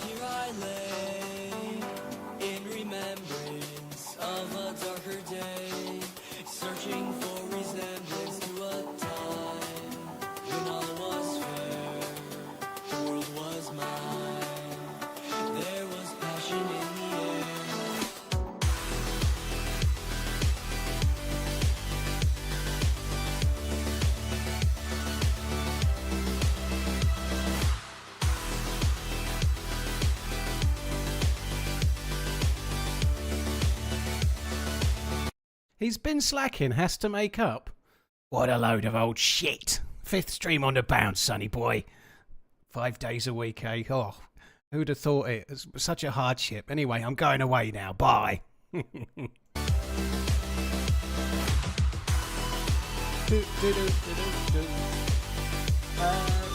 here I lay in remembrance of a darker day, searching for resemblance to a time when all was fair, the world was mine, there was passion in the air. He's been slacking, has to make up. What a load of old shit. 5th stream on the bounce, sonny boy. 5 days a week, eh? Oh, who'd have thought it? It's such a hardship. Anyway, I'm going away now. Bye.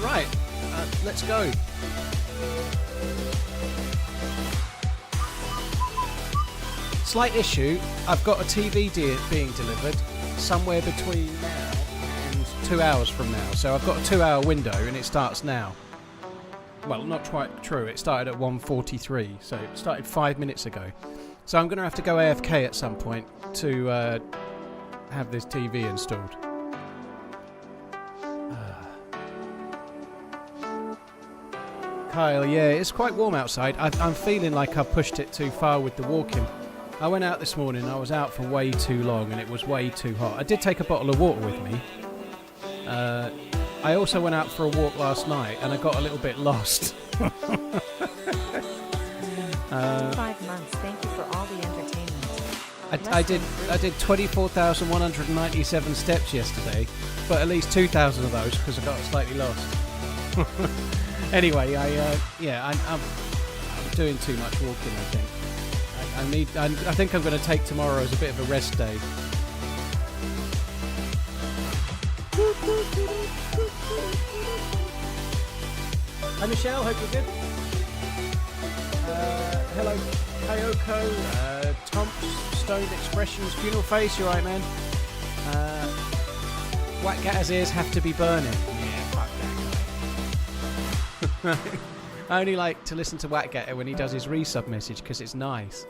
Right, let's go. Slight issue, I've got a TV being delivered somewhere between now and 2 hours from now. So I've got a 2-hour window and it starts now. Well, not quite true, it started at 1:43, so it started 5 minutes ago. So I'm going to have to go AFK at some point to have this TV installed. Kyle, yeah, it's quite warm outside. I'm feeling like I've pushed it too far with the walking. I went out this morning, I was out for way too long and it was way too hot. I did take a bottle of water with me. I also went out for a walk last night and I got a little bit lost. 5 months, thank you for all the entertainment. I did 24,197 steps yesterday, but at least 2,000 of those because I got slightly lost. Anyway, I'm doing too much walking, I think. I think I'm going to take tomorrow as a bit of a rest day. Hi Michelle, hope you're good. Hello Kayoko, Tombstone Expressions, Funeral Face, you're right man. Whack Gatter's ears have to be burning. Yeah, fuck that guy. I only like to listen to Whack Gatter when he does his resub message because it's nice.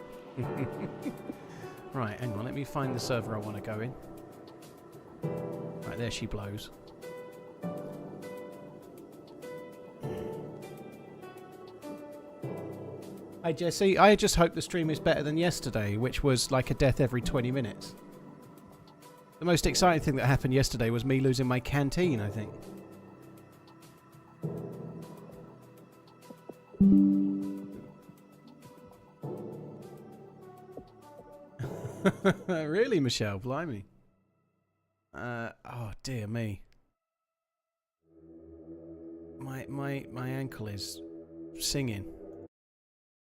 Right, hang on, let me find the server I want to go in. Right, there she blows. Hi Jesse, I just hope the stream is better than yesterday, which was like a death every 20 minutes. The most exciting thing that happened yesterday was me losing my canteen, I think. Really, Michelle? Blimey. Oh dear me. My ankle is singing.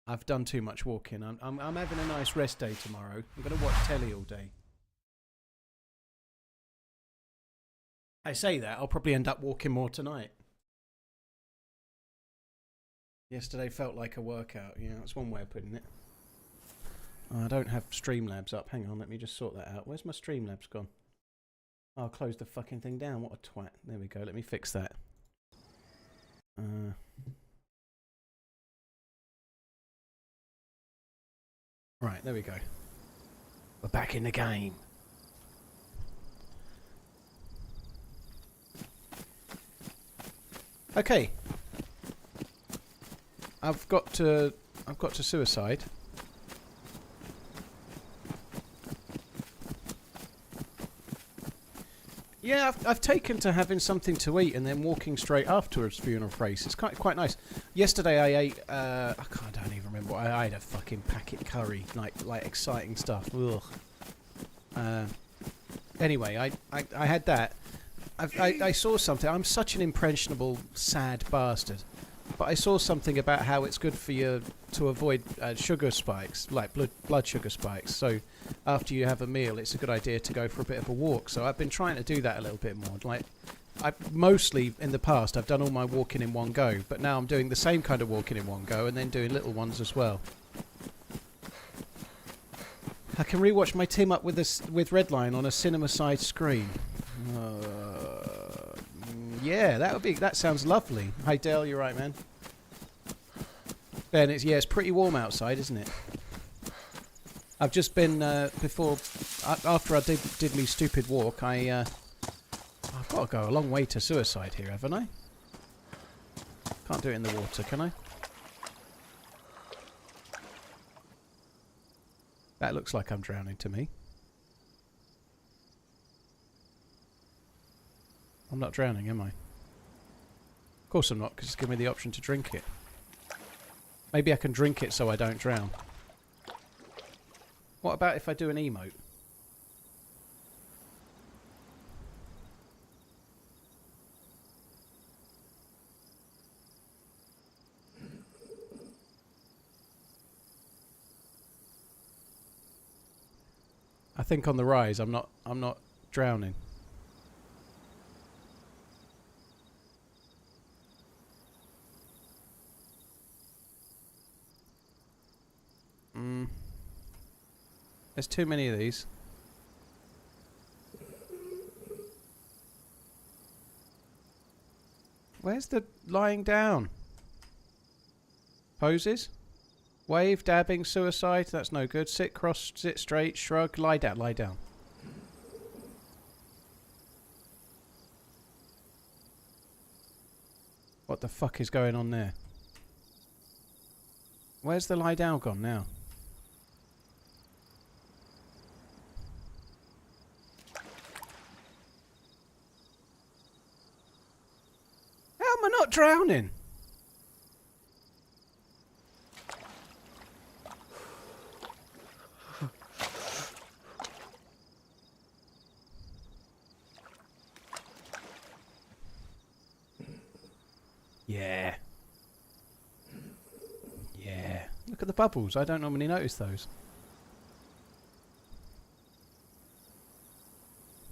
I've done too much walking. I'm having a nice rest day tomorrow. I'm going to watch telly all day. I say that, I'll probably end up walking more tonight. Yesterday felt like a workout. Yeah, that's one way of putting it. Oh, I don't have Streamlabs up. Hang on, let me just sort that out. Where's my Streamlabs gone? Oh, I'll close the fucking thing down. What a twat. There we go. Let me fix that. Right, there we go. We're back in the game. Okay. I've got to suicide. Yeah, I've taken to having something to eat and then walking straight afterwards. Funeral Face. It's quite nice. Yesterday I ate. I don't even remember. I ate a fucking packet curry, like exciting stuff. Ugh. Anyway, I had that. I saw something. I'm such an impressionable, sad bastard. But I saw something about how it's good for you to avoid sugar spikes, like blood sugar spikes. So after you have a meal, it's a good idea to go for a bit of a walk. So I've been trying to do that a little bit more. Like, mostly in the past, I've done all my walking in one go. But now I'm doing the same kind of walking in one go and then doing little ones as well. I can rewatch my team up with Redline on a cinema-side screen. Yeah, that sounds lovely. Hi Dale, you're right, man. Ben, it's pretty warm outside, isn't it? I've just been after I did me stupid walk. I've got to go a long way to suicide here, haven't I? Can't do it in the water, can I? That looks like I'm drowning to me. I'm not drowning, am I? Of course I'm not, because it's given me the option to drink it. Maybe I can drink it so I don't drown. What about if I do an emote? I think on the rise I'm not drowning. There's too many of these. Where's the lying down? Poses? Wave, dabbing, suicide. That's no good. Sit, cross, sit straight, shrug, lie down, lie down. What the fuck is going on there? Where's the lie down gone now? How am I not drowning? Yeah. Yeah. Look at the bubbles. I don't normally notice those.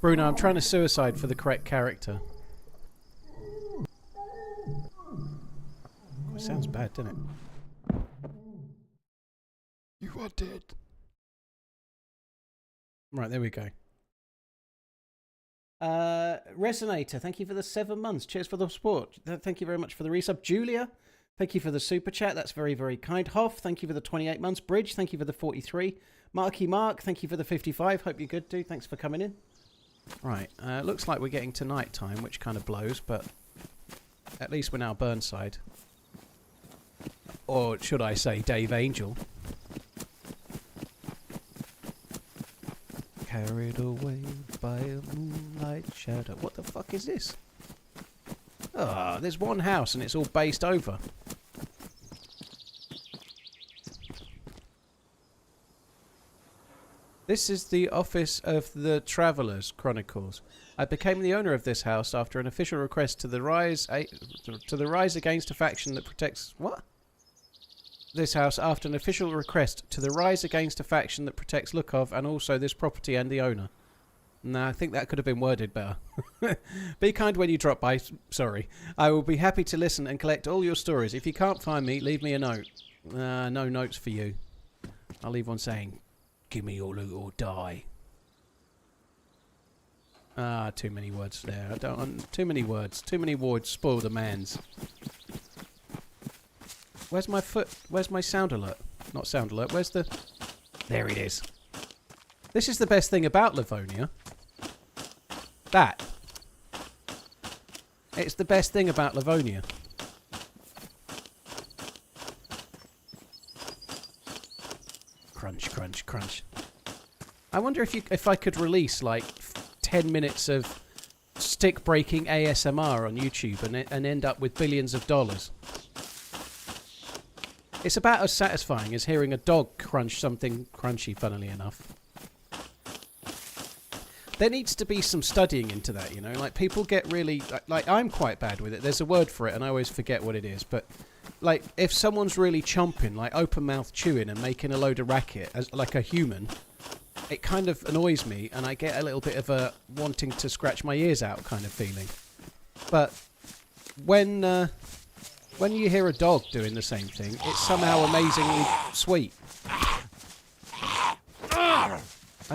Bruno, I'm trying to suicide for the correct character. It sounds bad, doesn't it? You are dead. Right, there we go. Resonator, thank you for the 7 months. Cheers for the support. Thank you very much for the resub. Julia, thank you for the super chat. That's very, very kind. Hoff, thank you for the 28 months. Bridge, thank you for the 43. Marky Mark, thank you for the 55. Hope you're good, dude. Thanks for coming in. Right, looks like we're getting to night time, which kind of blows, but at least we're now Burnside. Or should I say Dave Angel. Carried away by a moonlight shadow. What the fuck is this? Ah, there's one house and it's all based over. This is the office of the Travellers Chronicles. I became the owner of this house after an official request to the rise against a faction that protects what? This house after an official request to the rise against a faction that protects Lukov and also this property and the owner. No, I think that could have been worded better. Be kind when you drop by. Sorry. I will be happy to listen and collect all your stories. If you can't find me, leave me a note. No notes for you. I'll leave one saying, give me your loot or die. Ah, too many words there. I don't. Too many words. Too many words spoil the man's. Where's my foot? Where's my sound alert? Not sound alert. Where's the... There it is. This is the best thing about Livonia. That. It's the best thing about Livonia. Crunch, crunch, crunch. I wonder if I could release like 10 minutes of stick-breaking ASMR on YouTube and end up with billions of dollars. It's about as satisfying as hearing a dog crunch something crunchy, funnily enough. There needs to be some studying into that, you know? Like, people get really... Like, I'm quite bad with it. There's a word for it, and I always forget what it is. But, like, if someone's really chomping, like, open-mouth chewing and making a load of racket, as like a human, it kind of annoys me, and I get a little bit of a wanting to scratch my ears out kind of feeling. But when you hear a dog doing the same thing, it's somehow amazingly sweet. I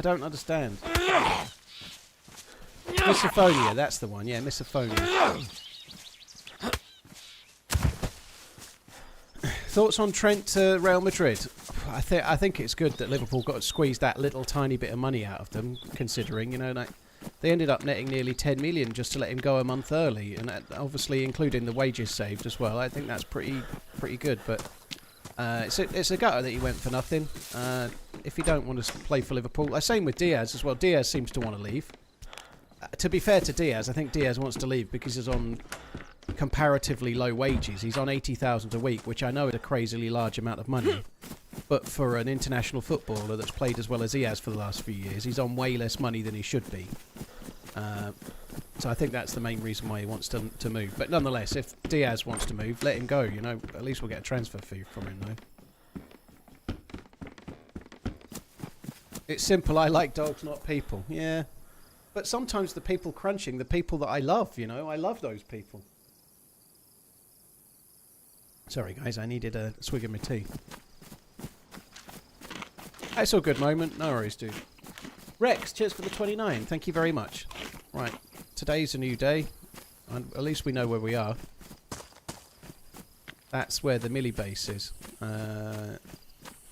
don't understand. Misophonia, that's the one. Yeah, misophonia. Thoughts on Trent to Real Madrid? I think it's good that Liverpool got to squeeze that little tiny bit of money out of them, considering, you know, like, they ended up netting nearly 10 million just to let him go a month early, and that, obviously including the wages saved as well. I think that's pretty good, but it's a gutter that he went for nothing. If you don't want to play for Liverpool, same with Diaz as well. Diaz seems to want to leave. To be fair to Diaz, I think Diaz wants to leave because he's on comparatively low wages. He's on 80,000 a week, which I know is a crazily large amount of money. But for an international footballer that's played as well as he has for the last few years, he's on way less money than he should be. So I think that's the main reason why he wants to move. But nonetheless, if Diaz wants to move, let him go. You know, at least we'll get a transfer fee from him, though. It's simple. I like dogs, not people. Yeah. But sometimes the people crunching, the people that I love, you know, I love those people. Sorry, guys, I needed a swig of my tea. That's all good moment. No worries, dude. Rex, cheers for the 29. Thank you very much. Right, today's a new day. At least we know where we are. That's where the Millie base is.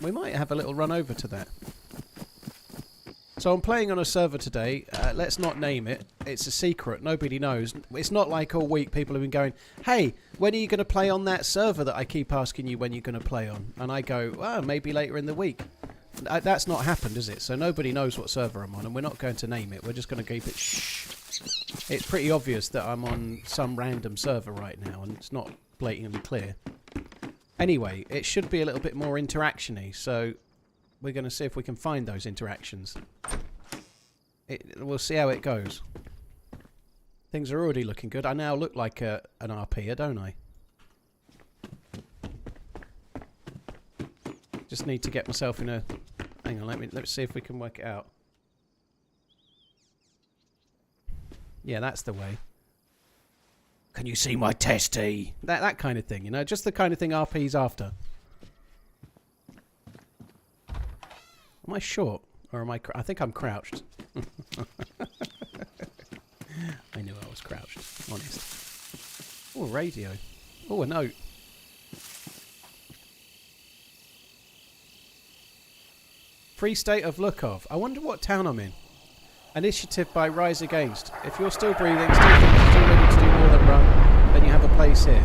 We might have a little run over to that. So I'm playing on a server today. Let's not name it. It's a secret. Nobody knows. It's not like all week people have been going, hey, when are you going to play on that server that I keep asking you when you're going to play on? And I go, well, maybe later in the week. That's not happened, is it? So nobody knows what server I'm on, and we're not going to name it. We're just going to keep it shh. It's pretty obvious that I'm on some random server right now, and it's not blatantly clear. Anyway, it should be a little bit more interaction-y, so we're going to see if we can find those interactions. We'll see how it goes. Things are already looking good. I now look like an RPer, don't I? Just need to get myself in a... Hang on, let's see if we can work it out. Yeah, that's the way. Can you see my testy? That kind of thing, you know? Just the kind of thing RP's after. Am I short? Or am I... I think I'm crouched. I knew I was crouched. Honest. Oh, a radio. Oh, a note. Free State of Lukov. I wonder what town I'm in. Initiative by Rise Against. If you're still breathing, still ready to do more than run, then you have a place here.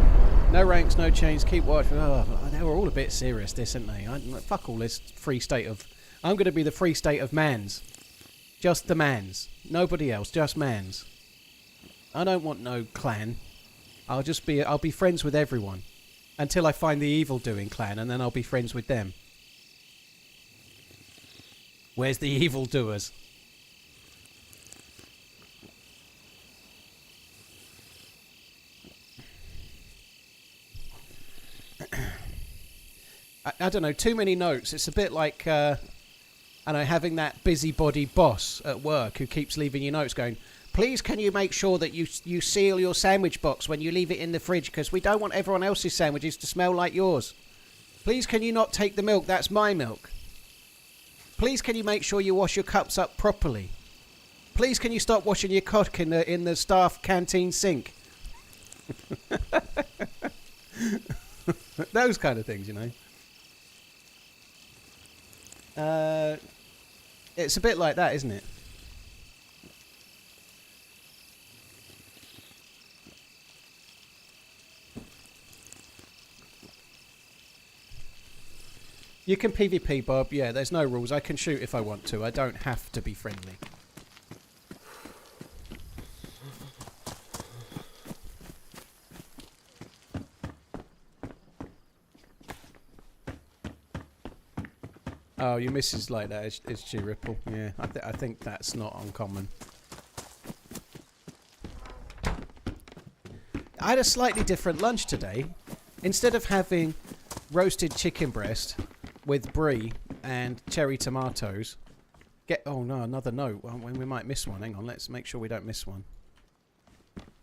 No ranks, no chains, keep watch. Oh, they were all a bit serious, this, aren't they? Fuck all this Free State of... I'm going to be the Free State of Mans. Just the Mans. Nobody else, just Mans. I don't want no clan. I'll be friends with everyone. Until I find the evil-doing clan, and then I'll be friends with them. Where's the evildoers? I don't know, too many notes. It's a bit like, I know, having that busybody boss at work who keeps leaving you notes going, please can you make sure that you seal your sandwich box when you leave it in the fridge because we don't want everyone else's sandwiches to smell like yours. Please can you not take the milk, that's my milk. Please can you make sure you wash your cups up properly. Please can you stop washing your cock in the staff canteen sink. Those kind of things, you know. It's a bit like that, isn't it? You can PvP, Bob. Yeah, there's no rules. I can shoot if I want to. I don't have to be friendly. Oh, your missus like that, is she, Ripple? Yeah, I think that's not uncommon. I had a slightly different lunch today. Instead of having roasted chicken breast with brie and cherry tomatoes, oh no, another note. Well, we might miss one. Hang on, let's make sure we don't miss one.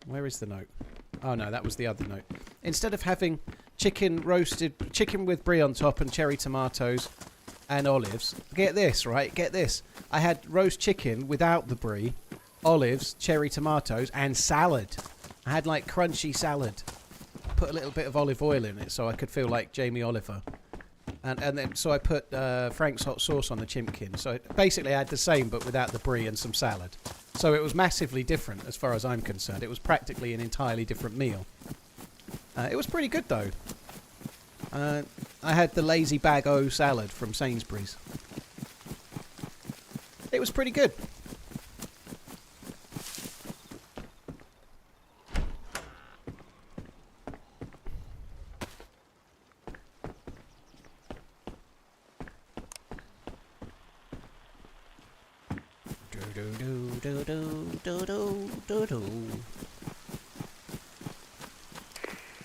Where is the note? Oh no, that was the other note. Instead of having chicken with brie on top and cherry tomatoes and olives, get this, right? Get this. I had roast chicken without the brie, olives, cherry tomatoes, and salad. I had like crunchy salad. put a little bit of olive oil in it so I could feel like Jamie Oliver. And then so I put Frank's hot sauce on the chimpkin. So basically I had the same but without the brie and some salad. So it was massively different as far as I'm concerned. It was practically an entirely different meal. It was pretty good though. I had the Lazy Bag O salad from Sainsbury's. It was pretty good.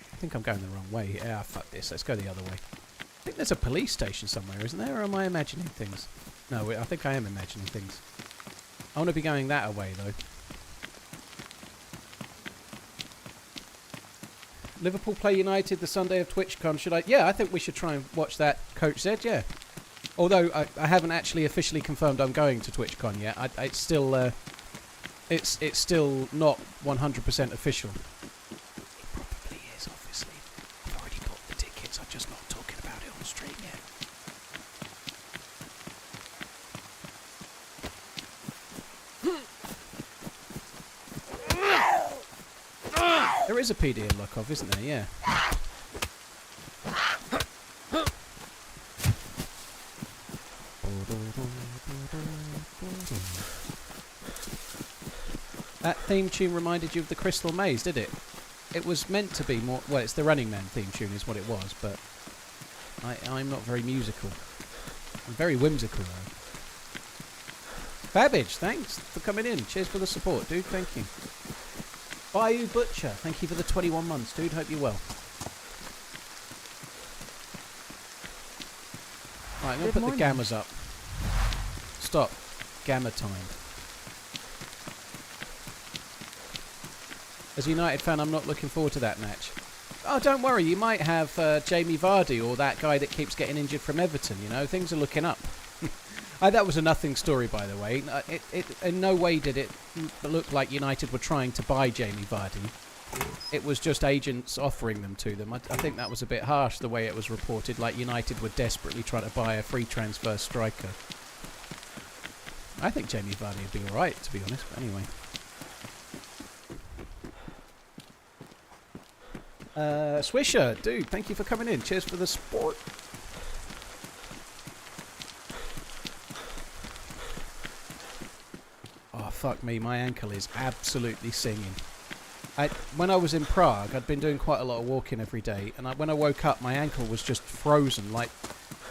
I think I'm going the wrong way. Yeah, fuck this. Let's go the other way. I think there's a police station somewhere, isn't there? Or am I imagining things? No, I think I am imagining things. I want to be going that way, though. Liverpool play United the Sunday of TwitchCon. Should I? Yeah, I think we should try and watch that. Coach Z, yeah. Although I haven't actually officially confirmed I'm going to TwitchCon yet. It's still it's still not 100% official. It probably is, obviously. I've already bought the tickets. I'm just not talking about it on stream yet. There is a PD in Lukov, isn't there? Yeah. That theme tune reminded you of the Crystal Maze, did it? It was meant to be more... Well, it's the Running Man theme tune is what it was, but I'm not very musical. I'm very whimsical, though. Babbage, thanks for coming in. Cheers for the support, dude. Thank you. Bayou Butcher, thank you for the 21 months, dude. Hope you're well. Right, I'm going to put the gammas up. Stop. Gamma time. As a United fan, I'm not looking forward to that match. Oh, don't worry. You might have Jamie Vardy or that guy that keeps getting injured from Everton, you know. Things are looking up. That was a nothing story, by the way. In no way did it look like United were trying to buy Jamie Vardy. It was just agents offering them to them. I think that was a bit harsh, the way it was reported, like United were desperately trying to buy a free transfer striker. I think Jamie Vardy would be alright, to be honest, but anyway. Swisher, dude, thank you for coming in. Cheers for the support. Oh, fuck me, my ankle is absolutely singing. When I was in Prague, I'd been doing quite a lot of walking every day, and when I woke up, my ankle was just frozen, like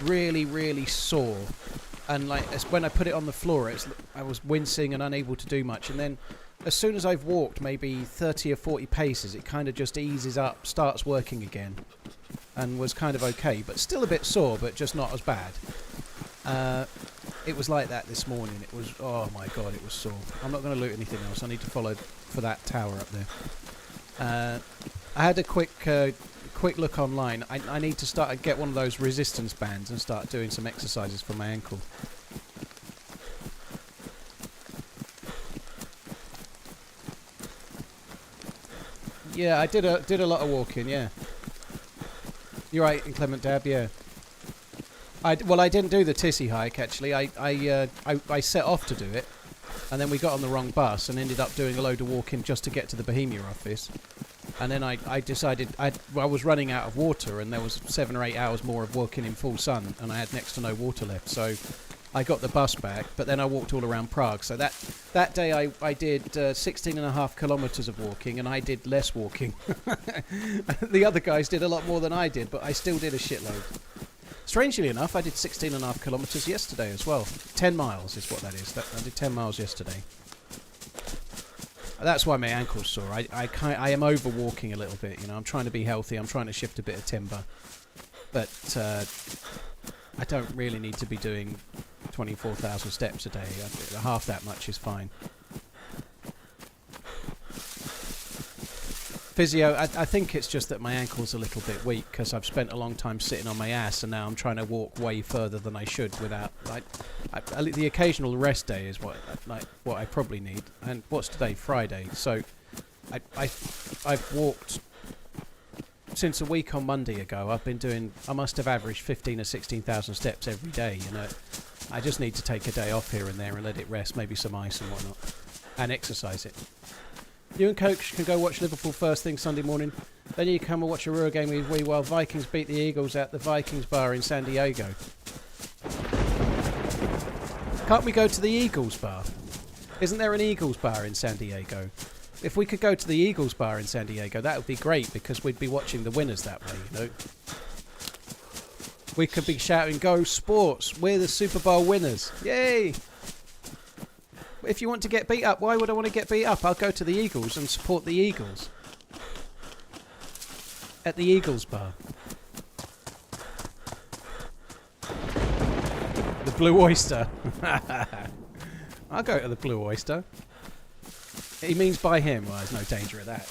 really, really sore. And like when I put it on the floor, I was wincing and unable to do much. And then as soon as I've walked maybe 30 or 40 paces, it kind of just eases up, starts working again, and was kind of okay, but still a bit sore, but just not as bad. It was like that this morning. It was, oh my god, it was sore. I'm not going to loot anything else. I need to follow for that tower up there. I had a quick look online. I need to start and get one of those resistance bands and start doing some exercises for my ankle. Yeah, I did a lot of walking. Yeah, you're right, Inclement Dab. Yeah. I didn't do the Tissy hike actually. I set off to do it, and then we got on the wrong bus and ended up doing a load of walking just to get to the Bohemia office. And then I decided I was running out of water, and there was 7 or 8 hours more of walking in full sun, and I had next to no water left. So I got the bus back, but then I walked all around Prague. So that day I did 16.5 kilometres of walking, and I did less walking. The other guys did a lot more than I did, but I still did a shitload. Strangely enough, I did 16.5 kilometres yesterday as well. 10 miles is what that is. I did 10 miles yesterday. That's why my ankle's sore. I am over walking a little bit. You know, I'm trying to be healthy. I'm trying to shift a bit of timber, but I don't really need to be doing 24,000 steps a day. Half that much is fine. Physio, I think it's just that my ankle's a little bit weak because I've spent a long time sitting on my ass, and now I'm trying to walk way further than I should without the occasional rest day is what I probably need. And what's today? Friday. So I've walked since a week on Monday ago, I've been doing. I must have averaged 15 or 16,000 steps every day. You know, I just need to take a day off here and there and let it rest. Maybe some ice and whatnot, and exercise it. You and Coach can go watch Liverpool first thing Sunday morning. Then you come and watch a Ruhr game with we while Vikings beat the Eagles at the Vikings bar in San Diego. Can't we go to the Eagles bar? Isn't there an Eagles bar in San Diego? If we could go to the Eagles bar in San Diego, that would be great because we'd be watching the winners that way, you know. We could be shouting, "Go Sports! We're the Super Bowl winners! Yay!" If you want to get beat up, why would I want to get beat up? I'll go to the Eagles and support the Eagles. At the Eagles bar. The Blue Oyster. I'll go to the Blue Oyster. He means by him. Well, there's no danger of that.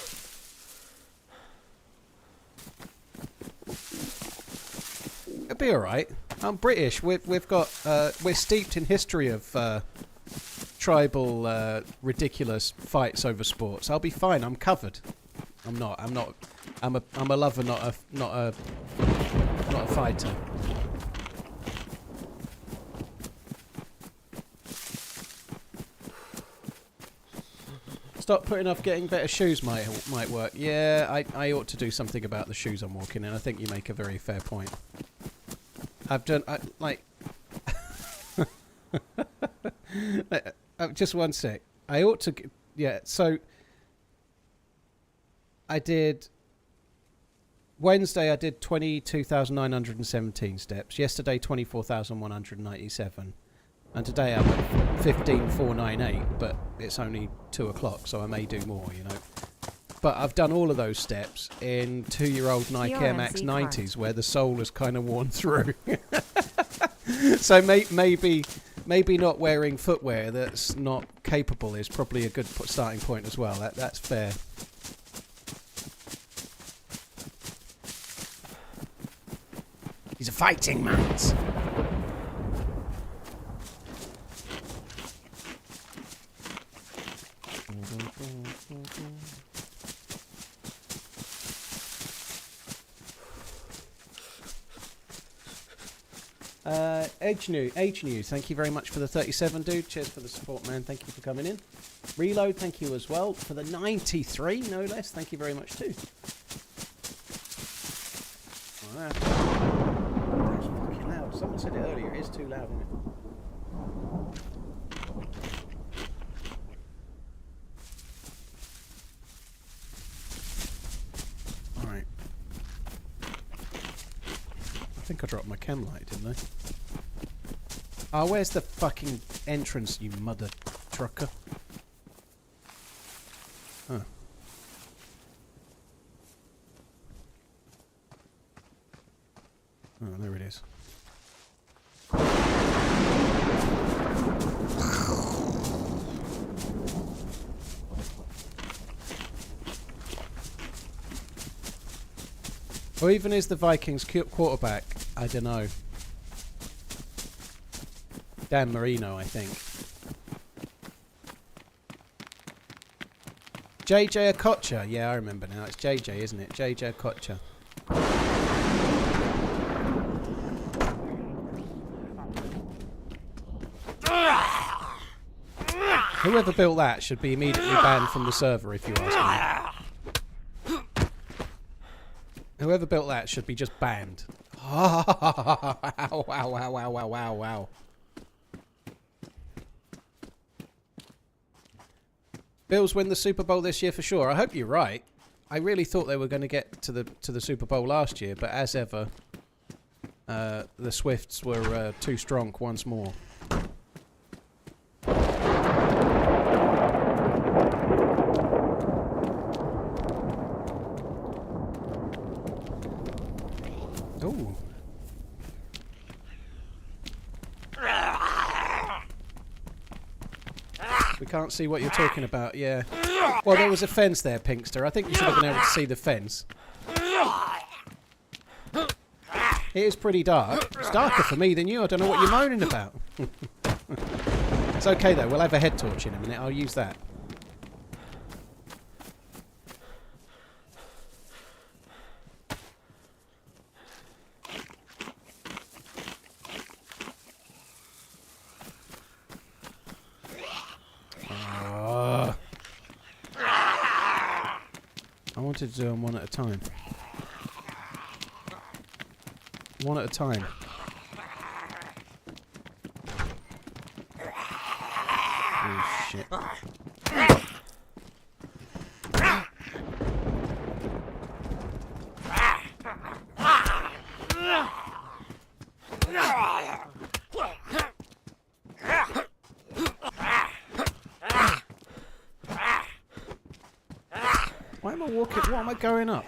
It'll be alright. I'm British. We've got... we're steeped in history of... tribal, ridiculous fights over sports. I'll be fine. I'm covered. I'm not. I'm a lover, not a fighter. Stop putting off getting better shoes might work. Yeah, I ought to do something about the shoes I'm walking in. I think you make a very fair point. I've done just one sec. I ought to... Yeah, so... I did... Wednesday I did 22,917 steps. Yesterday 24,197. And today I'm at 15,498. But it's only 2 o'clock, so I may do more, you know. But I've done all of those steps in 2-year-old Nike Air Max 90s where the sole has kind of worn through. So maybe not wearing footwear that's not capable is probably a good starting point as well. That's fair. He's a fighting man's. Edge News, thank you very much for the 37, dude. Cheers for the support, man. Thank you for coming in. Reload, thank you as well for the 93, no less. Thank you very much too. Oh, that's fucking loud. Someone said it earlier. It is too loud, isn't it? All right. I think I dropped my chem light, didn't I? Oh, where's the fucking entrance, you mother trucker? Huh. Oh, there it is. Or even is the Vikings quarterback? I don't know. Dan Marino, I think. JJ Okocha. Yeah, I remember now. It's JJ, isn't it? JJ Okocha. Whoever built that should be immediately banned from the server, if you ask me. Whoever built that should be just banned. Wow, wow, wow, wow, wow, wow, wow. Bills win the Super Bowl this year for sure. I hope you're right. I really thought they were going to get to the Super Bowl last year, but as ever, the Swifts were too strong once more. Ooh. We can't see what you're talking about, yeah. Well, there was a fence there, Pinkster. I think you should have been able to see the fence. It is pretty dark. It's darker for me than you. I don't know what you're moaning about. It's okay, though. We'll have a head torch in a minute. I'll use that. wanted to do them one at a time. One at a time. Oh, shit. Why am I walking? What am I going up?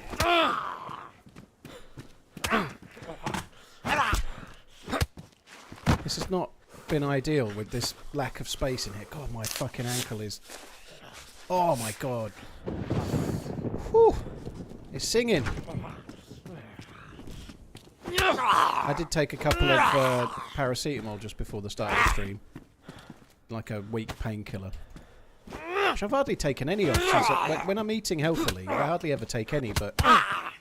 This has not been ideal with this lack of space in here. God, my fucking ankle is... Oh my god. Whew. It's singing. I did take a couple of paracetamol just before the start of the stream. Like a weak painkiller. Which I've hardly taken any of since when I'm eating healthily. I hardly ever take any, but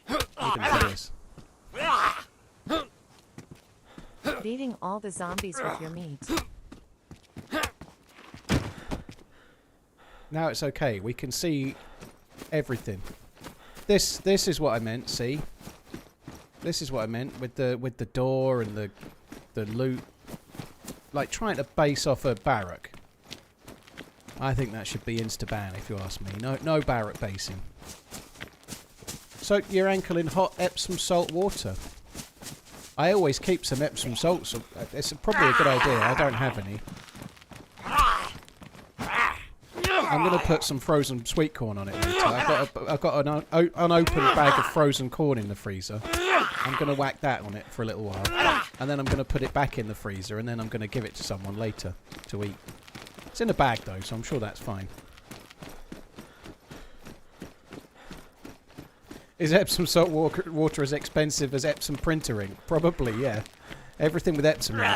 even for this. Beating all the zombies with your meat. Now it's okay. We can see everything. This is what I meant. See, this is what I meant with the door and the loot. Like trying to base off a barrack. I think that should be insta-ban if you ask me. No barrack basing. Soak your ankle in hot Epsom salt water. I always keep some Epsom salts. So it's probably a good idea. I don't have any. I'm going to put some frozen sweet corn on it later. I've got an unopened bag of frozen corn in the freezer. I'm going to whack that on it for a little while. And then I'm going to put it back in the freezer. And then I'm going to give it to someone later to eat. It's in a bag though, so I'm sure that's fine. Is Epsom salt water as expensive as Epsom printer ink? Probably, yeah. Everything with Epsom in it.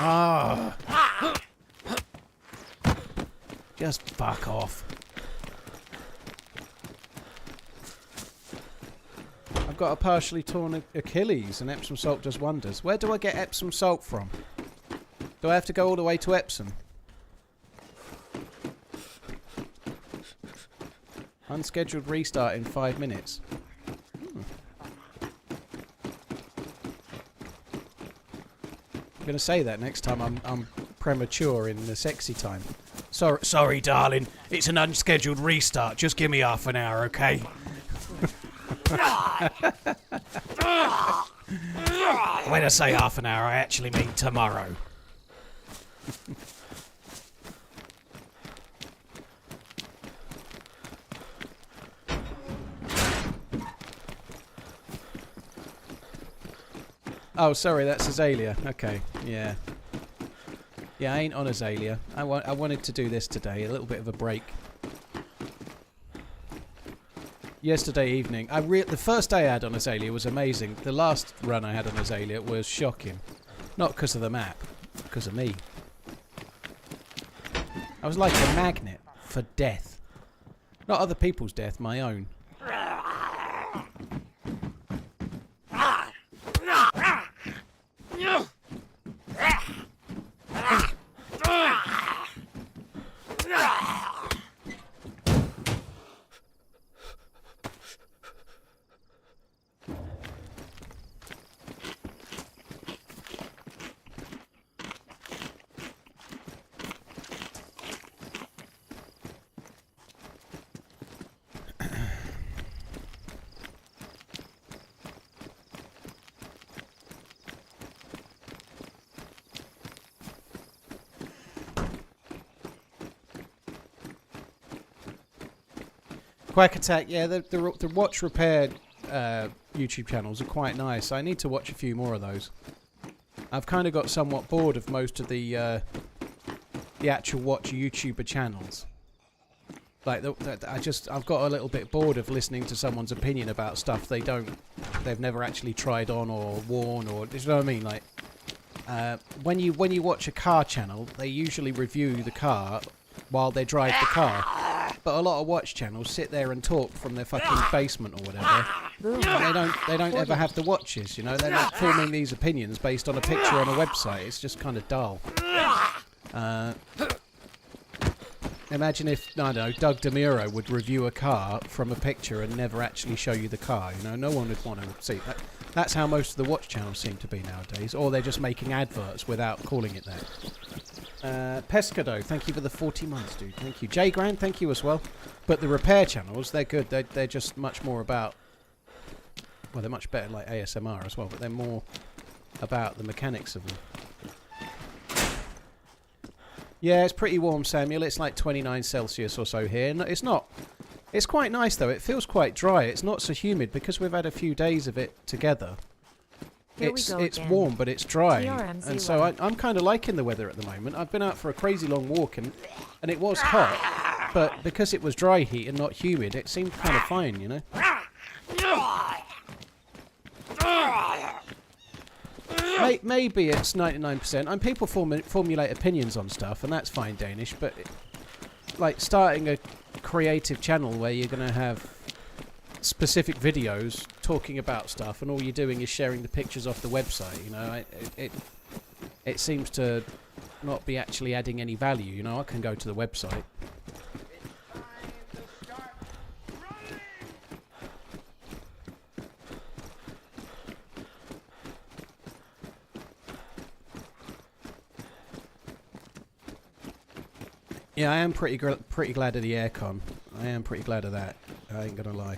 Ah. Just fuck off. I've got a partially torn Achilles and Epsom salt does wonders. Where do I get Epsom salt from? Do I have to go all the way to Epsom? Unscheduled restart in 5 minutes. I'm going to say that next time I'm premature in the sexy time. Sorry, darling. It's an unscheduled restart. Just give me half an hour, okay? When I say half an hour, I actually mean tomorrow. Oh, sorry, that's Azalea. Okay, yeah. Yeah, I ain't on Azalea. I wanted to do this today, a little bit of a break. Yesterday evening, the first day I had on Azalea was amazing. The last run I had on Azalea was shocking. Not because of the map, because of me. I was like a magnet for death. Not other people's death, my own. Quack Attack, yeah, the watch repair YouTube channels are quite nice. I need to watch a few more of those. I've kind of got somewhat bored of most of the actual watch YouTuber channels. Like I've got a little bit bored of listening to someone's opinion about stuff they've never actually tried on or worn, or you know what I mean? Like when you watch a car channel, they usually review the car while they drive the car. But a lot of watch channels sit there and talk from their fucking basement or whatever. Boom. And they don't ever have the watches, you know. They're not forming these opinions based on a picture on a website. It's just kind of dull. Imagine if, I don't know, Doug DeMuro would review a car from a picture and never actually show you the car. You know, no one would want to see that. That's how most of the watch channels seem to be nowadays. Or they're just making adverts without calling it that. Pescado, thank you for the 40 months, dude. Thank you. Jay Grand, thank you as well. But the repair channels, they're good. They're just much more about... Well, they're much better like ASMR as well, but they're more about the mechanics of them. Yeah, it's pretty warm, Samuel. It's like 29 Celsius or so here. No, it's not. It's quite nice, though. It feels quite dry. It's not so humid because we've had a few days of it together. It's warm, but it's dry. TRMZ and so I'm kind of liking the weather at the moment. I've been out for a crazy long walk, and it was hot. But because it was dry heat and not humid, it seemed kind of fine, you know? Maybe it's 99%. And people formulate opinions on stuff, and that's fine, Danish. But like starting a creative channel where you're going to have specific videos talking about stuff, and all you're doing is sharing the pictures off the website. You know, it seems to not be actually adding any value. You know, I can go to the website. Yeah, I am pretty glad of the aircon. I am pretty glad of that. I ain't gonna lie.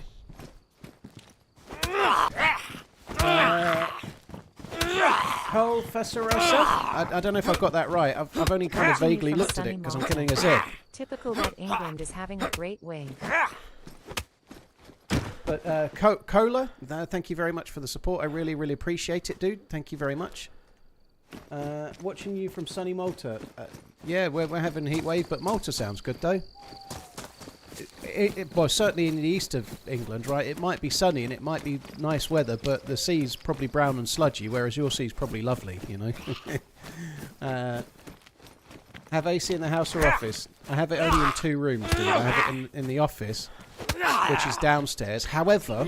Cole Fasserosa? I don't know if I've got that right. I've only kind of vaguely looked at it because I'm killing a Z. Typical that England is having a great wave. But Cola, thank you very much for the support. I really, really appreciate it, dude. Thank you very much. Watching you from sunny Malta. Yeah, we're having a heat wave, but Malta sounds good though. Well, certainly in the east of England, right? It might be sunny and it might be nice weather, but the sea's probably brown and sludgy, whereas your sea's probably lovely, you know. Have AC in the house or office? I have it only in 2 rooms, dude. I have it in the office, which is downstairs. However,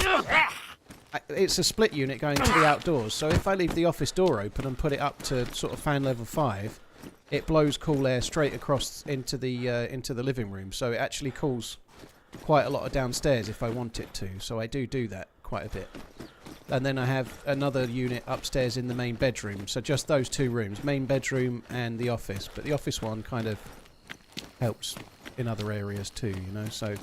it's a split unit going to the outdoors, so if I leave the office door open and put it up to sort of fan level 5, it blows cool air straight across into the living room. So it actually cools quite a lot of downstairs if I want it to. So I do that quite a bit. And then I have another unit upstairs in the main bedroom. So just those 2 rooms, main bedroom and the office. But the office one kind of helps in other areas too, you know. So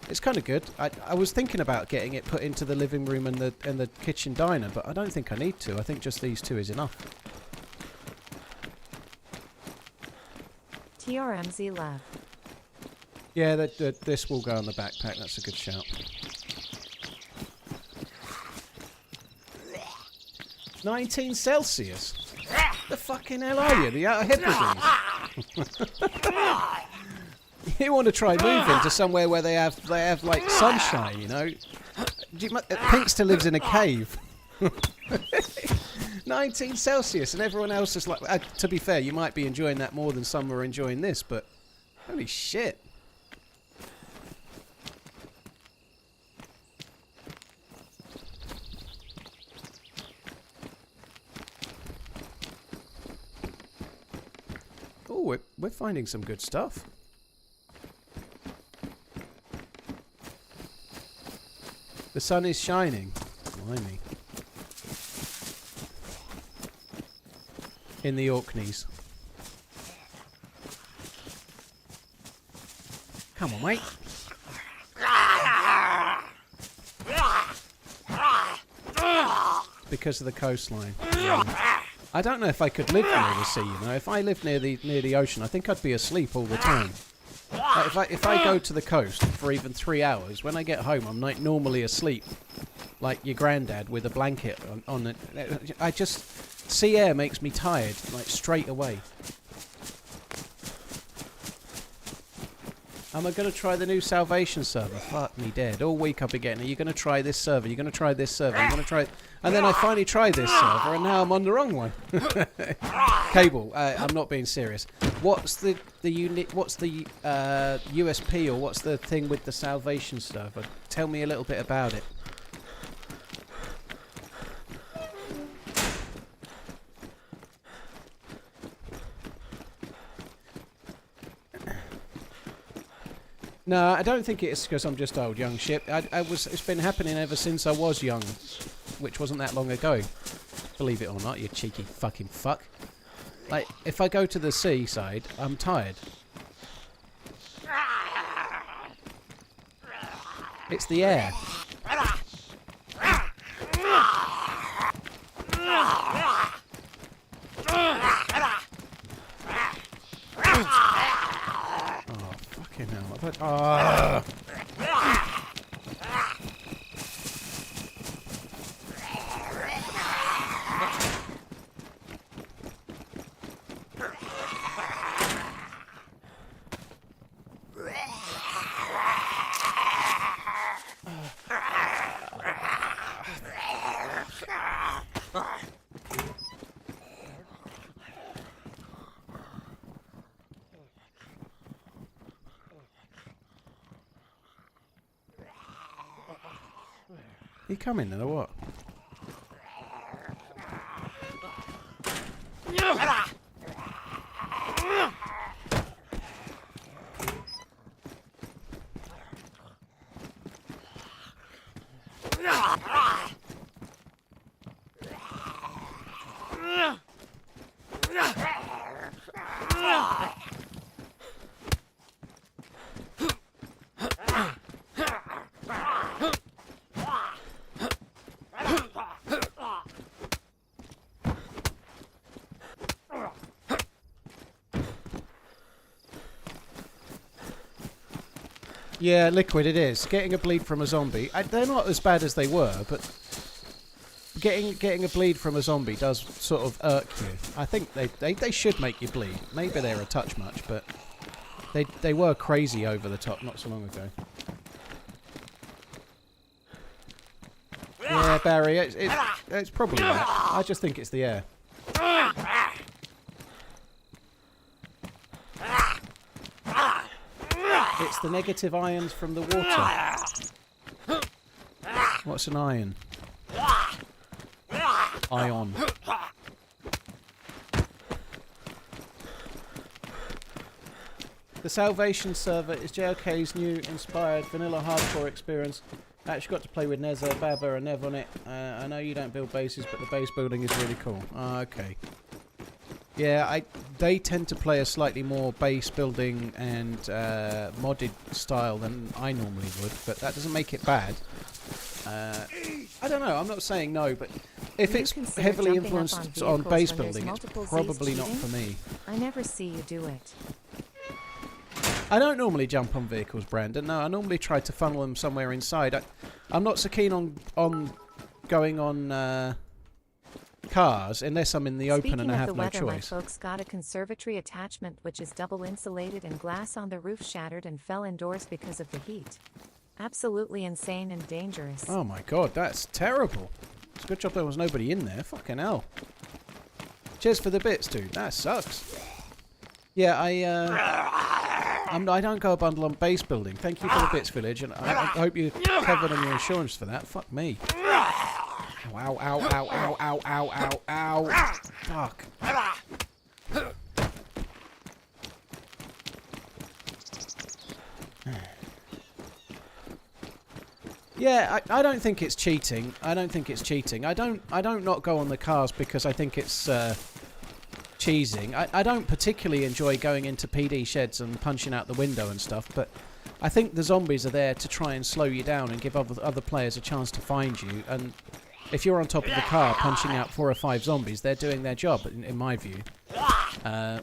it's kind of good. I was thinking about getting it put into the living room and the kitchen diner, but I don't think I need to. I think just these 2 is enough. TRMZ love. Yeah, this will go on the backpack. That's a good shout. $19 Celsius? The fucking hell are you? The Outer Hebrides? You want to try moving to somewhere where they have like sunshine, you know? Pink still lives in a cave. 19 Celsius, and everyone else is like... to be fair, you might be enjoying that more than some are enjoying this, but... Holy shit. Oh, we're finding some good stuff. The sun is shining. Blimey. In the Orkneys. Come on, mate. Because of the coastline. I don't know if I could live near the sea, you know. If I lived near the ocean, I think I'd be asleep all the time. Like if I go to the coast for even 3 hours, when I get home, I'm like normally asleep, like your granddad with a blanket on it. I just sea air makes me tired, like straight away. Am I going to try the new Salvation server? Fuck me dead. All week I've been getting, are you going to try this server? You're going to try this server? You're going to try... And then I finally tried this server, and now I'm on the wrong one. Cable, I'm not being serious. What's the unit? What's the USP, or what's the thing with the salvation server? Tell me a little bit about it. No, I don't think it is because I'm just old, young ship. It's been happening ever since I was young, which wasn't that long ago. Believe it or not, you cheeky fucking fuck. Like, if I go to the seaside, I'm tired. It's the air. Oh, fucking hell. You coming then, or what? Yeah, liquid it is. Getting a bleed from a zombie. They're not as bad as they were, but getting a bleed from a zombie does sort of irk you. I think they should make you bleed. Maybe they're a touch much, but they were crazy over the top not so long ago. Yeah, Barry, it's probably that. I just think it's the air. It's the negative ions from the water. What's an ion? Ion. The Salvation server is JLK's new inspired vanilla hardcore experience. I actually got to play with Neza, Baba and Nev on it. I know you don't build bases, but the base building is really cool. Okay. Yeah, they tend to play a slightly more base building and modded style than I normally would, but that doesn't make it bad. I don't know, I'm not saying no, but if it's heavily influenced on base building, it's probably not for me. I never see you do it. I don't normally jump on vehicles, Brandon. No, I normally try to funnel them somewhere inside. I'm not so keen on going on cars unless I'm in the open and I have no choice. My folks got a conservatory attachment which is double insulated, and glass on the roof shattered and fell indoors because of the heat. Absolutely insane and dangerous. Oh my god, that's terrible. It's a good job there was nobody in there. Fucking hell. Cheers for the bits, dude. That sucks. Yeah, I don't go a bundle on base building. Thank you for the bits, Village, and I hope you covered on your insurance for that. Fuck me. Ow, ow, ow, ow, ow, ow, ow, ow. Fuck. Yeah, I don't think it's cheating. I don't think it's cheating. I don't not go on the cars because I think it's cheesing. I don't particularly enjoy going into PD sheds and punching out the window and stuff, but I think the zombies are there to try and slow you down and give other players a chance to find you, and if you're on top of the car punching out 4 or 5 zombies, they're doing their job, in my view. I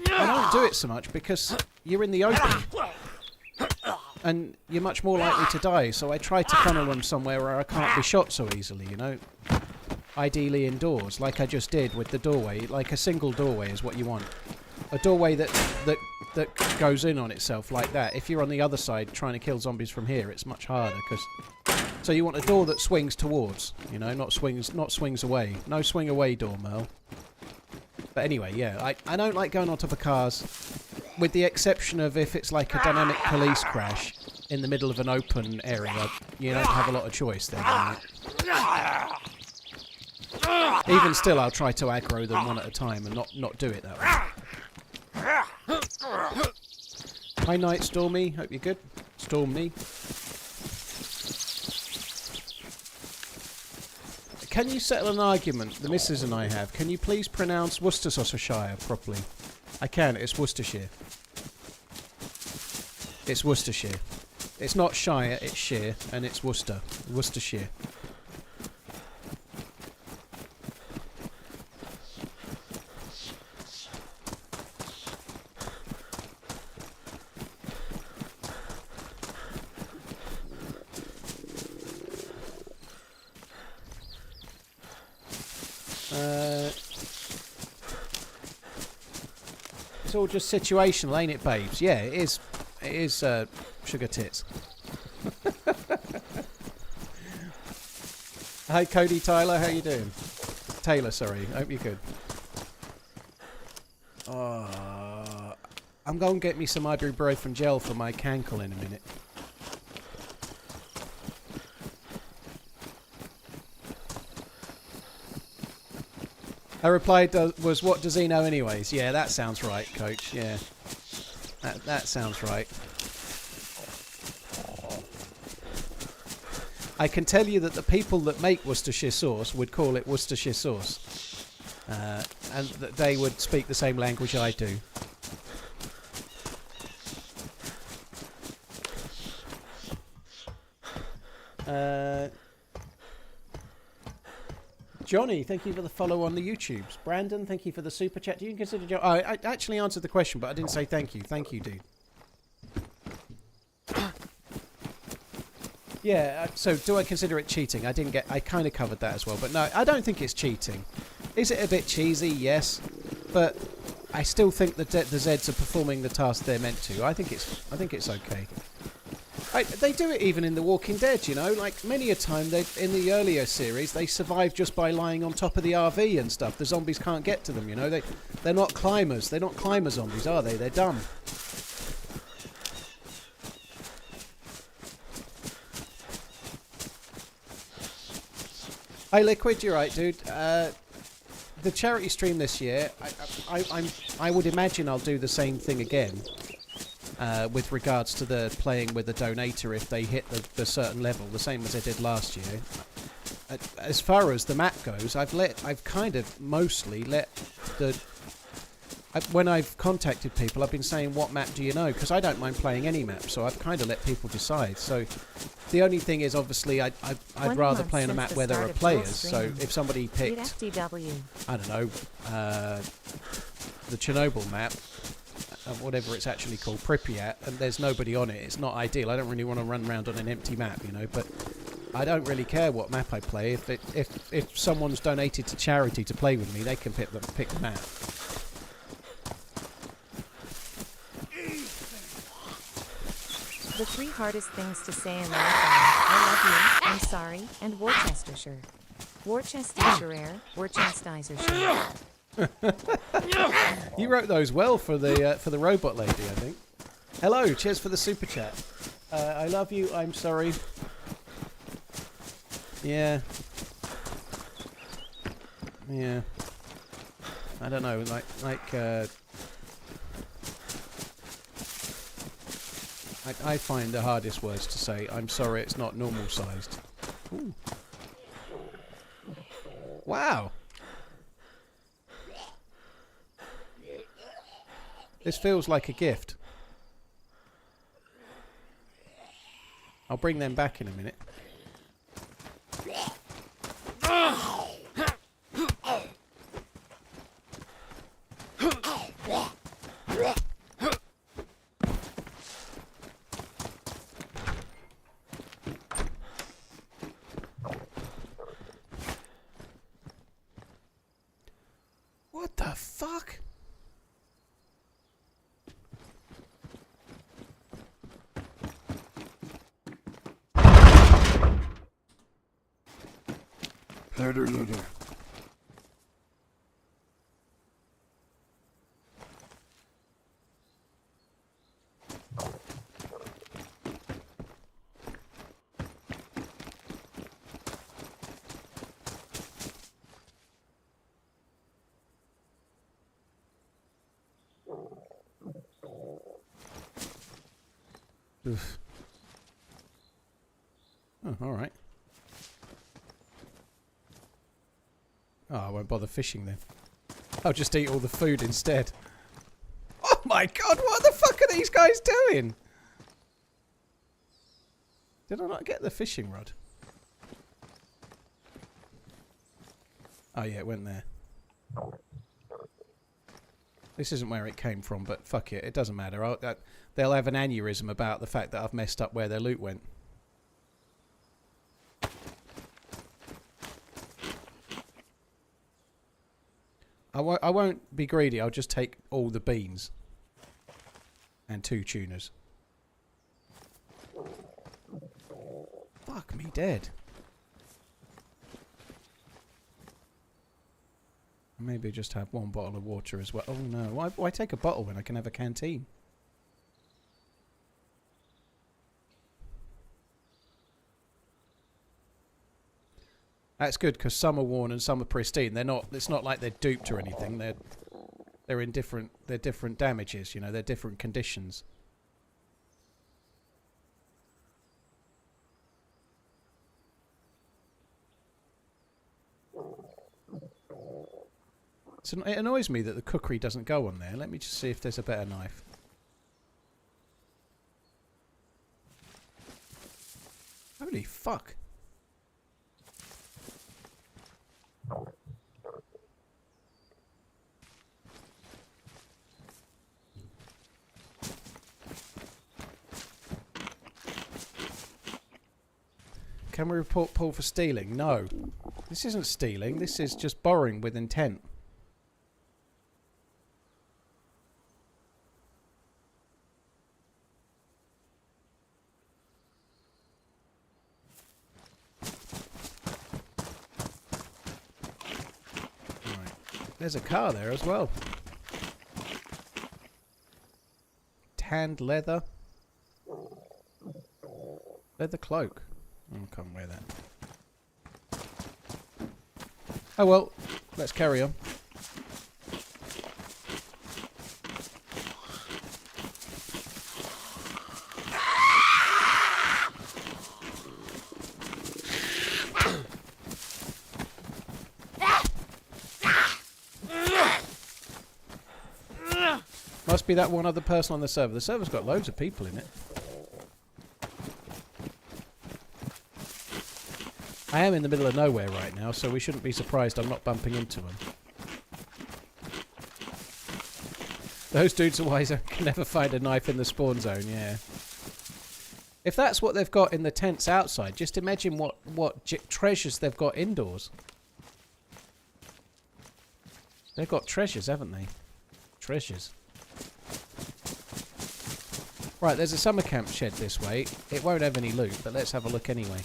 don't do it so much because you're in the open and you're much more likely to die, so I try to funnel them somewhere where I can't be shot so easily, you know. Ideally indoors, like I just did with the doorway. Like a single doorway is what you want. A doorway that goes in on itself like that. If you're on the other side trying to kill zombies from here, it's much harder. So you want a door that swings towards, you know, not swings away. No swing away door, Merle. But anyway, yeah, I don't like going on top of cars, with the exception of if it's like a dynamic police crash in the middle of an open area. You don't have a lot of choice then. Right? Even still, I'll try to aggro them one at a time and not do it that way. Hi, Night Stormy. Hope you're good. Storm me. Can you settle an argument the missus and I have? Can you please pronounce Worcestershire properly? I can. It's Worcestershire. It's Worcestershire. It's not Shire, it's Shire, and it's Worcester. Worcestershire. It's all just situational, ain't it, babes? Yeah, it is. It is sugar tits. Hi, Cody Tyler. How you doing? Taylor, sorry. Hope you're good. I'm going to get me some ibuprofen gel for my cankle in a minute. I replied, was what does he know anyways? Yeah, that sounds right, Coach. Yeah. That sounds right. I can tell you that the people that make Worcestershire sauce would call it Worcestershire sauce. And that they would speak the same language I do. Johnny, thank you for the follow on the YouTubes. Brandon, thank you for the super chat. Do you consider... Oh, I actually answered the question, but I didn't say thank you. Thank you, dude. Yeah, so do I consider it cheating? I kind of covered that as well, but no, I don't think it's cheating. Is it a bit cheesy? Yes, but I still think that the Zeds are performing the task they're meant to. I think it's okay. They do it even in The Walking Dead, you know. Like, many a time, in the earlier series, they survive just by lying on top of the RV and stuff. The zombies can't get to them, you know. They're not climbers. They're not climber zombies, are they? They're dumb. Hey, Liquid, you're right, dude. The charity stream this year, I would imagine I'll do the same thing again. With regards to the playing with the donator if they hit the certain level, the same as I did last year. As far as the map goes, I've kind of mostly let when I've contacted people, I've been saying, what map do you know? Because I don't mind playing any map, so I've kind of let people decide. So the only thing is, obviously, I'd rather play on a map where there are players. So if somebody picked, I don't know, the Chernobyl map, whatever it's actually called, Pripyat, and there's nobody on it, it's not ideal. I don't really want to run around on an empty map, you know, but I don't really care what map I play. If someone's donated to charity to play with me, they can pick the map. The 3 hardest things to say in life are, I love you, I'm sorry, and Worcestershire. Worcestershire, Worcestershire. You wrote those well for the robot lady, I think. Hello, cheers for the super chat. I love you, I'm sorry. Yeah. Yeah. I don't know, I find the hardest words to say, I'm sorry it's not normal sized. Ooh. Wow. This feels like a gift. I'll bring them back in a minute. What the fuck? Oof. Oh, alright. Oh, I won't bother fishing then. I'll just eat all the food instead. Oh my god, what the fuck are these guys doing? Did I not get the fishing rod? Oh yeah, it went there. This isn't where it came from, but fuck it, it doesn't matter. They'll have an aneurysm about the fact that I've messed up where their loot went. I won't be greedy, I'll just take all the beans. And 2 tunas. Fuck me dead. Maybe just have 1 bottle of water as well. Oh no, why take a bottle when I can have a canteen? That's good because some are worn and some are pristine. They're not. It's not like they're duped or anything. They're in different. They're different damages. You know, they're different conditions. So it annoys me that the cookery doesn't go on there. Let me just see if there's a better knife. Holy fuck. Can we report Paul for stealing? No. This isn't stealing. This is just borrowing with intent. Right. There's a car there as well. Tanned leather. Leather cloak. I can't wear that. Oh well, let's carry on. Must be that one other person on the server. The server's got loads of people in it. I am in the middle of nowhere right now, so we shouldn't be surprised I'm not bumping into them. Those dudes are wiser. Can never find a knife in the spawn zone, yeah. If that's what they've got in the tents outside, just imagine what treasures they've got indoors. They've got treasures, haven't they? Treasures. Right, there's a summer camp shed this way. It won't have any loot, but let's have a look anyway.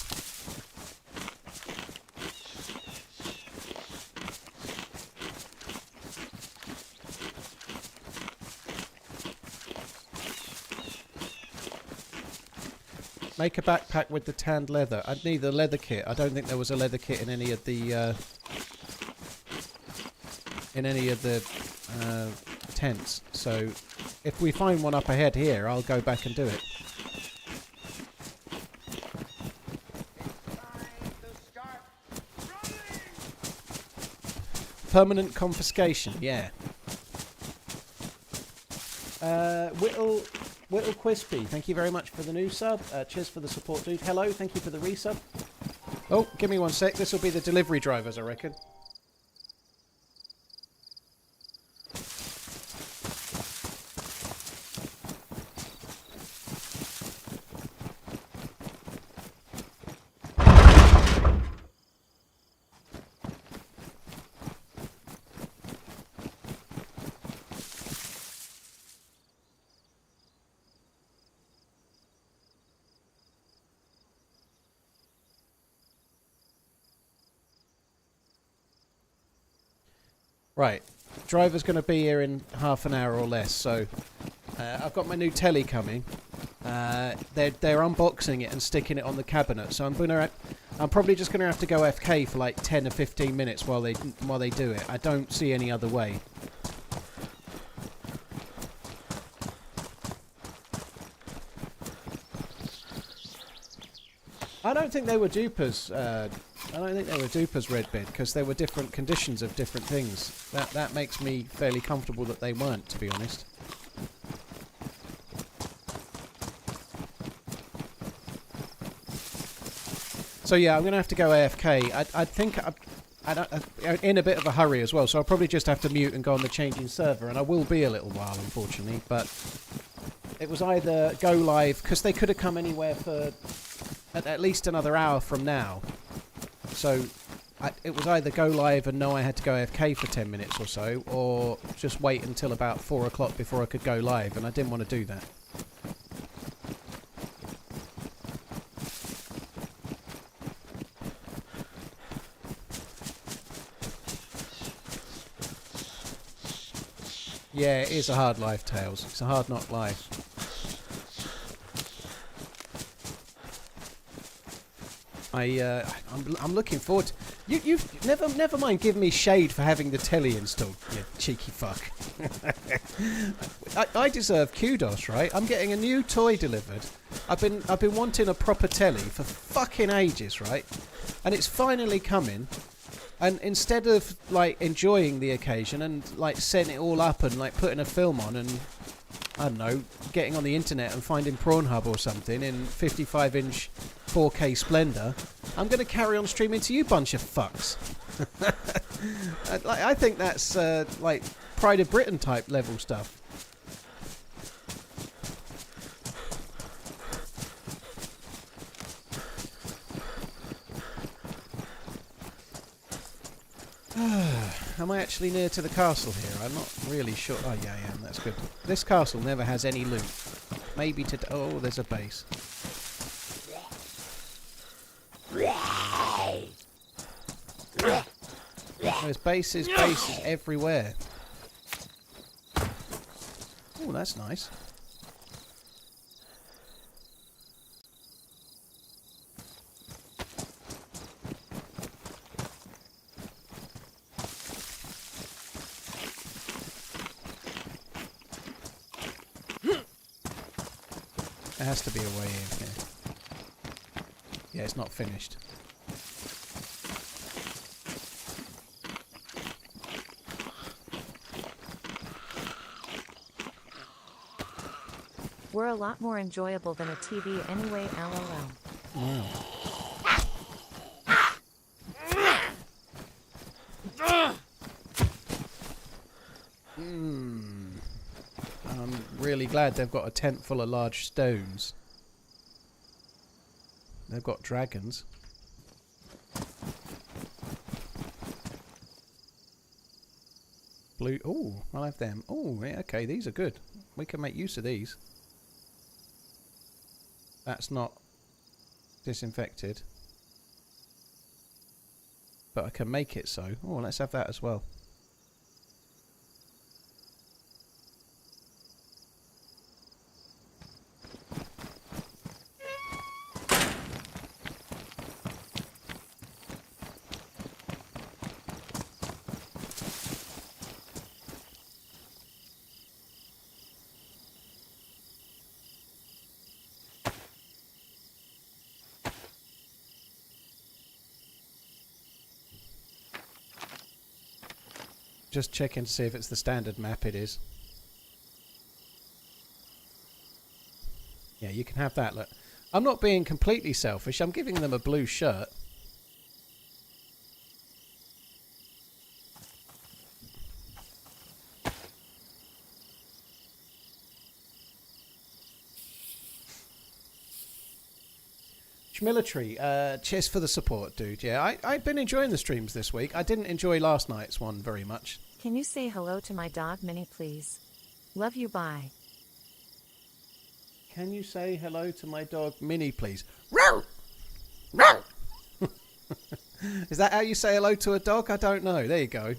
Make a backpack with the tanned leather. I'd need the leather kit. I don't think there was a leather kit in any of the tents. So if we find one up ahead here, I'll go back and do it. Permanent confiscation, yeah. Whittle Quispy, thank you very much for the new sub. Cheers for the support, dude. Hello, thank you for the resub. Oh, give me 1 sec. This will be the delivery drivers, I reckon. Right, driver's going to be here in half an hour or less, so I've got my new telly coming. They're unboxing it and sticking it on the cabinet, so I'm probably just going to have to go FK for like 10 or 15 minutes while they do it. I don't see any other way. I don't think they were dupers. I don't think they were dupers, Redbid, because there were different conditions of different things. That makes me fairly comfortable that they weren't, to be honest. So yeah, I'm going to have to go AFK. I think I'm in a bit of a hurry as well, so I'll probably just have to mute and go on the changing server, and I will be a little while, unfortunately. But it was either go live, because they could have come anywhere for at least another hour from now. So it was either go live and know I had to go AFK for 10 minutes or so, or just wait until about 4 o'clock before I could go live, and I didn't want to do that. Yeah, it is a hard life, Tails. It's a hard knock life. I'm looking forward to... You've never mind giving me shade for having the telly installed, you cheeky fuck. I deserve kudos, right? I'm getting a new toy delivered. I've been wanting a proper telly for fucking ages, right? And it's finally coming. And instead of like enjoying the occasion and like setting it all up and like putting a film on and I don't know, getting on the internet and finding Pornhub or something in 55-inch 4K splendor, I'm going to carry on streaming to you bunch of fucks. I think that's like Pride of Britain type level stuff. Am I actually near to the castle here? I'm not really sure. Oh yeah, I am. That's good. This castle never has any loot. Maybe to... Oh, there's a base. There's bases everywhere. Oh, that's nice. There has to be a way in here. Yeah, it's not finished. We're a lot more enjoyable than a TV anyway, lol. Wow. I'm really glad they've got a tent full of large stones. They've got dragons. Blue. Oh, I'll have them. Oh, yeah, okay, these are good. We can make use of these. That's not disinfected. But I can make it so. Oh, let's have that as well. Just checking to see if it's the standard map. It is. Yeah, you can have that. Look, I'm not being completely selfish. I'm giving them a blue shirt. Military, cheers for the support, dude. Yeah, I've been enjoying the streams this week. I didn't enjoy last night's one very much. Can you say hello to my dog Minnie, please? Love you, bye. Can you say hello to my dog Minnie, please? Is that how you say hello to a dog? I don't know. There you go.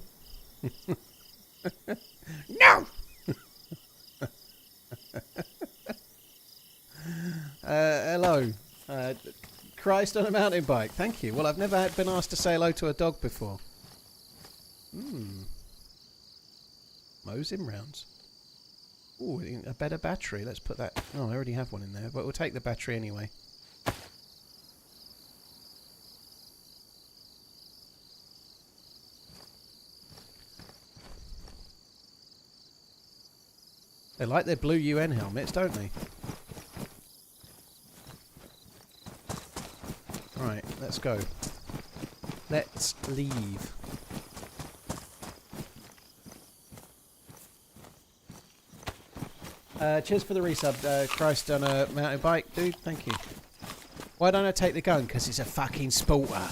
No! Hello. Christ on a mountain bike. Thank you. Well, I've never been asked to say hello to a dog before. Mosin rounds. Ooh, a better battery. Let's put that... Oh, I already have one in there, but we'll take the battery anyway. They like their blue UN helmets, don't they? Right, let's go. Let's leave. Cheers for the resub, Christ on a mountain bike, dude. Thank you. Why don't I take the gun? Because it's a fucking sporter.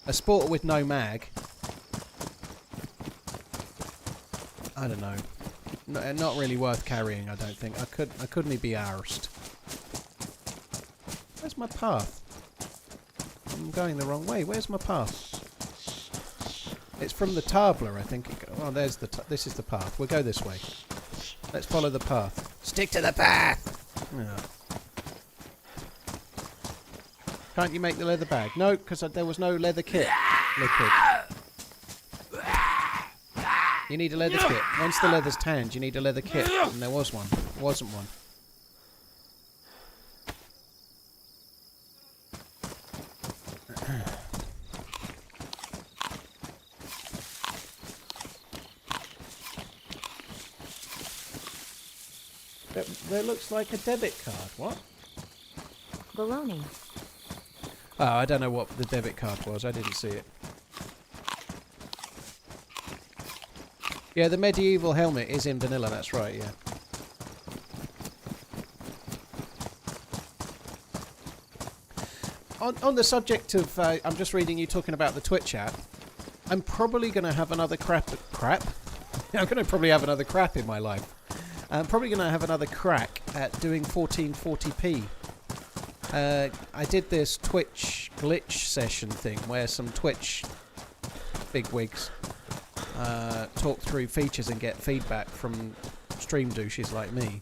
A sporter with no mag. I don't know. Not really worth carrying, I don't think. I couldn't be arsed. Where's my path? I'm going the wrong way. Where's my path? It's from the Tabler, I think. Oh, there's the. This is the path. We'll go this way. Let's follow the path. Stick to the path. No. Can't you make the leather bag? No, because there was no leather kit. Liquid. You need a leather kit. Once the leather's tanned, you need a leather kit. And there was one. There wasn't one. That looks like a debit card. What? Baloney. Oh, I don't know what the debit card was. I didn't see it. Yeah, the medieval helmet is in vanilla. That's right, yeah. On the subject of... I'm just reading you talking about the Twitch app. I'm probably going to have another crap? I'm going to probably have another crap in my life. I'm probably going to have another crack at doing 1440p. I did this Twitch glitch session thing where some Twitch bigwigs talk through features and get feedback from stream douches like me.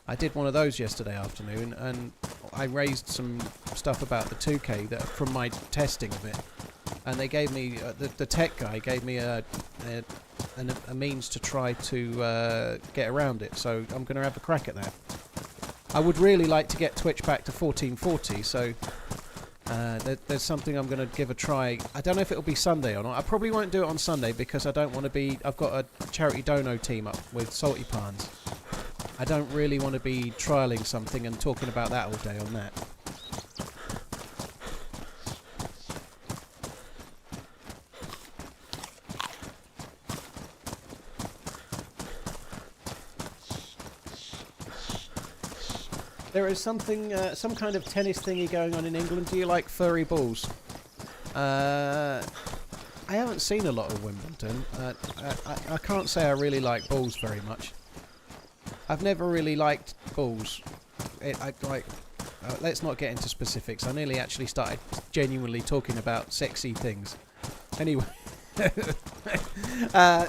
I did one of those yesterday afternoon, and I raised some stuff about the 2K that from my testing of it, and they gave me the tech guy gave me a means to try to get around it. So I'm going to have a crack at that. I would really like to get Twitch back to 1440, so there's something I'm going to give a try. I don't know if it'll be Sunday or not. I probably won't do it on Sunday because I don't want to be... I've got a charity dono team up with Salty Pans. I don't really want to be trialling something and talking about that all day on that. There is something, some kind of tennis thingy going on in England. Do you like furry balls? I haven't seen a lot of Wimbledon. I can't say I really like balls very much. I've never really liked balls. Let's not get into specifics. I nearly actually started genuinely talking about sexy things. Anyway.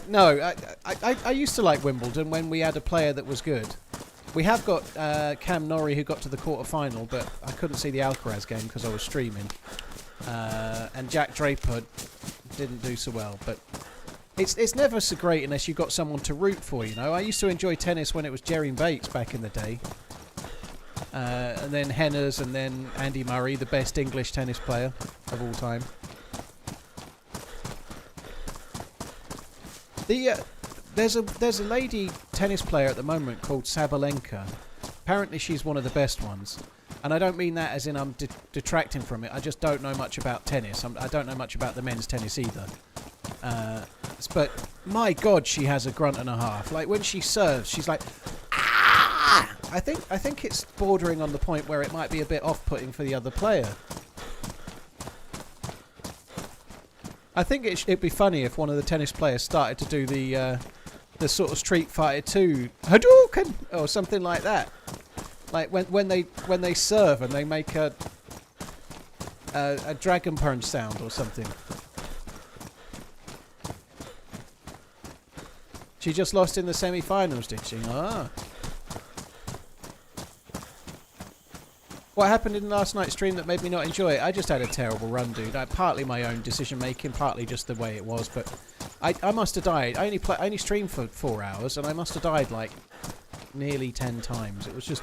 No, I used to like Wimbledon when we had a player that was good. We have got Cam Norrie who got to the quarter-final, but I couldn't see the Alcaraz game because I was streaming. And Jack Draper didn't do so well, but it's never so great unless you've got someone to root for, you know. I used to enjoy tennis when it was Jerry Bates back in the day. And then Henners, and then Andy Murray, the best English tennis player of all time. There's a lady tennis player at the moment called Sabalenka. Apparently she's one of the best ones. And I don't mean that as in I'm detracting from it. I just don't know much about tennis. I don't know much about the men's tennis either. But my God, she has a grunt and a half. Like when she serves, she's like, ah! I think it's bordering on the point where it might be a bit off-putting for the other player. I think it'd be funny if one of the tennis players started to do the sort of Street Fighter 2 Hadouken or something like that. Like when they serve and they make a Dragon Punch sound or something. She just lost in the semi-finals, did she? Ah. What happened in last night's stream that made me not enjoy it? I just had a terrible run, dude. Partly my own decision making, partly just the way it was. But I must have died. I only streamed for 4 hours, and I must have died like nearly 10 times. It was just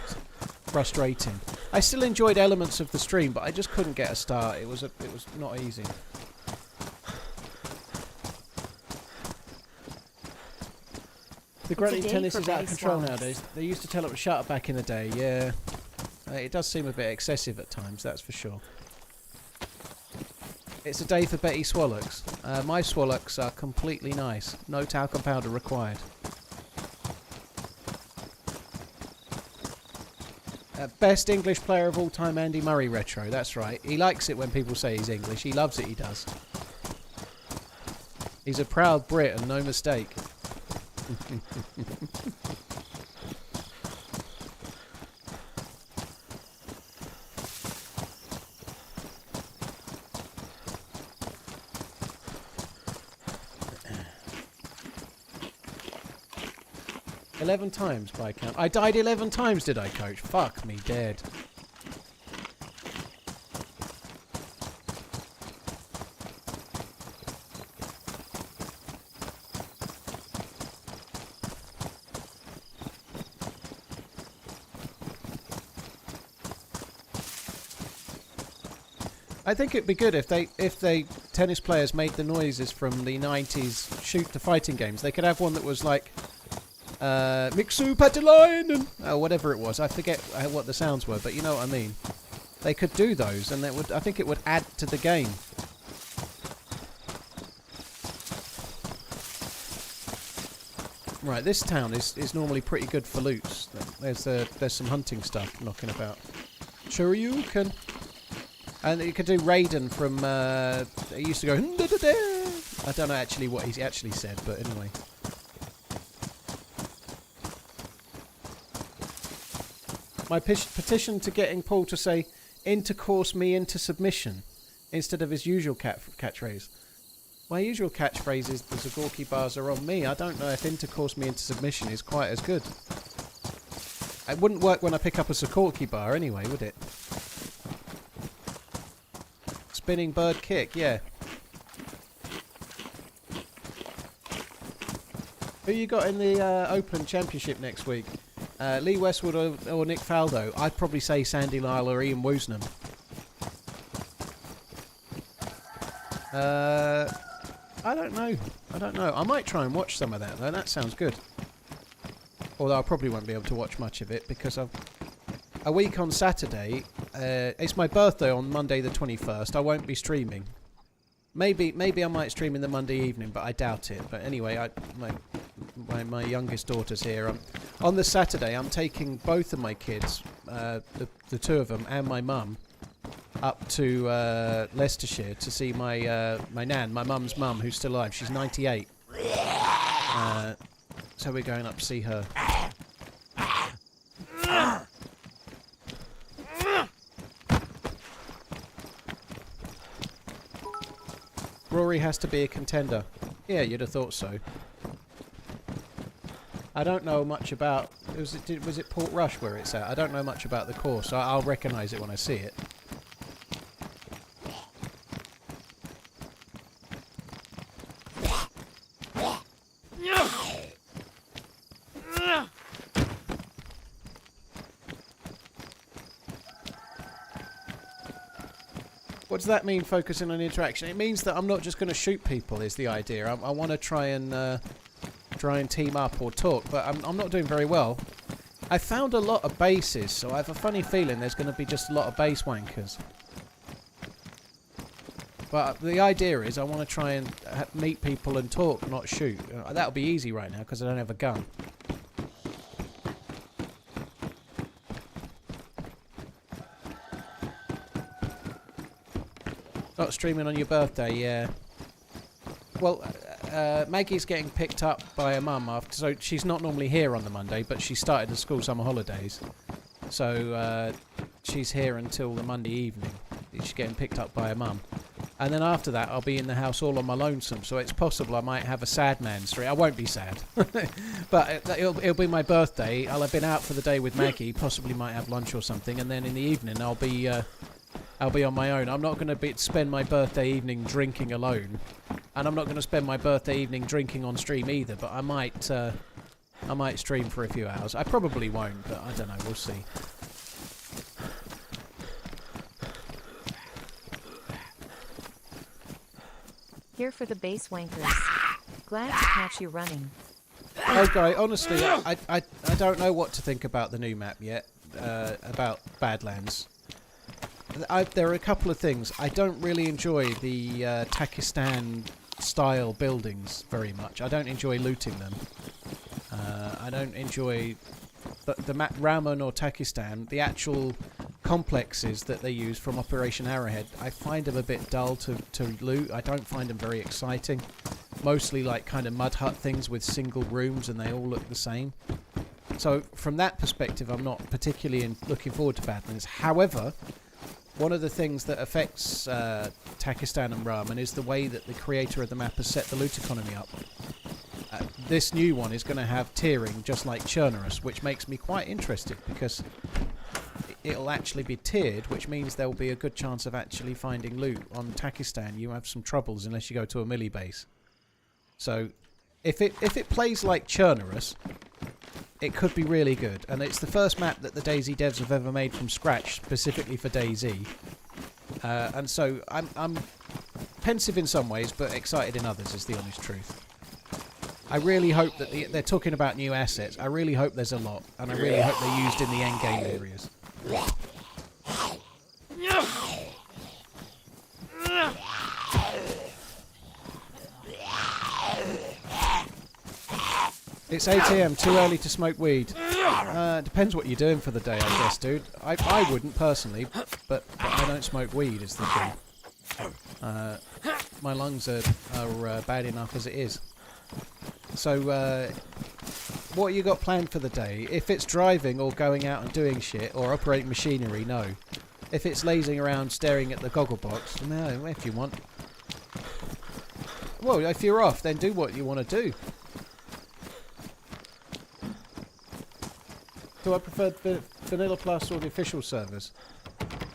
frustrating. I still enjoyed elements of the stream, but I just couldn't get a start. It was not easy. The grunting day tennis for is out of Betty control Swallows. nowadays. They used to tell it to shut up back in the day, yeah. It does seem a bit excessive at times, that's for sure. It's a day for Betty Swallocks. My Swallocks are completely nice. No talcum powder required. Best English player of all time, Andy Murray retro. That's right. He likes it when people say he's English. He loves it, he does. He's a proud Brit and no mistake. 11 times by count. I died 11 times, did I, Coach? Fuck me dead. I think it'd be good if they tennis players made the noises from the 90s shoot the fighting games. They could have one that was like Mixu Patalainen or whatever it was. I forget what the sounds were, but you know what I mean. They could do those, and that would, I think it would add to the game. Right, this town is normally pretty good for loots. There's some hunting stuff knocking about. Shoryuken. And you could do Raiden from, he used to go, I don't know actually what he actually said, but anyway. My petition to getting Paul to say, intercourse me into submission, instead of his usual catchphrase. My usual catchphrase is, the Zagorki bars are on me. I don't know if intercourse me into submission is quite as good. It wouldn't work when I pick up a Zagorki bar anyway, would it? Spinning bird kick, yeah. Who you got in the Open Championship next week? Lee Westwood or Nick Faldo? I'd probably say Sandy Lyle or Ian Woosnam. I don't know. I might try and watch some of that though. That sounds good. Although I probably won't be able to watch much of it because a week on Saturday. It's my birthday on Monday the 21st. I won't be streaming. Maybe I might stream in the Monday evening, but I doubt it. But anyway, my youngest daughter's here. On the Saturday, I'm taking both of my kids, the two of them, and my mum, up to Leicestershire to see my nan, my mum's mum, who's still alive. She's 98. So we're going up to see her. Rory has to be a contender. Yeah, you'd have thought so. I don't know much about... Was it Port Rush where it's at? I don't know much about the course. I'll recognise it when I see it. What does that mean, focusing on interaction? It means that I'm not just going to shoot people, is the idea. I want to try and team up or talk, but I'm not doing very well. I found a lot of bases, so I have a funny feeling there's going to be just a lot of base wankers. But the idea is I want to try and meet people and talk, not shoot. That'll be easy right now because I don't have a gun. Not streaming on your birthday, yeah. Well, Maggie's getting picked up by her mum after, so she's not normally here on the Monday, but she started the school summer holidays. So she's here until the Monday evening. She's getting picked up by her mum. And then after that, I'll be in the house all on my lonesome, so it's possible I might have a sad man stream. I won't be sad. But it'll be my birthday. I'll have been out for the day with Maggie, possibly might have lunch or something, and then in the evening I'll be on my own. I'm not going to spend my birthday evening drinking alone, and I'm not going to spend my birthday evening drinking on stream either. But I might stream for a few hours. I probably won't, but I don't know. We'll see. Here for the base wankers. Glad to catch you running. Okay, honestly, I don't know what to think about the new map yet, about Badlands. There are a couple of things. I don't really enjoy the Takistan-style buildings very much. I don't enjoy looting them. I don't enjoy the map Raman or Takistan, the actual complexes that they use from Operation Arrowhead. I find them a bit dull to loot. I don't find them very exciting. Mostly like kind of mud hut things with single rooms and they all look the same. So from that perspective, I'm not particularly looking forward to Badlands. However, one of the things that affects Takistan and Raman is the way that the creator of the map has set the loot economy up. This new one is going to have tiering just like Chernarus, which makes me quite interested because it'll actually be tiered, which means there will be a good chance of actually finding loot. On Takistan, you have some troubles unless you go to a melee base. So if it plays like Chernarus, it could be really good. And it's the first map that the DayZ devs have ever made from scratch, specifically for DayZ. And so I'm pensive in some ways, but excited in others, is the honest truth. I really hope that they're talking about new assets. I really hope there's a lot, and I really hope they're used in the end game areas. It's 8 AM, too early to smoke weed. Depends what you're doing for the day, I guess, dude. I wouldn't, personally, but I don't smoke weed, is the thing. My lungs are bad enough as it is. So, what you got planned for the day? If it's driving or going out and doing shit, or operating machinery, no. If it's lazing around staring at the goggle box, no, if you want. Well, if you're off, then do what you want to do. Do I prefer Vanilla Plus or the official servers?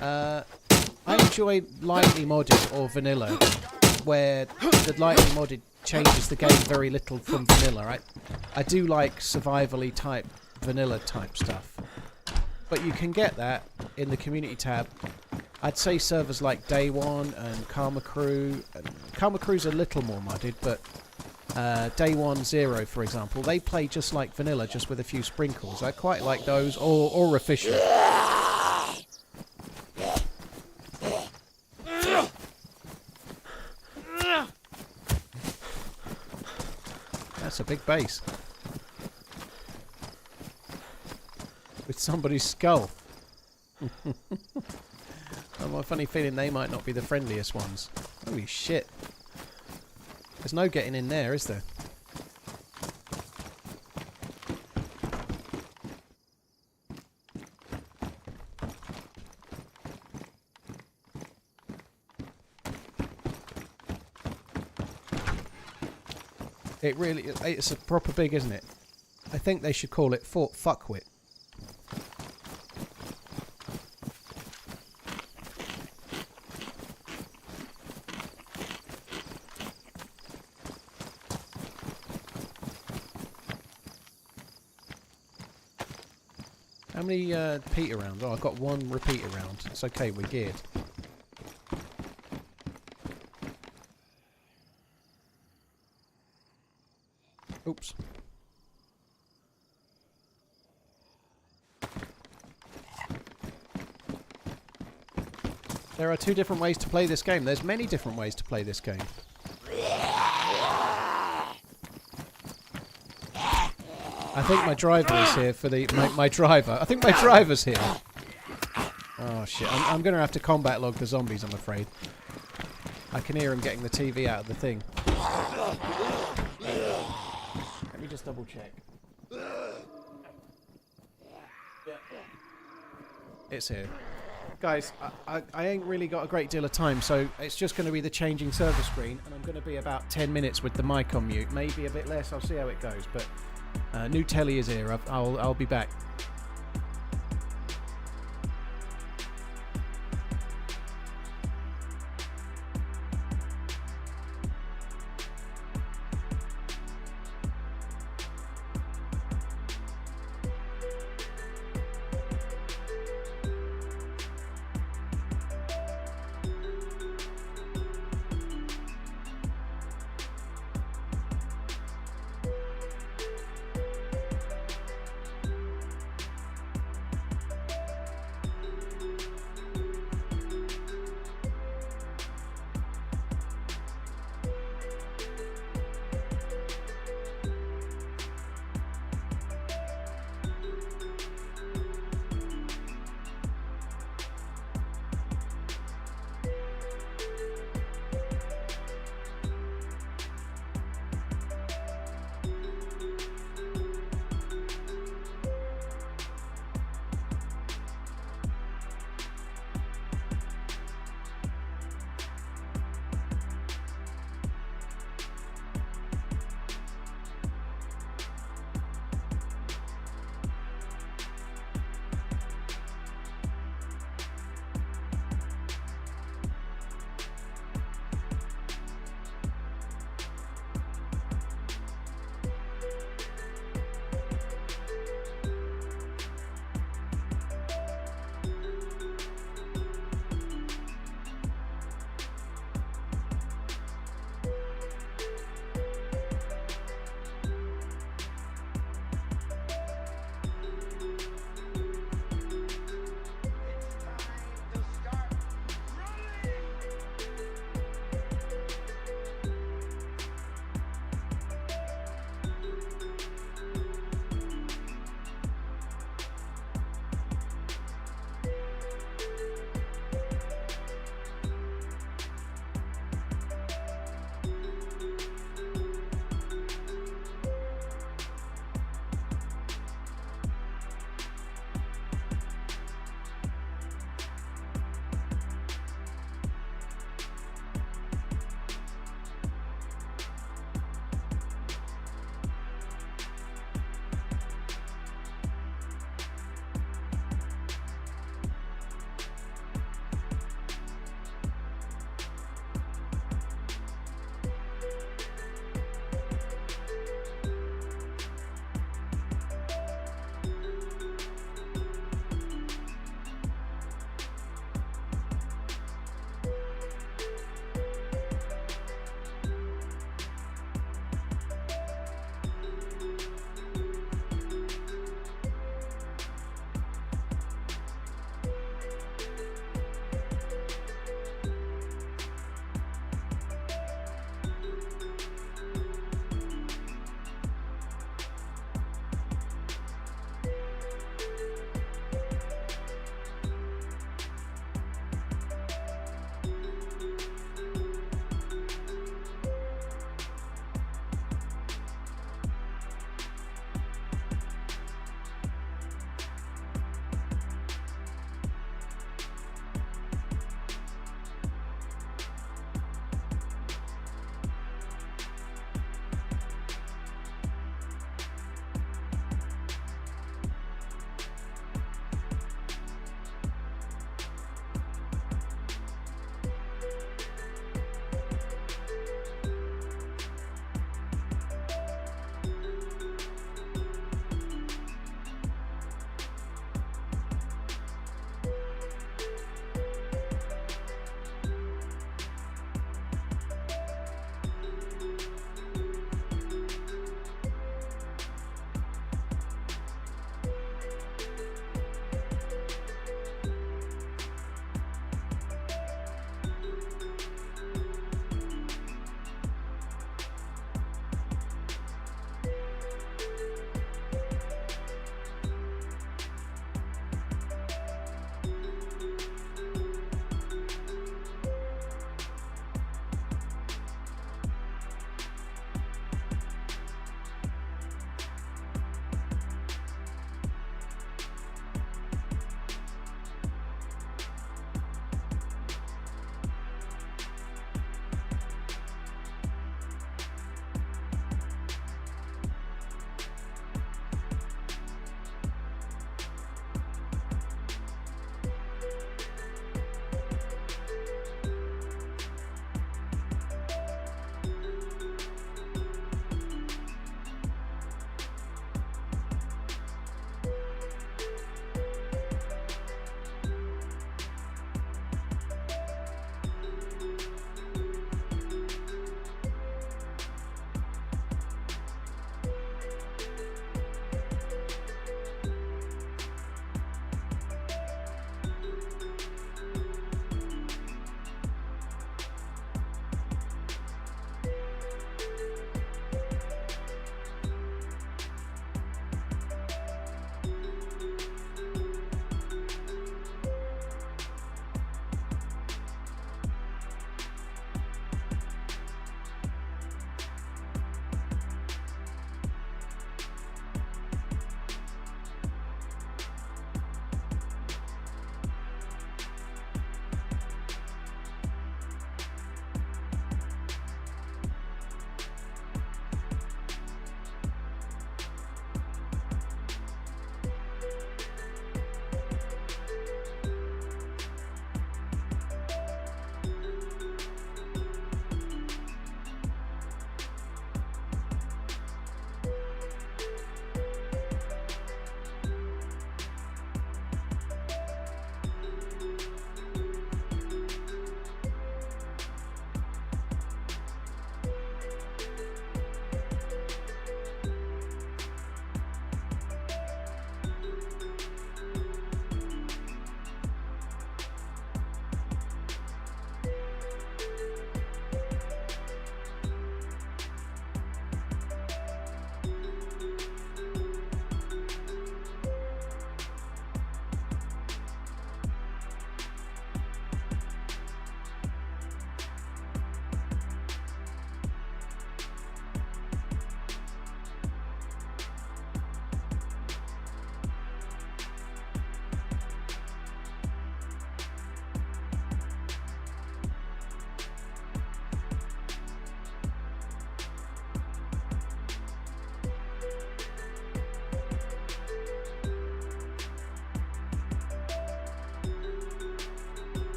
I enjoy lightly modded or vanilla, where the lightly modded changes the game very little from vanilla. I do like survivally type vanilla type stuff, but you can get that in the community tab. I'd say servers like Day One and Karma Crew. Karma Crew's a little more modded, but Day 1 0, for example, they play just like vanilla, just with a few sprinkles. I quite like those, or official. That's a big base. With somebody's skull. I've a funny feeling they might not be the friendliest ones. Holy shit. There's no getting in there, is there? It's a proper big, isn't it? I think they should call it Fort Fuckwit. How many repeater rounds? Oh, I've got one repeater round. It's okay, we're geared. Oops. There are two different ways to play this game. There's many different ways to play this game. I think my driver is here for the... My driver. I think my driver's here. Oh, shit. I'm going to have to combat log the zombies, I'm afraid. I can hear him getting the TV out of the thing. Let me just double check. It's here. Guys, I ain't really got a great deal of time, so it's just going to be the changing server screen, and I'm going to be about 10 minutes with the mic on mute. Maybe a bit less. I'll see how it goes, but... new telly is here. I'll be back.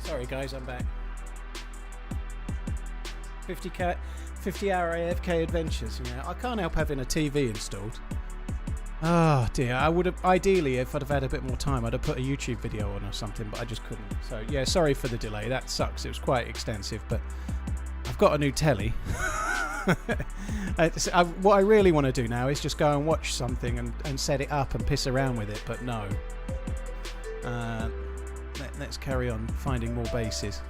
Sorry guys, I'm back. 50-hour AFK adventures. Yeah, I can't help having a TV installed. Oh dear, I would have, ideally, if I'd have had a bit more time, I'd have put a YouTube video on or something, but I just couldn't. So yeah, sorry for the delay. That sucks. It was quite extensive, but I've got a new telly. What I really want to do now is just go and watch something and set it up and piss around with it, but no. Let's carry on finding more bases.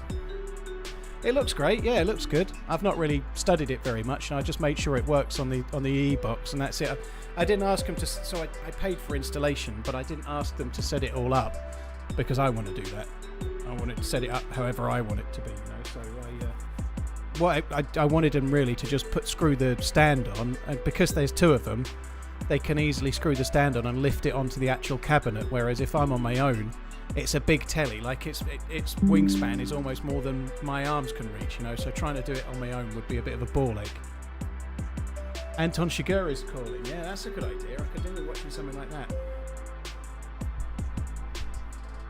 It looks great, yeah, it looks good. I've not really studied it very much, and I just made sure it works on the E-box, and that's it. I didn't ask them to, so I paid for installation, but I didn't ask them to set it all up because I want to do that. I want to set it up however I want it to be, you know. So I wanted them really to just screw the stand on, and because there's two of them, they can easily screw the stand on and lift it onto the actual cabinet. Whereas if I'm on my own, it's a big telly, like its wingspan is almost more than my arms can reach, you know. So trying to do it on my own would be a bit of a ball ache. Anton Chigurh is calling. Yeah, that's a good idea. I could do with watching something like that.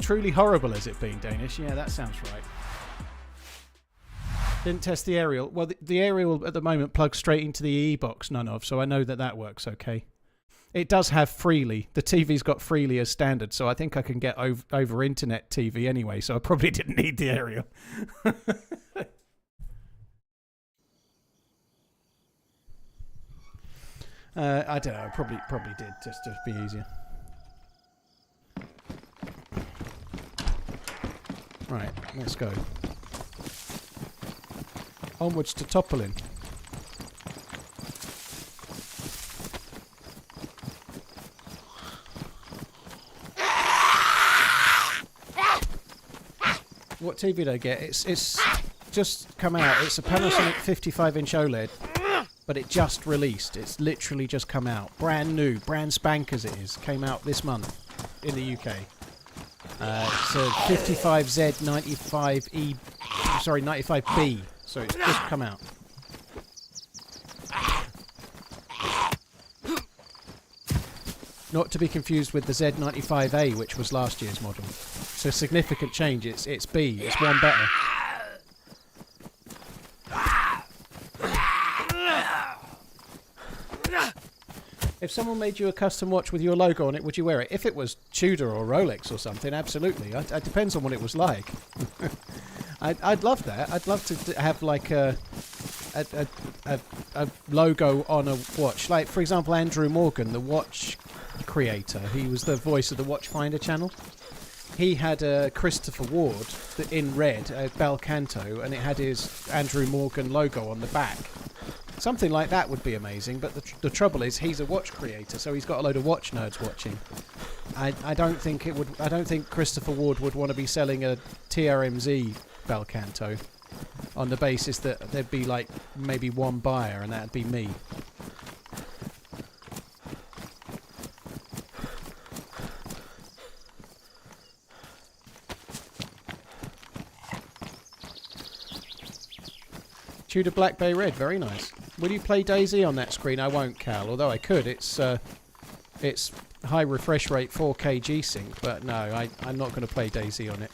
Truly horrible has it been, Danish? Yeah, that sounds right. Didn't test the aerial. Well, the aerial at the moment plugs straight into the E-box, none of, so I know that works okay. It does have Freely. The TV's got Freely as standard, so I think I can get over internet TV anyway, so I probably didn't need the aerial. I don't know, probably did, just to be easier. Right, let's go. Onwards to Topolin. What TV did I get? It's just come out. It's a Panasonic 55-inch OLED, but it just released. It's literally just come out. Brand new, brand spank as it is. Came out this month in the UK. It's a 55Z 95E, sorry, 95B. So it's just come out. Not to be confused with the Z95A, which was last year's model. It's a significant change. It's B. It's one better. If someone made you a custom watch with your logo on it, would you wear it? If it was Tudor or Rolex or something, absolutely. It depends on what it was like. I'd love that. I'd love to have like a logo on a watch. Like, for example, Andrew Morgan, the watch creator. He was the voice of the Watchfinder channel. He had a Christopher Ward in red, a Bel Canto, and it had his Andrew Morgan logo on the back. Something like that would be amazing, but the trouble is he's a watch creator, so he's got a load of watch nerds watching. I don't think it would. I don't think Christopher Ward would want to be selling a TRMZ Bel Canto on the basis that there'd be like maybe one buyer, and that'd be me. Tudor Black Bay Red, very nice. Will you play DayZ on that screen? I won't, Cal. Although I could. It's high refresh rate 4K G-Sync, but no, I'm not going to play DayZ on it.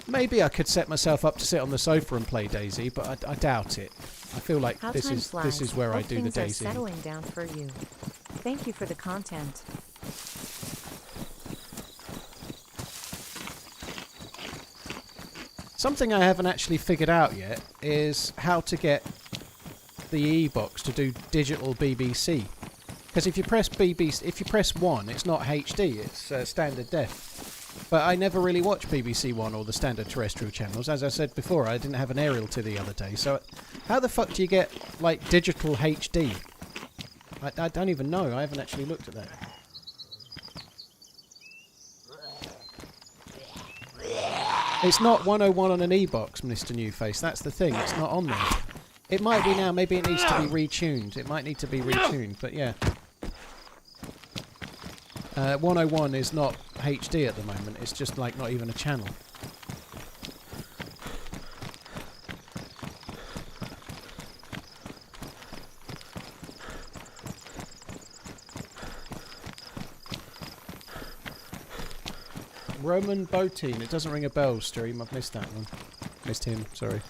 Maybe I could set myself up to sit on the sofa and play DayZ, but I doubt it. I feel like this is where I do the DayZ. Things are settling down for you. Thank you for the content. Something I haven't actually figured out yet is how to get the E-box to do digital BBC. Because if you press if you press 1, it's not HD, it's standard def. But I never really watch BBC One or the standard terrestrial channels. As I said before, I didn't have an aerial to the other day. So how the fuck do you get like digital HD? I don't even know. I haven't actually looked at that. It's not 101 on an E-box, Mr. Newface. That's the thing. It's not on there. It might be now. Maybe it needs to be retuned. It might need to be retuned. But yeah. 101 is not HD at the moment. It's just like not even a channel. Roman Botin. It doesn't ring a bell, stream. I've missed that one. Missed him, sorry.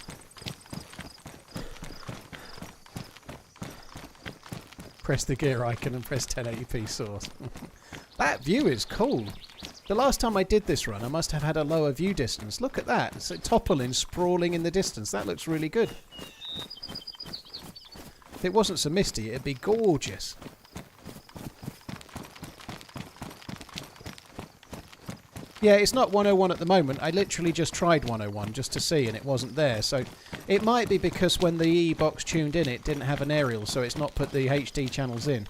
Press the gear icon and press 1080p source. That view is cool. The last time I did this run, I must have had a lower view distance. Look at that. It's toppling, sprawling in the distance. That looks really good. If it wasn't so misty, it'd be gorgeous. Yeah, it's not 101 at the moment. I literally just tried 101 just to see, and it wasn't there. So it might be because when the E-box tuned in, it didn't have an aerial, so it's not put the HD channels in.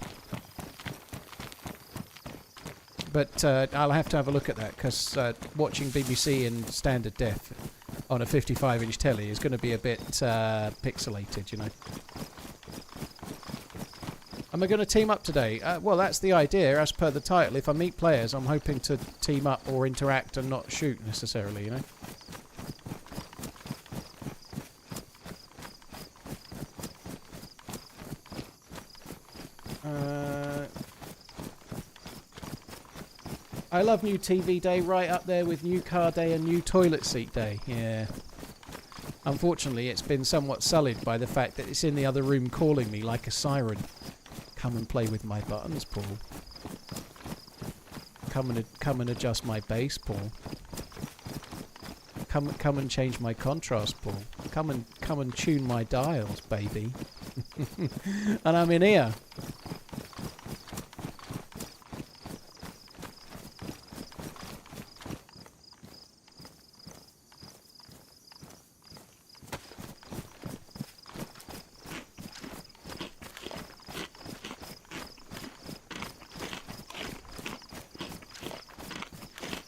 But I'll have to have a look at that, because watching BBC in standard def on a 55-inch telly is going to be a bit pixelated, you know. Am I going to team up today? Well, that's the idea, as per the title. If I meet players, I'm hoping to team up or interact and not shoot necessarily, you know. I love new TV day, right up there with new car day and new toilet seat day. Yeah. Unfortunately, it's been somewhat sullied by the fact that it's in the other room calling me like a siren. Come and play with my buttons, Paul. Come and adjust my bass, Paul. Come and change my contrast, Paul. Come and tune my dials, baby. And I'm in here.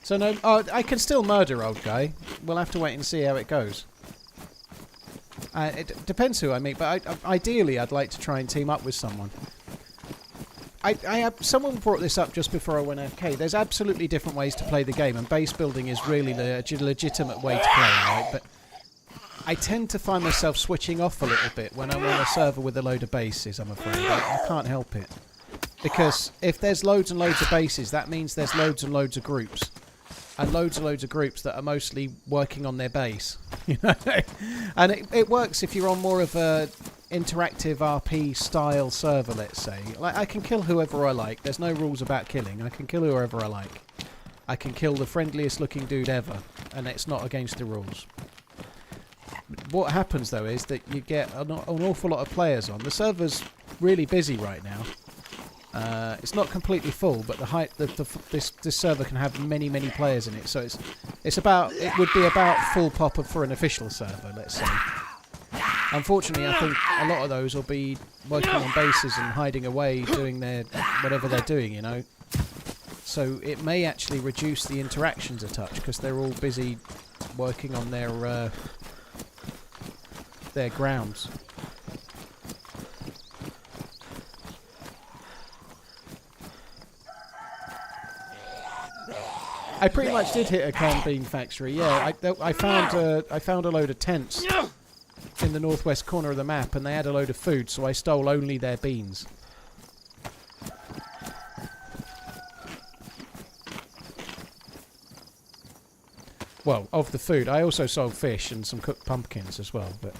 So no, I can still murder old guy. We'll have to wait and see how it goes. It depends who I meet, but ideally I'd like to try and team up with someone. Someone brought this up just before I went AFK. There's absolutely different ways to play the game, and base building is really the legitimate way to play, right? But I tend to find myself switching off a little bit when I'm on a server with a load of bases, I'm afraid. I can't help it. Because if there's loads and loads of bases, that means there's loads and loads of groups. And loads of groups that are mostly working on their base. You know? And it works if you're on more of a interactive RP style server, let's say. Like, I can kill whoever I like. There's no rules about killing. I can kill whoever I like. I can kill the friendliest looking dude ever, and it's not against the rules. What happens though is that you get an awful lot of players on. The server's really busy right now. It's not completely full, but this server can have many players in it, so it would be about full pop for an official server, let's say. Unfortunately, I think a lot of those will be working on bases and hiding away, doing their whatever they're doing, you know. So it may actually reduce the interactions a touch because they're all busy working on their grounds. I pretty much did hit a corn bean factory. Yeah, I found a load of tents in the northwest corner of the map, and they had a load of food, so I stole only their beans. Well, of the food, I also sold fish and some cooked pumpkins as well, but.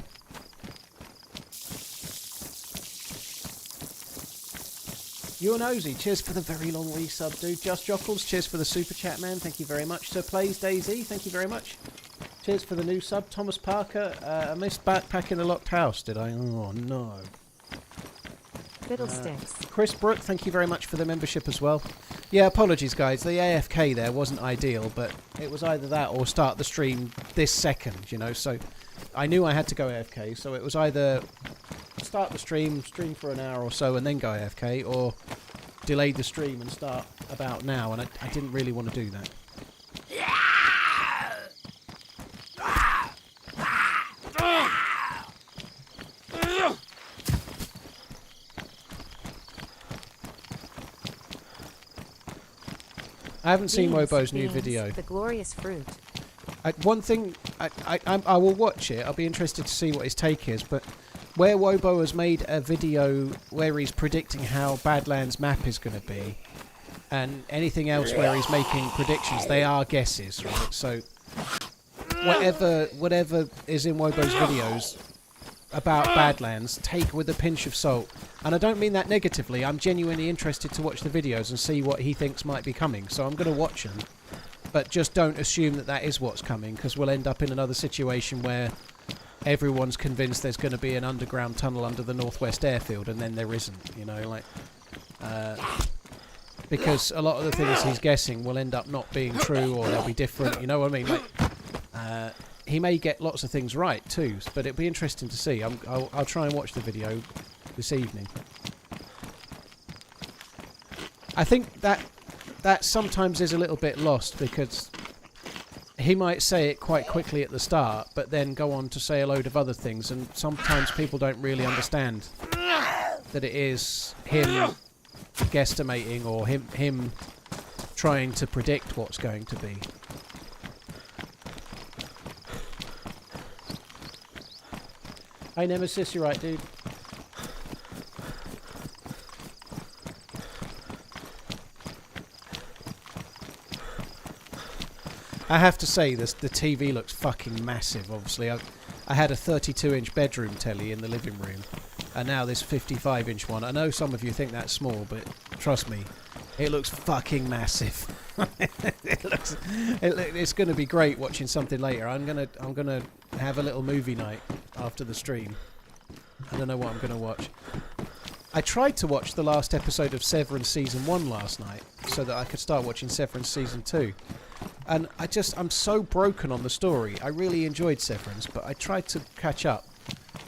You're nosy. Cheers for the very long resub, dude. Just Jockles, cheers for the super chat, man. Thank you very much. So plays DayZ, thank you very much. Cheers for the new sub. Thomas Parker, I missed backpack in the locked house, did I? Oh, no. Fiddlesticks. Chris Brook, thank you very much for the membership as well. Yeah, apologies, guys. The AFK there wasn't ideal, but it was either that or start the stream this second, you know. So I knew I had to go AFK, so it was either start the stream for an hour or so and then go AFK, or delay the stream and start about now, and I didn't really want to do that. I haven't seen Wobo's new video. The glorious fruit. One thing, I will watch it. I'll be interested to see what his take is, but where Wobo has made a video where he's predicting how Badlands map is going to be, And anything else where he's making predictions, they are guesses, right? So whatever is in Wobo's videos about Badlands, take with a pinch of salt. And I don't mean that negatively. I'm genuinely interested to watch the videos and see what he thinks might be coming. So I'm going to watch them. But just don't assume that that is what's coming, because we'll end up in another situation where everyone's convinced there's going to be an underground tunnel under the Northwest Airfield, and then there isn't, you know, like... because a lot of the things he's guessing will end up not being true, or they'll be different, you know what I mean? Like, he may get lots of things right too, but it'll be interesting to see. I'll try and watch the video this evening. I think that sometimes is a little bit lost, because he might say it quite quickly at the start, but then go on to say a load of other things, and sometimes people don't really understand that it is him guesstimating, or him trying to predict what's going to be. Hey Nemesis, you're right, dude. I have to say, the TV looks fucking massive, obviously. I had a 32-inch bedroom telly in the living room, and now this 55-inch one. I know some of you think that's small, but trust me, it looks fucking massive. It's going to be great watching something later. I'm gonna have a little movie night after the stream. I don't know what I'm going to watch. I tried to watch the last episode of Severance Season 1 last night, so that I could start watching Severance Season 2. And I'm so broken on the story. I really enjoyed Severance, but I tried to catch up.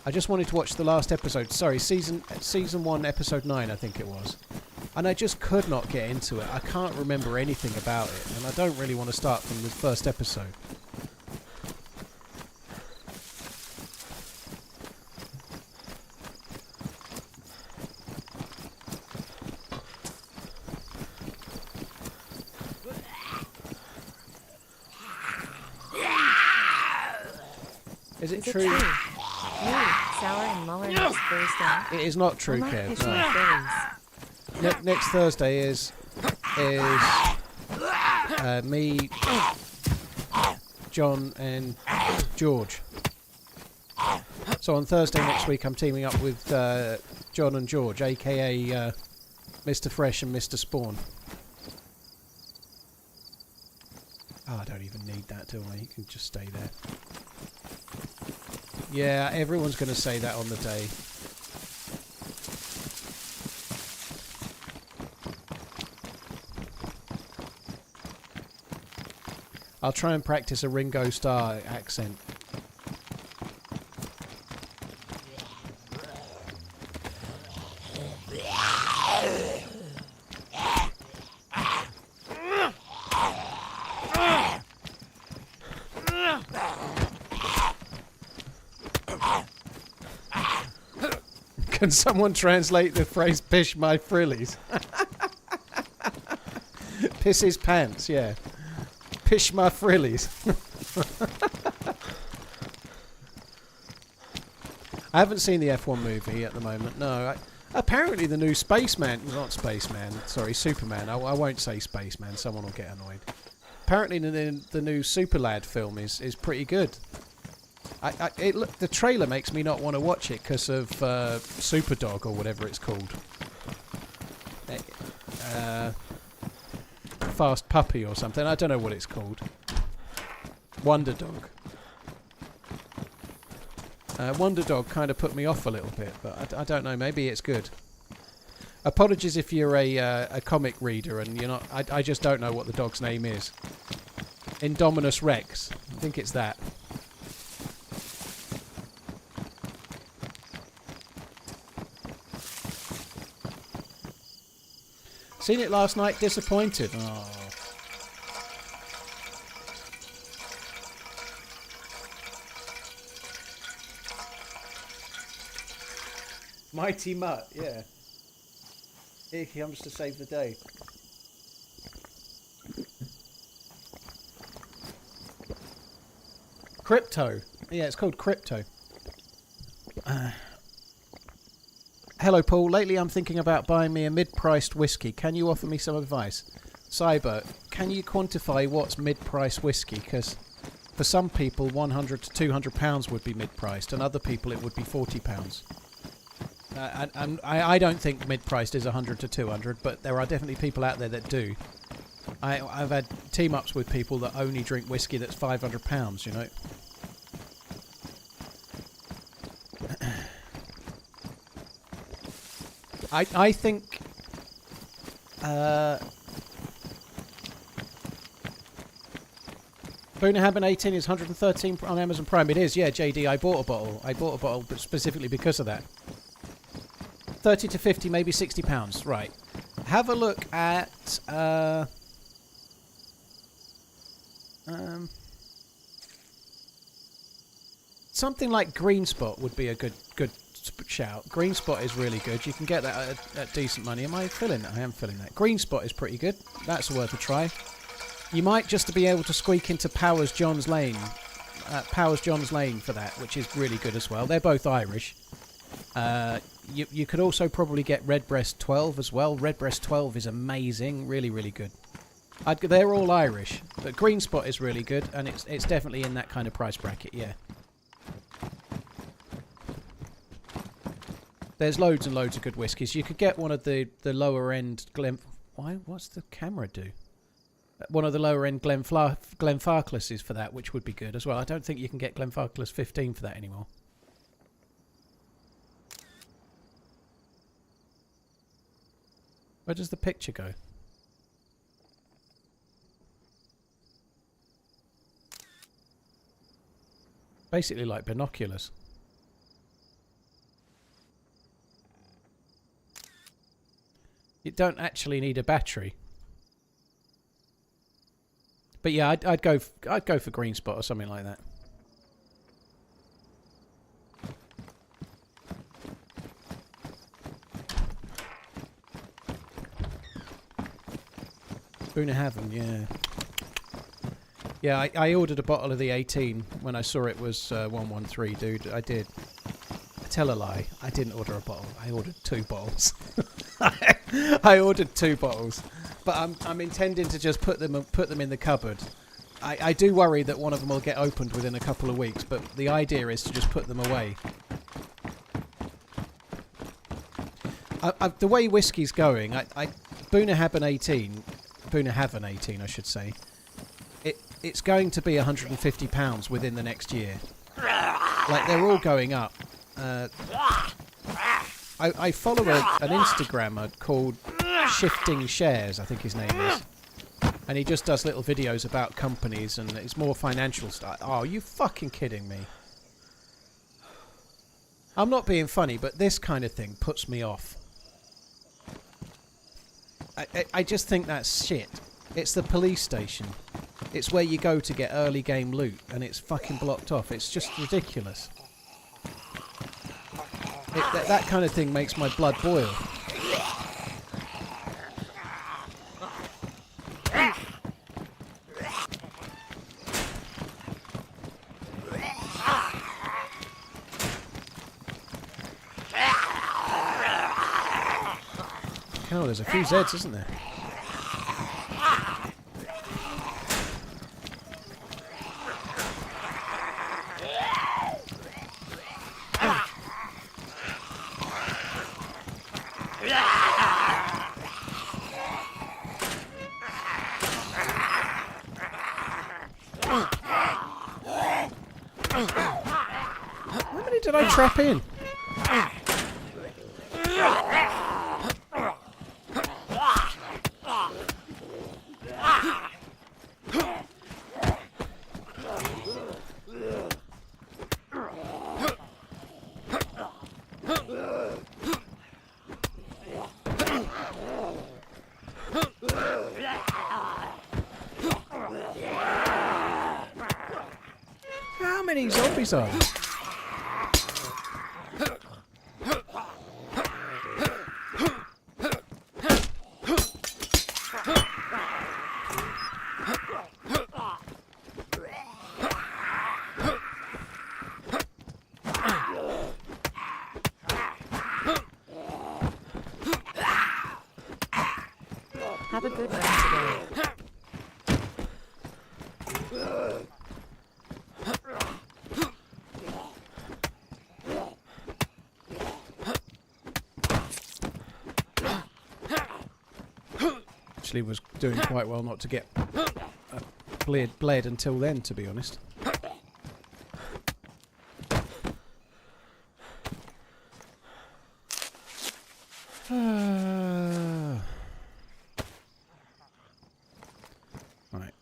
I just wanted to watch the last episode. Sorry, season 1, episode 9, I think it was. And I just could not get into it. I can't remember anything about it, and I don't really want to start from the first episode. Is it true? You, Sour and Muller next Thursday. It is not true, I'm not Kev. pitching No. Phillies. Next Thursday is me, John, and George. So on Thursday next week, I'm teaming up with John and George, aka Mr. Fresh and Mr. Spawn. Oh, I don't even need that, do I? You can just stay there. Yeah, everyone's going to say that on the day. I'll try and practice a Ringo Starr accent. Can someone translate the phrase "pish my frillies"? Piss his pants, yeah. Pish my frillies. I haven't seen the F1 movie at the moment, no. Apparently the new Superman, I won't say Spaceman, someone will get annoyed. Apparently the new Superlad film is pretty good. The trailer makes me not want to watch it because of Superdog or whatever it's called. Fast Puppy or something. I don't know what it's called. Wonder Dog. Wonder Dog kind of put me off a little bit, but I don't know. Maybe it's good. Apologies if you're a comic reader and you're not. I just don't know what the dog's name is. Indominus Rex. I think it's that. Seen it last night, disappointed. Oh. Mighty Mutt, yeah. Here he comes to save the day. Crypto. Yeah, it's called Crypto. Hello, Paul. Lately I'm thinking about buying me a mid-priced whiskey. Can you offer me some advice? Cyber, can you quantify what's mid-priced whiskey? Because for some people, £100 to £200 would be mid-priced, and other people it would be £40. And I don't think mid-priced is 100 to 200, but there are definitely people out there that do. I've had team-ups with people that only drink whiskey that's £500, you know. I think Boonahab 18 is 113 on Amazon Prime. It is, yeah, JD. I bought a bottle, but specifically because of that. 30 to 50, maybe £60. Right. Have a look at something like Green Spot would be a good shout. Green Spot is really good. You can get that at decent money. Am I filling that? I am filling that. Green Spot is pretty good. That's worth a try. You might just be able to squeak into Powers John's Lane for that, which is really good as well. They're both Irish. You could also probably get Redbreast 12 as well. Redbreast 12 is amazing, really, really good. They're all Irish, but Green Spot is really good, and it's definitely in that kind of price bracket, yeah. There's loads and loads of good whiskies. You could get one of the lower end what's the camera do? One of the lower end Glenfarclases for that, which would be good as well. I don't think you can get Glenfarclas 15 for that anymore. Where does the picture go? Basically like binoculars. You don't actually need a battery. But yeah, I'd go for Green Spot or something like that. Boonahab, yeah. Yeah, I ordered a bottle of the 18 when I saw it was 113, dude. I did. I tell a lie. I didn't order a bottle. I ordered 2 bottles. I ordered 2 bottles. But I'm intending to just put them in the cupboard. I do worry that one of them will get opened within a couple of weeks, but the idea is to just put them away. The way whiskey's going, Boonahab 18, I should say. It's going to be £150 within the next year. Like, they're all going up. I follow an Instagrammer called Shifting Shares, I think his name is. And he just does little videos about companies, and it's more financial stuff. Oh, are you fucking kidding me? I'm not being funny, but this kind of thing puts me off. I just think that's shit. It's the police station. It's where you go to get early game loot, and it's fucking blocked off. It's just ridiculous. That kind of thing makes my blood boil. Oh, there's a few Zeds, isn't there? How many did I trap in? How many zombies are there? Have a good run today. Actually was doing quite well not to get bled until then, to be honest. Right.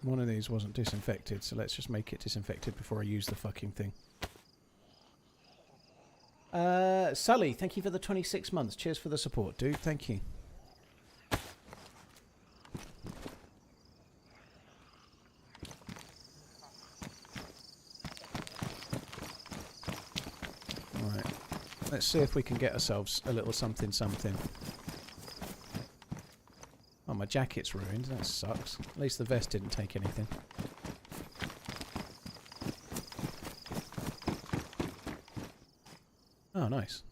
One of these wasn't disinfected, so let's just make it disinfected before I use the fucking thing. Sully, thank you for the 26 months. Cheers for the support, dude. Thank you. Alright. Let's see if we can get ourselves a little something something. Oh, my jacket's ruined. That sucks. At least the vest didn't take anything. Oh, nice.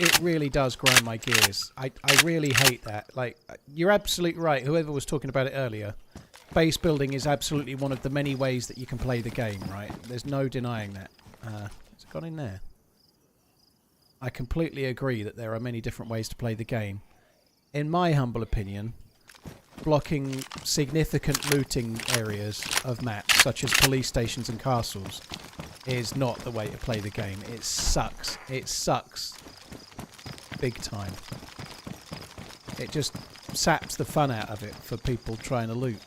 It really does grind my gears. I really hate that. Like, you're absolutely right. Whoever was talking about it earlier. Base building is absolutely one of the many ways that you can play the game, right? There's no denying that. Has it gone in there? I completely agree that there are many different ways to play the game. In my humble opinion, blocking significant looting areas of maps, such as police stations and castles, is not the way to play the game. It sucks. It sucks. Big time. It just saps the fun out of it for people trying to loot.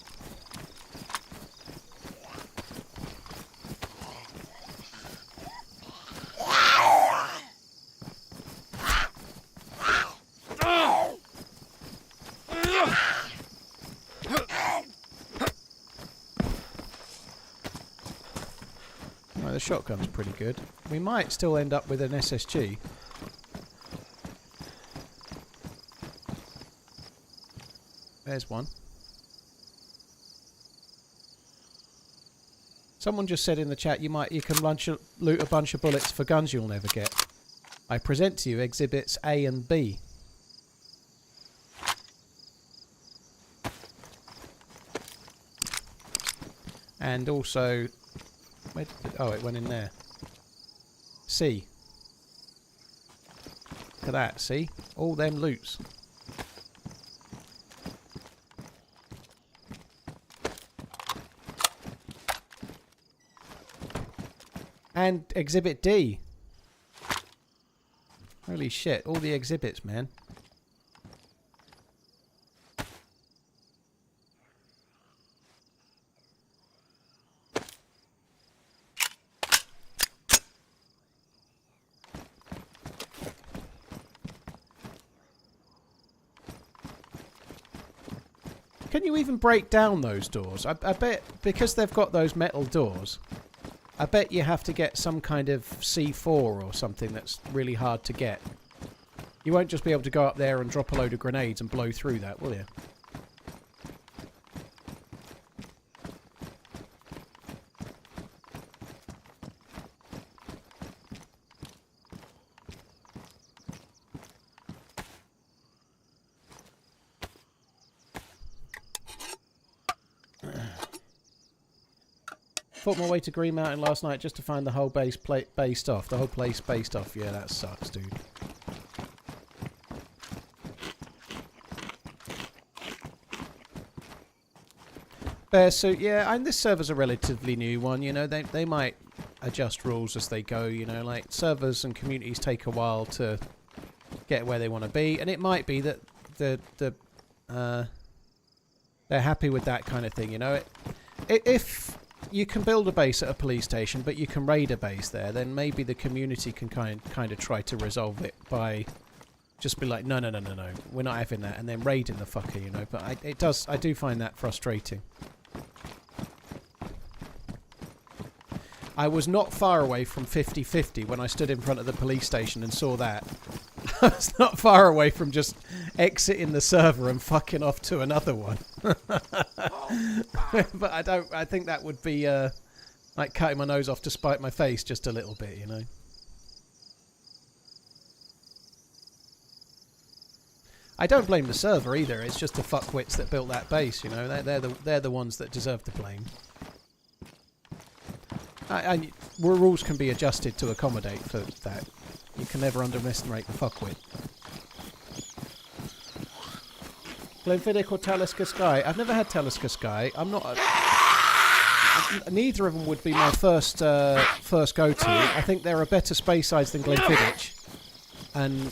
The shotgun's pretty good. We might still end up with an SSG. There's one. Someone just said in the chat you can loot a bunch of bullets for guns you'll never get. I present to you exhibits A and B. And also, where did it, oh, it went in there. C. Look at that, see? All them loots. And Exhibit D. Holy shit, all the exhibits, man. Can you even break down those doors? I bet, because they've got those metal doors, I bet you have to get some kind of C4 or something that's really hard to get. You won't just be able to go up there and drop a load of grenades and blow through that, will you? Fought my way to Green Mountain last night just to find the whole base based off. The whole place based off. Yeah, that sucks, dude. Bear suit, yeah, and this server's a relatively new one, you know, they might adjust rules as they go, you know, like servers and communities take a while to get where they want to be, and it might be that they're happy with that kind of thing, you know. If you can build a base at a police station, but you can raid a base there, then maybe the community can kind of try to resolve it by just be like, no, we're not having that, and then raiding the fucker, you know. But I do find that frustrating. I was not far away from 50-50 when I stood in front of the police station and saw that. I was not far away from just exiting the server and fucking off to another one. But I think that would be like cutting my nose off to spite my face just a little bit, you know. I don't blame the server either. It's just the fuckwits that built that base, you know. They're the ones that deserve the blame. And rules can be adjusted to accommodate for that. You can never underestimate the fuckwit. Glenfiddich or Talisker Sky? I've never had Talisker Sky. I'm not. Neither of them would be my first go-to. I think there are better space sides than Glenfiddich, and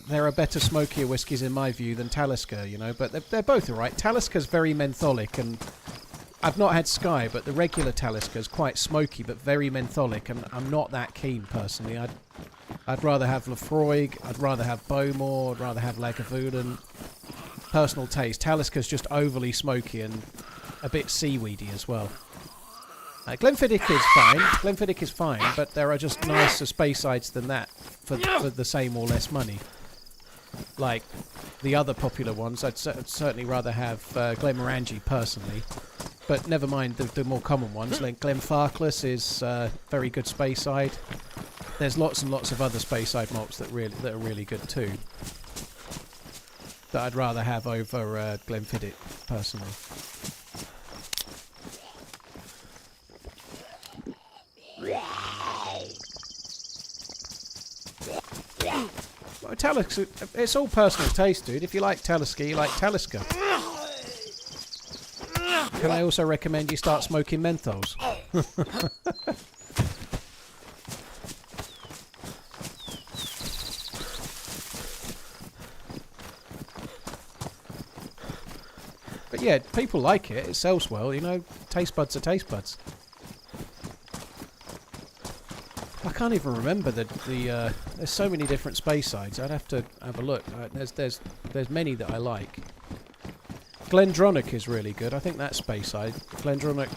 there are better, smokier whiskies in my view than Talisker. You know, but they're both alright. Talisker's very mentholic, and I've not had Sky, but the regular Talisker's quite smoky but very mentholic, and I'm not that keen personally. I'd rather have Lafroig, I'd rather have Bowmore, I'd rather have Lagavulin. Personal taste. Talisker's just overly smoky and a bit seaweedy as well. Glenfiddich is fine. Glenfiddich is fine, but there are just nicer space sides than that for the same or less money. Like the other popular ones, I'd certainly rather have Glenmorangie personally. But never mind the more common ones. Like Glenfarclas is very good space side. There's lots and lots of other space side malts that are really good too. That I'd rather have over Glenfiddich personally. Well, Talisker, it's all personal taste, dude. If you like Talisker, you like Talisker. Can I also recommend you start smoking menthols? But yeah, people like it. It sells well, you know. Taste buds are taste buds. I can't even remember the there's so many different space sides. I'd have to have a look. There's many that I like. Glendronach is really good. I think that's space side. Glendronach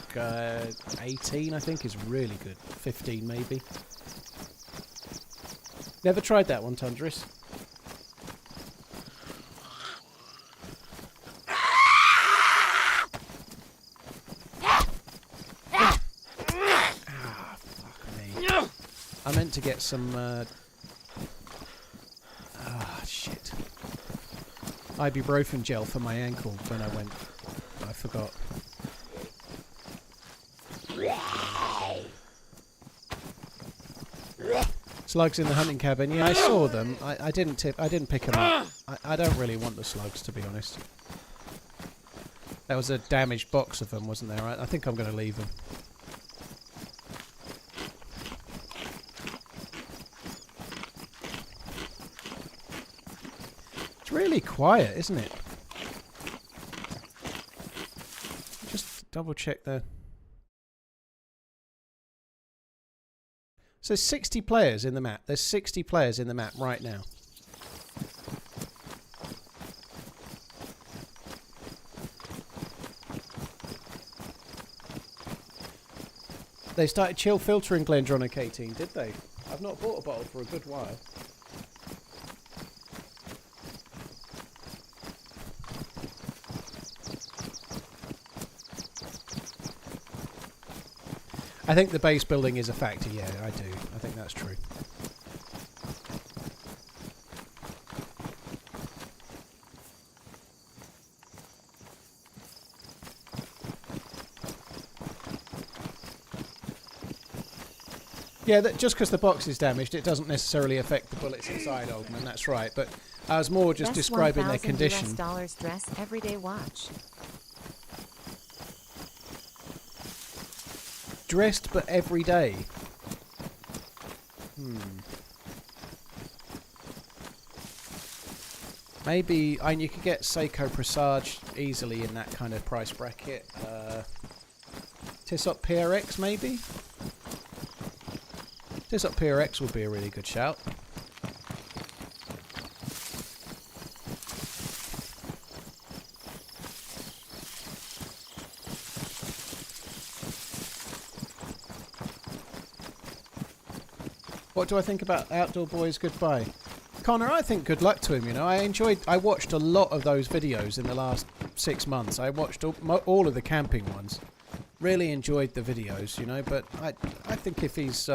18, I think, is really good. 15 maybe. Never tried that one, Tundris. I meant to get some shit. Ibuprofen gel for my ankle when I went. I forgot. Slugs in the hunting cabin. Yeah, I saw them. I didn't pick them up. I don't really want the slugs, to be honest. There was a damaged box of them, wasn't there? I think I'm going to leave them. Really quiet, isn't it? Just double check the. So there's 60 players in the map. There's 60 players in the map right now. They started chill filtering Glendronach 18, did they? I've not bought a bottle for a good while. I think the base building is a factor, yeah, I do. I think that's true. Yeah, just because the box is damaged, it doesn't necessarily affect the bullets inside, Oldman, that's right. But I was more just describing their condition. $1,000 dress everyday watch. Dressed but every day. Maybe you could get Seiko Presage easily in that kind of price bracket. Tissot PRX maybe? Tissot PRX would be a really good shout. What do I think about Outdoor Boys Goodbye? Connor, I think good luck to him, you know. I watched a lot of those videos in the last 6 months. I watched all of the camping ones. Really enjoyed the videos, you know, but I think if he's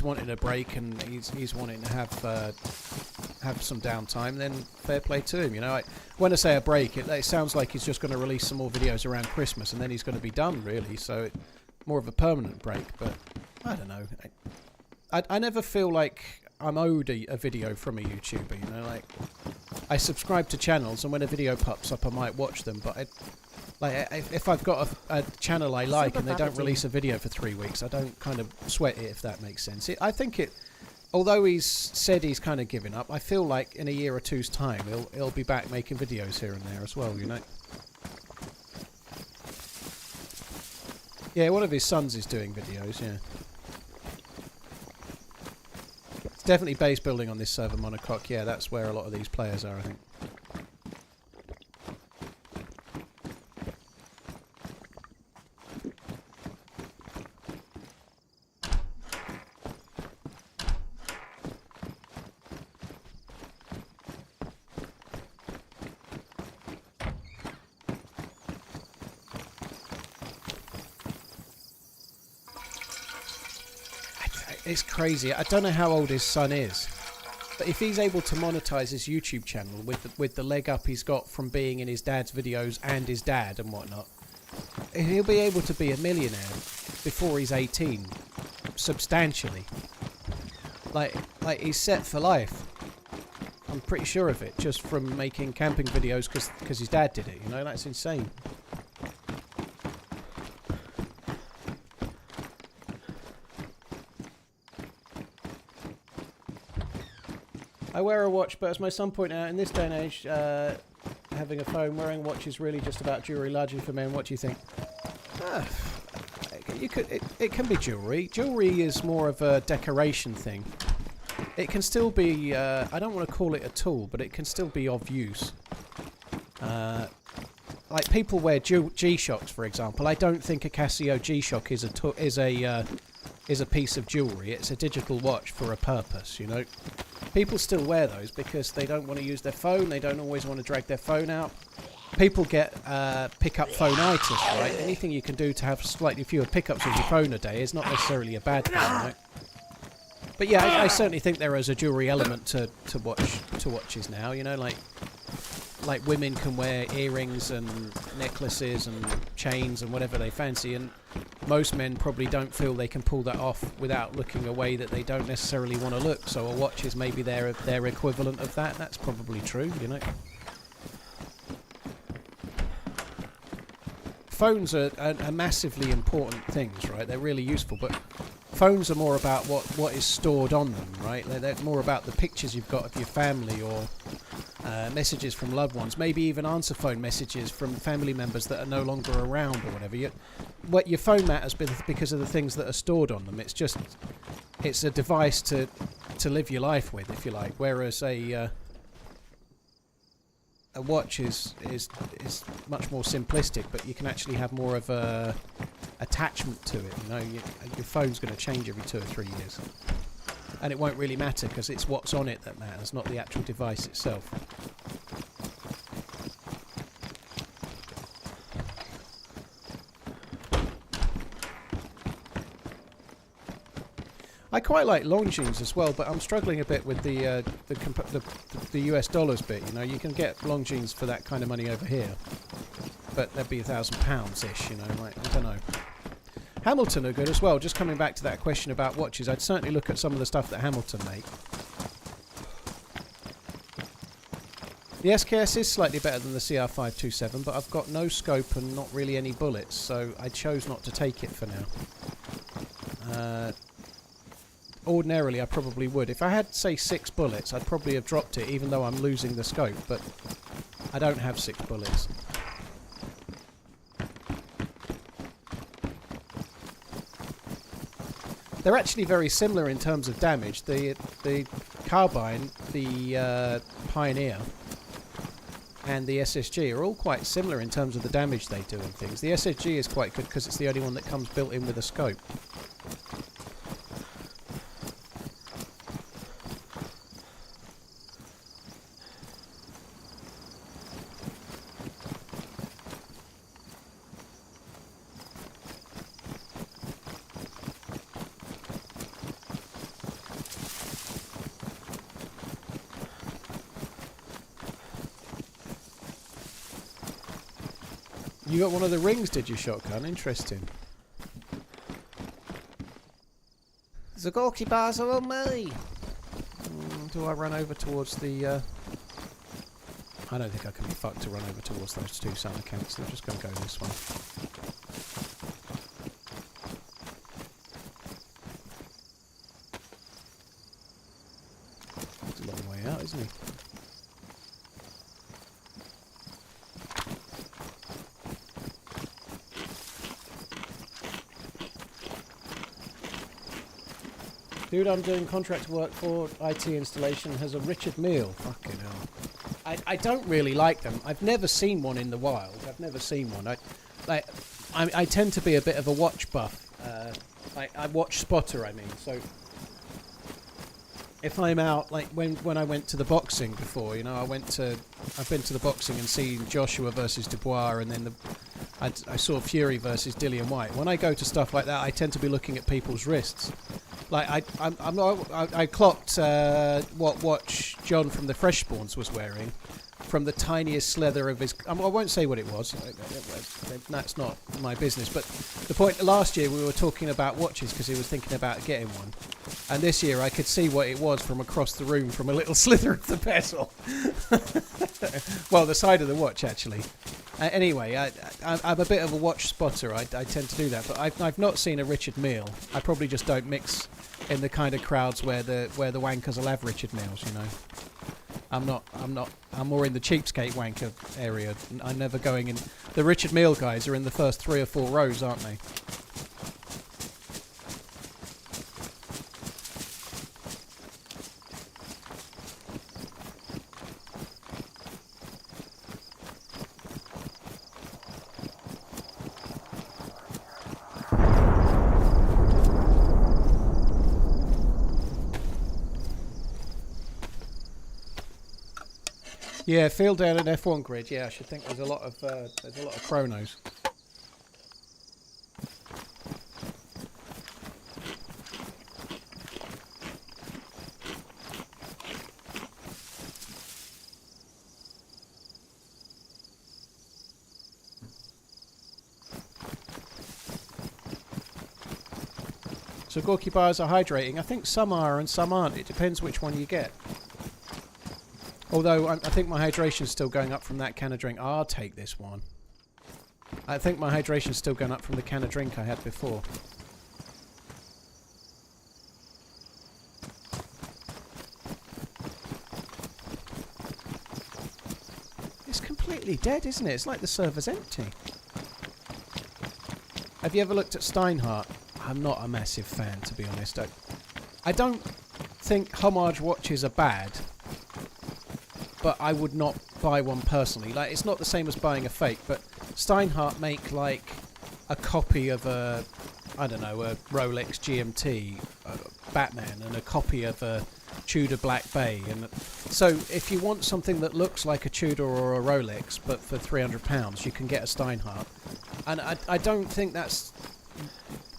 wanting a break and he's wanting to have some downtime, then fair play to him, you know. When I say a break, it sounds like he's just going to release some more videos around Christmas and then he's going to be done, really. So more of a permanent break, but I don't know. I never feel like I'm owed a video from a YouTuber, you know, like I subscribe to channels and when a video pops up I might watch them, but if I've got a channel I like and they don't release a video for 3 weeks, I don't kind of sweat it, if that makes sense. I think although he's said he's kind of given up, I feel like in a year or two's time he'll be back making videos here and there as well, you know. Yeah, one of his sons is doing videos, yeah. Definitely base building on this server, Monocoque. Yeah, that's where a lot of these players are, I think. It's crazy. I don't know how old his son is, but if he's able to monetize his YouTube channel with the leg up he's got from being in his dad's videos and his dad and whatnot, he'll be able to be a millionaire before he's 18, substantially. Like he's set for life. I'm pretty sure of it, just from making camping videos because his dad did it. You know, that's insane. I wear a watch, but as my son pointed out, in this day and age, having a phone, wearing a watch is really just about jewellery, largely for men. What do you think? It can be jewellery. Jewellery is more of a decoration thing. It can still be, I don't want to call it a tool, but it can still be of use. Like people wear G-Shocks, for example. I don't think a Casio G-Shock is a piece of jewellery. It's a digital watch for a purpose, you know. People still wear those because they don't want to use their phone. They don't always want to drag their phone out. People get pick-up phone-itis, right? Anything you can do to have slightly fewer pickups of your phone a day is not necessarily a bad thing, right? But yeah, I certainly think there is a jewellery element to watches now. You know, like women can wear earrings and necklaces and chains and whatever they fancy, and most men probably don't feel they can pull that off without looking a way that they don't necessarily want to look. So a watch is maybe their equivalent of that. That's probably true, you know. Phones are massively important things, right? They're really useful, but phones are more about what is stored on them, right? They're more about the pictures you've got of your family or messages from loved ones, maybe even answer phone messages from family members that are no longer around or whatever. Your phone matters because of the things that are stored on them. It's a device to live your life with, if you like, whereas a watch is much more simplistic, but you can actually have more of a attachment to it. You know, your phone's going to change every 2 or 3 years, and it won't really matter because it's what's on it that matters, not the actual device itself. I quite like Longines as well, but I'm struggling a bit with the US dollars bit. You know, you can get Longines for that kind of money over here, but that'd be £1,000-ish. You know, like, I don't know. Hamilton are good as well. Just coming back to that question about watches, I'd certainly look at some of the stuff that Hamilton make. The SKS is slightly better than the CR527, but I've got no scope and not really any bullets, so I chose not to take it for now. Ordinarily, I probably would. If I had, say, 6 bullets, I'd probably have dropped it, even though I'm losing the scope, but I don't have 6 bullets. They're actually very similar in terms of damage. The carbine, the Pioneer, and the SSG are all quite similar in terms of the damage they do and things. The SSG is quite good because it's the only one that comes built in with a scope. You got one of the rings, did you, shotgun? Interesting. The Gorky bars are on me. Do I run over towards the... I don't think I can be fucked to run over towards those two summer camps. So I'm just going to go this way. It's a long way out, isn't he? Dude I'm doing contract work for IT installation has a Richard Mille. Fucking hell. I don't really like them. I've never seen one in the wild. I've never seen one. I tend to be a bit of a watch buff. I watch spotter, I mean. So if I'm out, like when I went to the boxing before, you know, I've been to the boxing and seen Joshua versus Dubois, and then I saw Fury versus Dillian White. When I go to stuff like that, I tend to be looking at people's wrists. Like I clocked what watch John from the Fresh Spawns was wearing, from the tiniest slither of his. I won't say what it was. That's not my business. But the point last year we were talking about watches because he was thinking about getting one, and this year I could see what it was from across the room from a little slither of the bezel. Well, the side of the watch actually. Anyway, I'm a bit of a watch spotter. I tend to do that, but I've not seen a Richard Mille. I probably just don't mix in the kind of crowds where the wankers will have Richard Milles. You know, I'm not. I'm more in the cheapskate wanker area. I'm never going in. The Richard Mille guys are in the first 3 or 4 rows, aren't they? Yeah, field down an F1 grid. Yeah, I should think there's a lot of chronos. So Gorky bars are hydrating. I think some are and some aren't. It depends which one you get. Although I think my hydration's still going up from that can of drink. I'll take this one. I think my hydration's still going up from the can of drink I had before. It's completely dead, isn't it? It's like the server's empty. Have you ever looked at Steinhardt? I'm not a massive fan, to be honest. I don't think homage watches are bad. But I would not buy one personally. Like, it's not the same as buying a fake, but Steinhardt make like a copy of a, I don't know, a Rolex GMT Batman and a copy of a Tudor Black Bay. And so if you want something that looks like a Tudor or a Rolex, but for £300, you can get a Steinhardt. And I don't think that's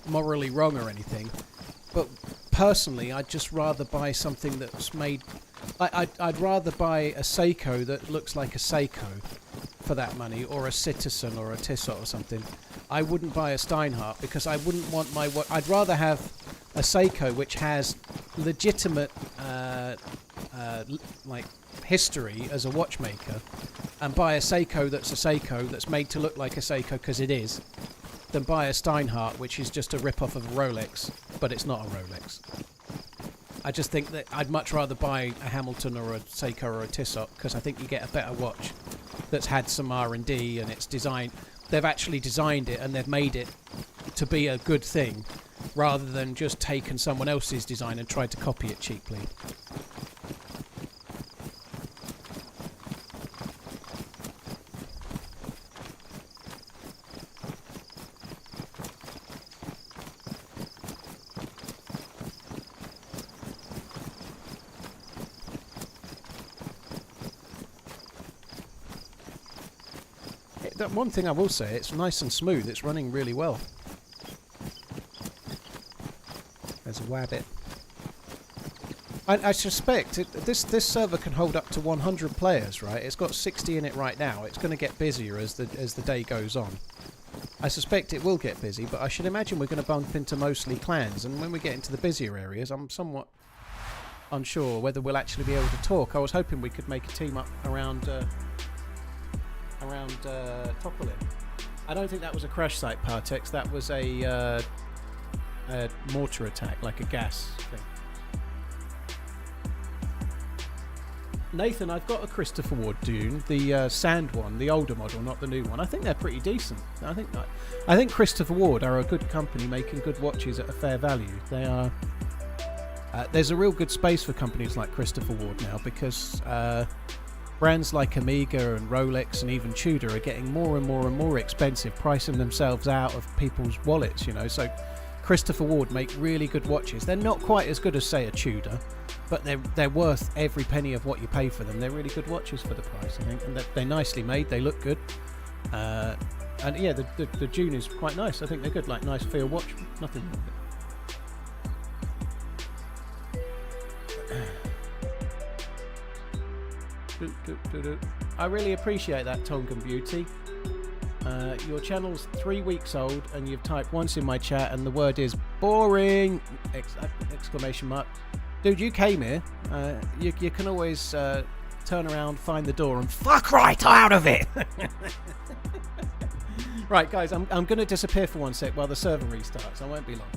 morally wrong or anything, but personally I'd just rather buy something that's made. I'd rather buy a Seiko that looks like a Seiko for that money, or a Citizen or a Tissot or something. I wouldn't buy a Steinhardt because I wouldn't want my. I'd rather have a Seiko which has legitimate like history as a watchmaker, and buy a Seiko that's a Seiko that's made to look like a Seiko because it is, than buy a Steinhardt which is just a rip-off of a Rolex, but it's not a Rolex. I just think that I'd much rather buy a Hamilton or a Seiko or a Tissot because I think you get a better watch that's had some R&D and it's designed. They've actually designed it and they've made it to be a good thing, rather than just taken someone else's design and tried to copy it cheaply. That one thing I will say, it's nice and smooth. It's running really well. There's a wabbit. I suspect this server can hold up to 100 players, right? It's got 60 in it right now. It's going to get busier as the day goes on. I suspect it will get busy, but I should imagine we're going to bump into mostly clans. And when we get into the busier areas, I'm somewhat unsure whether we'll actually be able to talk. I was hoping we could make a team up around Topolin. I don't think that was a crash site, Partex. That was a mortar attack, like a gas thing. Nathan, I've got a Christopher Ward Dune, the sand one, the older model, not the new one. I think they're pretty decent. I think Christopher Ward are a good company making good watches at a fair value. They are. There's a real good space for companies like Christopher Ward now because brands like Omega and Rolex and even Tudor are getting more and more and more expensive, pricing themselves out of people's wallets. You know, so Christopher Ward make really good watches. They're not quite as good as, say, a Tudor, but they're worth every penny of what you pay for them. They're really good watches for the price, I think, and they're nicely made. They look good, and yeah, the June is quite nice. I think they're good, like nice feel watch. Nothing wrong with it. I really appreciate that, Tongan Beauty. Your channel's 3 weeks old, and you've typed once in my chat, and the word is boring! Exclamation mark. Dude, you came here. You can always turn around, find the door, and fuck right out of it. Right, guys, I'm going to disappear for 1 sec while the server restarts. I won't be long.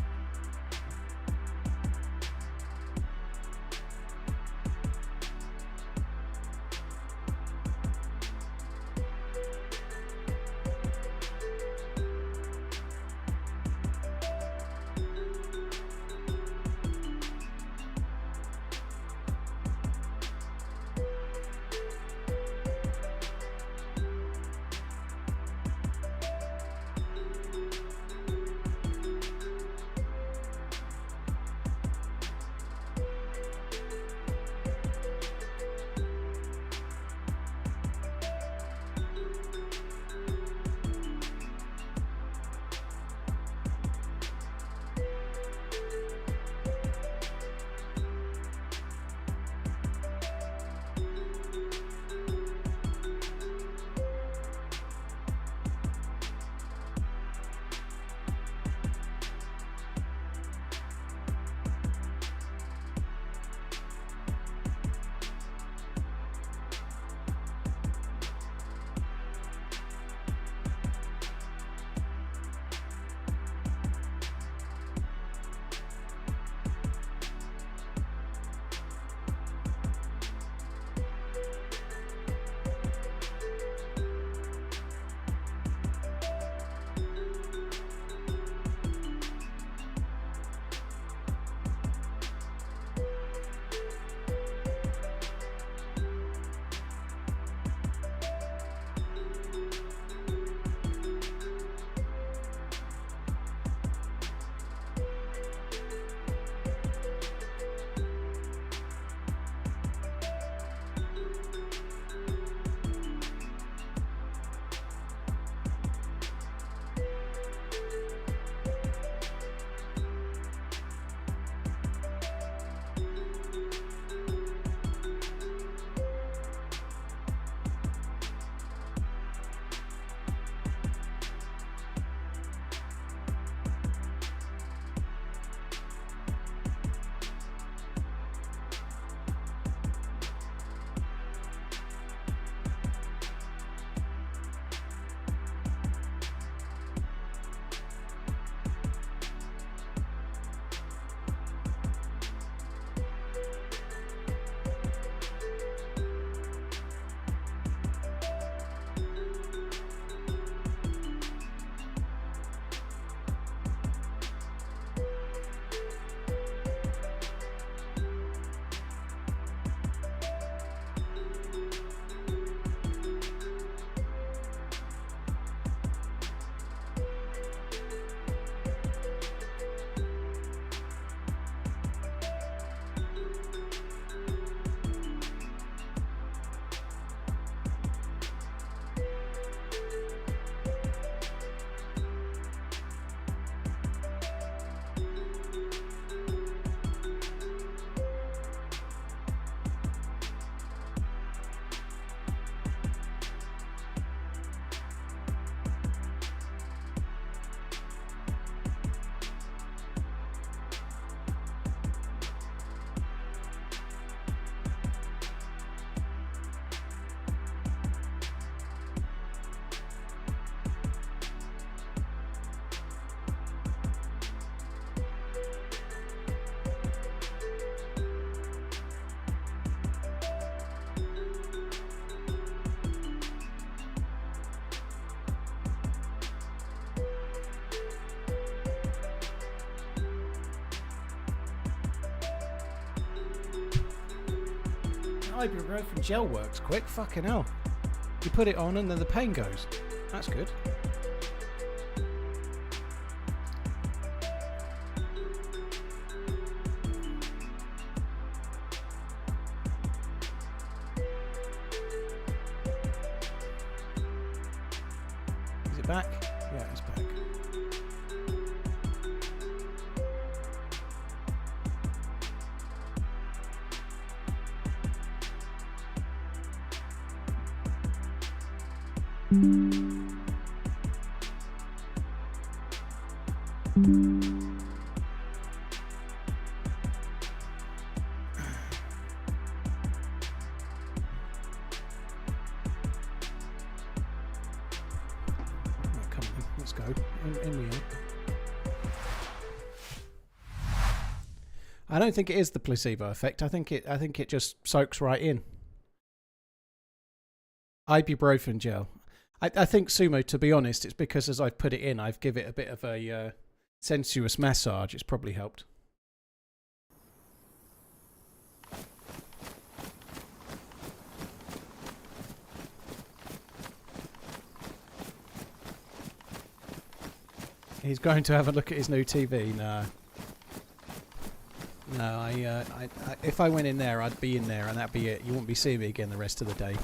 Ibuprofen gel works quick. Fucking hell. You put it on and then the pain goes. That's good. Is it back? Yeah, it's back. Come on, let's go. In we are. I don't think it is the placebo effect. I think it just soaks right in. Ibuprofen gel. I think, Sumo, to be honest, it's because as I've put it in, I've given it a bit of a sensuous massage. It's probably helped. He's going to have a look at his new TV. No. No, if I went in there, I'd be in there and that'd be it. You wouldn't be seeing me again the rest of the day.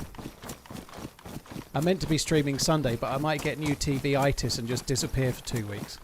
I meant to be streaming Sunday, but I might get new TV-itis and just disappear for 2 weeks.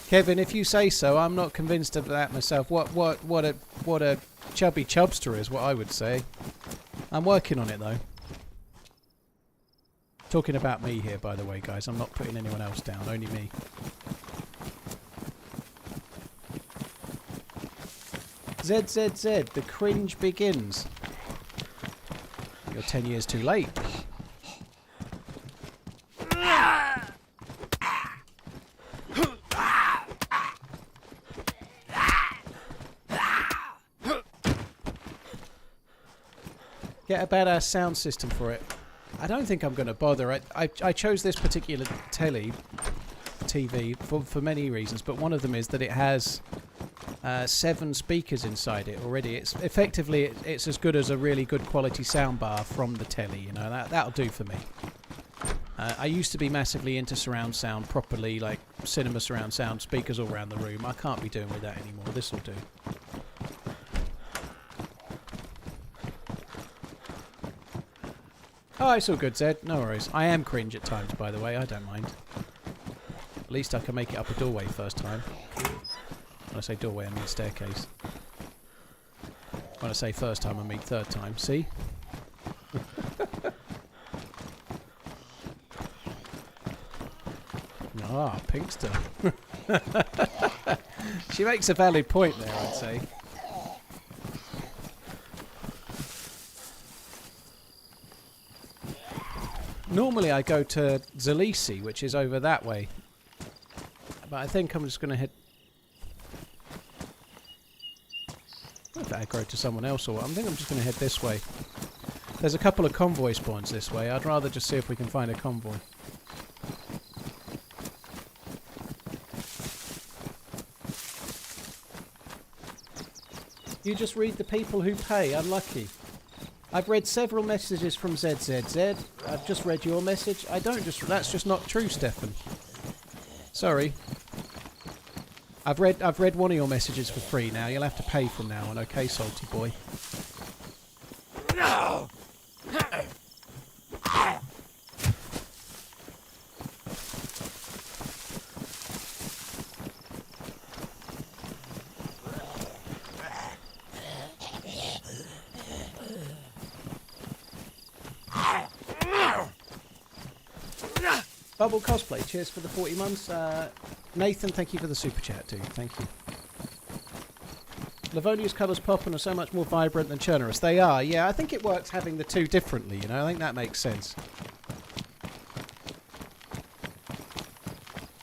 Kevin, if you say so, I'm not convinced of that myself. What a chubby chubster is what I would say. I'm working on it though. Talking about me here, by the way, guys. I'm not putting anyone else down, only me. ZZZ, the cringe begins. You're 10 years too late. Get a badass sound system for it. I don't think I'm going to bother. I chose this particular TV for many reasons, but one of them is that it has 7 speakers inside it already. It's effectively it's as good as a really good quality soundbar from the telly. You know, that'll do for me. I used to be massively into surround sound, properly like cinema surround sound, speakers all around the room. I can't be doing with that anymore. This will do. Oh, it's all good, Zed. No worries. I am cringe at times, by the way. I don't mind. At least I can make it up a doorway first time. When I say doorway, I mean staircase. When I say first time, I mean third time. See? Ah, Pinkster. She makes a valid point there, I'd say. Normally I go to Zalisi, which is over that way. But I think I'm just going to head... I better go to someone else or what. I think I'm just going to head this way. There's a couple of convoy spawns this way. I'd rather just see if we can find a convoy. You just read the people who pay. Unlucky. I've read several messages from ZZZ. I've just read your message. I don't just... That's just not true, Stefan. Sorry. I've read one of your messages for free now. You'll have to pay from now on, okay, salty boy? No! Bubble Cosplay, cheers for the 40 months. Nathan, thank you for the super chat, dude. Thank you. Livonia's colours pop and are so much more vibrant than Chernerus. They are, yeah. I think it works having the two differently, you know. I think that makes sense.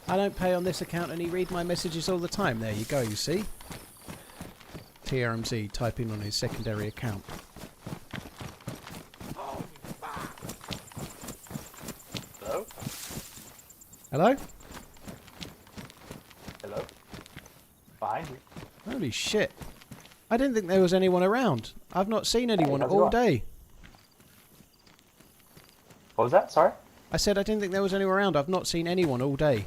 I don't pay on this account and he read my messages all the time. There you go, you see. TRMZ typing on his secondary account. Hello? Hello? Hello? Behind you. Holy shit. I didn't think there was anyone around. I've not seen anyone how's it all going? day. What was that? Sorry? I said I didn't think there was anyone around. I've not seen anyone all day.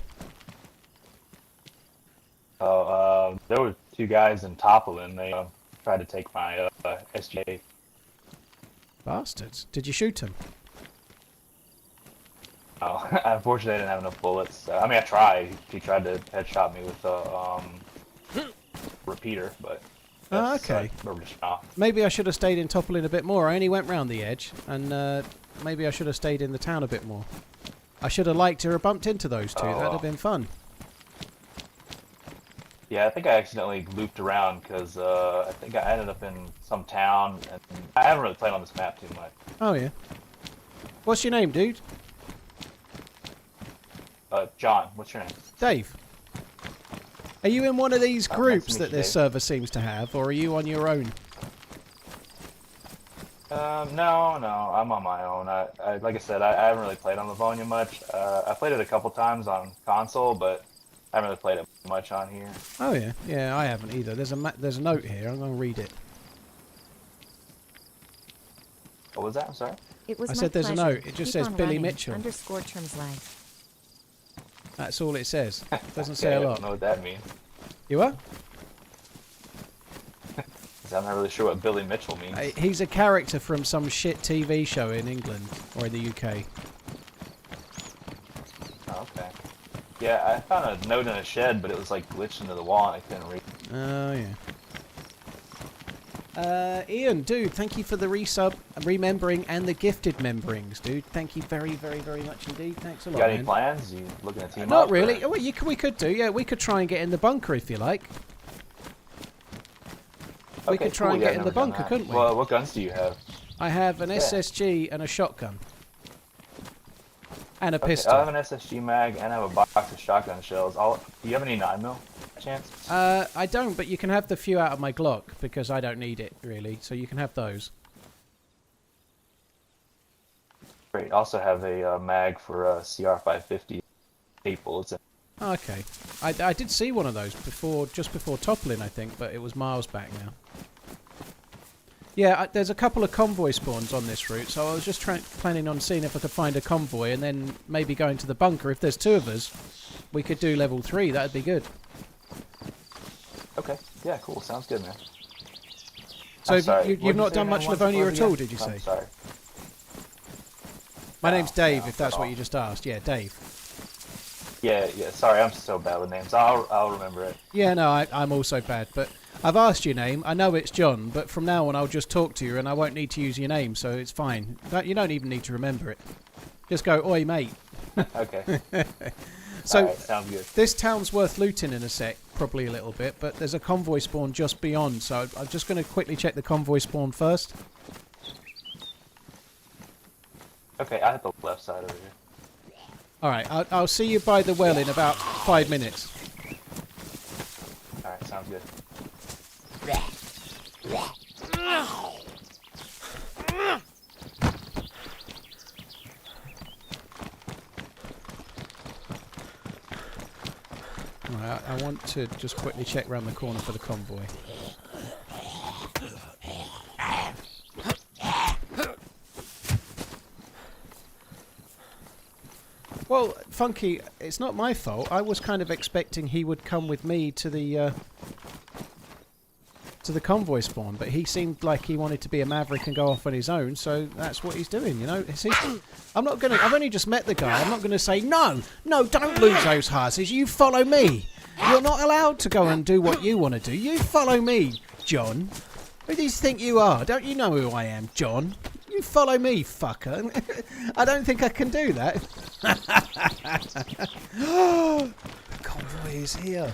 Oh, there were two guys in Topolin. They tried to take my SGA. Bastards. Did you shoot him? Oh, unfortunately, I didn't have enough bullets. I mean, I tried. He tried to headshot me with a repeater, but... Oh, okay. Maybe I should have stayed in Topolin a bit more. I only went round the edge, and maybe I should have stayed in the town a bit more. I should have liked to have bumped into those two. That'd have been fun. Yeah, I think I accidentally looped around because I think I ended up in some town, and I haven't really played on this map too much. Oh, yeah. What's your name, dude? John, what's your name? Dave. Are you in one of these Nice groups to meet that you, this Dave. server seems to have, or are you on your own? No, I'm on my own. I like I said, I haven't really played on Livonia much. I played it a couple times on console, but I haven't really played it much on here. Oh, yeah. Yeah, I haven't either. There's a note here. I'm going to read it. What was that? I'm sorry? It was I my said there's a pleasure. note. It just Keep says on Billy running. Mitchell. Underscore TRMZ. That's all it says. Doesn't Okay, say a I lot. don't know what that means. You are? 'Cause I'm not really sure what Billy Mitchell means. He's a character from some shit TV show in England or in the UK. Oh, okay. Yeah, I found a note in a shed, but it was like glitched into the wall and I couldn't read it. Oh, yeah. Ian, dude, thank you for the resub, remembering, and the gifted memberings, dude. Thank you very, very, very much indeed. Thanks a lot, You got any man. plans? You looking to team up? Not really. or- Oh, we could do, yeah. We could try and get in the bunker if you like. We Okay, could try cool, and yeah, get I've in the never done bunker, that. couldn't we? Well, what guns do you have? I have an Yeah. SSG and a shotgun. And a Okay, pistol. I have an SSG mag and I have a box of shotgun shells. Do you have any 9mm by chance? I don't, but you can have the few out of my Glock because I don't need it really. So you can have those. Great. Also have a mag for CR550 8 bullets. Oh, okay. I did see one of those just before Topolin, I think, but it was miles back now. Yeah, there's a couple of convoy spawns on this route, so I was just planning on seeing if I could find a convoy and then maybe going to the bunker. If there's two of us, we could do level 3. That'd be good. Okay. Yeah, cool. Sounds good, man. So I'm sorry, you've what'd you not say done your much name was Livonia once at all, again? did you say? I'm sorry. My name's Dave, no, if that's not what all. you just asked. Yeah, Dave. Yeah. Sorry, I'm so bad with names. I'll remember it. Yeah, no, I'm also bad, but I've asked your name. I know it's John, but from now on I'll just talk to you and I won't need to use your name, so it's fine. You don't even need to remember it. Just go, oi, mate. Okay. So Alright, sounds good. this town's worth looting in a sec, probably a little bit, but there's a convoy spawn just beyond, so I'm just going to quickly check the convoy spawn first. Okay, I hit the left side over here. Alright, I'll see you by the well in about 5 minutes. Alright, sounds good. Alright, I want to just quickly check round the corner for the convoy. Well, Funky, it's not my fault. I was kind of expecting he would come with me to the convoy spawn, but he seemed like he wanted to be a maverick and go off on his own, so that's what he's doing, you know. I've only just met the guy. I'm not gonna say no, don't lose those horses. You follow me. You're not allowed to go and do what you want to do. You follow me, John. Who do you think you are? Don't you know who I am, John? You follow me, fucker. I don't think I can do that. The convoy is here.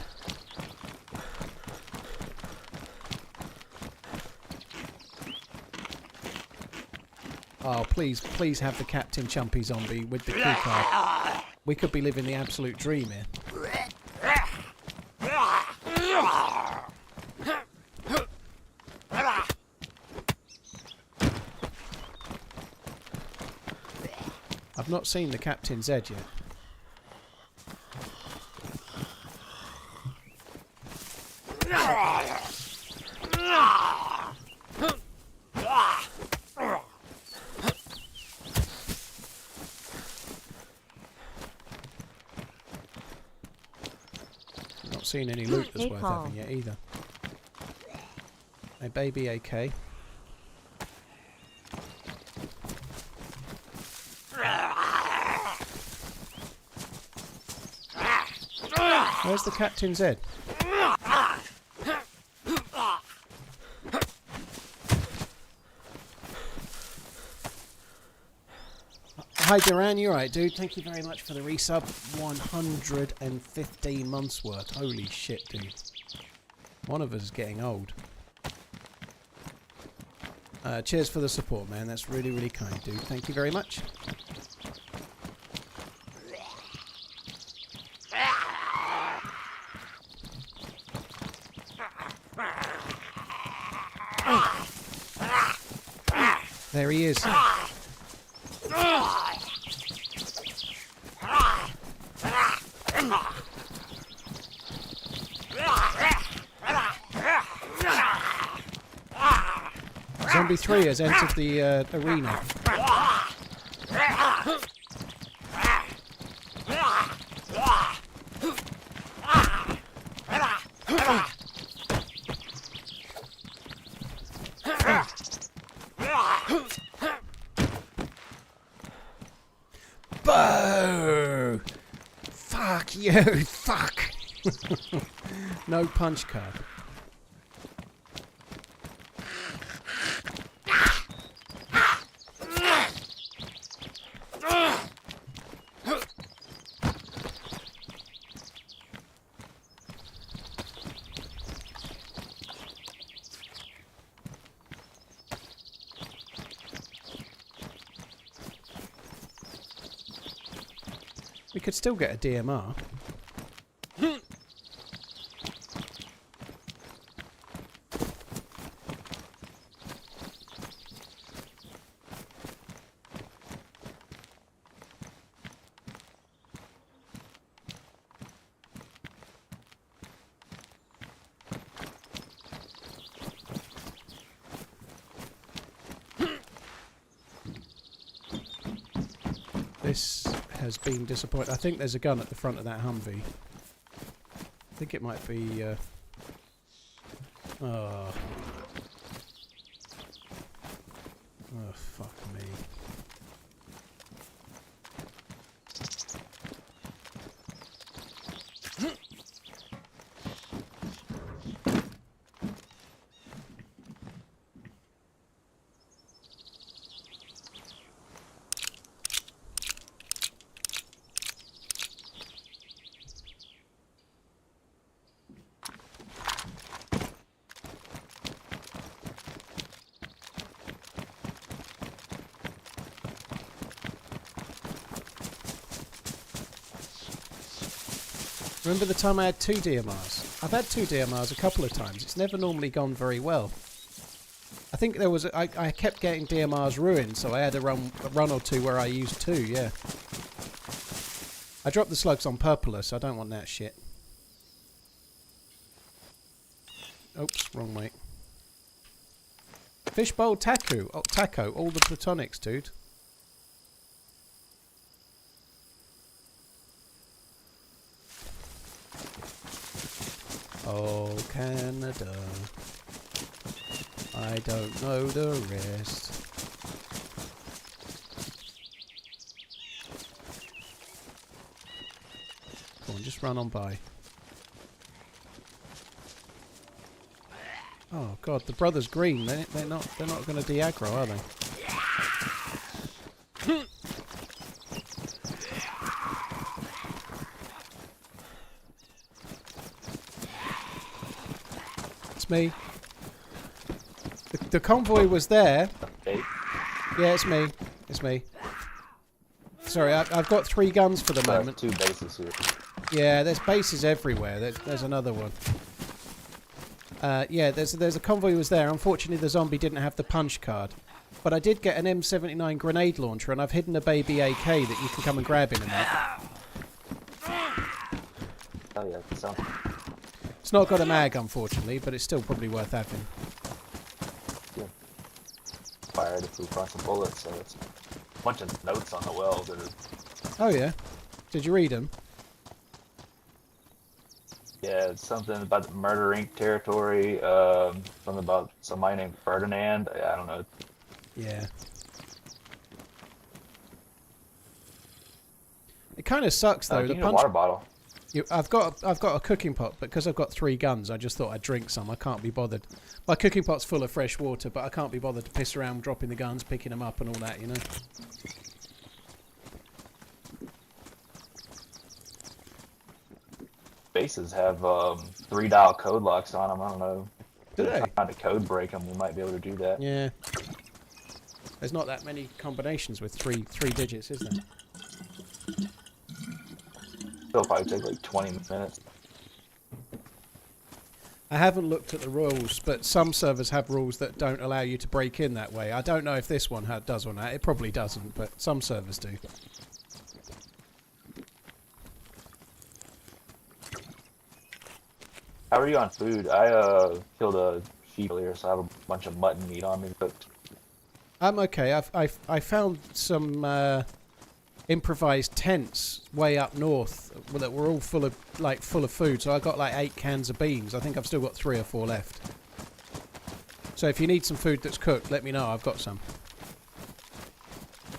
Oh, please, please have the Captain Chumpy zombie with the key card. We could be living the absolute dream here. I've not seen the Captain Z yet. Not seen any loot that's Hey, worth Paul. having yet either. A baby AK. Where's the Captain Z? Hi Duran, you alright dude? Thank you very much for the resub. 115 months worth. Holy shit dude. One of us is getting old. Cheers for the support man, that's really really kind dude. Thank you very much. There he is. Zombie 3 has entered the arena. Boo! Fuck you! Fuck! No punch card. We could still get a DMR. This has been disappointing. I think there's a gun at the front of that Humvee. I think it might be... Oh, fuck me. Remember the time I had 2 DMRs? I've had 2 DMRs a couple of times. It's never normally gone very well. I think there was... I kept getting DMRs ruined, so I had a run or two where I used 2, yeah. I dropped the slugs on purpose, I don't want that shit. Oops, wrong way. Fishbowl taco. Oh, taco. All the platonics, dude. Oh, Canada. I don't know the rest. Come on, just run on by. Oh God, the brothers green. They're not going to de-aggro, are they? It's me. The convoy was there. Yeah, it's me. It's me. Sorry, I've got 3 guns for the moment. 2 bases here. Yeah, there's bases everywhere. There's another one. Yeah, there's a convoy was there. Unfortunately, the zombie didn't have the punch card. But I did get an M79 grenade launcher, and I've hidden a baby AK that you can come and grab in a minute. Oh yeah, that sounds. It's not got a mag, unfortunately, but it's still probably worth having. Yeah. Fired if we find some bullets, so it's a bunch of notes on the wells that are. Oh, yeah? Did you read them? Yeah, it's something about the Murder Inc. territory, something about somebody named Ferdinand. I don't know. Yeah. It kind of sucks, though. You need a water bottle. I've got a cooking pot, but because I've got 3 guns, I just thought I'd drink some. I can't be bothered. My cooking pot's full of fresh water, but I can't be bothered to piss around dropping the guns, picking them up and all that, you know? Bases have 3-dial code locks on them. I don't know. Do they? Trying to code break them, we might be able to do that. Yeah. There's not that many combinations with three digits, is there? It'll probably take like 20 minutes. I haven't looked at the rules, but some servers have rules that don't allow you to break in that way. I don't know if this one does or not. It probably doesn't, but some servers do. How are you on food? I killed a sheep earlier, so I have a bunch of mutton meat on me cooked. I'm okay. I found some improvised tents way up north that were all full of food. So I got like 8 cans of beans. I think I've still got 3 or 4 left. So if you need some food that's cooked, let me know. I've got some.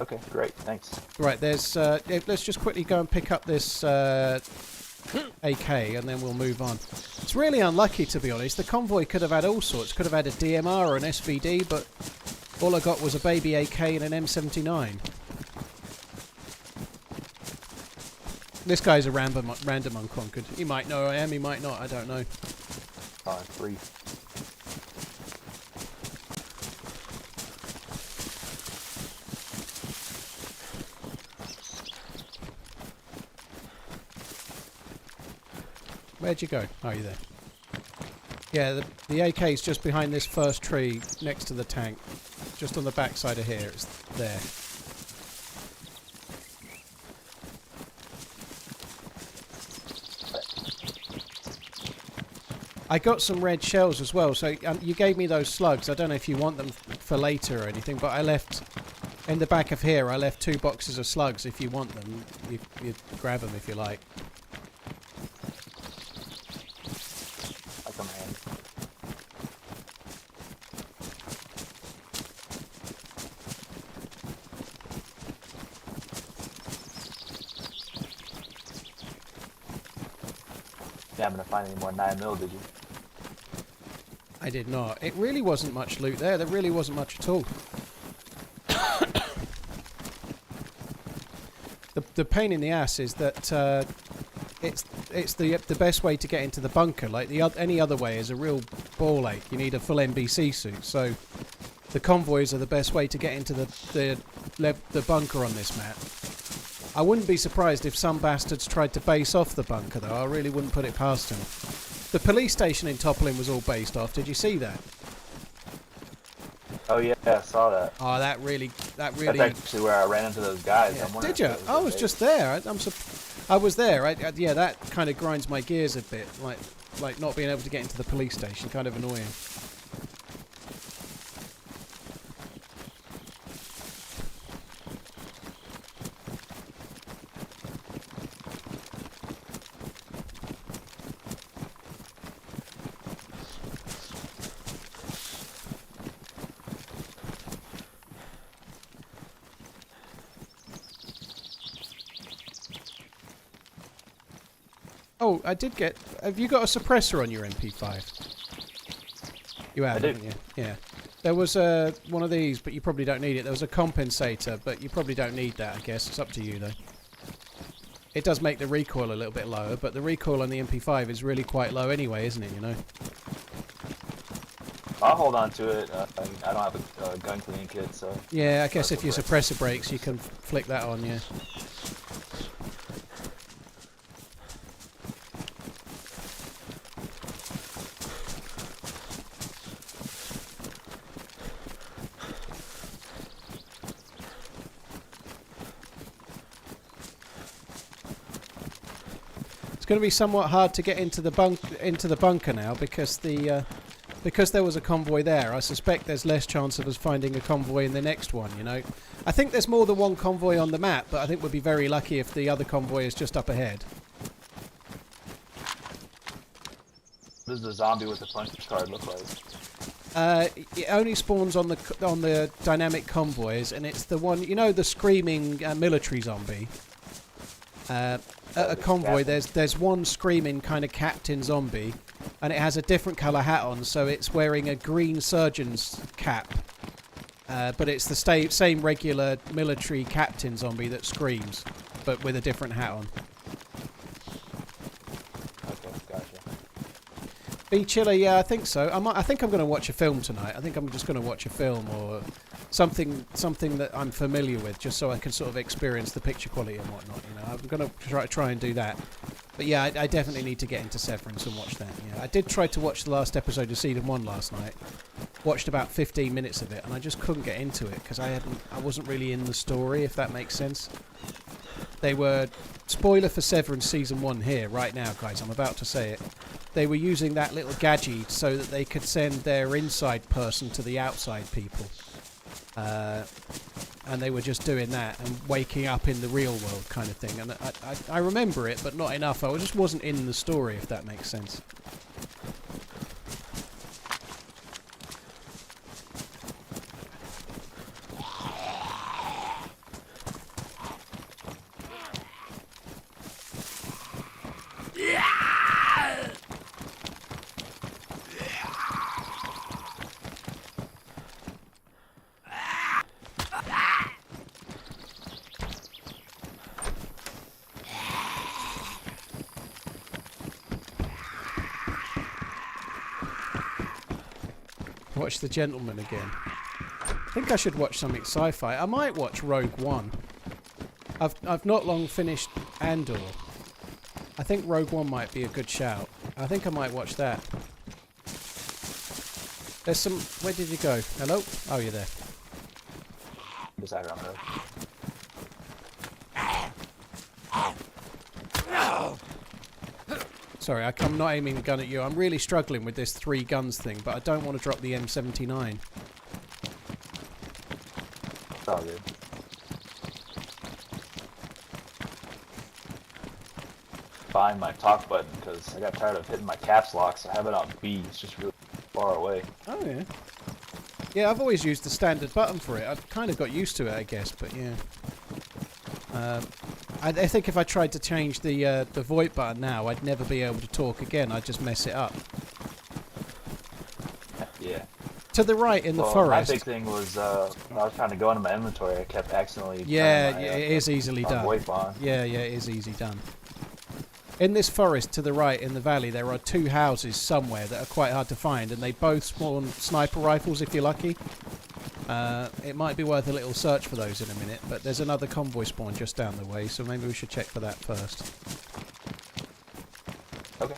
Okay, great, thanks. Right, there's. Let's just quickly go and pick up this AK, and then we'll move on. It's really unlucky, to be honest. The convoy could have had all sorts. Could have had a DMR or an SVD, but all I got was a baby AK and an M79. This guy's a random unconquered. He might know who I am, he might not, I don't know. 3. Where'd you go? Oh, you're there. Yeah, the AK is just behind this first tree next to the tank. Just on the back side of here, it's there. I got some red shells as well, so you gave me those slugs. I don't know if you want them for later or anything, but I left, in the back of here, I left 2 boxes of slugs. If you want them, you grab them if you like. I come handy. You happen to find any more 9mm, did you? I did not. It really wasn't much loot there. There really wasn't much at all. The pain in the ass is that it's the best way to get into the bunker. Like any other way is a real ball ache. You need a full NBC suit. So the convoys are the best way to get into the bunker on this map. I wouldn't be surprised if some bastards tried to base off the bunker, though. I really wouldn't put it past them. The police station in Topolin was all based off. Did you see that? Oh yeah, I saw that. Oh, that really. That's actually where I ran into those guys. Yeah. I'm wondering Did you? if I was just there. I was there. Yeah, that kind of grinds my gears a bit. Like not being able to get into the police station. Kind of annoying. Oh, I did get... Have you got a suppressor on your MP5? You have, haven't you? Yeah. There was one of these, but you probably don't need it. There was a compensator, but you probably don't need that, I guess. It's up to you, though. It does make the recoil a little bit lower, but the recoil on the MP5 is really quite low anyway, isn't it, you know? I'll hold on to it. I don't have a gun cleaning kit, so. Yeah, I guess if your suppressor breaks, you can flick that on, yeah. It's going to be somewhat hard to get into the bunker now because because there was a convoy there. I suspect there's less chance of us finding a convoy in the next one. You know, I think there's more than one convoy on the map, but I think we'd be very lucky if the other convoy is just up ahead. What does the zombie with the punch card look like? It only spawns on the dynamic convoys, and it's the one, you know, the screaming military zombie. At a convoy, there's one screaming kind of captain zombie, and it has a different colour hat on, so it's wearing a green surgeon's cap. But it's the same regular military captain zombie that screams, but with a different hat on. Okay, gotcha. Be chilly, yeah, I think so. I think I'm going to watch a film tonight. I think I'm just going to watch a film or something that I'm familiar with, just so I can sort of experience the picture quality and whatnot. You know, I'm going to try and do that. But yeah, I definitely need to get into Severance and watch that. Yeah, I did try to watch the last episode of Season 1 last night. Watched about 15 minutes of it, and I just couldn't get into it because I wasn't really in the story, if that makes sense. They were, spoiler for Severance Season 1 here, right now, guys, I'm about to say it. They were using that little gadget so that they could send their inside person to the outside people. And they were just doing that and waking up in the real world kind of thing. And I remember it, but not enough. I just wasn't in the story, if that makes sense. Watch The Gentleman again. I think I should watch something sci-fi. I might watch Rogue One. I've not long finished Andor. I think Rogue One might be a good shout. I think I might watch that. There's some... Where did you go? Hello? Oh, you're there. Just out on the road. Sorry, I'm not aiming the gun at you. I'm really struggling with this 3 guns thing, but I don't want to drop the M79. It's all good. Find my talk button because I got tired of hitting my caps lock, so I have it on B. It's just really far away. Oh, yeah. Yeah, I've always used the standard button for it. I've kind of got used to it, I guess, but yeah. I think if I tried to change the VoIP button now, I'd never be able to talk again. I'd just mess it up. Yeah. To the right in the forest. My big thing was I was trying to go into my inventory. I kept accidentally. Yeah, turning it is easily done. VoIP on. Yeah, it is easy done. In this forest to the right in the valley, there are 2 houses somewhere that are quite hard to find, and they both spawn sniper rifles if you're lucky. It might be worth a little search for those in a minute, but there's another convoy spawn just down the way, so maybe we should check for that first. Okay.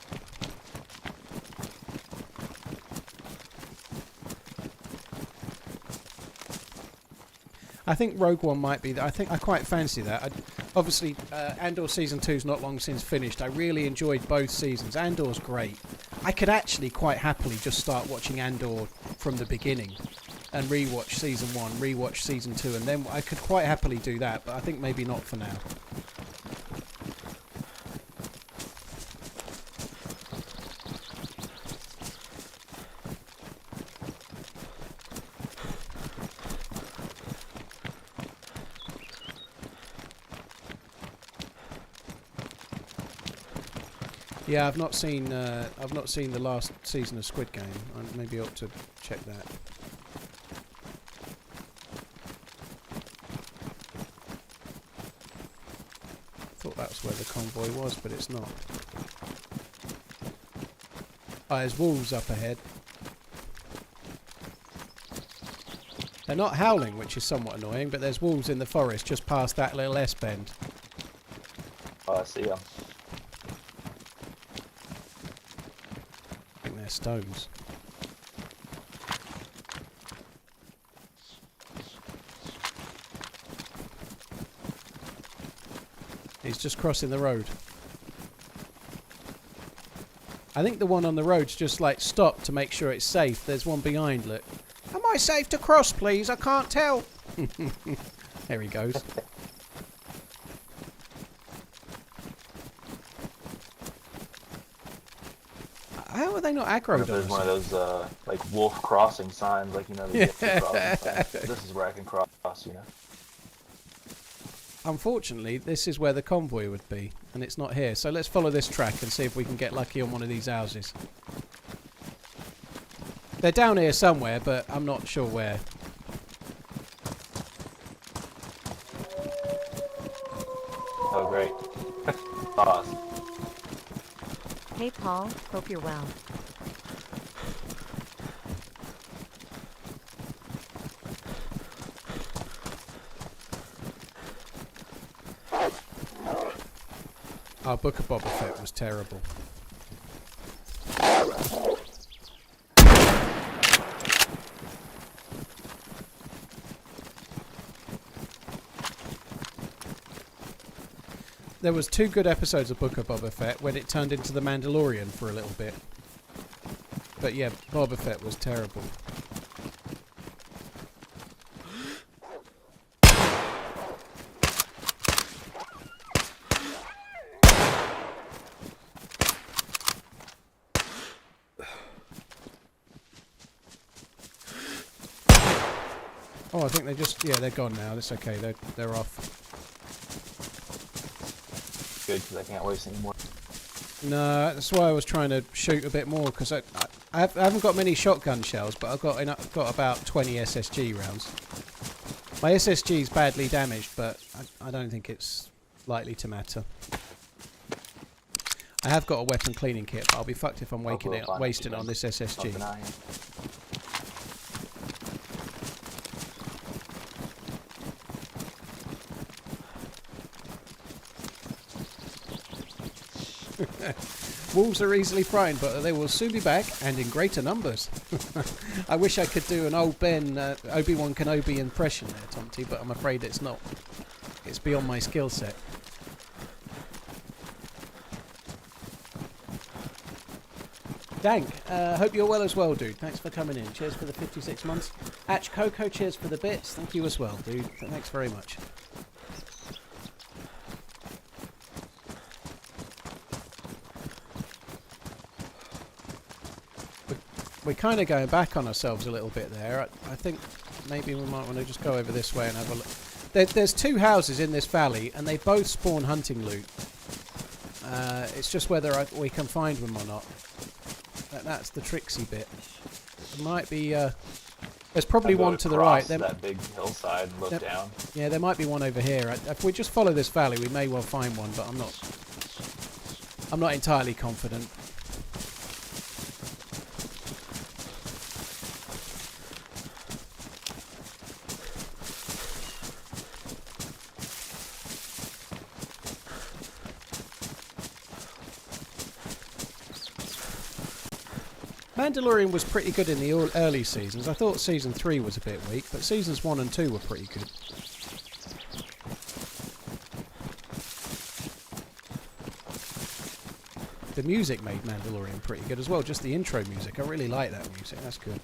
I think Rogue One might be... I think I quite fancy that. Obviously, Andor Season 2's not long since finished. I really enjoyed both seasons. Andor's great. I could actually quite happily just start watching Andor from the beginning and rewatch Season 1, rewatch Season 2, and then I could quite happily do that, but I think maybe not for now. Yeah, I've not seen the last season of Squid Game. I maybe ought to check that. Thought that was where the convoy was, but it's not. Oh, there's wolves up ahead. They're not howling, which is somewhat annoying, but there's wolves in the forest just past that little S-bend. Oh, I see them. I think they're stones. He's just crossing the road. I think the one on the road's just like stopped to make sure it's safe. There's one behind, look. Am I safe to cross, please? I can't tell. There he goes. How are they not aggroed on There's us? one of those like wolf crossing signs, like, you know, the crossing signs. This is where I can cross, you know. Unfortunately, this is where the convoy would be, and it's not here. So let's follow this track and see if we can get lucky on one of these houses. They're down here somewhere, but I'm not sure where. Oh, great. Awesome. Hey Paul, hope you're well. Our Book of Boba Fett was terrible. There was 2 good episodes of Book of Boba Fett when it turned into The Mandalorian for a little bit. But yeah, Boba Fett was terrible. Oh, I think they just... Yeah, they're gone now. It's okay. They're off. Good, because I can't waste any more. No, that's why I was trying to shoot a bit more, because I haven't got many shotgun shells, but I've got about 20 SSG rounds. My SSG's badly damaged, but I don't think it's likely to matter. I have got a weapon cleaning kit, but I'll be fucked if I'm wasting it on this SSG. Wolves are easily frightened, but they will soon be back, and in greater numbers. I wish I could do an old Ben Obi-Wan Kenobi impression there, Tomty, but I'm afraid it's not. It's beyond my skill set. Dank, hope you're well as well, dude. Thanks for coming in. Cheers for the 56 months. Atch Coco, cheers for the bits. Thank you as well, dude. Thanks very much. We're kind of going back on ourselves a little bit there. I think maybe we might want to just go over this way and have a look. There's 2 houses in this valley, and they both spawn hunting loot. It's just whether we can find them or not. That's the tricksy bit. It might be... there's probably one to the right. That big hillside and look down. Yeah, there might be one over here. If we just follow this valley, we may well find one, but I'm not entirely confident. Mandalorian was pretty good in the early seasons. I thought season 3 was a bit weak, but seasons 1 and 2 were pretty good. The music made Mandalorian pretty good as well, just the intro music. I really like that music, that's good.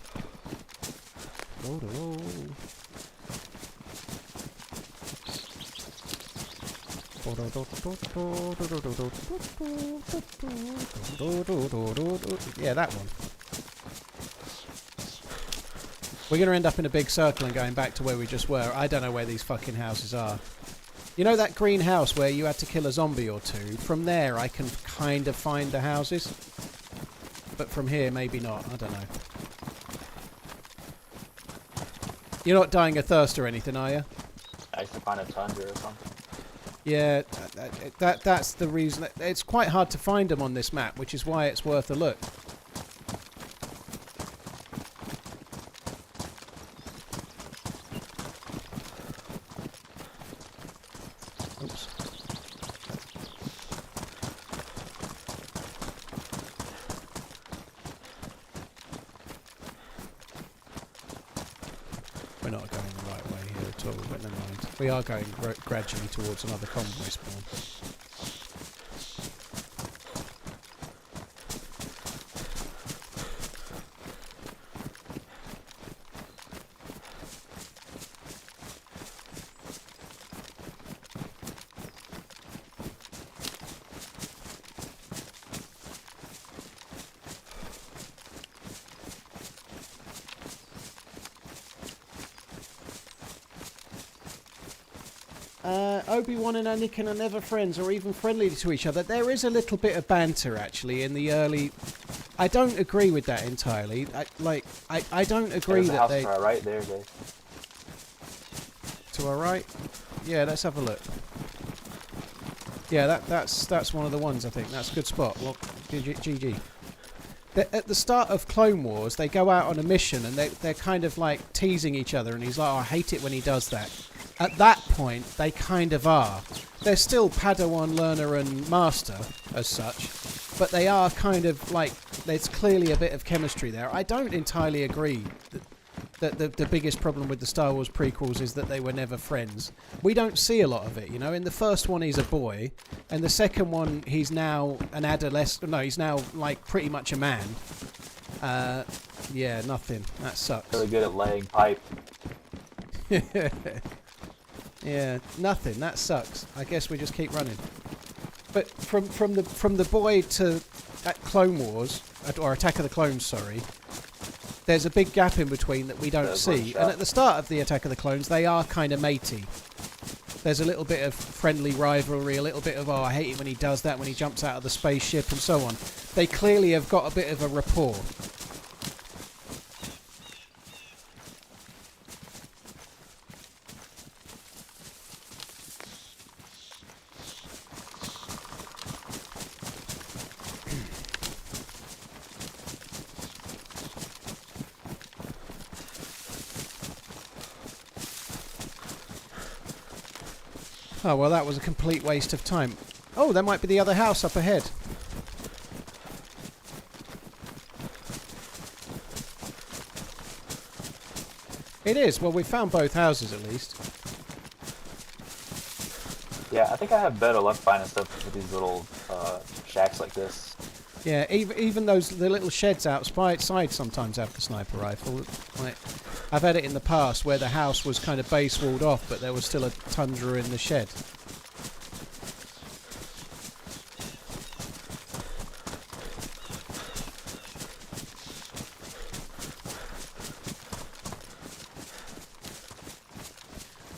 Yeah, that one. We're going to end up in a big circle and going back to where we just were. I don't know where these fucking houses are. You know that green house where you had to kill a zombie or 2? From there I can kind of find the houses. But from here maybe not, I don't know. You're not dying of thirst or anything, are you? I used to find a tundra or something. Yeah, that's the reason. It's quite hard to find them on this map, which is why it's worth a look. We're not going the right way here at all, but never mind. We are going gradually towards another convoy spawn. Obi-Wan and Anakin are never friends or even friendly to each other. There is a little bit of banter, actually, in the early... I don't agree with that entirely. I don't agree that they... There's a house to our right there, Dave. To our right? Yeah, let's have a look. Yeah, that's one of the ones, I think. That's a good spot. Well, GG. At the start of Clone Wars, they go out on a mission and they're kind of like teasing each other, and he's like, oh, I hate it when he does that. At that point, they kind of are. They're still Padawan, learner and master as such, but they are kind of like, there's clearly a bit of chemistry there. I don't entirely agree that the biggest problem with the Star Wars prequels is that they were never friends. We don't see a lot of it, you know. In the first one, he's a boy, and the second one, he's now an adolescent. No, he's now like pretty much a man. Yeah, nothing. That sucks. Really good at laying pipe. Yeah, nothing. That sucks. I guess we just keep running. But from the boy to Clone Wars or Attack of the Clones, sorry, there's a big gap in between that we don't see. And at the start of the Attack of the Clones, they are kind of matey. There's a little bit of friendly rivalry, a little bit of, oh, I hate it when he does that, when he jumps out of the spaceship, and so on. They clearly have got a bit of a rapport. Oh, well, that was a complete waste of time. Oh, there might be the other house up ahead. It is. Well, we found both houses, at least. Yeah, I think I have better luck finding stuff with these little shacks like this. Yeah, even the little sheds outside sometimes have the sniper rifle. Like, I've had it in the past where the house was kind of base walled off, but there was still a tundra in the shed.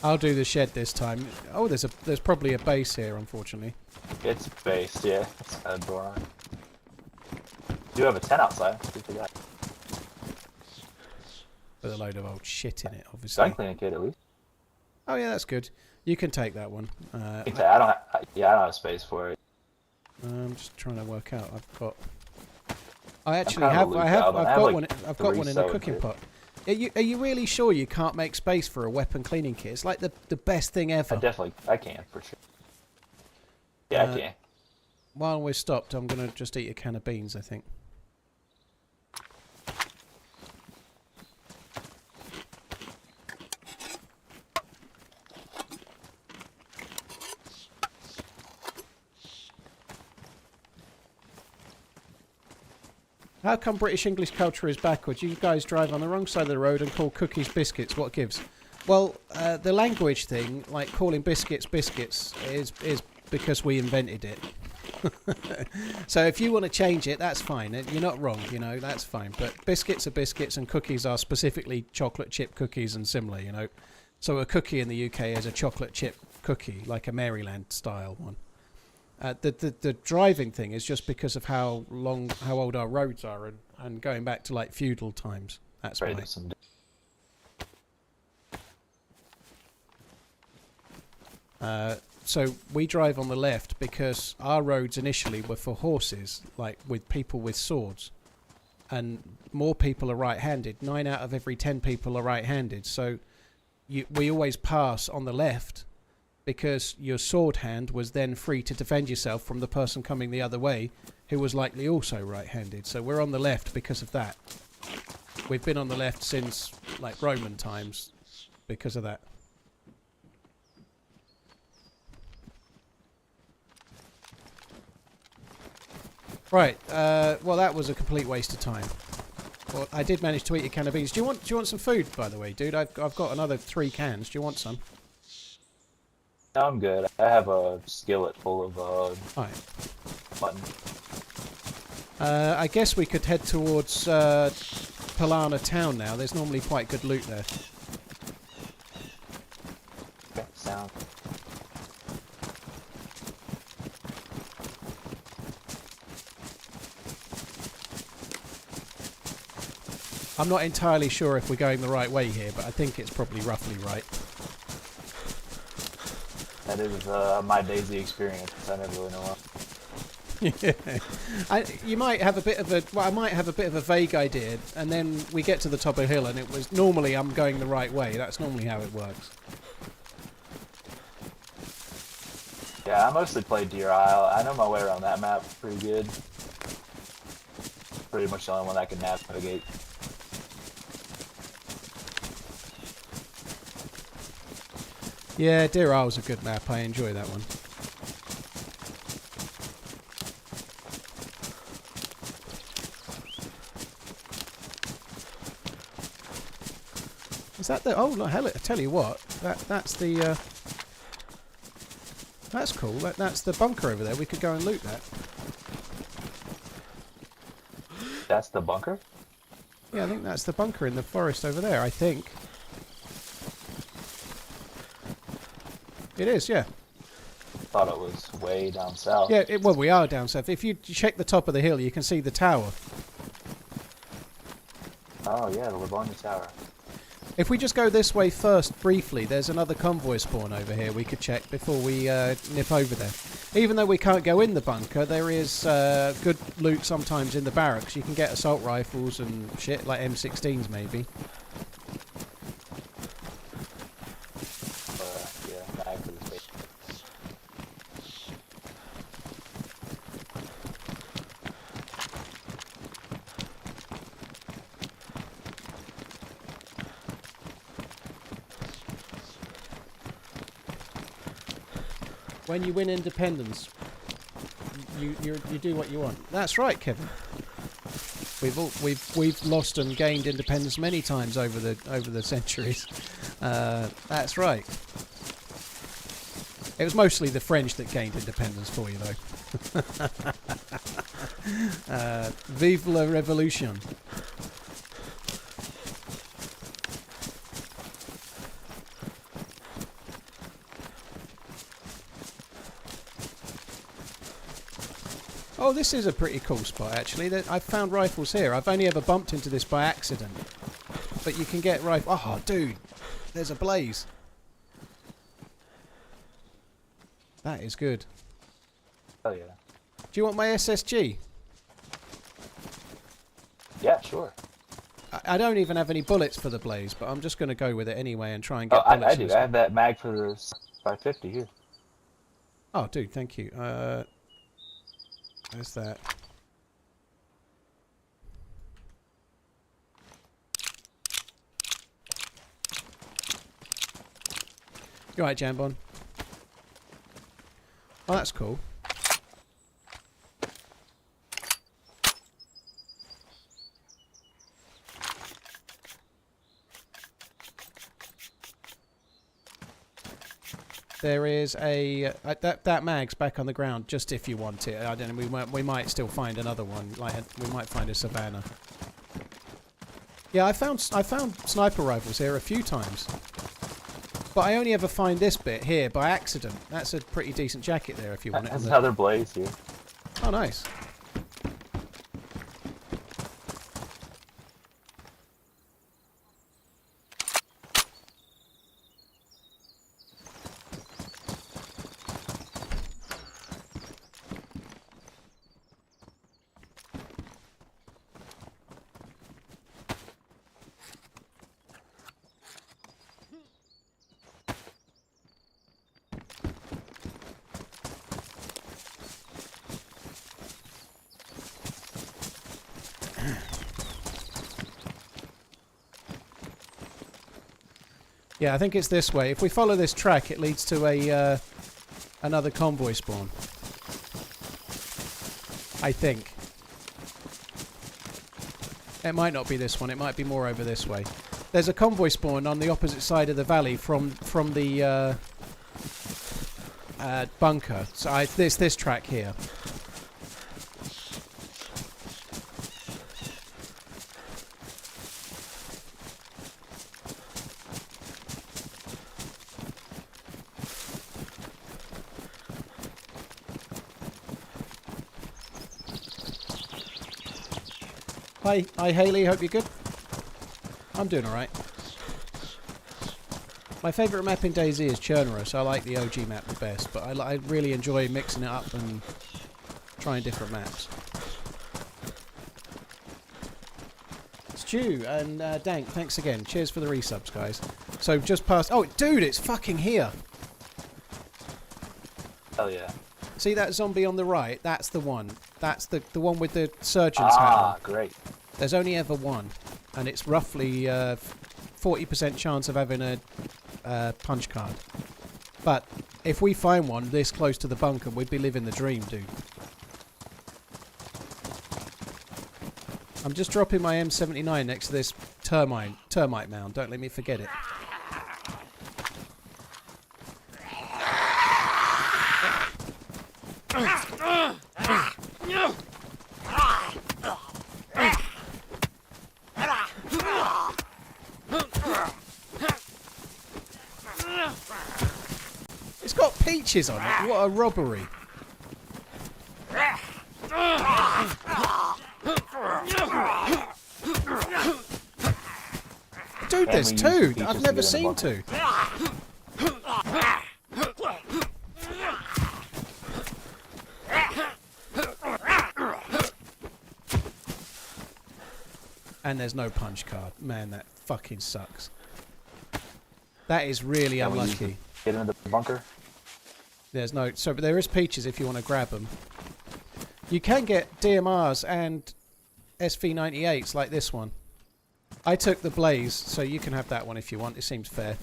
I'll do the shed this time. Oh, there's probably a base here, unfortunately. It's base, yeah. It's got a door on it. Do have a tent outside. Speak to that. With a load of old shit in it, obviously. Gun cleaning kit at least. Oh yeah, that's good. You can take that one. I don't have space for it. I'm just trying to work out. I've got one in the cooking pot. Are you really sure you can't make space for a weapon cleaning kit? It's like the best thing ever. I can for sure. Yeah, I can. While we're stopped, I'm gonna just eat a can of beans, I think. How come British English culture is backwards? You guys drive on the wrong side of the road and call cookies biscuits. What gives? Well, the language thing, like calling biscuits biscuits, is because we invented it. So if you want to change it, that's fine. You're not wrong, you know, that's fine. But biscuits are biscuits and cookies are specifically chocolate chip cookies and similar, you know. So a cookie in the UK is a chocolate chip cookie, like a Maryland style one. The driving thing is just because of how old our roads are and going back to like feudal times. That's why. So we drive on the left because our roads initially were for horses, like with people with swords, and more people are right-handed. 9 out of every 10 people are right-handed. So we always pass on the left, because your sword hand was then free to defend yourself from the person coming the other way, who was likely also right-handed. So we're on the left because of that. We've been on the left since, like, Roman times. because of that. Right. Well, that was a complete waste of time. Well, I did manage to eat a can of beans. Do you want some food, by the way, dude? I've got another 3 cans. Do you want some? I'm good. I have a skillet full of Right. mutton. I guess we could head towards Palana town now. There's normally quite good loot there. Okay, sound. I'm not entirely sure if we're going the right way here, but I think it's probably roughly right. That is my DayZ experience. I never really know what. You might have a bit of a... Well, I might have a bit of a vague idea, and then we get to the top of the hill, and it was... Normally, I'm going the right way. That's normally how it works. Yeah, I mostly play Deer Isle. I know my way around that map pretty good. Pretty much the only one I can navigate. Yeah, Deer Isle's a good map. I enjoy that one. Is that the... Oh, look, hell, I tell you what. That's the... That's cool. That's the bunker over there. We could go and loot that. That's the bunker? Yeah, I think that's the bunker in the forest over there, I think. It is, yeah. Thought it was way down south. Yeah, well, we are down south. If you check the top of the hill, you can see the tower. Oh yeah, the Livonia Tower. If we just go this way first, briefly, there's another convoy spawn over here we could check before we nip over there. Even though we can't go in the bunker, there is good loot sometimes in the barracks. You can get assault rifles and shit, like M16s maybe. Yeah, mag for the station. When you win independence, you do what you want. That's right, Kevin. We've lost and gained independence many times over the centuries. That's right. It was mostly the French that gained independence for you, though. Vive la Revolution. Oh, this is a pretty cool spot, actually. I've found rifles here. I've only ever bumped into this by accident. But you can get rifles... Oh, dude. There's a blaze. That is good. Oh yeah. Do you want my SSG? Yeah, sure. I don't even have any bullets for the blaze, but I'm just going to go with it anyway and try and Oh, get bullets. I do. I have that mag for the 550 here. Oh, dude, thank you. There's that. You alright, Jambon? Oh, that's cool. There is a that mag's back on the ground. Just if you want it, I don't know. We might still find another one. Like we might find a Savannah. Yeah, I found sniper rifles here a few times, but I only ever find this bit here by accident. That's a pretty decent jacket there if you want it. There's another blaze here. Oh, nice. Yeah, I think it's this way. If we follow this track, it leads to a another convoy spawn. I think. It might not be this one. It might be more over this way. There's a convoy spawn on the opposite side of the valley from the bunker. So this track here. Hi Haley, hope you're good. I'm doing alright. My favourite map in DayZ is Chernarus. I like the OG map the best, but I really enjoy mixing it up and trying different maps. Stu and Dank, thanks again. Cheers for the resubs, guys. So just past... Oh, dude, it's fucking here! Hell yeah. See that zombie on the right? That's the one. That's the one with the surgeon's hat on. Ah, great. There's only ever one, and it's roughly 40% chance of having a punch card. But if we find one this close to the bunker, we'd be living the dream, dude. I'm just dropping my M79 next to this termite mound. Don't let me forget it. It's got peaches on it. What a robbery. Dude, there's two. I've never seen two. And there's no punch card. Man, that fucking sucks. That is really unlucky. Get into the bunker. There's no... So, but there is peaches if you want to grab them. You can get DMRs and SV98s like this one. I took the Blaze, so you can have that one if you want. It seems fair.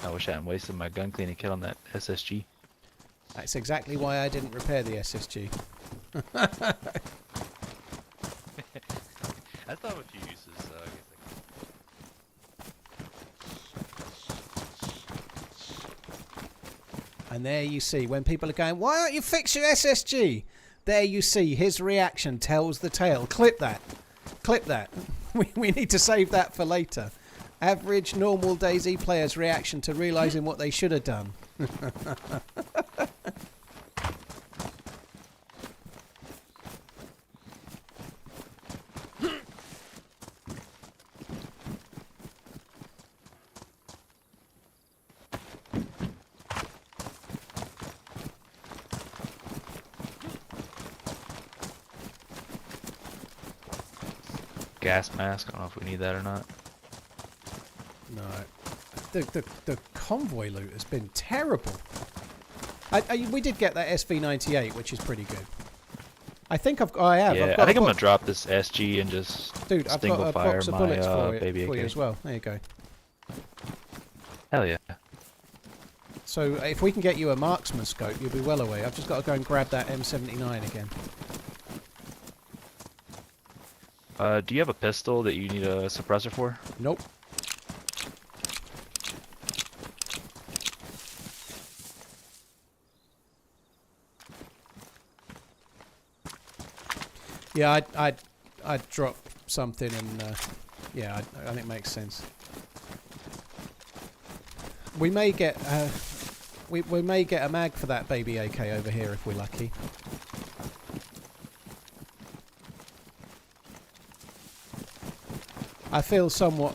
I wish I hadn't wasted my gun cleaning kit on that SSG. That's exactly why I didn't repair the SSG. I still have a few uses, so I guess And there you see, when people are going, why don't you fix your SSG? There you see, his reaction tells the tale. Clip that. Clip that. We need to save that for later. Average, normal DayZ player's reaction to realising what they should have done. gas mask. I don't know if we need that or not. No. The convoy loot has been terrible. We did get that SV98, which is pretty good. I think I have. Yeah, I've got I think I'm gonna drop this SG and just Dude, I've single got a fire box of my bullets for baby you AK. as well. There you go. Hell yeah. So if we can get you a marksman scope, you'll be well away. I've just got to go and grab that M79 again. Do you have a pistol that you need a suppressor for? Nope. Yeah, I'd drop something and yeah, I think it makes sense. We may get we may get a mag for that baby AK over here if we're lucky. I feel somewhat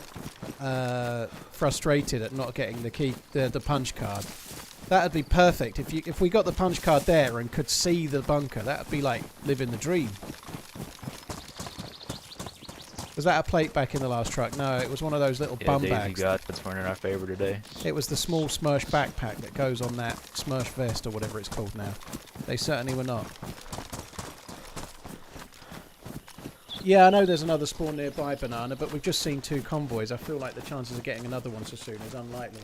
frustrated at not getting the punch card. That'd be perfect if we got the punch card there and could see the bunker. That'd be like living the dream. Was that a plate back in the last truck? No, it was one of those little bum DayZ bags. that's one in our favor today. It was the small Smursh backpack that goes on that Smursh vest or whatever it's called now. They certainly were not. Yeah, I know there's another spawn nearby, Banana, but we've just seen 2 convoys. I feel like the chances of getting another one so soon is unlikely.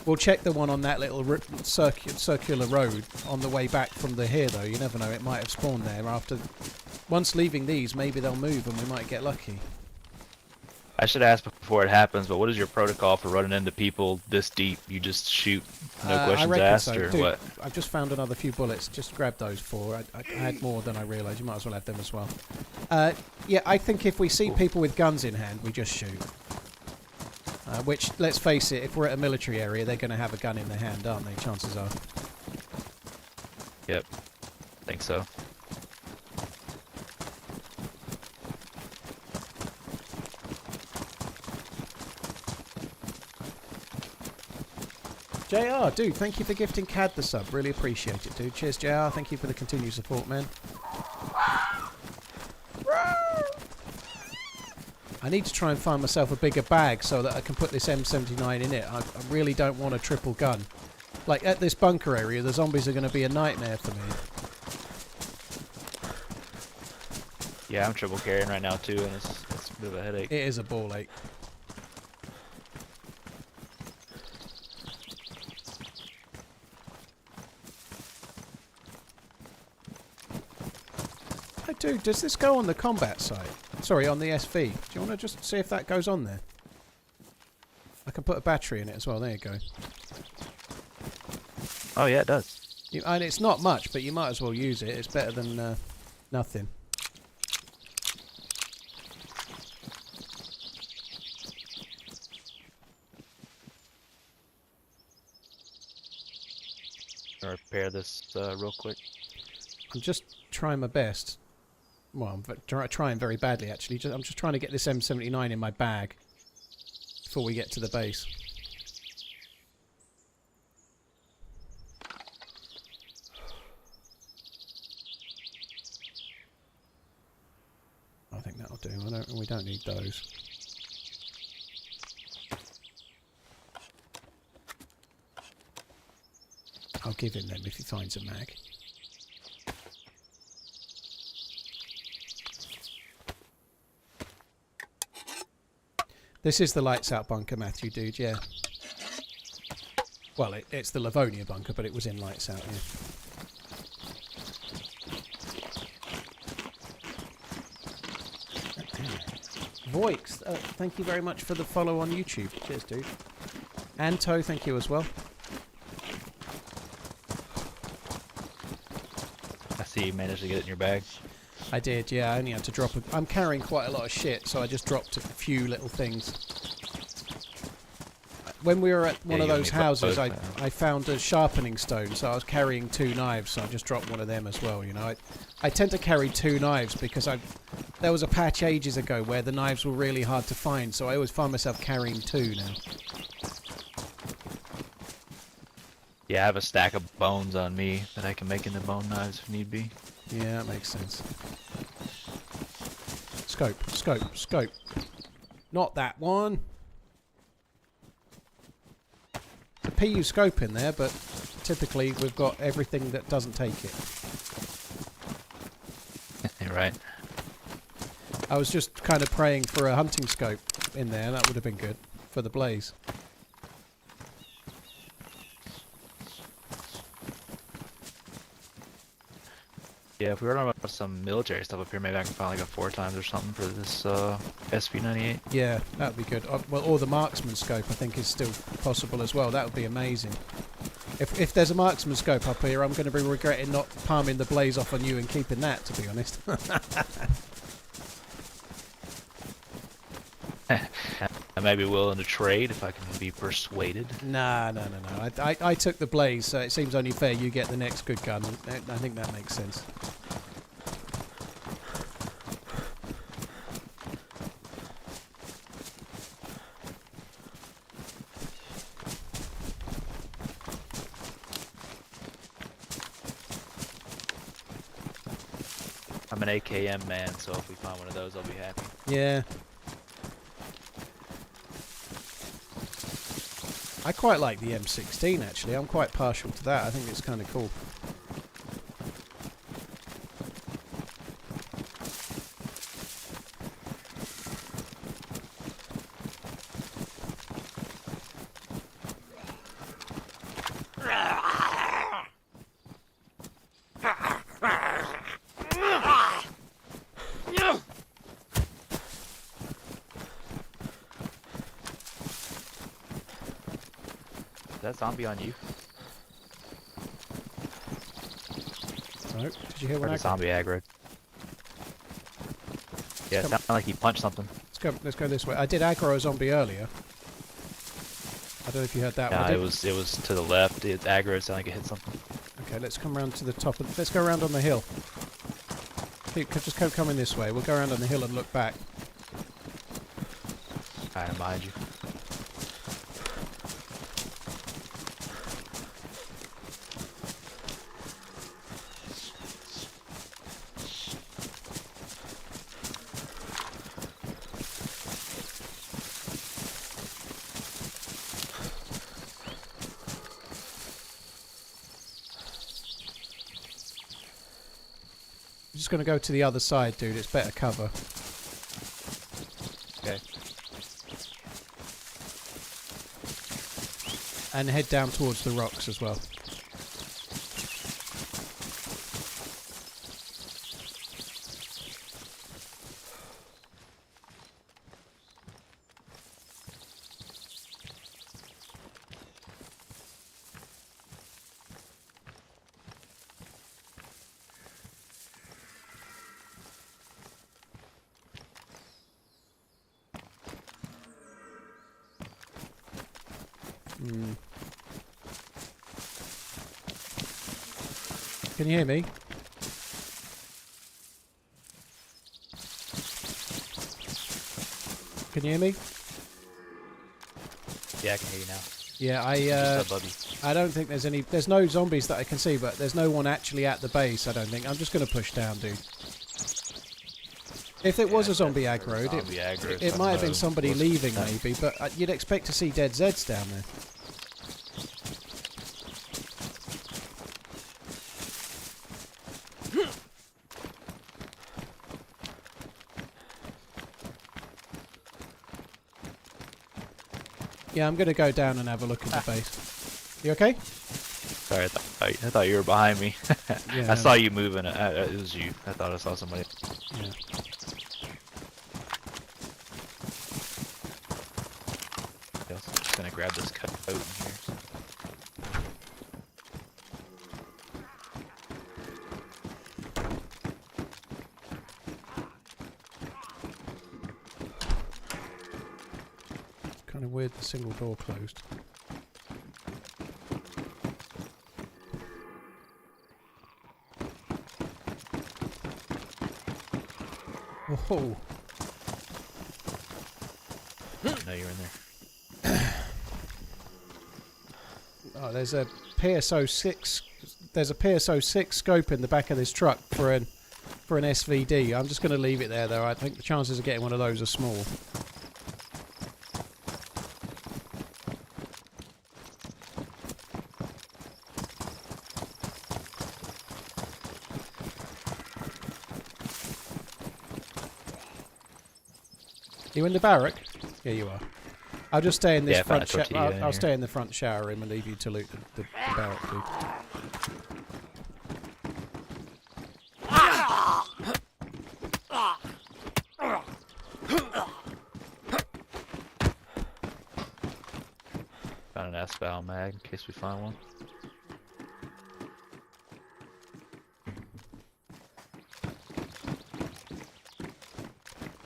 We'll check the one on that little circular road on the way back from the here, though. You never know, it might have spawned there after... Once leaving these, maybe they'll move and we might get lucky. I should ask before it happens, but what is your protocol for running into people this deep? You just shoot, no I questions reckon asked, so. or Dude, what? I've just found another few bullets. Just grab those 4. I had more than I realised. You might as well have them as well. Yeah, I think if we see people with guns in hand, we just shoot. Which, let's face it, if we're at a military area, they're going to have a gun in their hand, aren't they? Chances are. Yep, think so. JR, dude, thank you for gifting Cad the sub. Really appreciate it, dude. Cheers, JR. Thank you for the continued support, man. I need to try and find myself a bigger bag so that I can put this M79 in it. I really don't want a triple gun. Like, at this bunker area, the zombies are going to be a nightmare for me. Yeah, I'm triple carrying right now too, and it's a bit of a headache. It is a ball ache. Hey, dude, does this go on the combat site? Sorry, on the SV. Do you want to just see if that goes on there? I can put a battery in it as well. There you go. Oh yeah, it does. And it's not much, but you might as well use it. It's better than nothing. I'll repair this real quick. I'm just trying my best. Well, I'm trying very badly, actually. I'm just trying to get this M79 in my bag before we get to the base. I think that'll do. We don't need those. I'll give him them if he finds a mag. This is the lights out bunker, Matthew, dude, yeah. Well, it's the Livonia bunker, but it was in lights out, yeah. Voix, thank you very much for the follow on YouTube. Cheers, dude. Anto, thank you as well. I see you managed to get it in your bag. I did, yeah. I only had to drop I'm carrying quite a lot of shit, so I just dropped a few little things. When we were at one of those houses, I found a sharpening stone, so I was carrying 2 knives, so I just dropped one of them as well, you know. I tend to carry 2 knives because there was a patch ages ago where the knives were really hard to find, so I always find myself carrying 2 now. Yeah, I have a stack of bones on me that I can make into bone knives if need be. Yeah, that makes sense. Scope, scope, scope. Not that one. The PU scope in there, but typically we've got everything that doesn't take it. You're right. I was just kind of praying for a hunting scope in there. That would have been good for the blaze. Yeah, if we were talking about some military stuff up here, maybe I can find like a 4 times or something for this SV98. Yeah, that would be good. Well, or the marksman scope, I think, is still possible as well. That would be amazing. If there's a marksman scope up here, I'm going to be regretting not palming the blaze off on you and keeping that, to be honest. I may be willing to trade if I can be persuaded. Nah, no. I took the blaze, so it seems only fair you get the next good gun. I think that makes sense. I'm an AKM man, so if we find one of those, I'll be happy. Yeah. I quite like the M16, actually. I'm quite partial to that. I think it's kind of cool. that zombie on you? No. Did you hear Or one? the zombie aggro? Yeah, it Come- sounded like he punched something. Let's go this way. I did aggro a zombie earlier. I don't know if you heard that one. Nah, I it did- was to the left. It aggro sounded like it hit something. Okay, let's come around to the top. Let's go around on the hill. Just keep coming this way. We'll go around on the hill and look back. Alright, mind you. I'm just going to go to the other side, dude. It's better cover. Okay. And head down towards the rocks as well. Can you hear me? Can you hear me? Yeah, I can hear you now. Yeah, Just above you. I don't think there's any... There's no zombies that I can see, but there's no one actually at the base, I don't think. I'm just going to push down, dude. If it was a zombie aggroed, Zombie aggro, it might have been so somebody what's leaving, that? maybe, but you'd expect to see dead Zeds down there. Yeah, I'm going to go down and have a look at the base. You okay? Sorry, I thought you were behind me. Yeah, I saw you moving. It was you. I thought I saw somebody. Yeah. I'm just gonna grab this coat in here. Kind of weird the single door closed. Oh, No, you're in there. oh, there's a PSO6. There's a PSO6 scope in the back of this truck for an SVD. I'm just going to leave it there, though. I think the chances of getting one of those are small. You in the barrack? Yeah, you are. I'll just stay in this Yeah, I found a front. tortilla in I'll here. stay in the front shower room and leave you to loot the barrack, dude. Found an S-Val mag in case we find one.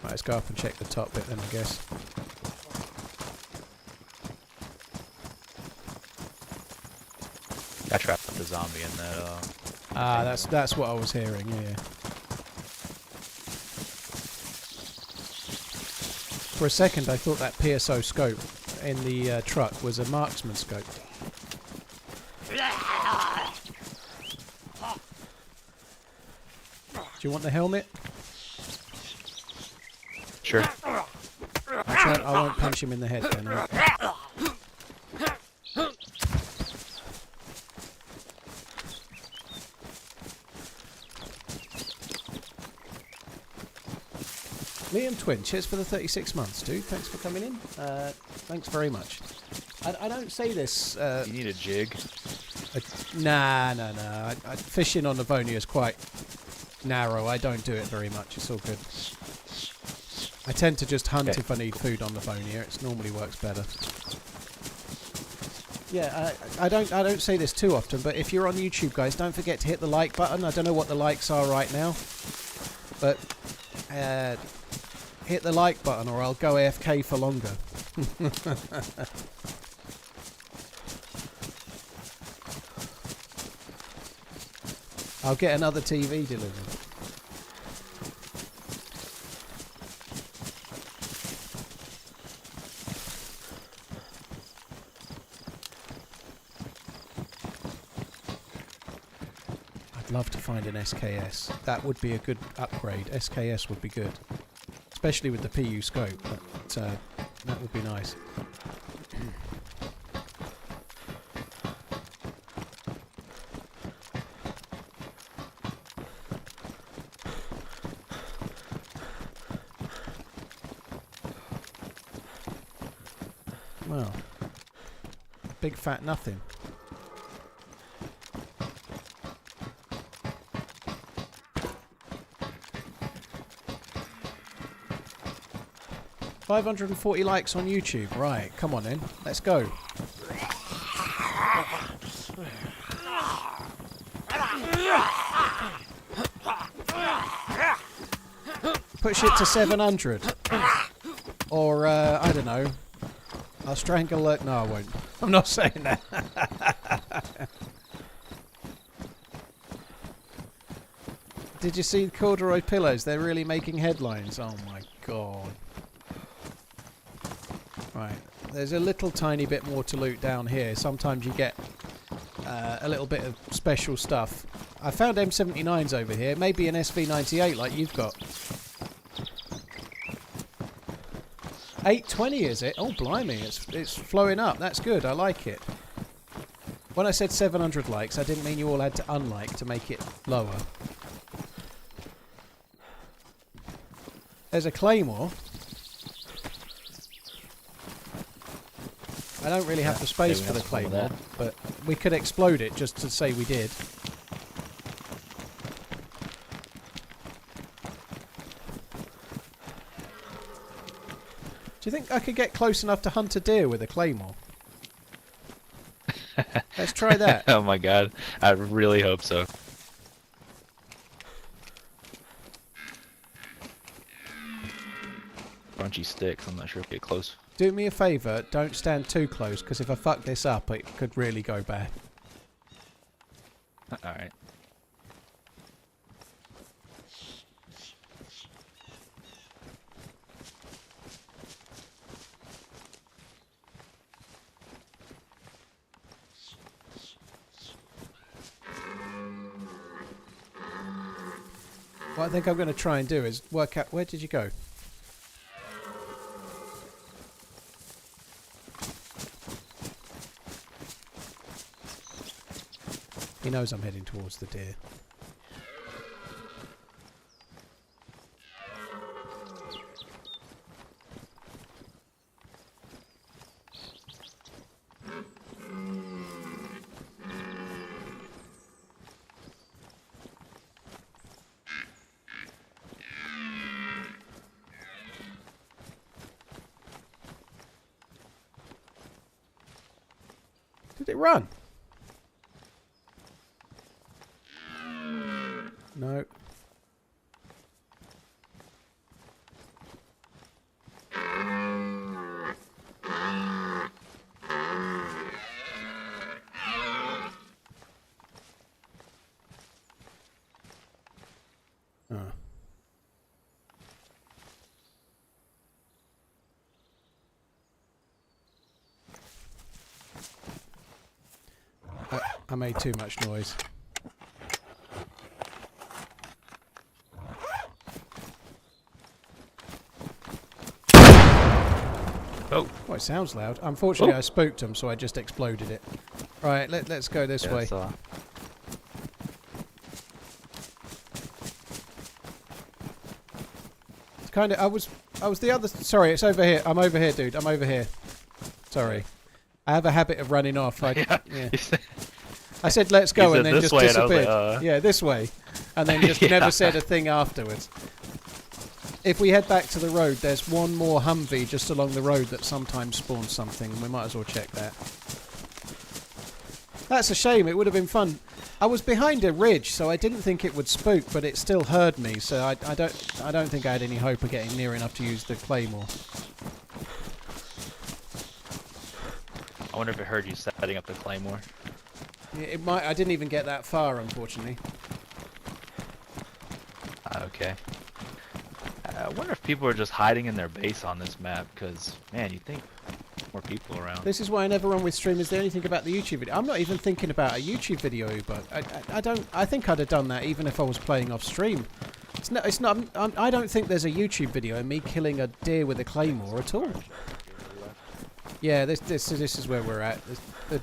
Right, let's go up and check the top bit then, I guess. I trapped the zombie in that. Ah, that's what I was hearing. Yeah. For a second, I thought that PSO scope in the truck was a marksman scope. Do you want the helmet? Sure. I won't punch him in the head then. Liam Twin, cheers for the 36 months, dude. Thanks for coming in. Thanks very much. I don't say this... You need a jig. Nah. Fishing on Livonia is quite narrow. I don't do it very much. It's all good. I tend to just hunt Okay. if I need food on Livonia. It normally works better. Yeah, I don't say this too often, but if you're on YouTube, guys, don't forget to hit the like button. I don't know what the likes are right now, but hit the like button or I'll go AFK for longer. I'll get another TV delivered. I'd love to find an SKS. That would be a good upgrade. SKS would be good. Especially with the PU scope. But, that would be nice. Well, big fat nothing. $540 likes on YouTube. Right, come on then. Let's go. Push it to 700. Or, I don't know. I'll strangle it. No, I won't. I'm not saying that. Did you see corduroy pillows? They're really making headlines. Oh my god. Right. There's a little tiny bit more to loot down here. Sometimes you get a little bit of special stuff. I found M79s over here. Maybe an SV98 like you've got. 820 is it? Oh blimey, it's flowing up. That's good. I like it. When I said 700 likes, I didn't mean you all had to unlike to make it lower. There's a claymore. I don't really have the space for the claymore, but we could explode it just to say we did. Do you think I could get close enough to hunt a deer with a claymore? Let's try that. Oh my god, I really hope so. Crunchy sticks, I'm not sure if we get close. Do me a favour, don't stand too close, because if I fuck this up, it could really go bad. Alright. What I think I'm going to try and do is work out... Where did you go? He knows I'm heading towards the deer. Did it run? No. Oh. I made too much noise. Oh. Well, it sounds loud. Unfortunately, I spooked him, so I just exploded it. Right, let's go this way. It's kind of. I was the other. Sorry, it's over here. I'm over here, dude. I'm over here. Sorry. I have a habit of running off. Yeah. I said let's go and then just disappeared. Like, yeah, this way. And then just never said a thing afterwards. If we head back to the road, there's one more Humvee just along the road that sometimes spawns something. We might as well check that. That's a shame. It would have been fun. I was behind a ridge, so I didn't think it would spook, but it still heard me. So I don't think I had any hope of getting near enough to use the claymore. I wonder if it heard you setting up the claymore. Yeah, it might. I didn't even get that far, unfortunately. Okay. I wonder if people are just hiding in their base on this map, because, man, you think more people around. This is why I never run with stream. Is there anything about the YouTube video? I'm not even thinking about a YouTube video, but I think I'd have done that even if I was playing off stream. It's not. I don't think there's a YouTube video of me killing a deer with a claymore at all. Yeah, this is where we're at.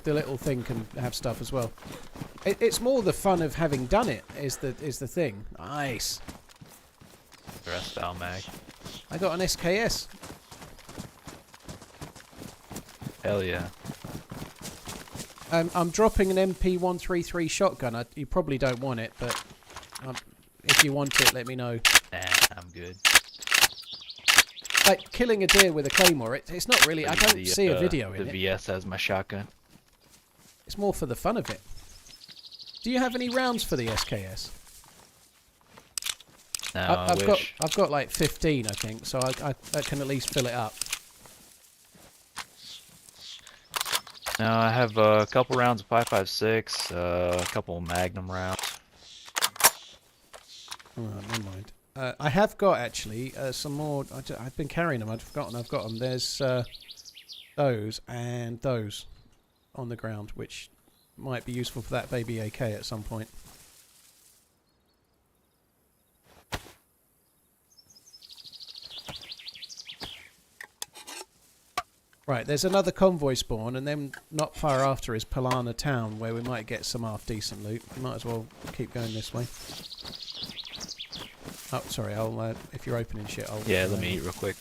The little thing can have stuff as well. It's more the fun of having done it is the thing. Nice. Dress style mag. I got an SKS. Hell yeah. I'm dropping an MP133 shotgun. You probably don't want it, but if you want it, let me know. Nah, I'm good. Like killing a deer with a claymore, it's not really. I don't see a video in it. The VS as my shotgun. It's more for the fun of it. Do you have any rounds for the SKS? No, I've got like 15, I think, so I can at least fill it up. No, I have a couple rounds of 5.56, a couple Magnum rounds. Oh, never mind. I have got actually some more. I've been carrying them. I've forgotten. I've got them. There's those and those on the ground, which might be useful for that baby AK at some point. Right, there's another convoy spawn, and then not far after is Palana Town, where we might get some half-decent loot. We might as well keep going this way. Oh, sorry, I'll, if you're opening shit, I'll... Yeah, let me eat real quick.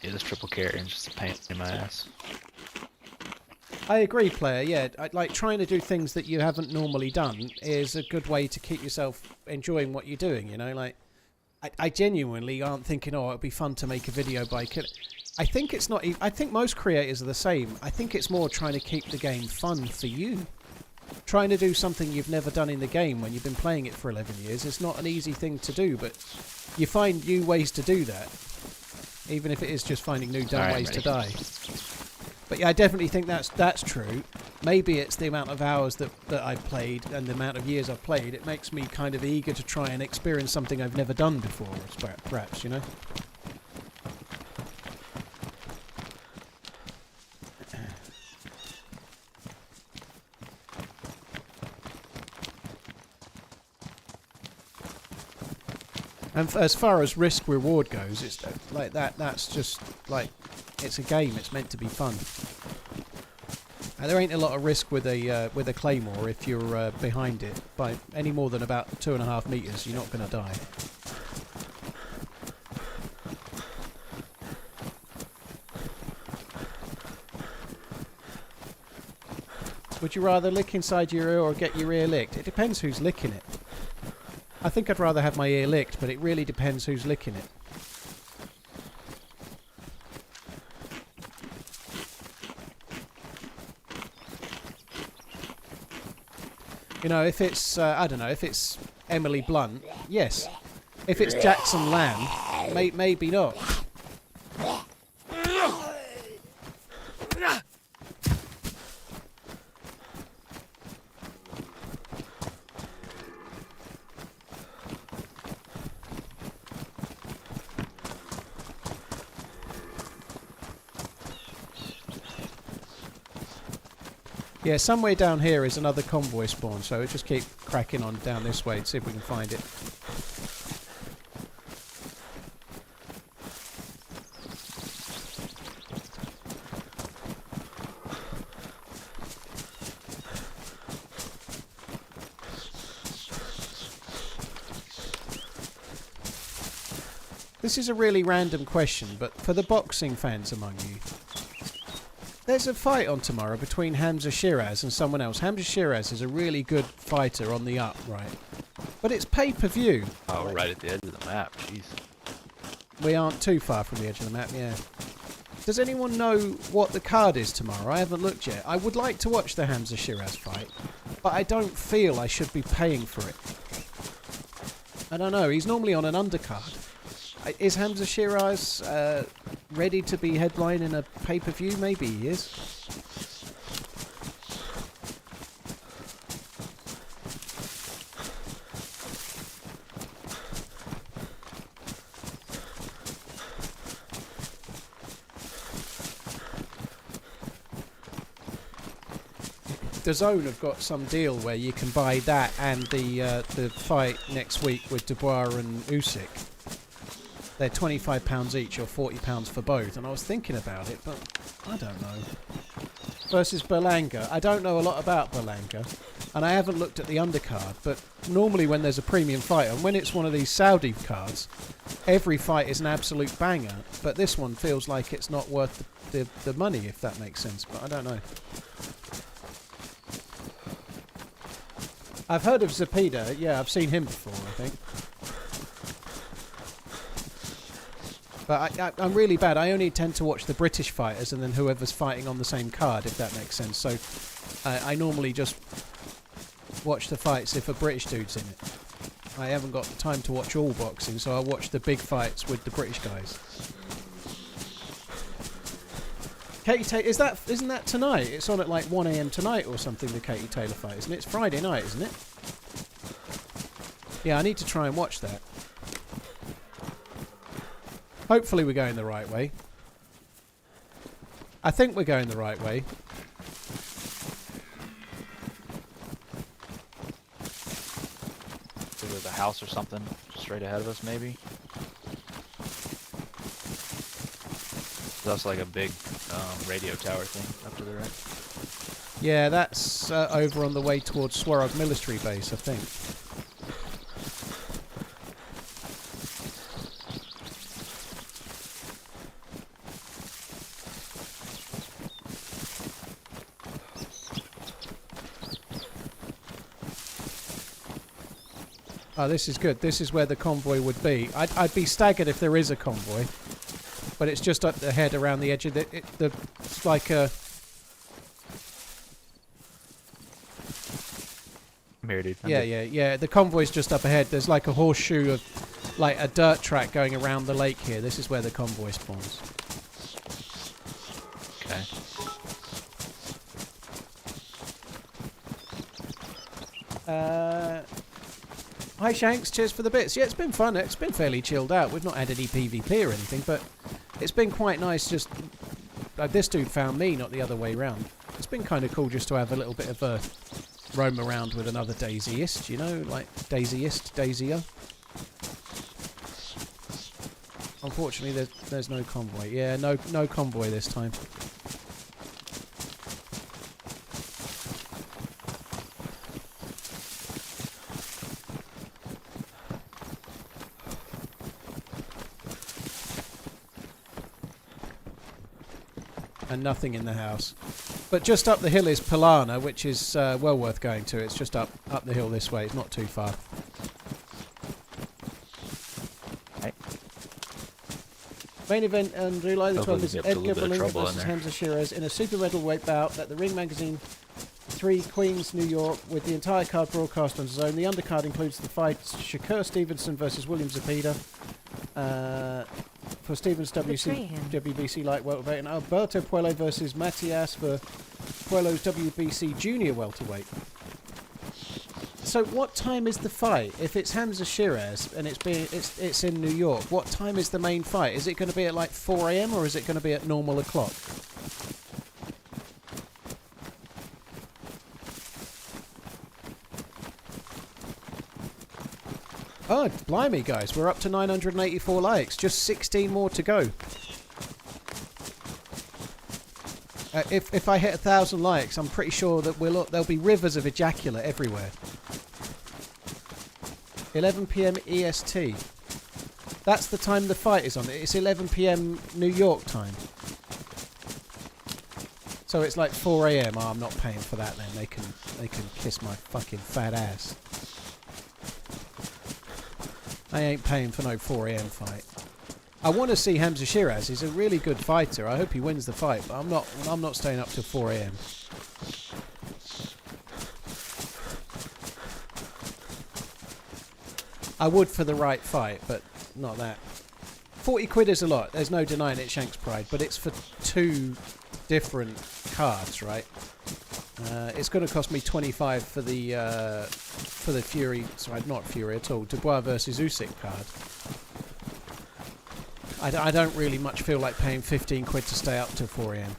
Yeah, this triple carry is just a pain in my ass. I agree, player, yeah. Like, trying to do things that you haven't normally done is a good way to keep yourself enjoying what you're doing, you know? Like, I genuinely aren't thinking, oh, it'd be fun to make a video by killing... I think it's not... I think most creators are the same. I think it's more trying to keep the game fun for you. Trying to do something you've never done in the game when you've been playing it for 11 years is not an easy thing to do, but you find new ways to do that. Even if it is just finding new dumb ways to die. But yeah, I definitely think that's true. Maybe it's the amount of hours that I've played and the amount of years I've played. It makes me kind of eager to try and experience something I've never done before, perhaps, you know? And as far as risk reward goes, it's like that's just like it's a game. It's meant to be fun. And there ain't a lot of risk with a claymore if you're behind it by any more than about 2.5 meters. You're not going to die. Would you rather lick inside your ear or get your ear licked? It depends who's licking it. I think I'd rather have my ear licked, but it really depends who's licking it. You know, if it's, I don't know, if it's Emily Blunt, yes. If it's Jackson Lamb, maybe not. Yeah, somewhere down here is another convoy spawn, so we'll just keep cracking on down this way and see if we can find it. This is a really random question, but for the boxing fans among you, there's a fight on tomorrow between Hamza Shiraz and someone else. Hamza Shiraz is a really good fighter on the up, right? But it's pay-per-view. Oh, we're right at the edge of the map. Jeez. We aren't too far from the edge of the map, yeah. Does anyone know what the card is tomorrow? I haven't looked yet. I would like to watch the Hamza Shiraz fight, but I don't feel I should be paying for it. I don't know. He's normally on an undercard. Is Hamza Shiraz ready to be headlining a pay-per-view? Maybe he is. DAZN have got some deal where you can buy that and the fight next week with Dubois and Usyk. They're £25 each or £40 for both, and I was thinking about it, but I don't know. Versus Berlanga. I don't know a lot about Berlanga, and I haven't looked at the undercard, but normally when there's a premium fight, and when it's one of these Saudi cards, every fight is an absolute banger, but this one feels like it's not worth the money, if that makes sense, but I don't know. I've heard of Zepeda. Yeah, I've seen him before, I think. But I'm really bad. I only tend to watch the British fighters and then whoever's fighting on the same card, if that makes sense. So I normally just watch the fights if a British dude's in it. I haven't got the time to watch all boxing, so I watch the big fights with the British guys. Katie Taylor, isn't that tonight? It's on at like 1 AM tonight or something, the Katie Taylor fight, isn't it? It's Friday night, isn't it? Yeah, I need to try and watch that. Hopefully we're going the right way. I think we're going the right way. So there's a house or something straight ahead of us, maybe? That's like a big radio tower thing up to the right. Yeah, that's over on the way towards Swarog military base, I think. Oh, this is good. This is where the convoy would be. I'd be staggered if there is a convoy. But it's just up ahead around the edge of it's like a... I'm here, dude. Yeah. The convoy's just up ahead. There's like a horseshoe of... like a dirt track going around the lake here. This is where the convoy spawns. Okay. Hi Shanks, cheers for the bits. Yeah, it's been fun. It's been fairly chilled out. We've not had any PvP or anything, but it's been quite nice just... this dude found me, not the other way round. It's been kind of cool just to have a little bit of a roam around with another DayZist, you know? Like DayZer. Unfortunately, there's no convoy. Yeah, no convoy this time. And nothing in the house. But just up the hill is Pilana, which is well worth going to. It's just up the hill this way. It's not too far. Right. Main event on July the 12th is Hopefully we Edgar get a little bit of Berlanga trouble in versus there. Hamza Shiraz in a super middleweight bout at the Ring Magazine 3 Queens, New York, with the entire card broadcast on DAZN. The undercard includes the fights Shakur Stevenson versus William Zepeda. For Stevens WBC light welterweight, and Alberto Puello versus Matias for Puello's WBC junior welterweight. So what time is the fight? If it's Hamza Shiraz and it's in New York, what time is the main fight? Is it going to be at like 4 AM or is it going to be at normal o'clock? Oh, blimey, guys. We're up to 984 likes. Just 16 more to go. If I hit 1,000 likes, I'm pretty sure that there'll be rivers of ejaculate everywhere. 11 PM EST. That's the time the fight is on. It's 11 PM New York time. So it's like 4 AM. Oh, I'm not paying for that then. They can kiss my fucking fat ass. I ain't paying for no 4 AM fight. I want to see Hamza Shiraz. He's a really good fighter. I hope he wins the fight, but I'm not staying up till 4 a.m. I would for the right fight, but not that. 40 quid is a lot. There's no denying it, Shanks Pride, but it's for 2 different cards, right? It's going to cost me 25 for the Fury. Sorry, not Fury at all. Dubois versus Usyk card. I don't really much feel like paying 15 quid to stay up till 4 a.m.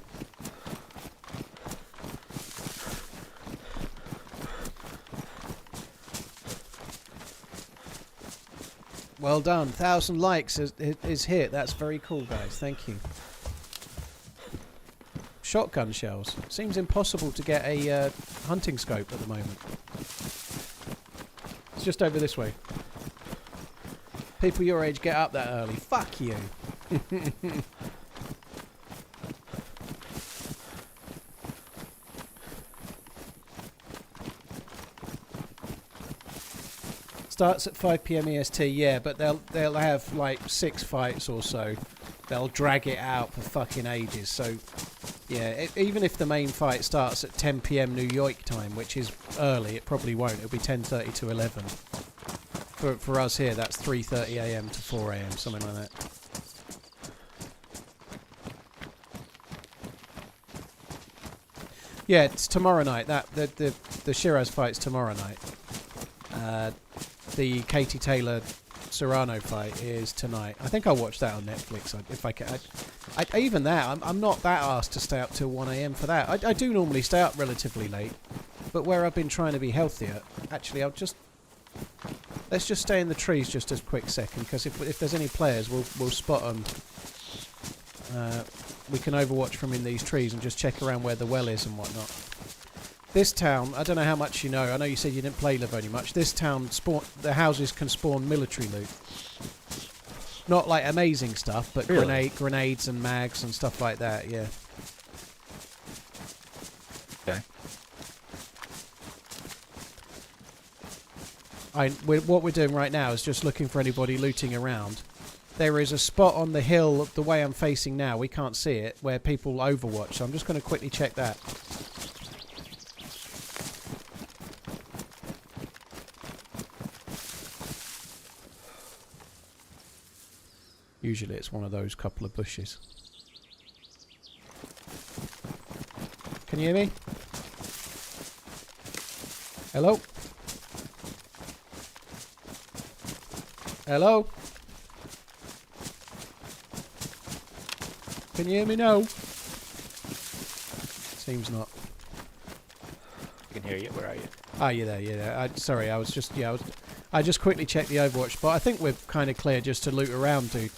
Well done. 1,000 likes is hit. That's very cool, guys. Thank you. Shotgun shells. Seems impossible to get a hunting scope at the moment. It's just over this way. People your age get up that early. Fuck you. Starts at 5 p.m. EST, yeah, but they'll have like 6 fights or so. They'll drag it out for fucking ages. So, yeah, even if the main fight starts at 10 p.m. New York time, which is early, it probably won't. It'll be 10:30 to 11. For us here, that's 3:30 a.m. to 4 a.m., something like that. Yeah, it's tomorrow night. The Shiraz fight's tomorrow night. The Katie Taylor Serrano fight is tonight. I think I'll watch that on Netflix if I can. Even that, I'm not that asked to stay up till 1 a.m. for that. I do normally stay up relatively late, but where I've been trying to be healthier, actually, let's just stay in the trees just a quick second, because if there's any players, we'll spot them. We can overwatch from in these trees and just check around where the well is and whatnot. This town, I don't know how much you know. I know you said you didn't play Livonia much. This town, the houses can spawn military loot. Not like amazing stuff, but really? grenades and mags and stuff like that. Yeah. Okay. What we're doing right now is just looking for anybody looting around. There is a spot on the hill the way I'm facing now. We can't see it, where people overwatch. So I'm just going to quickly check that. Usually it's one of those couple of bushes. Can you hear me? Hello? Hello? Can you hear me now? Seems not. I can hear you. Where are you? Ah, you're there, you're there. Sorry, I was just, I just quickly checked the Overwatch, but I think we're kind of clear just to loot around, dude.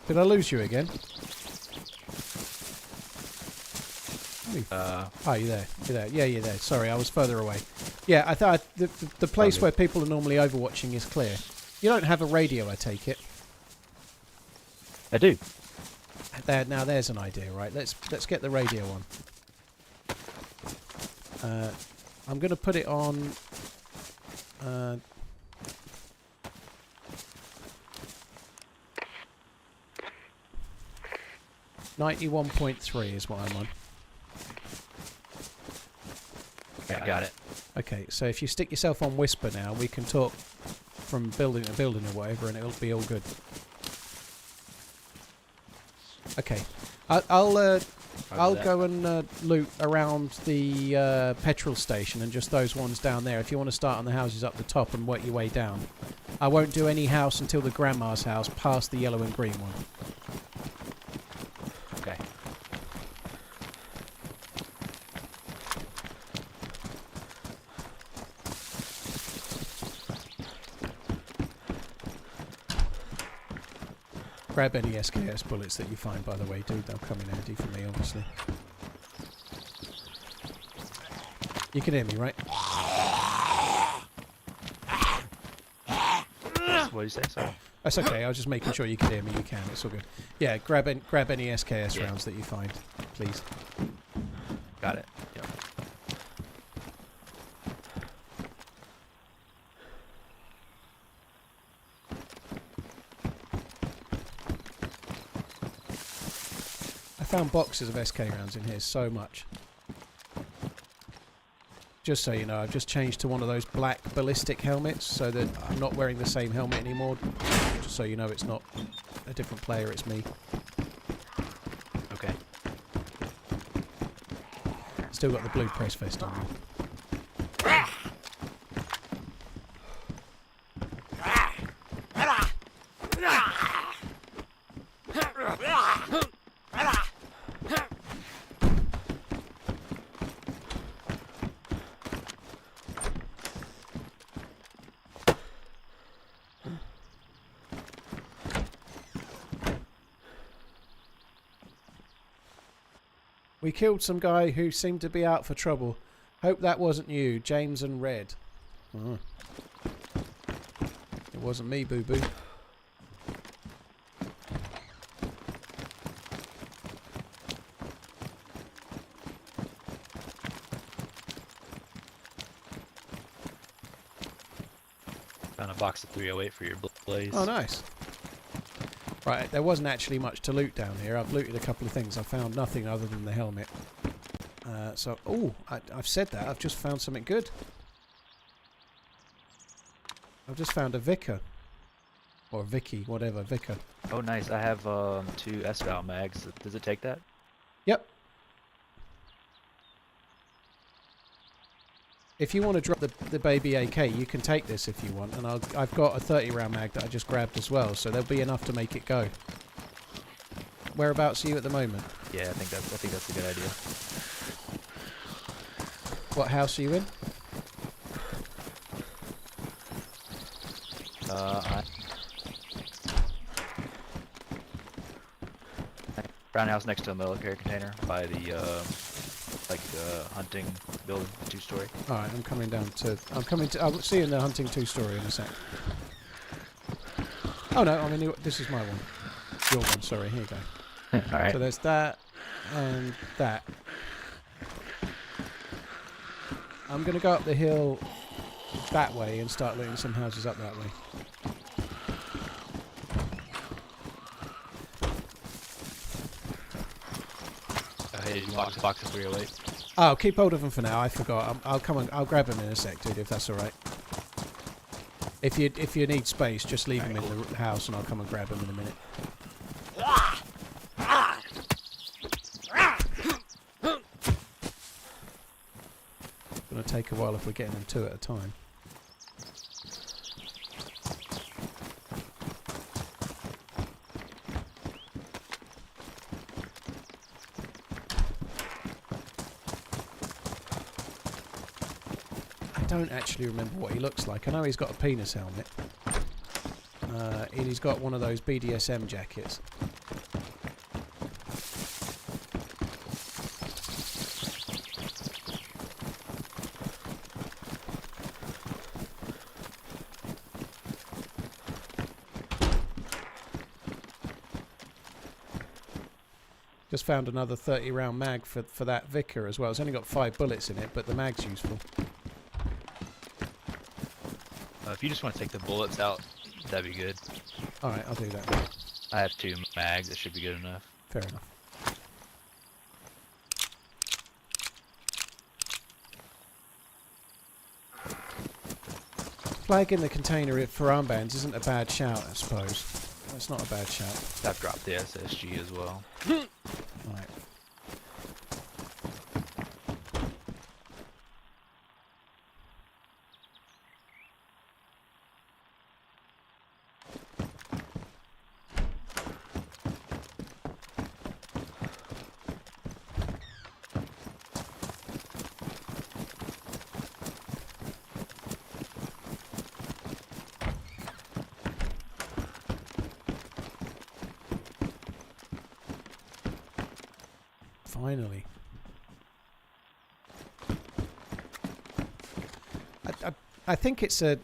Did I lose you again? Oh, you're there. You're there. Yeah, you're there. Sorry, I was further away. Yeah, I thought the place where people are normally overwatching is clear. You don't have a radio, I take it. I do. Now there's an idea, right? Let's get the radio on. I'm going to put it on. 91.3 is what I'm on. Yeah, got it. Okay, so if you stick yourself on Whisper now, we can talk from building to building or whatever, and it'll be all good. Okay, I'll go and loot around the petrol station and just those ones down there. If you want to start on the houses up the top and work your way down, I won't do any house until the grandma's house, past the yellow and green one. Okay. Grab any SKS bullets that you find, by the way, dude. They'll come in handy for me, obviously. You can hear me, right? What did you say? Sorry. That's okay. I was just making sure you can hear me. You can. It's all good. Yeah, grab any SKS rounds that you find, please. Got it. Yep. I found boxes of SK rounds in here, so much. Just so you know, I've just changed to one of those black ballistic helmets so that I'm not wearing the same helmet anymore. Just so you know it's not a different player, it's me. Okay. Still got the blue press vest on me. We killed some guy who seemed to be out for trouble. Hope that wasn't you, James and Red. Oh. It wasn't me, boo-boo. Found a box of 308 for your blaze. Oh, nice. Right, there wasn't actually much to loot down here. I've looted a couple of things. I found nothing other than the helmet. I've said that. I've just found something good. I've just found a Vicar. Or Vicky, whatever, Vicar. Oh, nice. I have 2 S-Val mags. Does it take that? Yep. If you want to drop the baby AK, you can take this if you want. And I've got a 30 round mag that I just grabbed as well, so there'll be enough to make it go. Whereabouts are you at the moment? Yeah, I think that's a good idea. What house are you in? Brown house next to a military container by the hunting building, 2-story. All right, I'm coming to. I'll see you in the hunting 2-story in a sec. Oh no, I mean this is my one. Your one, sorry. Here you go. All right. So there's that and that. I'm gonna go up the hill that way and start looting some houses up that way. Hey, you want a box of 308? Oh, keep hold of them for now. I forgot. I'll I'll grab them in a sec, dude, if that's all right. If you need space, just leave them in the house, and I'll come and grab them in a minute. It's gonna take a while if we're getting them 2 at a time. I don't actually remember what he looks like. I know he's got a penis helmet. And he's got one of those BDSM jackets. Just found another 30 round mag for that Vicar as well. It's only got 5 bullets in it, but the mag's useful. If you just want to take the bullets out, that'd be good. Alright, I'll do that. I have 2 mags, it should be good enough. Fair enough. Flag in the container for armbands isn't a bad shout, I suppose. That's not a bad shout. I've dropped the SSG as well. Right. Finally. I think it's a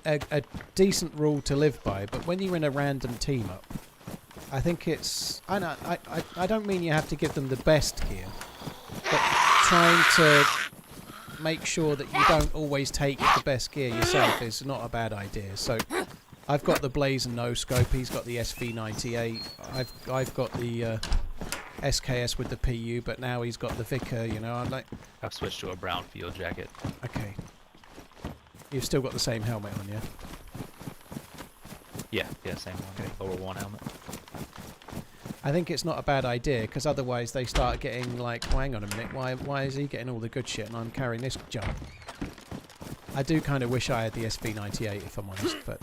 decent rule to live by, but when you're in a random team up, I think it's... I don't mean you have to give them the best gear, but trying to make sure that you don't always take the best gear yourself is not a bad idea. So I've got the Blaze and no scope, he's got the SV98, I've got the SKS with the PU, but now he's got the Vicar, you know. I'm like, I've switched to a brown field jacket. okay. You've still got the same helmet on, yeah? Yeah, same one. Okay. Lower one helmet. I think it's not a bad idea, because otherwise they start getting like, well, hang on a minute, why is he getting all the good shit and I'm carrying this junk? I do kind of wish I had the SV98 if I'm honest, but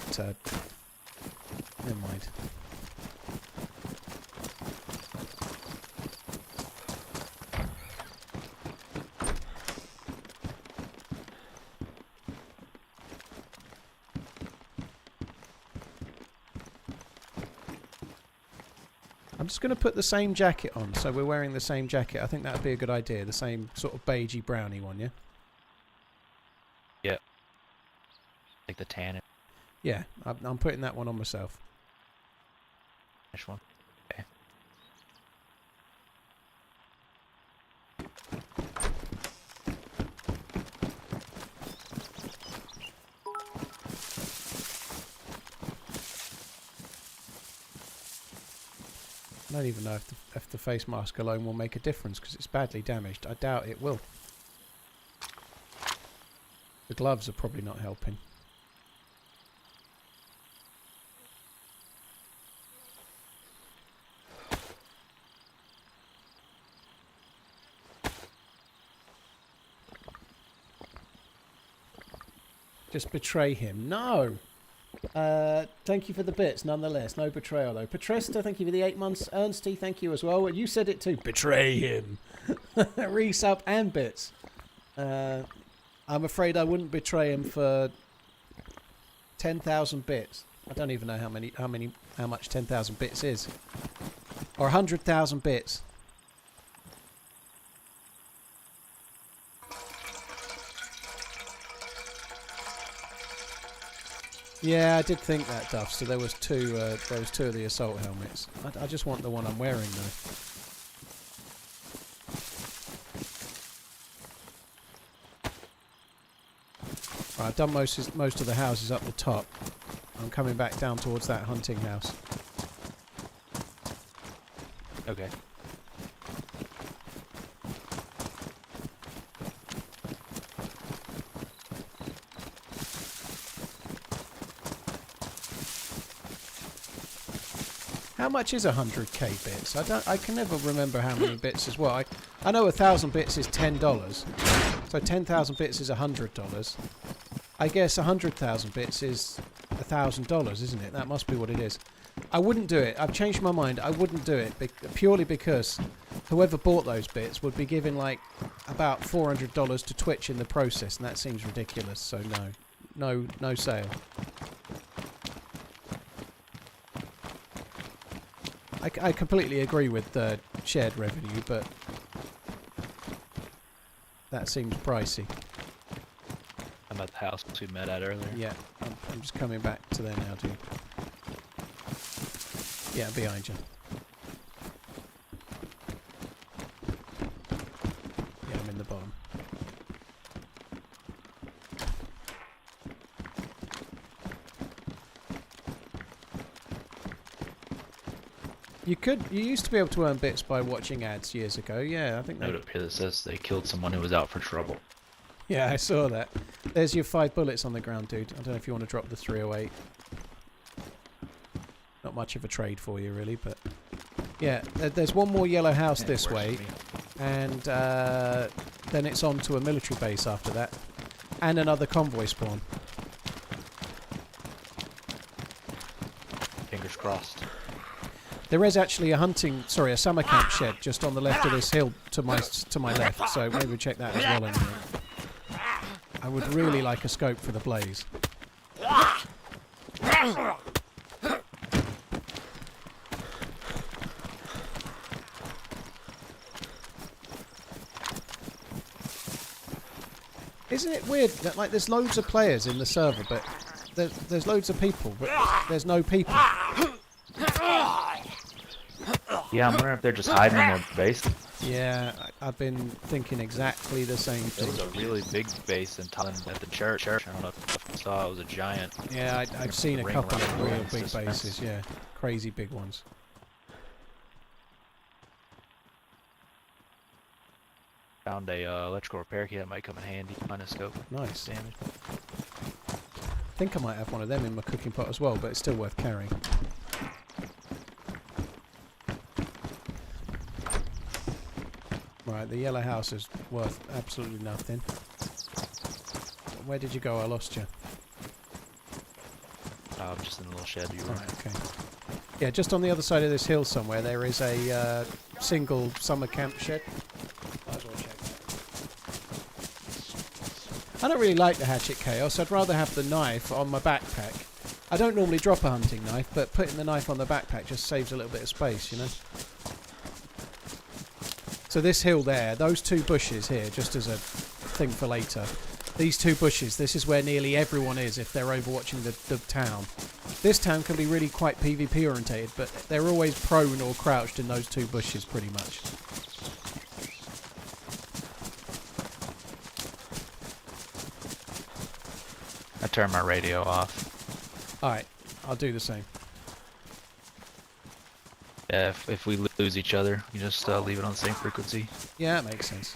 never mind. I'm just going to put the same jacket on, so we're wearing the same jacket. I think that would be a good idea, the same sort of beigey browny one, yeah? Yeah. Like the tan Yeah, I'm putting that one on myself. ish one. Okay. I don't even know if the face mask alone will make a difference, because it's badly damaged. I doubt it will. The gloves are probably not helping. Just betray him. No! Thank you for the bits, nonetheless. No betrayal, though. Petresta, thank you for the 8 months. Ernsty, thank you as well. You said it too. Betray him. Resub and bits. I'm afraid I wouldn't betray him for 10,000 bits. I don't even know how much 10,000 bits is. Or 100,000 bits. Yeah, I did think that, Duff. So there was two of the assault helmets. I just want the one I'm wearing though. Right, I've done most of the houses up the top. I'm coming back down towards that hunting house. Okay. How much is 100k bits? I can never remember how many bits as well. I know 1,000 bits is $10, so 10,000 bits is $100. I guess 100,000 bits is $1,000, isn't it? That must be what it is. I wouldn't do it. I've changed my mind. I wouldn't do it purely because whoever bought those bits would be giving like about $400 to Twitch in the process, and that seems ridiculous. So no sale. I completely agree with the shared revenue, but that seems pricey. I'm at the house we met at earlier. Yeah, I'm just coming back to there now, dude. Yeah, behind you. Yeah, I'm in the bottom. You used to be able to earn bits by watching ads years ago. Yeah, I think Note up here that says they killed someone who was out for trouble. Yeah, I saw that. There's your 5 bullets on the ground, dude. I don't know if you want to drop the 308. Not much of a trade for you, really, but... Yeah, there's one more yellow house this way, and then it's on to a military base after that. And another convoy spawn. Fingers crossed. There is actually a summer camp shed just on the left of this hill to my left, so maybe we'll check that as well anyway. I would really like a scope for the blaze. Isn't it weird that like there's loads of players in the server, but there's loads of people, but there's no people? Yeah, I'm wondering if they're just hiding in their base. Yeah, I've been thinking exactly the same There thing. was a really big base in Thailand at the church. I don't know if you saw, it was a giant. Yeah, I've seen a ring couple around of the real ring, big suspense. bases, yeah. Crazy big ones. Found a electrical repair kit that might come in handy. Minus scope. Nice. Damage. I think I might have one of them in my cooking pot as well, but it's still worth carrying. Right, the yellow house is worth absolutely nothing. Where did you go? I lost you. I'm just in a little shed. You were. Right, okay. Yeah, just on the other side of this hill somewhere, there is a single summer camp shed. Might as well check that. I don't really like the hatchet chaos. I'd rather have the knife on my backpack. I don't normally drop a hunting knife, but putting the knife on the backpack just saves a little bit of space, you know? So this hill there, those two bushes here, just as a thing for later, these two bushes, this is where nearly everyone is if they're overwatching the town. This town can be really quite PvP orientated, but they're always prone or crouched in those two bushes pretty much. I turned my radio off. Alright, I'll do the same. Yeah, if we lose each other, you just leave it on the same frequency. Yeah, that makes sense.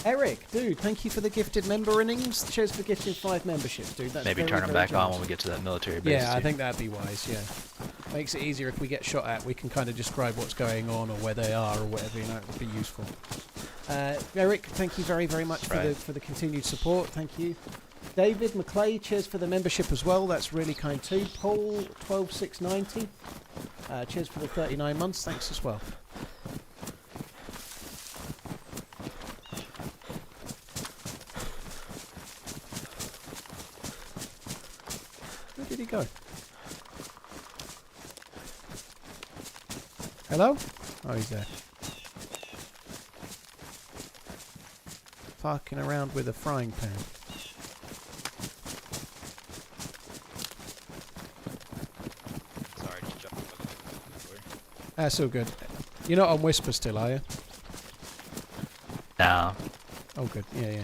Eric, dude, thank you for the gifted member innings. Cheers for gifting 5 memberships, dude. That's Maybe very, turn them very back on generous. when we get to that military base. Yeah, I too. think that'd be wise, yeah. Makes it easier if we get shot at, we can kind of describe what's going on or where they are or whatever, you know, it would be useful. Eric, thank you very, very much for the continued support. Thank you. David McClay, cheers for the membership as well. That's really kind too. Paul, 12690. Cheers for the 39 months. Thanks as well. Where did he go? Hello? Oh, he's there. Fucking around with a frying pan. Sorry, just jumped. That's all good. You're not on Whisper still, are you? No. Oh, good. Yeah, yeah.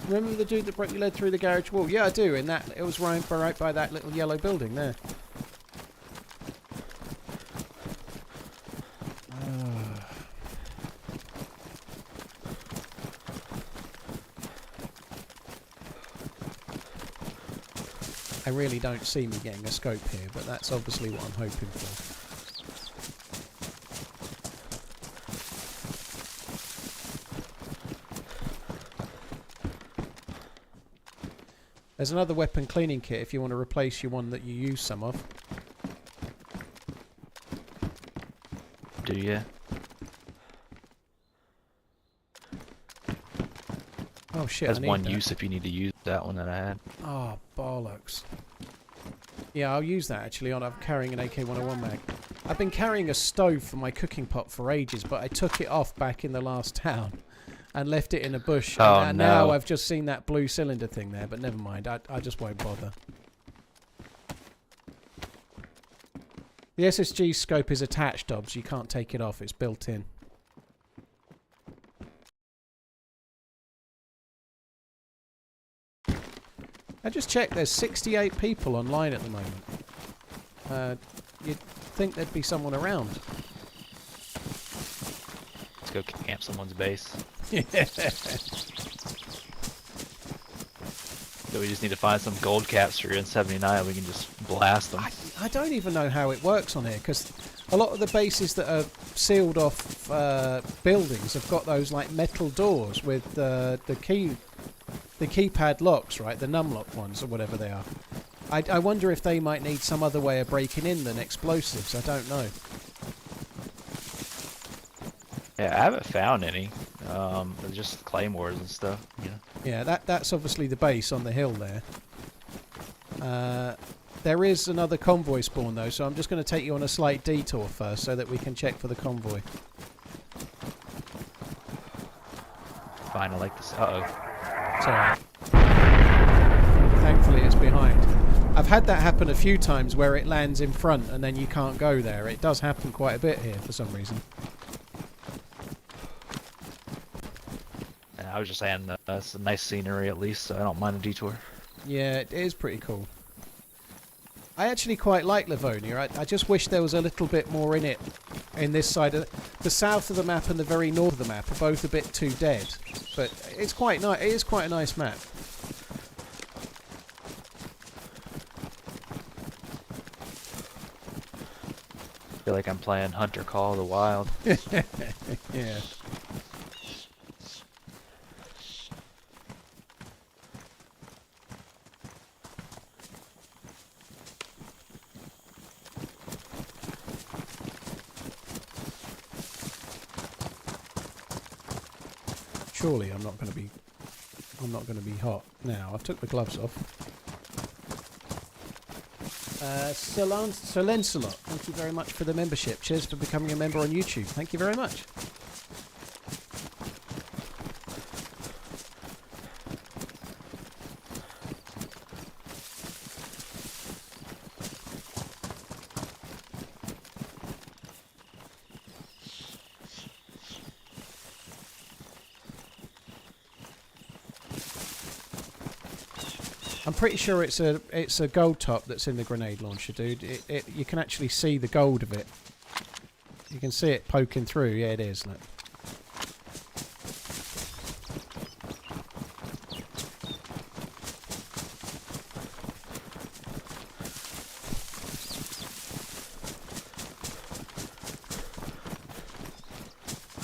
Remember the dude that broke your leg through the garage wall? Yeah, I do. In that, it was right by that little yellow building there. I really don't see me getting a scope here, but that's obviously what I'm hoping for. There's another weapon cleaning kit if you want to replace your one that you use some of. Do you? Oh shit, Has I need one that. use if you need to use that one that I had. Oh, bollocks. Yeah, I'll use that actually. I'm carrying an AK-101 mag. I've been carrying a stove for my cooking pot for ages, but I took it off back in the last town and left it in a bush. Oh, and no. now I've just seen that blue cylinder thing there, but never mind. I just won't bother. The SSG scope is attached, Dobbs. You can't take it off. It's built in. I just checked. There's 68 people online at the moment. You'd think there'd be someone around. Let's go camp someone's base. Yeah. So we just need to find some gold caps for N79. We can just blast them. I don't even know how it works on here, because a lot of the bases that are sealed off buildings have got those like metal doors with the keypad locks, right? The numlock ones or whatever they are. I wonder if they might need some other way of breaking in than explosives. I don't know. Yeah, I haven't found any. They're just claymores and stuff. You know. Yeah, that's obviously the base on the hill there. There is another convoy spawn though, so I'm just going to take you on a slight detour first so that we can check for the convoy. Fine, I like this. Uh-oh. It's alright. Thankfully it's behind. I've had that happen a few times where it lands in front and then you can't go there. It does happen quite a bit here for some reason. I was just saying that that's a nice scenery at least, so I don't mind a detour. Yeah, it is pretty cool. I actually quite like Livonia. I just wish there was a little bit more in it. In this side of the south of the map and the very north of the map are both a bit too dead, but it's quite nice. It is quite a nice map. I feel like I'm playing Hunter Call of the Wild. Yeah. Surely I'm not going to be hot now. I've took the gloves off. Sir Lancelot, thank you very much for the membership. Cheers for becoming a member on YouTube. Thank you very much. I'm pretty sure it's a gold top that's in the grenade launcher, dude. You can actually see the gold of it. You can see it poking through. Yeah, it is. Look.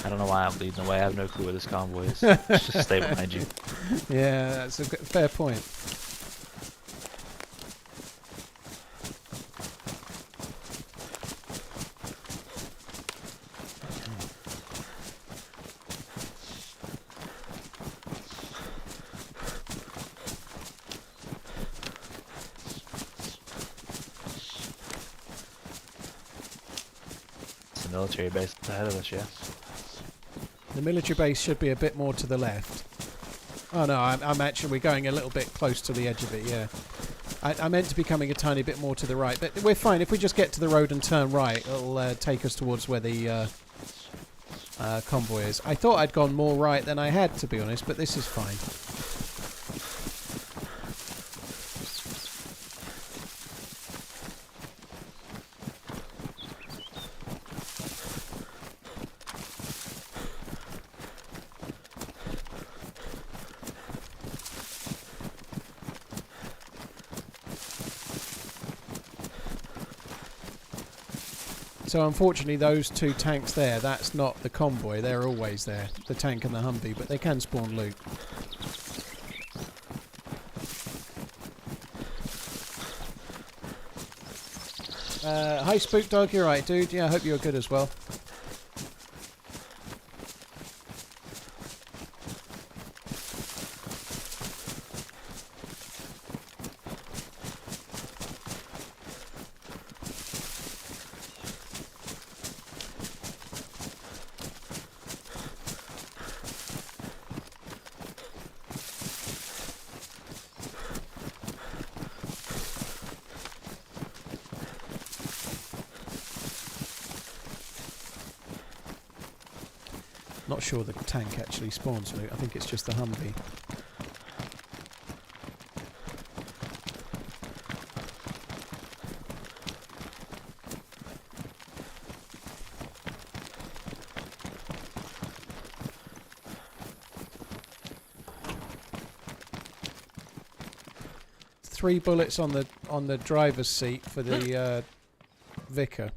I don't know why I'm leading the way. I have no clue where this convoy is. Just stay behind you. Yeah, that's a fair point. It's the military base ahead of us, yeah. The military base should be a bit more to the left. Oh no, I'm actually, we're going a little bit close to the edge of it, yeah. I meant to be coming a tiny bit more to the right, but we're fine. If we just get to the road and turn right, it'll take us towards where the convoy is. I thought I'd gone more right than I had, to be honest, but this is fine. So unfortunately those two tanks there, that's not the convoy, they're always there, the tank and the Humvee, but they can spawn loot. Hi Spook Dog, you're right dude, yeah I hope you're good as well. Not sure the tank actually spawns loot. I think it's just the Humvee. Three bullets on the driver's seat for the Vicar.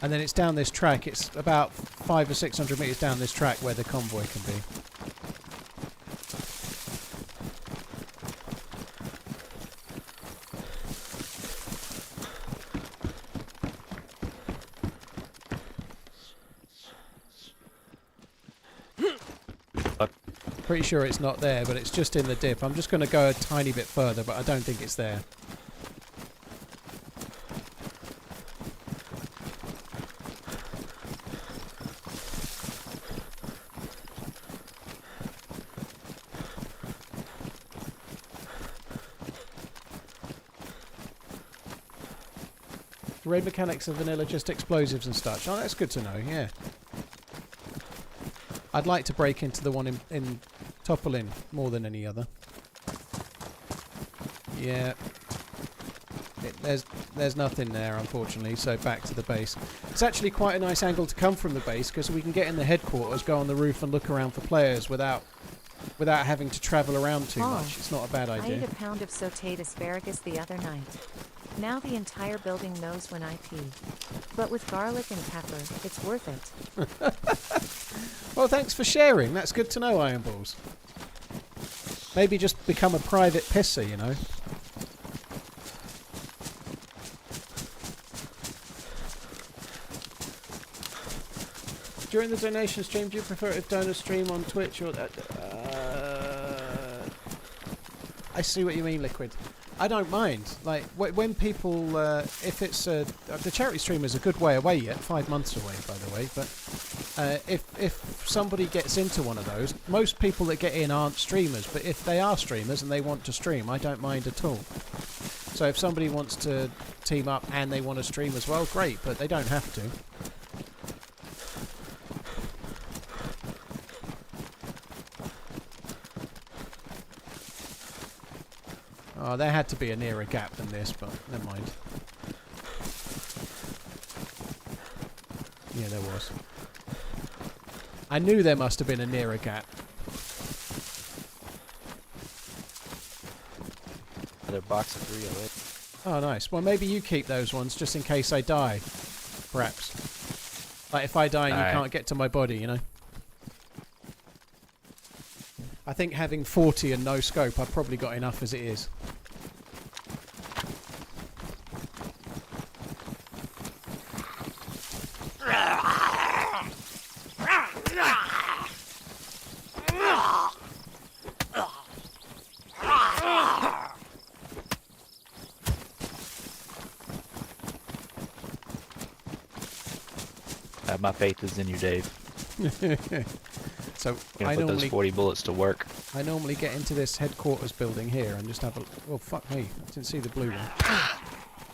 And then it's down this track. It's about 500 or 600 meters down this track where the convoy can be. Pretty sure it's not there, but it's just in the dip. I'm just going to go a tiny bit further, but I don't think it's there. The raid mechanics are vanilla, just explosives and such. Oh, that's good to know, yeah. I'd like to break into the one in Topolin more than any other. Yeah. There's nothing there, unfortunately, so back to the base. It's actually quite a nice angle to come from the base, because we can get in the headquarters, go on the roof and look around for players without having to travel around too much. It's not a bad I idea. ate a pound of sautéed asparagus the other night. Now the entire building knows when I pee. But with garlic and pepper, it's worth it. Well, thanks for sharing. That's good to know, Iron Balls. Maybe just become a private pisser, you know. During the donation stream, do you prefer if donors stream on Twitch or... I see what you mean, Liquid. I don't mind. Like, when people... if it's... the charity stream is a good way away yet. 5 months away, by the way. But if somebody gets into one of those... Most people that get in aren't streamers. But if they are streamers and they want to stream, I don't mind at all. So if somebody wants to team up and they want to stream as well, great. But they don't have to. Oh, there had to be a nearer gap than this, but never mind. Yeah, there was. I knew there must have been a nearer gap. Another box of 308. Oh, nice. Well, maybe you keep those ones just in case I die. Perhaps. Like if I die and you can't get to my body, you know? I think having 40 and no scope, I've probably got enough as it is. My faith is in you, Dave. So You're I gonna put normally those 40 bullets to work. I normally get into this headquarters building here and just have a... Oh, fuck me. I didn't see the blue one.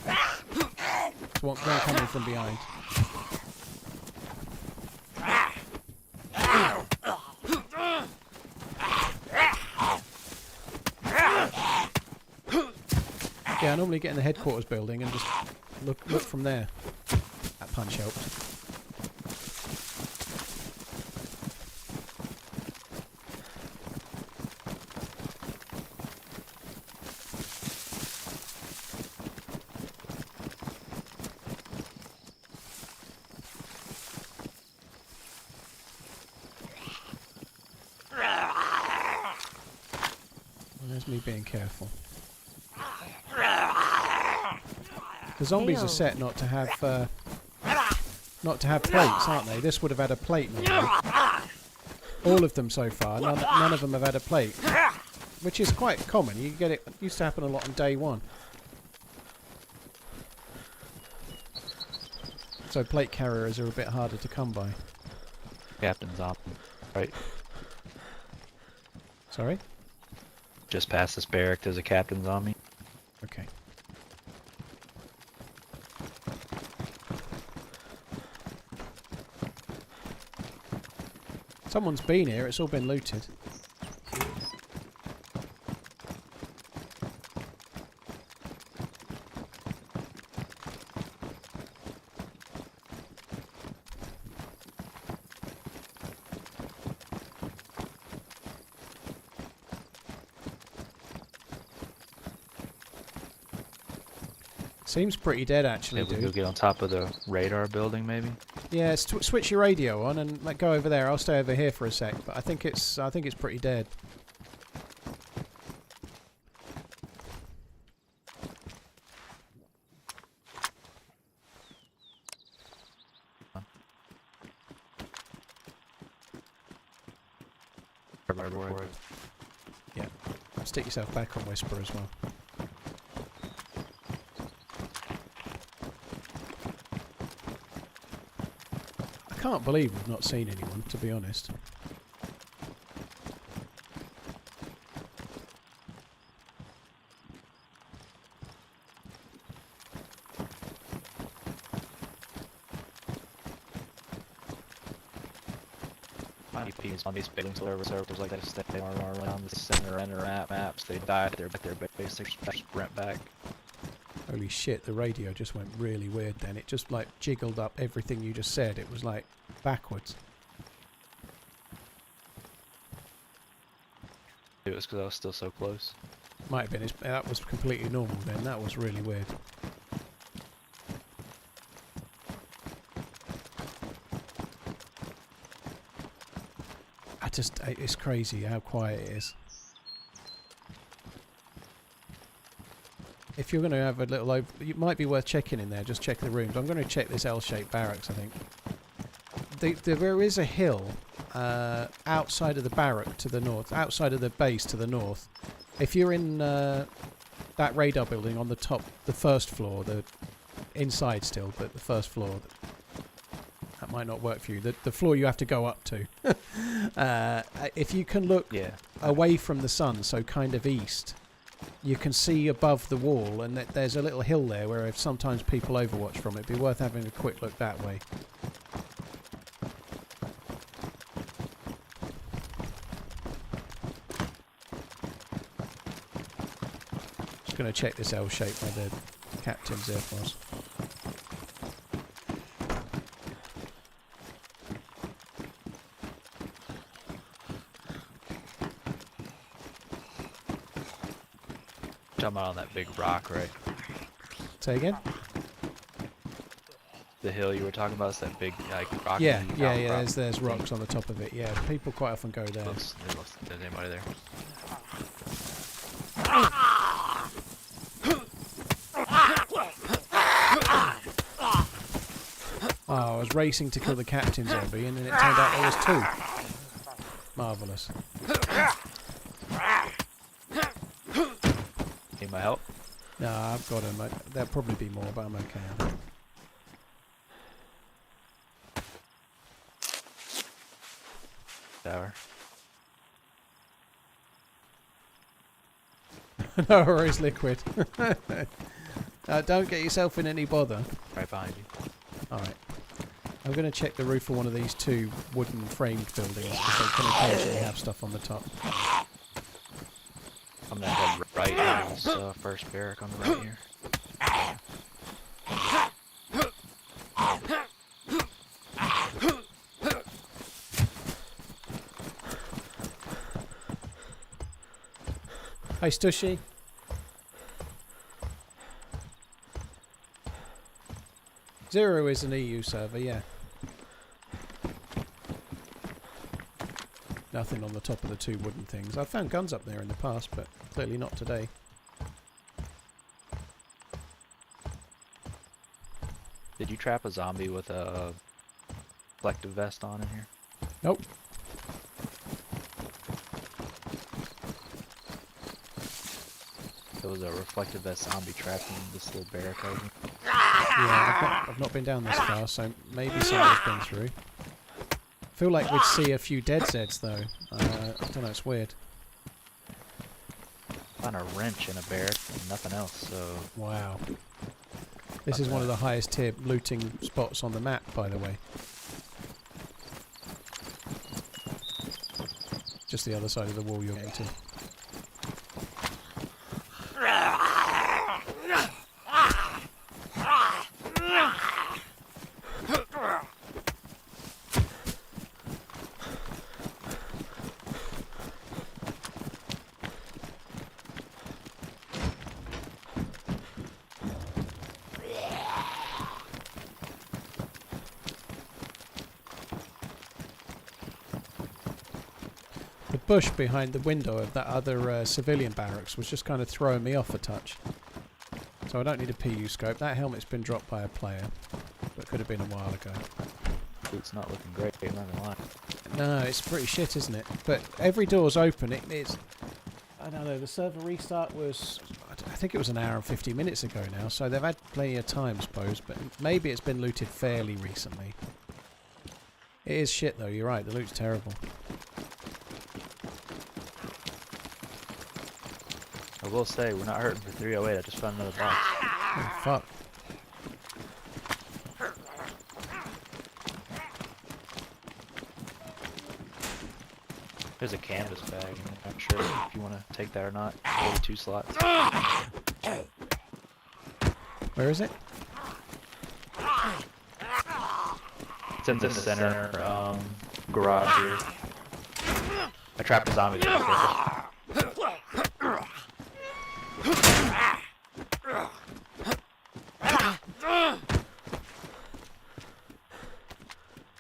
There's one coming from behind. Yeah, I normally get in the headquarters building and just look from there. That punch helped. There's me being careful. The zombies are set not to have plates, aren't they? This would have had a plate normally. All of them so far. None of them have had a plate, which is quite common. You get it. Used to happen a lot on day one. So plate carriers are a bit harder to come by. Captain's op. Right. Sorry? Just past this barrack, there's a captain's on me. Okay. Someone's been here, it's all been looted. Seems pretty dead, actually, Maybe we dude. go get on top of the radar building, maybe. Yeah, switch your radio on and go over there. I'll stay over here for a sec, but I think it's pretty dead. Yeah, stick yourself back on Whisper as well. I can't believe we've not seen anyone, to be honest. IPs on these buildings, whatever servers like that, stay around the center and maps. They die at their base, they sprint back. Holy shit, the radio just went really weird then. It just like jiggled up everything you just said. It was like backwards. It was because I was still so close. Might have been. That was completely normal then. That was really weird. It's crazy how quiet it is. If you're going to have a little it might be worth checking in there. Just check the rooms. I'm going to check this L-shaped barracks, I think. There is a hill outside of the barrack to the north, outside of the base to the north. If you're in that radar building on the top, the first floor, the inside still, but the first floor, that might not work for you. The floor you have to go up to. If you can look away from the sun, so kind of east, you can see above the wall, and there's a little hill there where if sometimes people overwatch from it. It'd be worth having a quick look that way. Just going to check this L shape where the captain's there was. Talking about on that big rock, right? Say again? The hill you were talking about is that big like rock. Yeah. There's rocks on the top of it. Yeah, people quite often go there. It looks like there's anybody there. Oh, I was racing to kill the captain zombie, and then it turned out there was two. Marvellous. Need my help? No, I've got him. There'll probably be more, but I'm okay. Tower. No worries, Liquid. Don't get yourself in any bother. Right behind you. Alright. I'm going to check the roof of one of these two wooden framed buildings, because they can occasionally have stuff on the top. I'm gonna head right at this first barrack on the right here. Hey, Stushy. Zero is an EU server, yeah. Nothing on the top of the two wooden things. I've found guns up there in the past, but clearly not today. Did you trap a zombie with a reflective vest on in here? Nope. There was a reflective vest zombie trapped in this little barrack over here. Yeah, I've not been down this far, so maybe someone's been through. I feel like we'd see a few dead Zeds though. I don't know, it's weird. Found a wrench in a barrack and nothing else, so... Wow. This is one of the highest tier looting spots on the map, by the way. Just the other side of the wall you're getting to. The bush behind the window of that other civilian barracks was just kind of throwing me off a touch. So I don't need a PU scope. That helmet's been dropped by a player, but could have been a while ago. It's not looking great, I'm not gonna lie. No, it's pretty shit, isn't it? But every door's open. It's... I don't know, the server restart was... I think it was an hour and 50 minutes ago now, so they've had plenty of time, I suppose, but maybe it's been looted fairly recently. It is shit, though, you're right, the loot's terrible. I will say, we're not hurting for 308, I just found another box. Oh, fuck. There's a canvas bag. I'm not sure if you want to take that or not. 42 slots. Where is it? It's in the center garage here. I trapped a zombie there.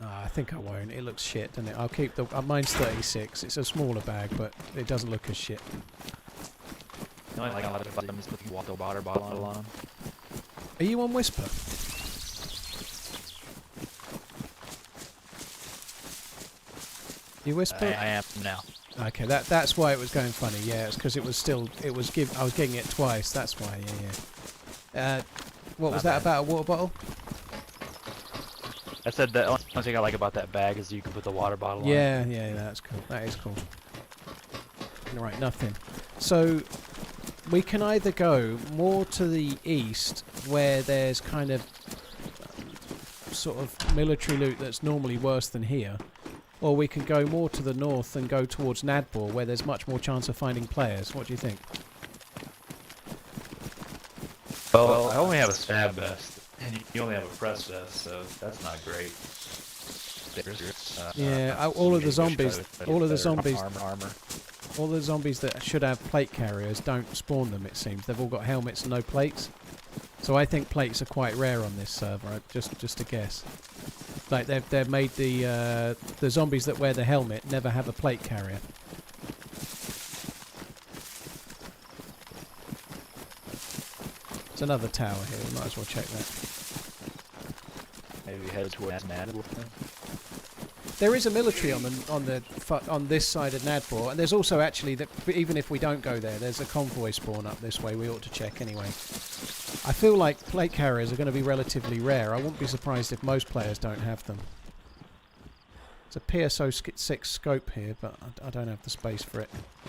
I think I won't. It looks shit, doesn't it? I'll keep the... mine's 36. It's a smaller bag, but it doesn't look as shit. The only thing I like about them is the water bottle on them. Are you on Whisper? You Whisper? I am now. Okay, that's why it was going funny. Yeah, it's because it was still... I was getting it twice. That's why, yeah. What was that about, a water bottle? I said the only thing I like about that bag is you can put the water bottle on. Yeah, that's cool. That is cool. Right, nothing. So, we can either go more to the east, where there's kind of sort of military loot that's normally worse than here, or we can go more to the north and go towards Nadbor, where there's much more chance of finding players. What do you think? Well, I only have a stab vest, and you only have a press vest, so that's not great. All of the zombies, armor. all the zombies that should have plate carriers don't spawn them. It seems they've all got helmets and no plates. So I think plates are quite rare on this server. Just a guess. Like they've made the zombies that wear the helmet never have a plate carrier. There's another tower here. We might as well check that. Maybe head towards Nadbor. There is a military on this side of Nadbor, and there's also actually that even if we don't go there, there's a convoy spawn up this way. We ought to check anyway. I feel like plate carriers are going to be relatively rare. I wouldn't be surprised if most players don't have them. It's a PSO-6 scope here, but I don't have the space for it.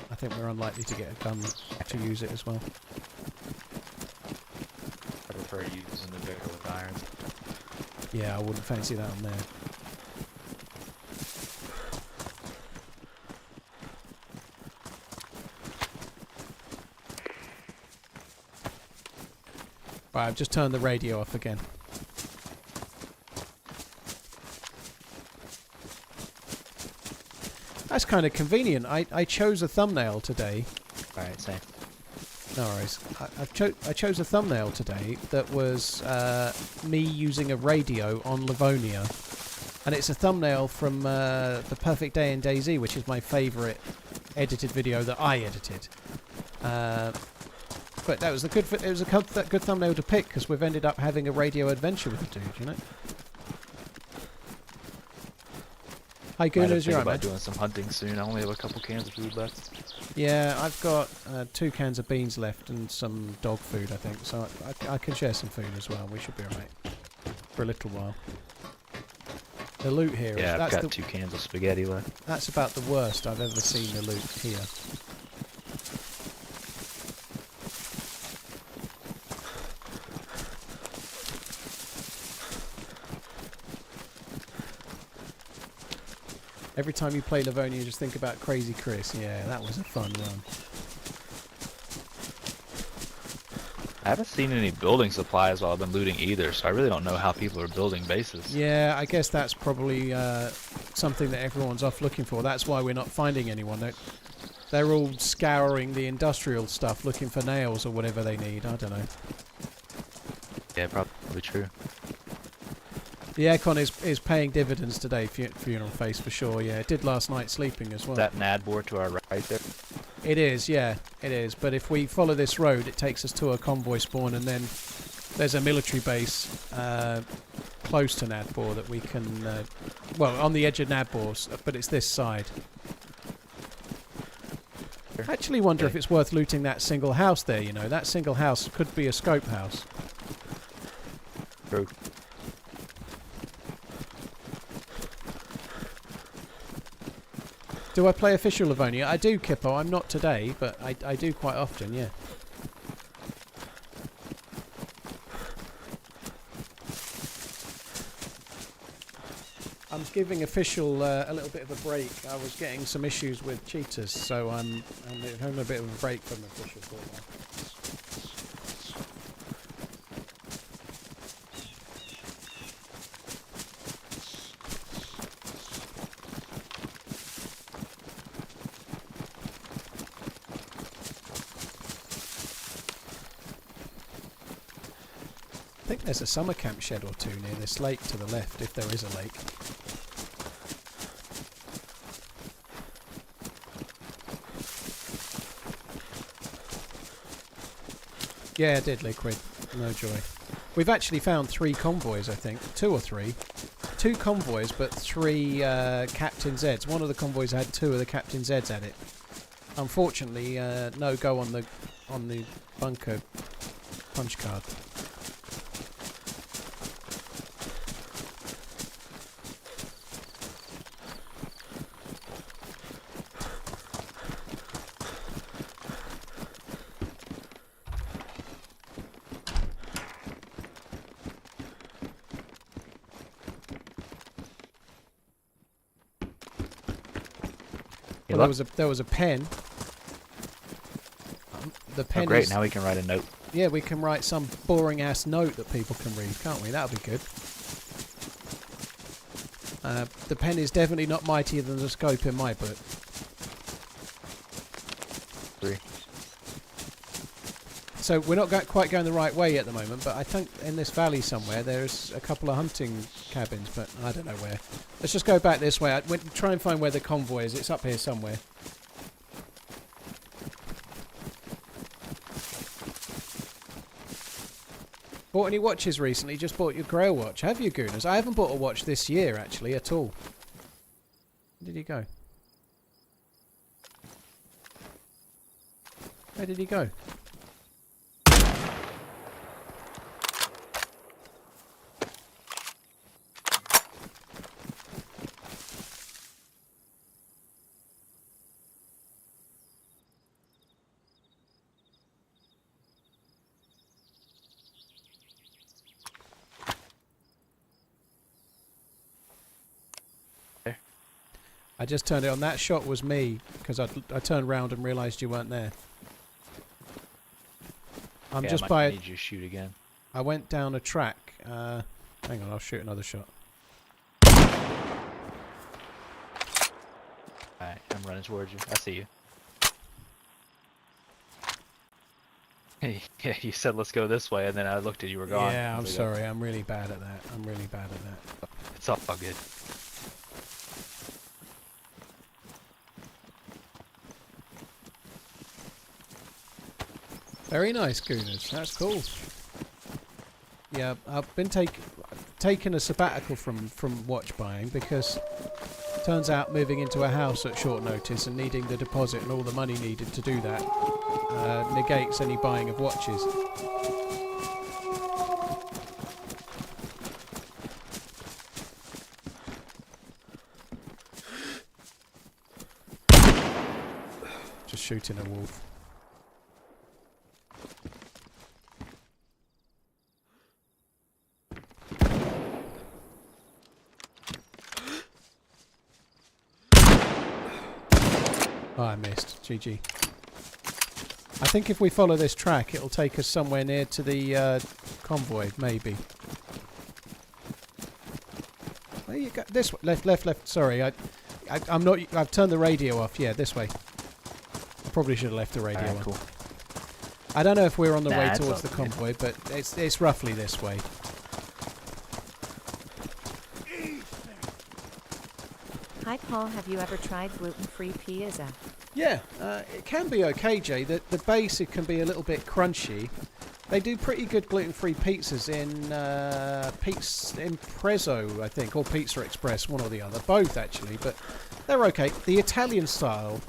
I think we're unlikely to get a gun to use it as well. I prefer using the Vicar with irons. Yeah, I wouldn't fancy that on there. Right, I've just turned the radio off again. That's kind of convenient. I chose a thumbnail today. Alright, same. No worries. I chose a thumbnail today that was me using a radio on Livonia. And it's a thumbnail from The Perfect Day in DayZ, which is my favourite edited video that I edited. But that was a good thumbnail to pick, because we've ended up having a radio adventure with the dude, you know? Hi Gooners, you're right, man. Doing some hunting soon. I only have a couple cans of food left. Yeah, I've got 2 cans of beans left and some dog food, I think. So I can share some food as well. We should be alright for a little while. The loot here. Yeah, I've got 2 cans of spaghetti left. That's about the worst I've ever seen the loot here. Every time you play Livonia, you just think about Crazy Chris. Yeah, that was a fun run. I haven't seen any building supplies while I've been looting either, so I really don't know how people are building bases. Yeah, I guess that's probably something that everyone's off looking for. That's why we're not finding anyone. They're all scouring the industrial stuff, looking for nails or whatever they need. I don't know. Yeah, probably true. The aircon is paying dividends today, Funeral Face, for sure. Yeah, it did last night sleeping as well. Is that Nadbor to our right there? It is, yeah, it is. But if we follow this road, it takes us to a convoy spawn, and then there's a military base close to Nadbor that we can... well, on the edge of Nadbor, but it's this side. I actually wonder if it's worth looting that single house there, you know. That single house could be a scope house. True. Do I play official Livonia? I do, Kippo. I'm not today, but I do quite often, yeah. I'm giving official a little bit of a break. I was getting some issues with cheaters, so I'm having a bit of a break from official for a while. I think there's a summer camp shed or two near this lake to the left, if there is a lake. Yeah, I did, Liquid. No joy. We've actually found 3 convoys, I think. 2 or 3. 2 convoys, but 3 Captain Zs. One of the convoys had 2 of the Captain Zs at it. Unfortunately, no go on the bunker punch card. Well, there was a pen. The pen. Oh, great! is, Now we can write a note. Yeah, we can write some boring ass note that people can read, can't we? That'll be good. The pen is definitely not mightier than the scope in my book. 3. So we're not quite going the right way at the moment, but I think in this valley somewhere there's a couple of hunting cabins, but I don't know where. Let's just go back this way. We'll try and find where the convoy is. It's up here somewhere. Bought any watches recently? Just bought your Grail watch. Have you, Gooners? I haven't bought a watch this year, actually, at all. Where did he go? Where did he go? I just turned it on. That shot was me, because I turned round and realised you weren't there. I'm just by... I need you to shoot again. I went down a track. Hang on, I'll shoot another shot. Alright, I'm running towards you. I see you. Hey, yeah, you said let's go this way, and then I looked at you, were gone. Yeah, I'm sorry. I'm really bad at that. I'm really bad at that. It's all good. Very nice, Gooners. That's cool. Yeah, I've been taking a sabbatical from watch buying because it turns out moving into a house at short notice and needing the deposit and all the money needed to do that negates any buying of watches. Just shooting a wolf. Oh, I missed. GG. I think if we follow this track, it'll take us somewhere near to the convoy, maybe. There you go. This way. Left. Sorry, I'm not. I've turned the radio off. Yeah, this way. I probably should have left the radio on. Cool. I don't know if we're on the way it's towards the all good. convoy, but it's roughly this way. Hi Paul, have you ever tried gluten-free pizza? Yeah, it can be okay, Jay. The base, it can be a little bit crunchy. They do pretty good gluten-free pizzas in Prezzo, I think, or Pizza Express, one or the other. Both, actually, but they're okay. The Italian style,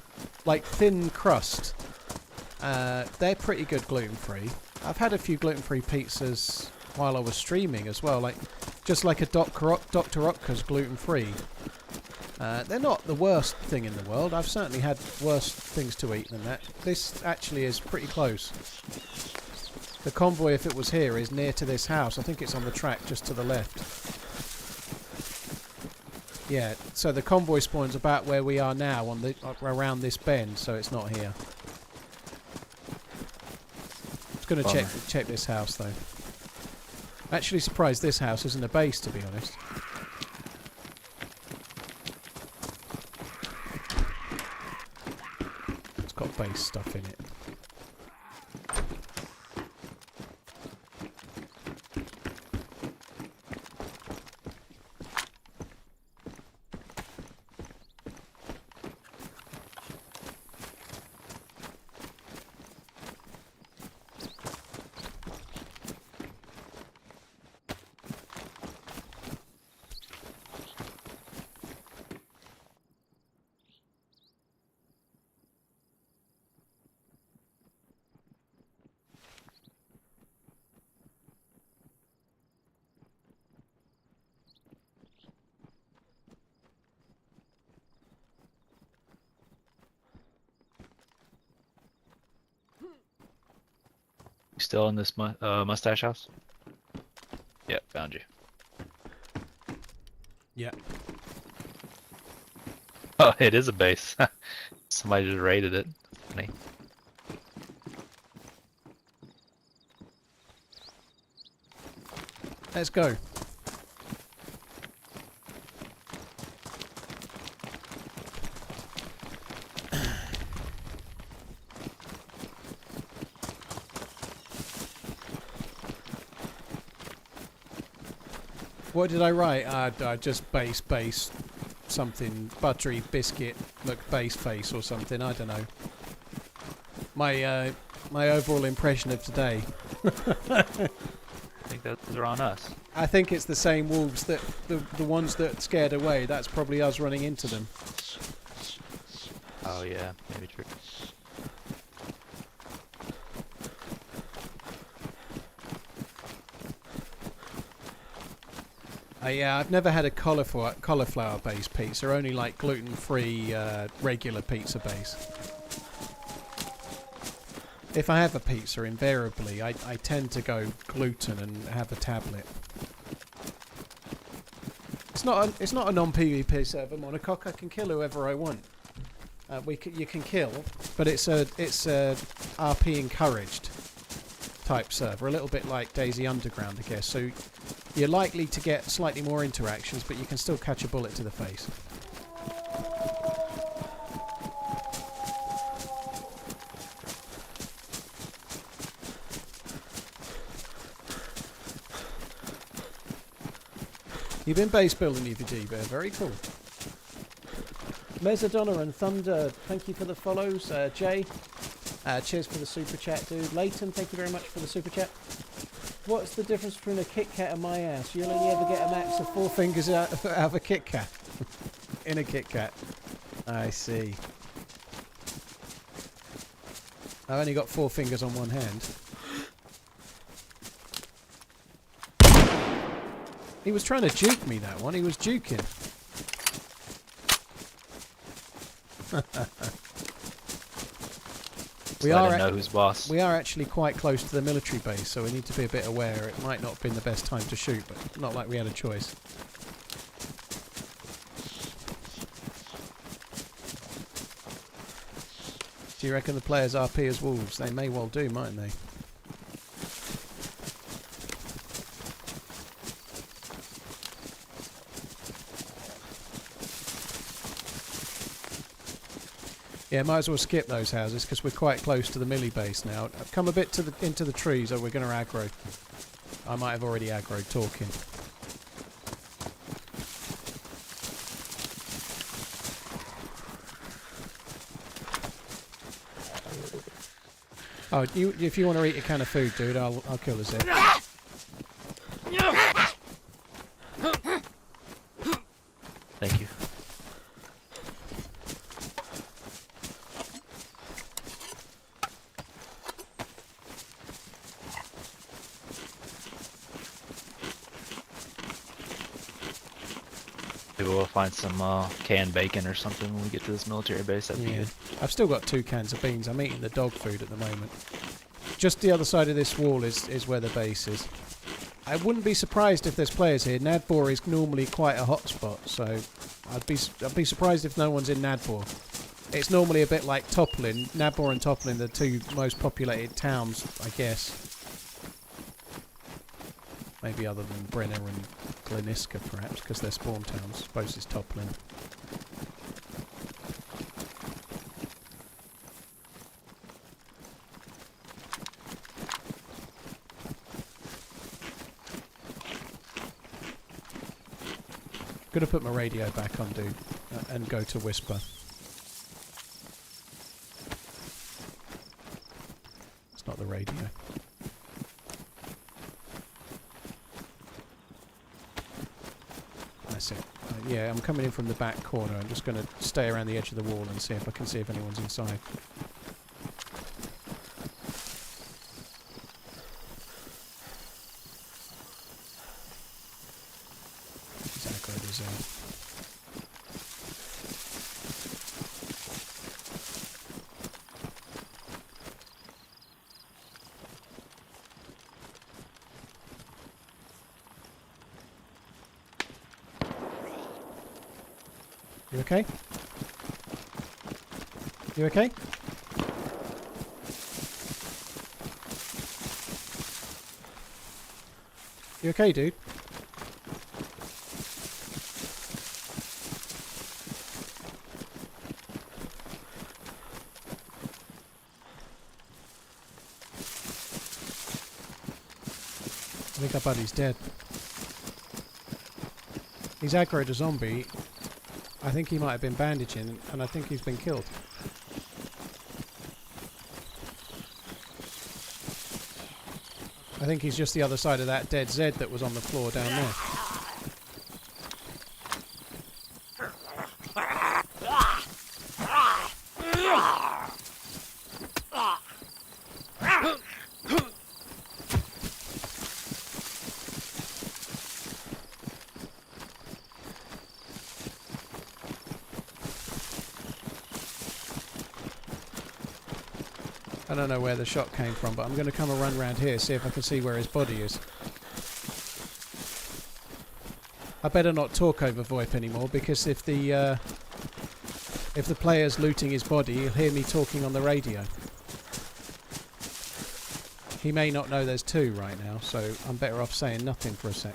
like thin crust, they're pretty good gluten-free. I've had a few gluten-free pizzas while I was streaming as well, just like a Dr. Otka's gluten-free. They're not the worst thing in the world. I've certainly had worse things to eat than that. This actually is pretty close. The convoy, if it was here, is near to this house. I think it's on the track just to the left. Yeah, so the convoy spawn's about where we are now, on the around this bend, so it's not here. Just gonna check this house though. Actually surprised this house isn't a base, to be honest. It's got base stuff in it. Still in this mustache house? Yep, found you. Yeah. Oh, it is a base. Somebody just raided it. Funny. Let's go. What did I write? Just base, something, buttery biscuit, base face or something, I don't know. My overall impression of today. I think those are on us. I think it's the same wolves that, the ones that scared away, that's probably us running into them. Oh yeah, maybe true. Yeah, I've never had a cauliflower based pizza, only like gluten-free regular pizza base. If I have a pizza, invariably I tend to go gluten and have a tablet. It's not a non-PvP server, Monocoque. I can kill whoever I want. You can kill, but it's a RP encouraged type server, a little bit like DayZ Underground, I guess. So you're likely to get slightly more interactions, but you can still catch a bullet to the face. You've been base building UVD, Bear. Very cool. Mezzadonna and Thunder, thank you for the follows. Jay, cheers for the super chat, dude. Leighton, thank you very much for the super chat. What's the difference between a Kit Kat and my ass? You'll only ever get a max of 4 fingers out of a Kit Kat. In a Kit Kat. I see. I've only got 4 fingers on one hand. He was trying to juke me, that one. He was juking. We know who's boss. We are actually quite close to the military base, so we need to be a bit aware. It might not have been the best time to shoot, but not like we had a choice. Do you reckon the players RP as wolves? They may well do, mightn't they? Yeah, might as well skip those houses because we're quite close to the millie base now. I've come a bit into the trees, or we're going to aggro. I might have already aggroed talking. Oh, if you want to eat a can of food, dude, I'll kill the zip. Thank you. Maybe we'll find some canned bacon or something when we get to this military base. That'd be good. I've still got 2 cans of beans. I'm eating the dog food at the moment. Just the other side of this wall is where the base is. I wouldn't be surprised if there's players here. Nadbor is normally quite a hot spot, so I'd be surprised if no one's in Nadbor. It's normally a bit like Toplin. Nadbor and Toplin, the two most populated towns, I guess. Maybe other than Brenner and Gleniska, perhaps, because they're spawn towns. I suppose it's Toplin. Gonna put my radio back on, dude, and go to Whisper. It's not the radio. That's it. Yeah, I'm coming in from the back corner. I'm just gonna stay around the edge of the wall and see if I can see if anyone's inside. You okay? You okay? You okay, dude? I think our buddy's dead. He's aggroed a zombie. I think he might have been bandaging, and I think he's been killed. I think he's just the other side of that dead Zed that was on the floor down there. I don't know where the shot came from, but I'm going to come and run around here, see if I can see where his body is. I better not talk over VoIP anymore, because if the player's looting his body, he'll hear me talking on the radio. He may not know there's two right now, so I'm better off saying nothing for a sec.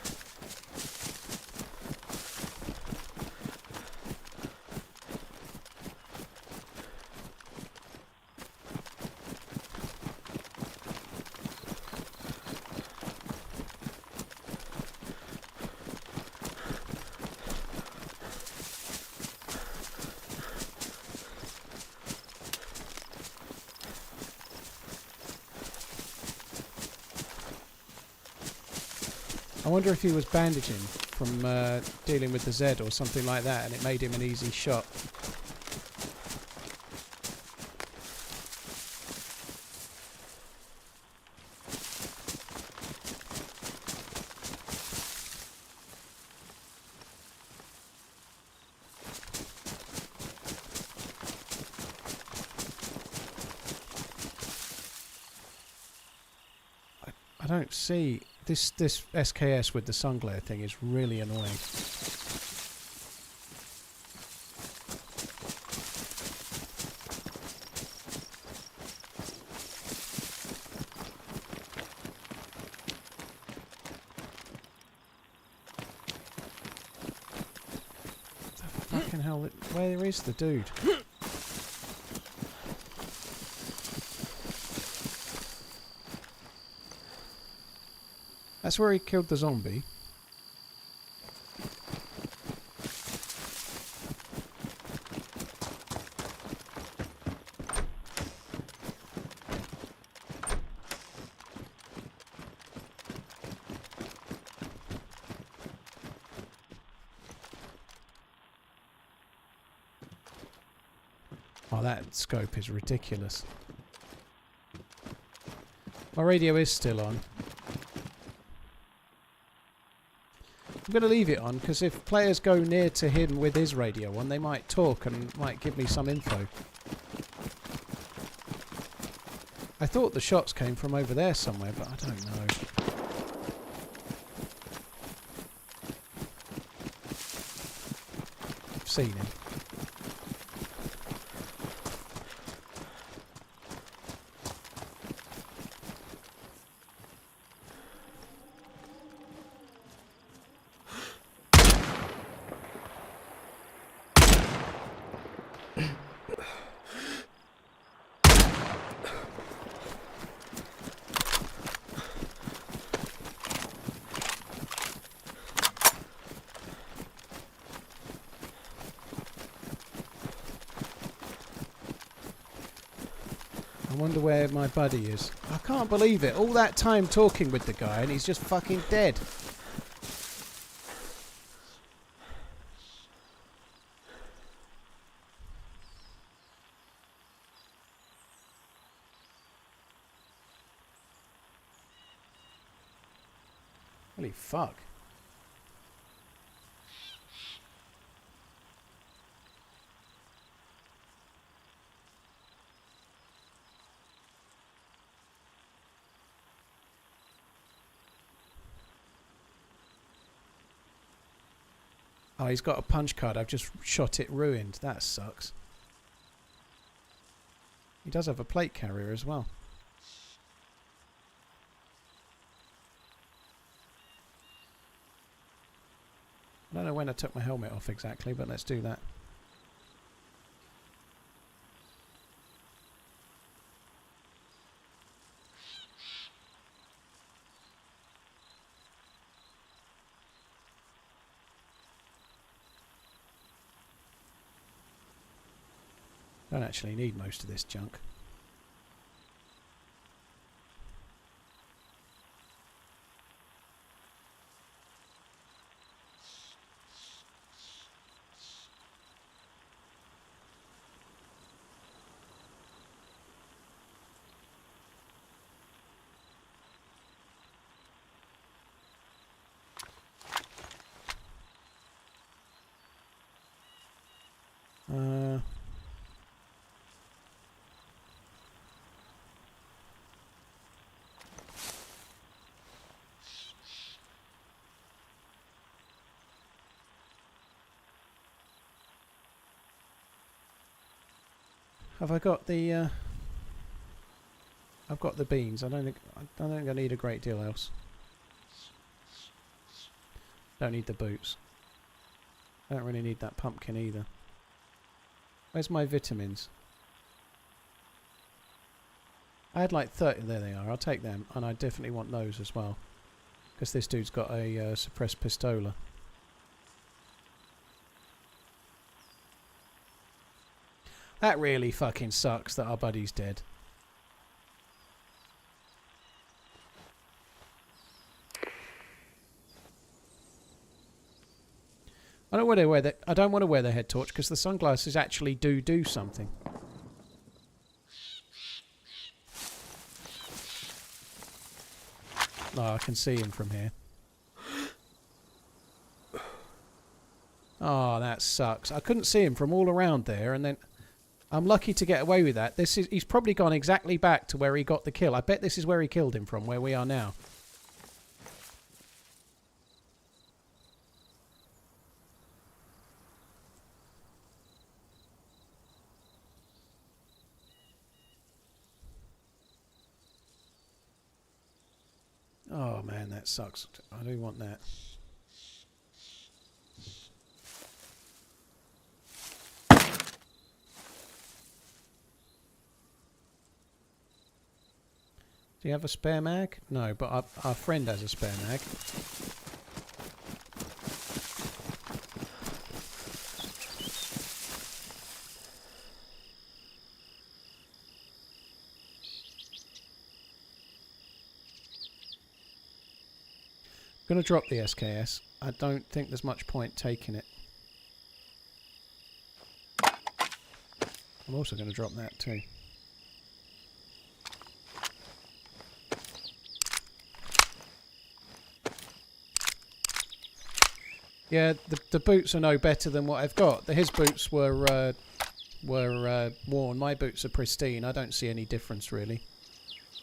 I wonder if he was bandaging from dealing with the Z or something like that, and it made him an easy shot. I don't see... This SKS with the sun glare thing is really annoying. Fucking hell, where is the dude? That's where he killed the zombie. Oh, that scope is ridiculous. My radio is still on. I'm going to leave it on, because if players go near to him with his radio on, they might talk and might give me some info. I thought the shots came from over there somewhere, but I don't know. seen him. I wonder where my buddy is. I can't believe it. All that time talking with the guy and he's just fucking dead. Holy fuck. Oh, he's got a punch card. I've just shot it ruined. That sucks. He does have a plate carrier as well. I don't know when I took my helmet off exactly, but let's do that. Don't actually need most of this junk. Have I got the? I've got the beans. I don't think I need a great deal else. Don't need the boots. Don't really need that pumpkin either. Where's my vitamins? I had like 30. There they are. I'll take them, and I definitely want those as well, because this dude's got a suppressed pistola. That really fucking sucks that our buddy's dead. I don't want to wear the head torch because the sunglasses actually do something. Oh, I can see him from here. Oh, that sucks. I couldn't see him from all around there, and then I'm lucky to get away with that. He's probably gone exactly back to where he got the kill. I bet this is where he killed him from, where we are now. Oh man, that sucks. I do want that. Do you have a spare mag? No, but our friend has a spare mag. I'm going to drop the SKS. I don't think there's much point taking it. I'm also going to drop that too. Yeah, the boots are no better than what I've got. His boots were worn. My boots are pristine. I don't see any difference really.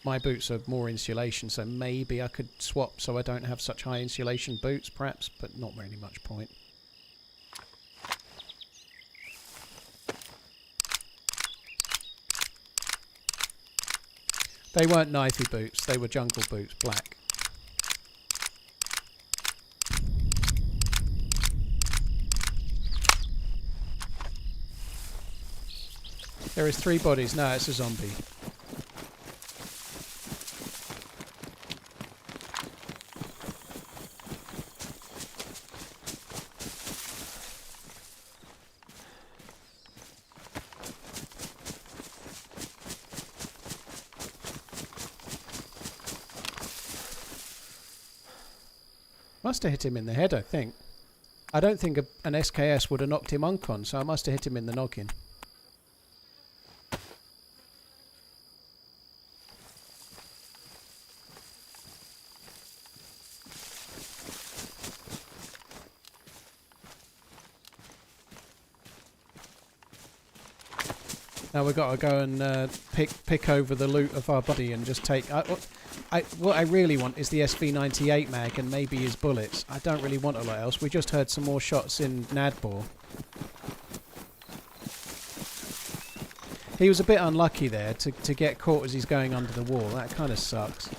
My boots are more insulation, so maybe I could swap so I don't have such high insulation boots, perhaps, but not really much point. They weren't knifey boots, they were jungle boots, black. There is 3 bodies. No, it's a zombie. Must have hit him in the head, I think. I don't think an SKS would have knocked him uncon, so I must have hit him in the noggin. Now we've got to go and pick over the loot of our buddy and just take... what I really want is the SV98 mag and maybe his bullets. I don't really want a lot else. We just heard some more shots in Nadbor. He was a bit unlucky there to get caught as he's going under the wall. That kind of sucks.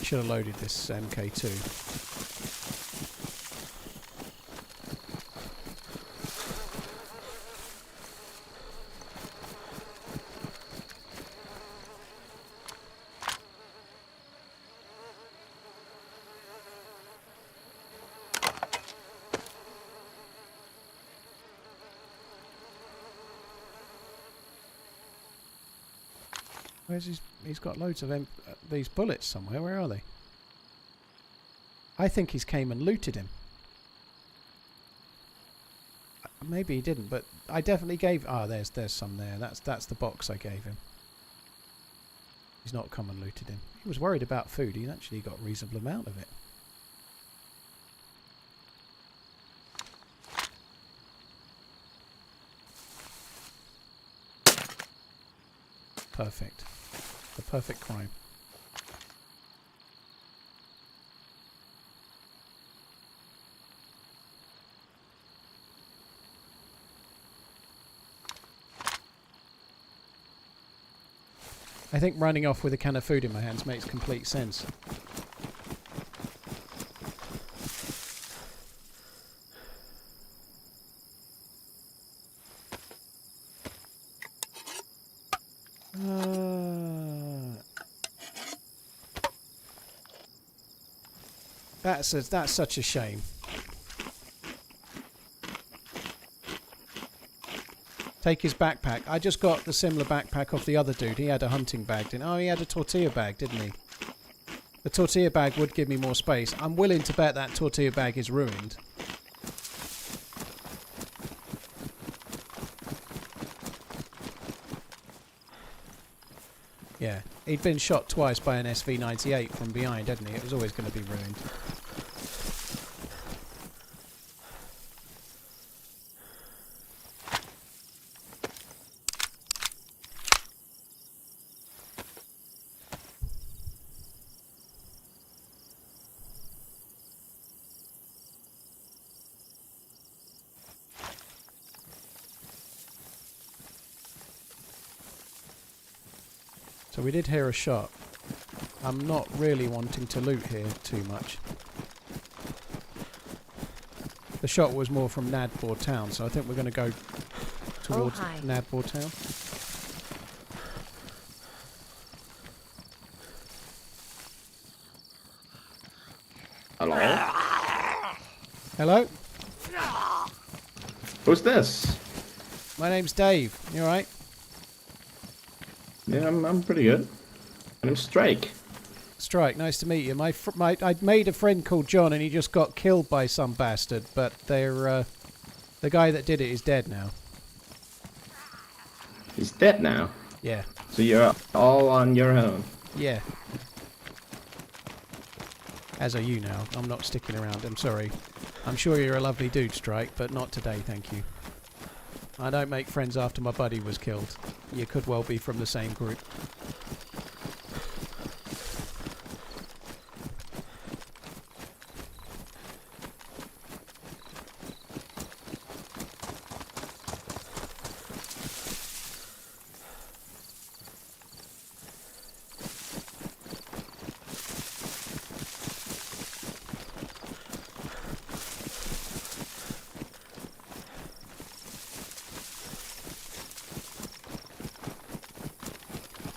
Should have loaded this MK2. Where's his... He's got loads of these bullets somewhere. Where are they? I think he's came and looted him. Maybe he didn't, but I definitely gave... Ah, there's some there. That's the box I gave him. He's not come and looted him. He was worried about food. He's actually got a reasonable amount of it. Perfect. The perfect crime. I think running off with a can of food in my hands makes complete sense. That's such a shame. Take his backpack. I just got the similar backpack off the other dude. He had a hunting bag, didn't he? Oh, he had a tortilla bag, didn't he? The tortilla bag would give me more space. I'm willing to bet that tortilla bag is ruined. Yeah, he'd been shot twice by an SV98 from behind, hadn't he? It was always going to be ruined. So we did hear a shot. I'm not really wanting to loot here too much. The shot was more from Nadbor town, so I think we're going to go towards Nadbor town. Hello? Hello? Who's this? My name's Dave. You alright? Yeah, I'm pretty good. My name's Strike. Strike, nice to meet you. I made a friend called John and he just got killed by some bastard, but the guy that did it is dead now. He's dead now? Yeah. So you're all on your own? Yeah. As are you now. I'm not sticking around. I'm sorry. I'm sure you're a lovely dude, Strike, but not today, thank you. I don't make friends after my buddy was killed. You could well be from the same group.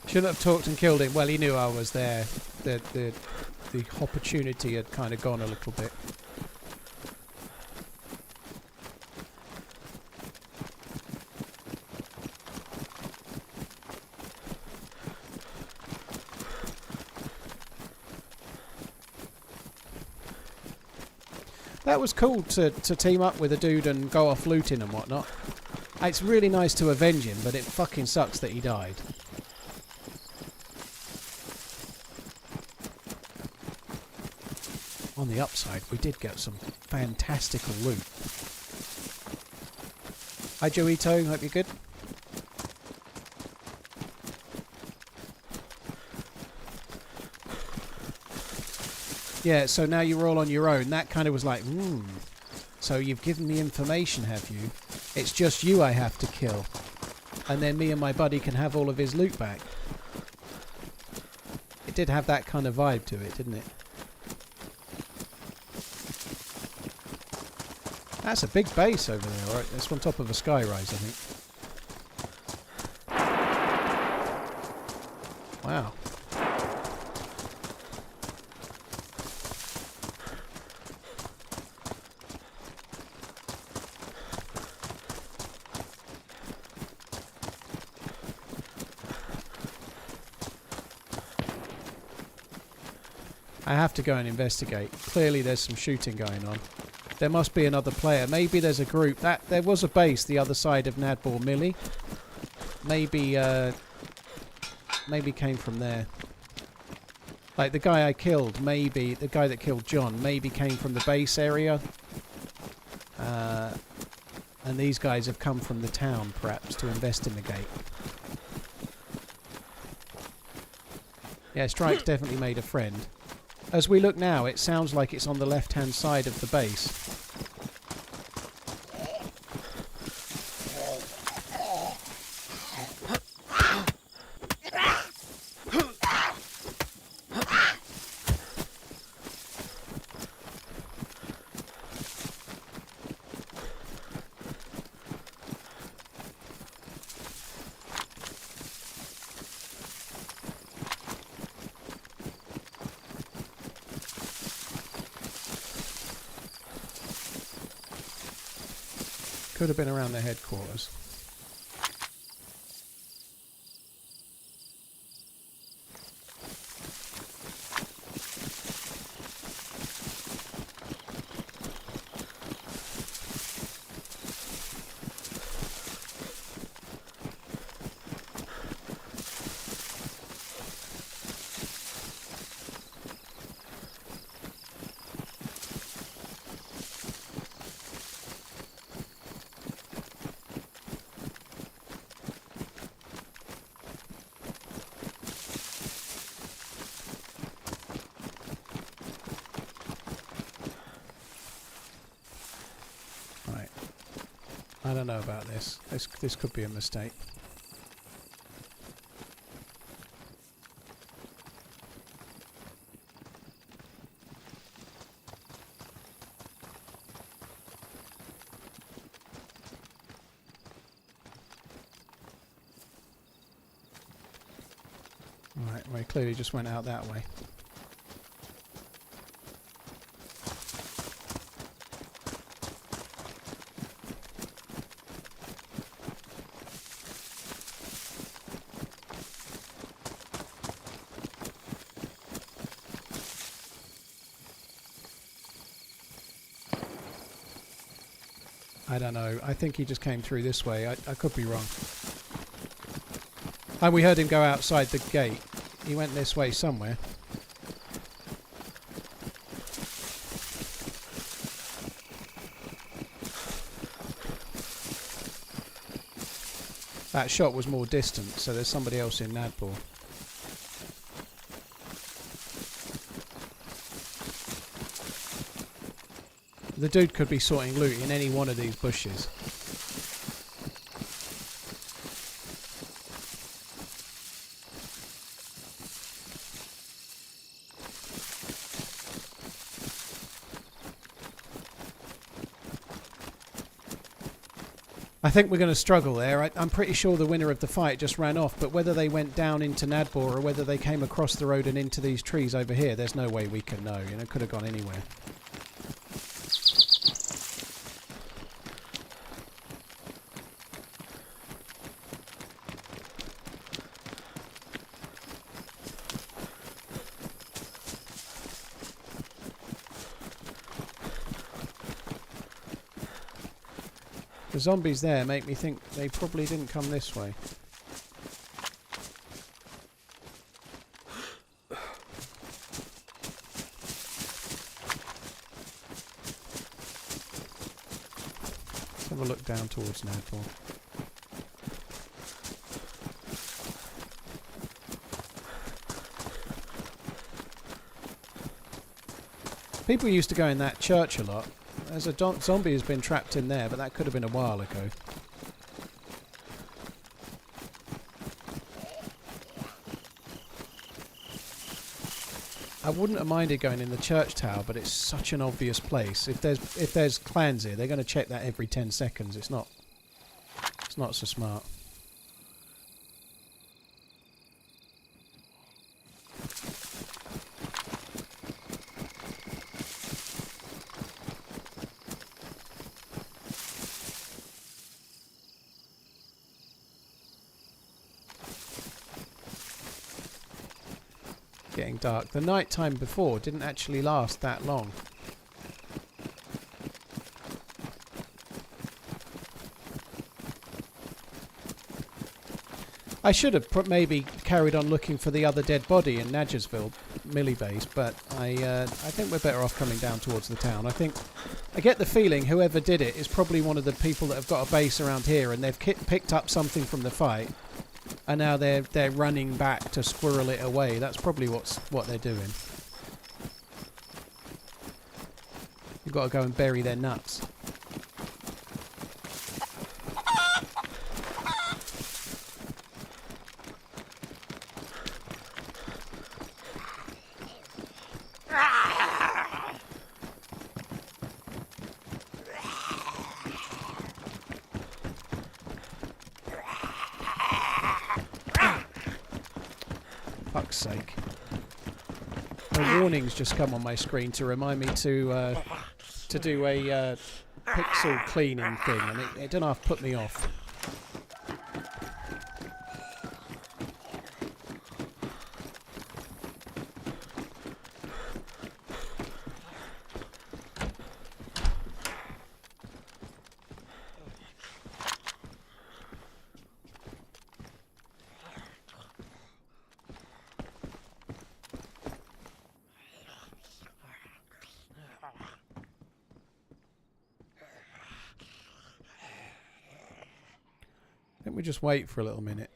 Shouldn't have talked and killed him. Well, he knew I was there. The opportunity had kind of gone a little bit. That was cool to team up with a dude and go off looting and whatnot. It's really nice to avenge him, but it fucking sucks that he died. On the upside, we did get some fantastical loot. Hi Joito, hope you're good. Yeah, so now you're all on your own. That kind of was like, so you've given me information, have you? It's just you I have to kill. And then me and my buddy can have all of his loot back. It did have that kind of vibe to it, didn't it? That's a big base over there, right? It's on top of a skyrise, I think. Wow. I have to go and investigate. Clearly there's some shooting going on. There must be another player. Maybe there's a group. There was a base the other side of Nadbor Millie. Maybe maybe came from there. Like the guy I killed, maybe the guy that killed John, maybe came from the base area. And these guys have come from the town, perhaps, to investigate. Yeah, Strike's definitely made a friend. As we look now, it sounds like it's on the left-hand side of the base. Could have been around the headquarters. I don't know about this. This could be a mistake. Right, we clearly just went out that way. I don't know. I think he just came through this way. I could be wrong. And we heard him go outside the gate. He went this way somewhere. That shot was more distant, so there's somebody else in Nadbor. The dude could be sorting loot in any one of these bushes. I think we're going to struggle there. I'm pretty sure the winner of the fight just ran off, but whether they went down into Nadbor or whether they came across the road and into these trees over here, there's no way we can know. You know, could have gone anywhere. The zombies there make me think they probably didn't come this way. Let's have a look down towards Nadbor. People used to go in that church a lot. There's a zombie who's been trapped in there, but that could have been a while ago. I wouldn't have minded going in the church tower, but it's such an obvious place. If there's clans here, they're going to check that every 10 seconds. It's not so smart. Getting dark. The night time before didn't actually last that long. I should have maybe carried on looking for the other dead body in Nadgersville, Millie Base, but I think we're better off coming down towards the town. I get the feeling whoever did it is probably one of the people that have got a base around here, and they've picked up something from the fight. And now they're running back to squirrel it away. That's probably what they're doing. You've got to go and bury their nuts. Fuck's sake. A warning's just come on my screen to remind me to do a pixel cleaning thing, and it don't half put me off. I think we just wait for a little minute.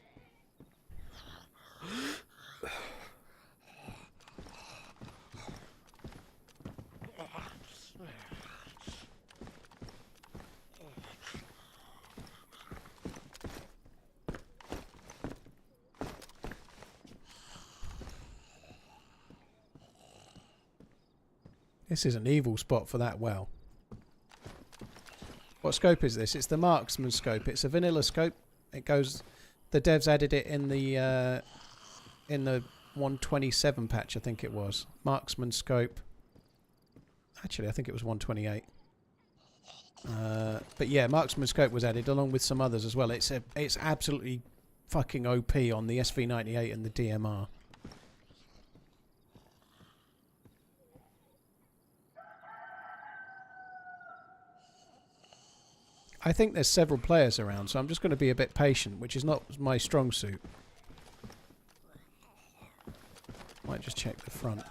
This is an evil spot for that well. What scope is this? It's the marksman scope. It's a vanilla scope. It goes. The devs added it in the 127 patch, I think it was. Marksman scope. Actually, I think it was 128. But yeah, marksman scope was added along with some others as well. It's absolutely fucking OP on the SV98 and the DMR. I think there's several players around, so I'm just going to be a bit patient, which is not my strong suit. Might just check the front.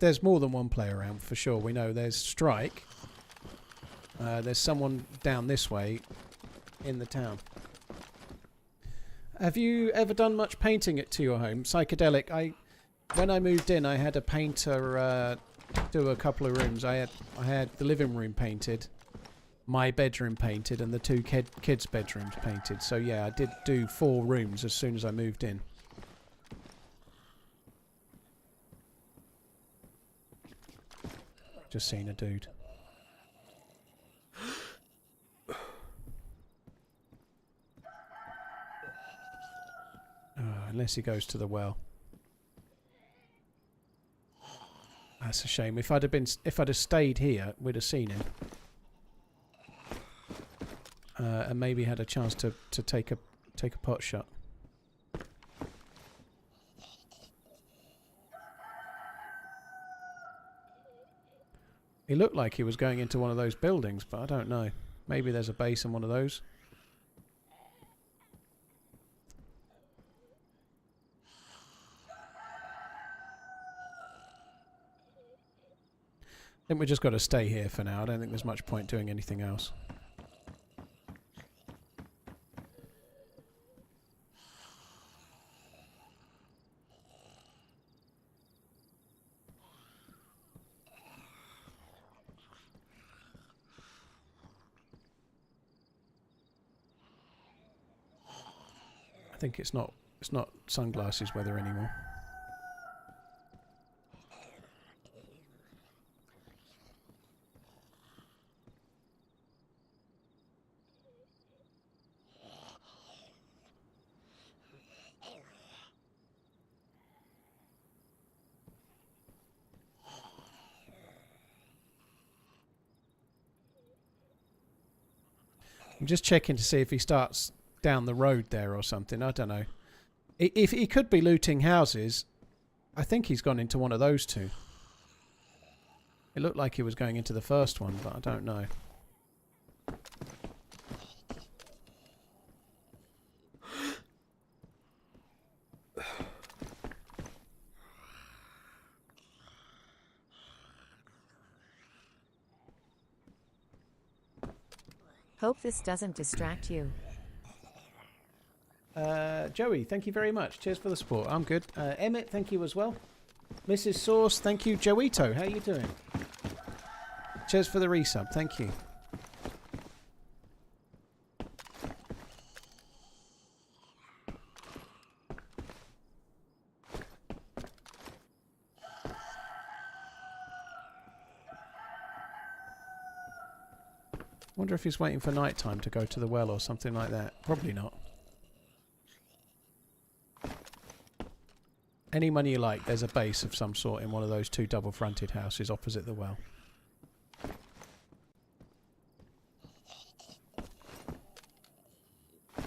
There's more than one player around for sure. We know there's Strike. There's someone down this way in the town. Have you ever done much painting to your home? Psychedelic. When I moved in, I had a painter do a couple of rooms. I had the living room painted, my bedroom painted, and the two kids' bedrooms painted. So yeah, I did do 4 rooms as soon as I moved in. Just seen a dude. Unless he goes to the well. That's a shame. If I'd have stayed here, we'd have seen him. And maybe had a chance to take a pot shot. He looked like he was going into one of those buildings, but I don't know. Maybe there's a base in one of those. I think we just got to stay here for now. I don't think there's much point doing anything else. I think it's not sunglasses weather anymore. I'm just checking to see if he starts down the road there or something. I don't know. If he could be looting houses, I think he's gone into one of those two. It looked like he was going into the first one, but I don't know. Hope this doesn't distract you. Joey, thank you very much. Cheers for the support. I'm good. Emmett, thank you as well. Mrs. Sauce, thank you. Joito, how you doing? Cheers for the resub. Thank you. Wonder if he's waiting for night time to go to the well or something like that. Probably not. Any money you like, there's a base of some sort in one of those 2 double-fronted houses opposite the well. I'm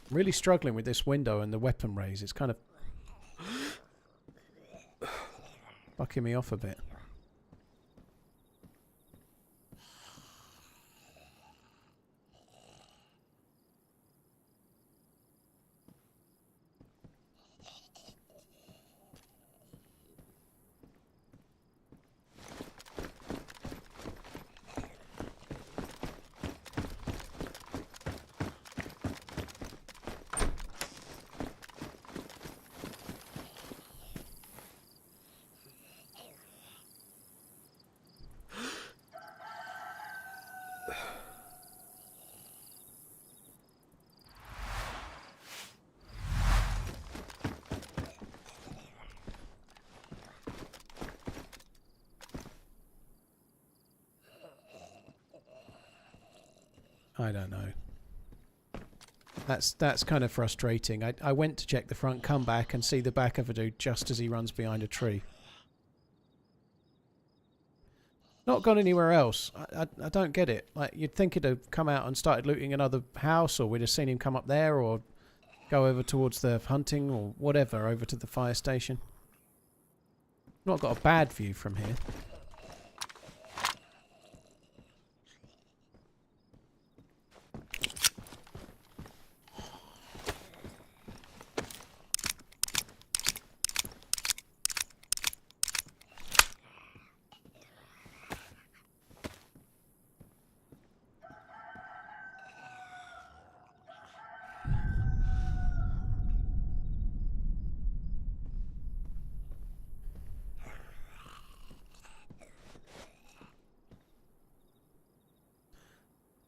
really struggling with this window and the weapon raise. It's kind of bucking me off a bit. I don't know. That's kind of frustrating. I went to check the front, come back and see the back of a dude just as he runs behind a tree. Not gone anywhere else. I don't get it. Like, you'd think he'd have come out and started looting another house, or we'd have seen him come up there, or go over towards the hunting, or whatever, over to the fire station. Not got a bad view from here.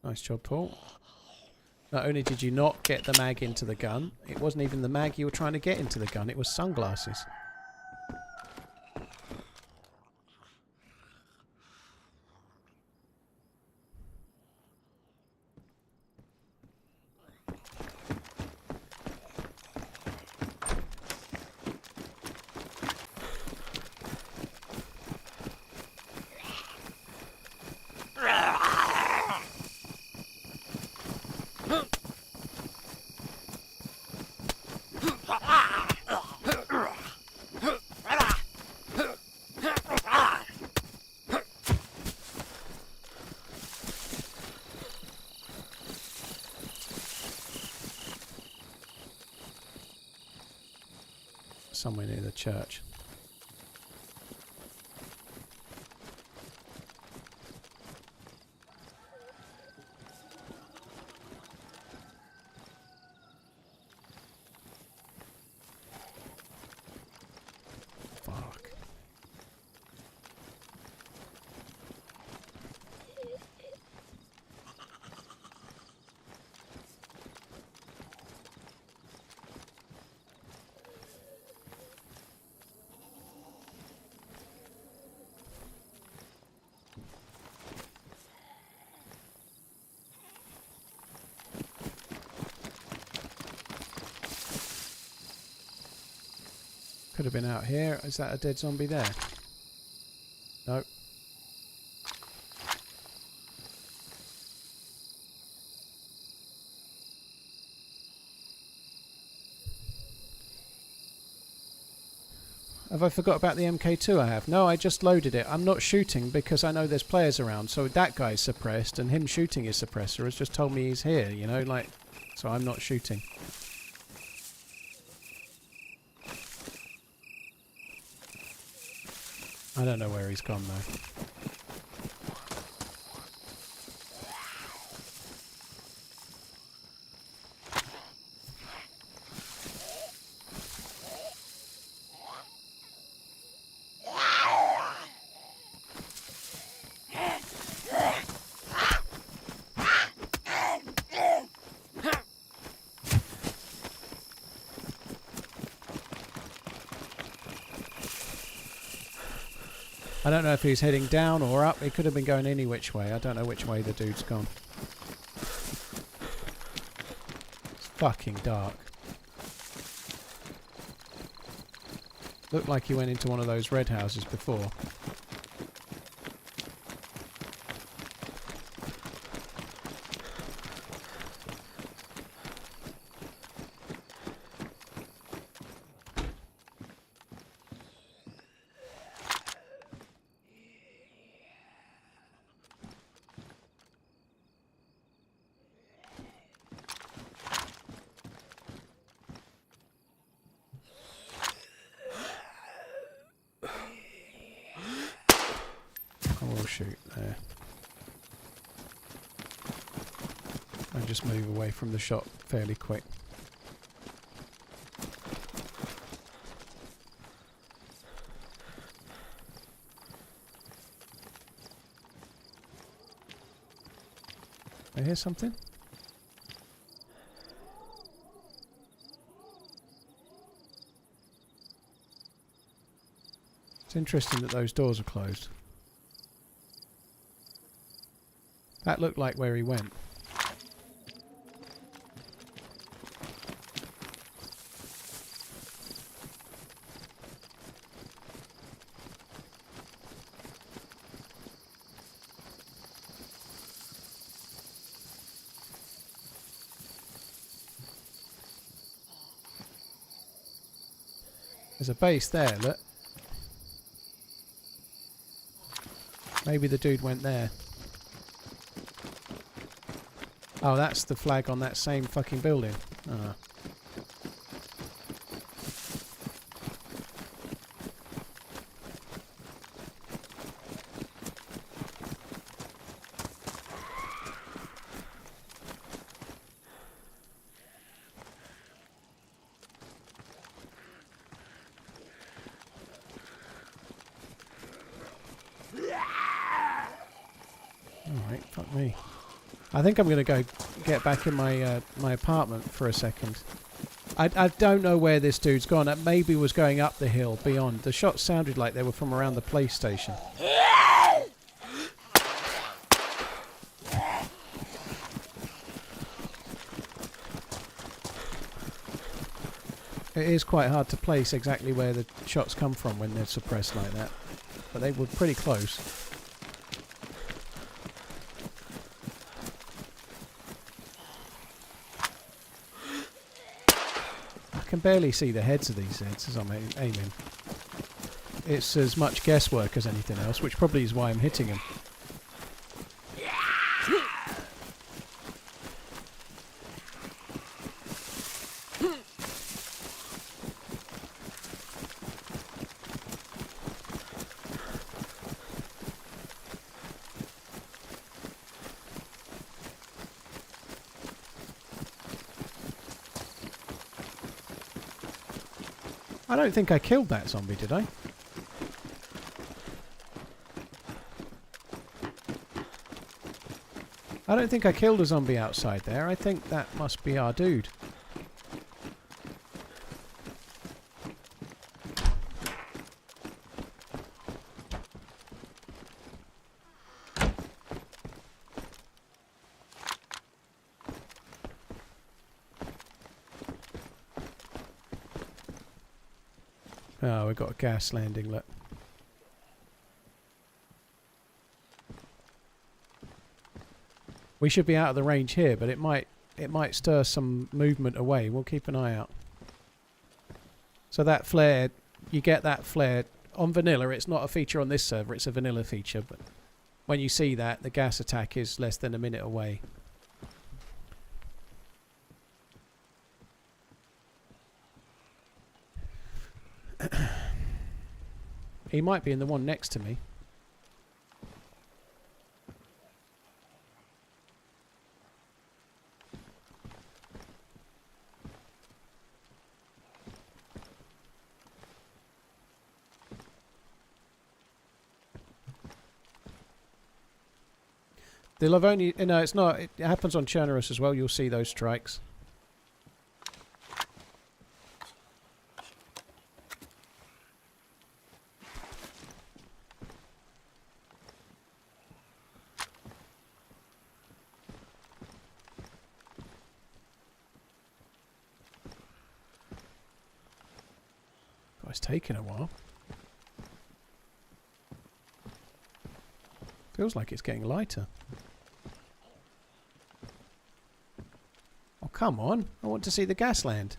Nice job, Paul. Not only did you not get the mag into the gun, it wasn't even the mag you were trying to get into the gun, it was sunglasses. Somewhere near the church. Fuck. Could have been out here. Is that a dead zombie there? No. Have I forgot about the MK2 I have? No, I just loaded it. I'm not shooting because I know there's players around. So that guy's suppressed and him shooting his suppressor has just told me he's here, you know, like, so I'm not shooting. I don't know where he's gone though. I don't know if he's heading down or up. He could have been going any which way. I don't know which way the dude's gone. It's fucking dark. Looked like he went into one of those red houses before. Shoot there. And just move away from the shot fairly quick. I hear something? It's interesting that those doors are closed. That looked like where he went. There's a base there, look. Maybe the dude went there. Oh, that's the flag on that same fucking building. Ah. Alright, fuck me. I think I'm going to go get back in my my apartment for a second. I don't know where this dude's gone. That maybe was going up the hill beyond. The shots sounded like they were from around the police station. It is quite hard to place exactly where the shots come from when they're suppressed like that. But they were pretty close. I can barely see the heads of these Zeds as I'm aiming. It's as much guesswork as anything else, which probably is why I'm hitting them. I don't think I killed that zombie, did I? I don't think I killed a zombie outside there. I think that must be our dude. Oh, we've got a gas landing, look. We should be out of the range here, but it might stir some movement away. We'll keep an eye out. So that flare, you get that flare on vanilla. It's not a feature on this server, it's a vanilla feature, but when you see that, the gas attack is less than a minute away. He might be in the one next to me. The Livonia, no, it's not. It happens on Chernerus as well. You'll see those strikes. Oh, it's taking a while. Feels like it's getting lighter. Oh, come on. I want to see the gas land.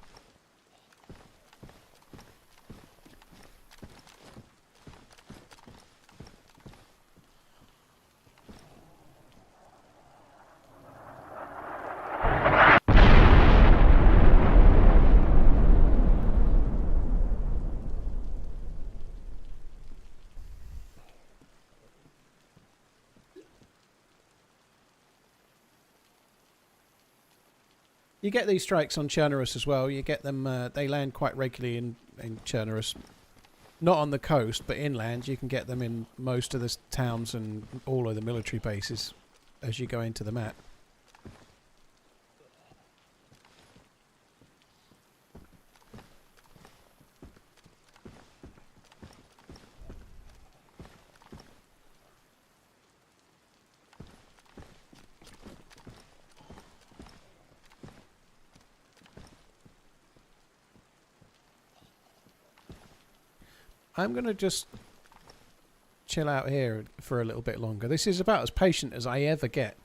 You get these strikes on Chernerus as well. You get them, they land quite regularly in Chernerus. Not on the coast, but inland. You can get them in most of the towns and all of the military bases as you go into the map. I'm going to just chill out here for a little bit longer. This is about as patient as I ever get.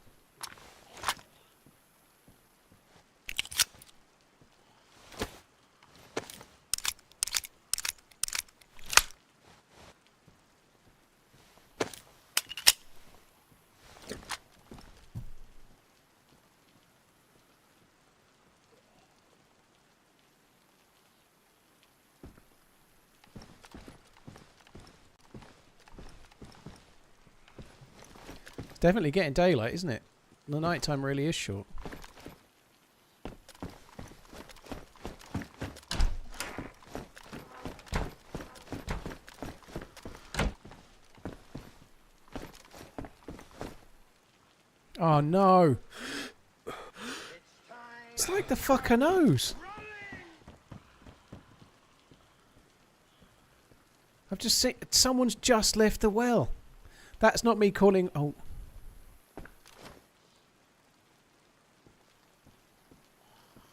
Definitely getting daylight, isn't it? The night time really is short. Oh no! It's like the fucker knows. I've just seen someone's just left the well. That's not me calling. Oh.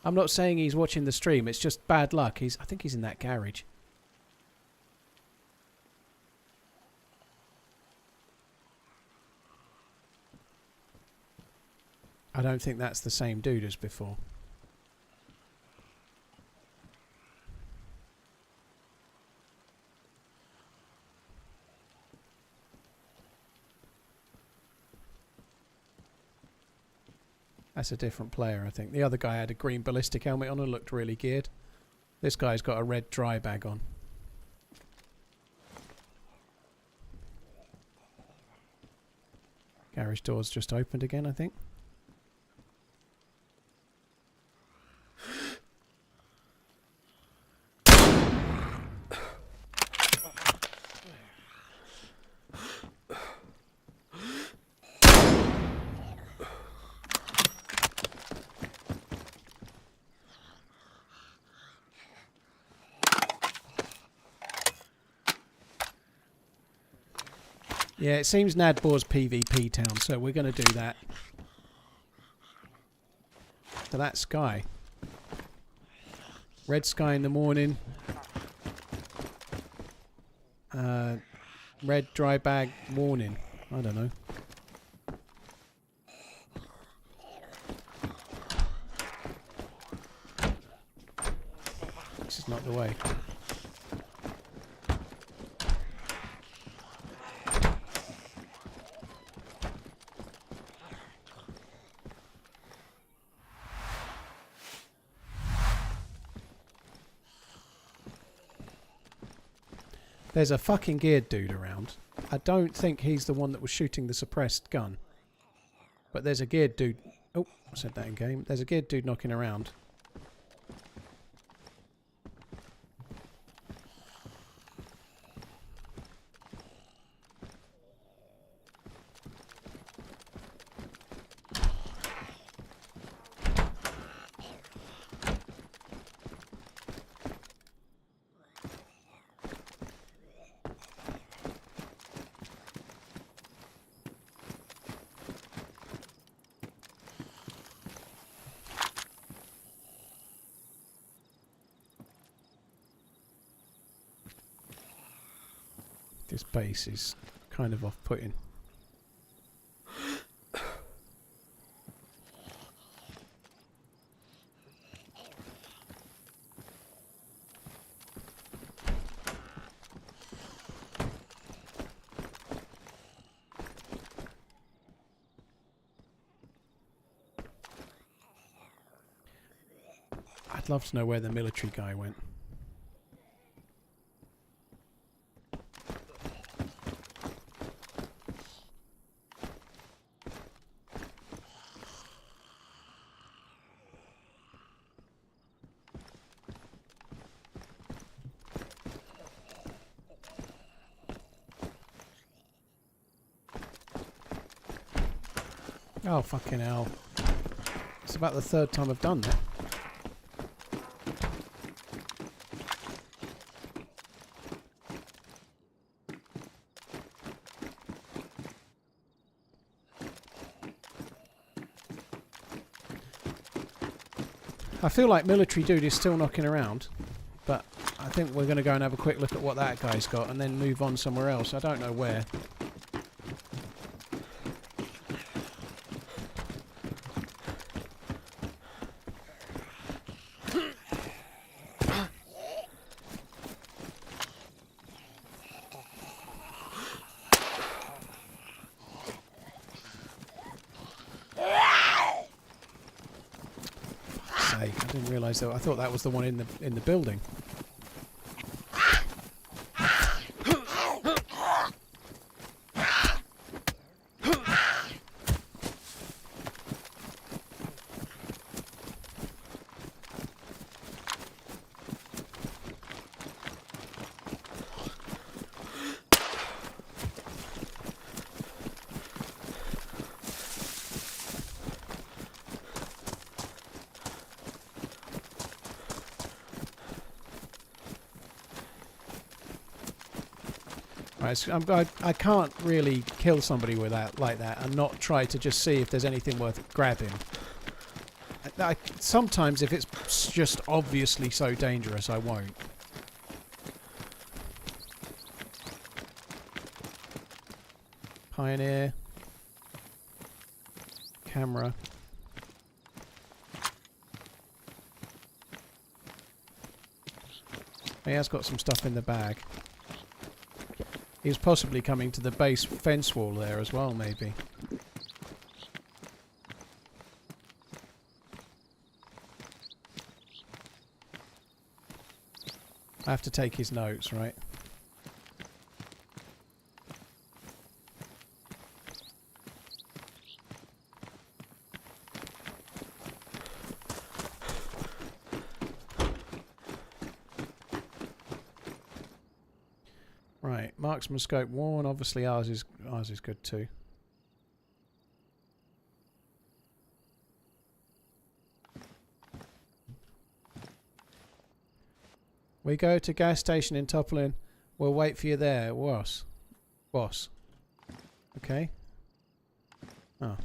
I'm not saying he's watching the stream. It's just bad luck. I think he's in that garage. I don't think that's the same dude as before. That's a different player, I think. The other guy had a green ballistic helmet on and looked really geared. This guy's got a red dry bag on. Garage door's just opened again, I think. Yeah, it seems Nadbor's PvP town, so we're going to do that. So that sky. Red sky in the morning. Red dry bag warning. I don't know. This is not the way. There's a fucking geared dude around. I don't think he's the one that was shooting the suppressed gun. But there's a geared dude... Oh, I said that in game. There's a geared dude knocking around. This base is kind of off-putting. I'd love to know where the military guy went. Oh, fucking hell. It's about the third time I've done that. I feel like military dude is still knocking around, but I think we're going to go and have a quick look at what that guy's got and then move on somewhere else. I don't know where. I didn't realise that. I thought that was the one in the building. Right, so I can't really kill somebody with that like that and not try to just see if there's anything worth grabbing. Sometimes if it's just obviously so dangerous, I won't. Pioneer. Camera. He has got some stuff in the bag. He's possibly coming to the base fence wall there as well, maybe. I have to take his notes, right? Right, marksman scope worn. Obviously, ours is good too. We go to gas station in Topolin. We'll wait for you there, boss. Boss. Okay. Oh.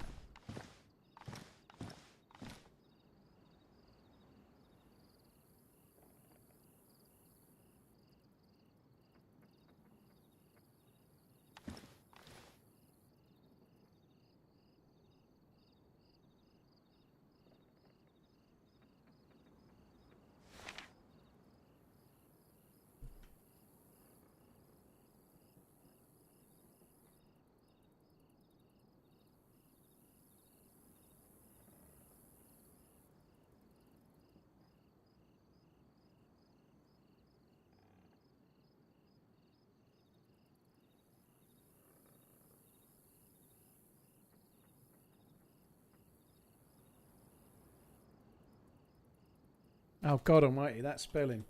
Oh, God almighty, that's spilling.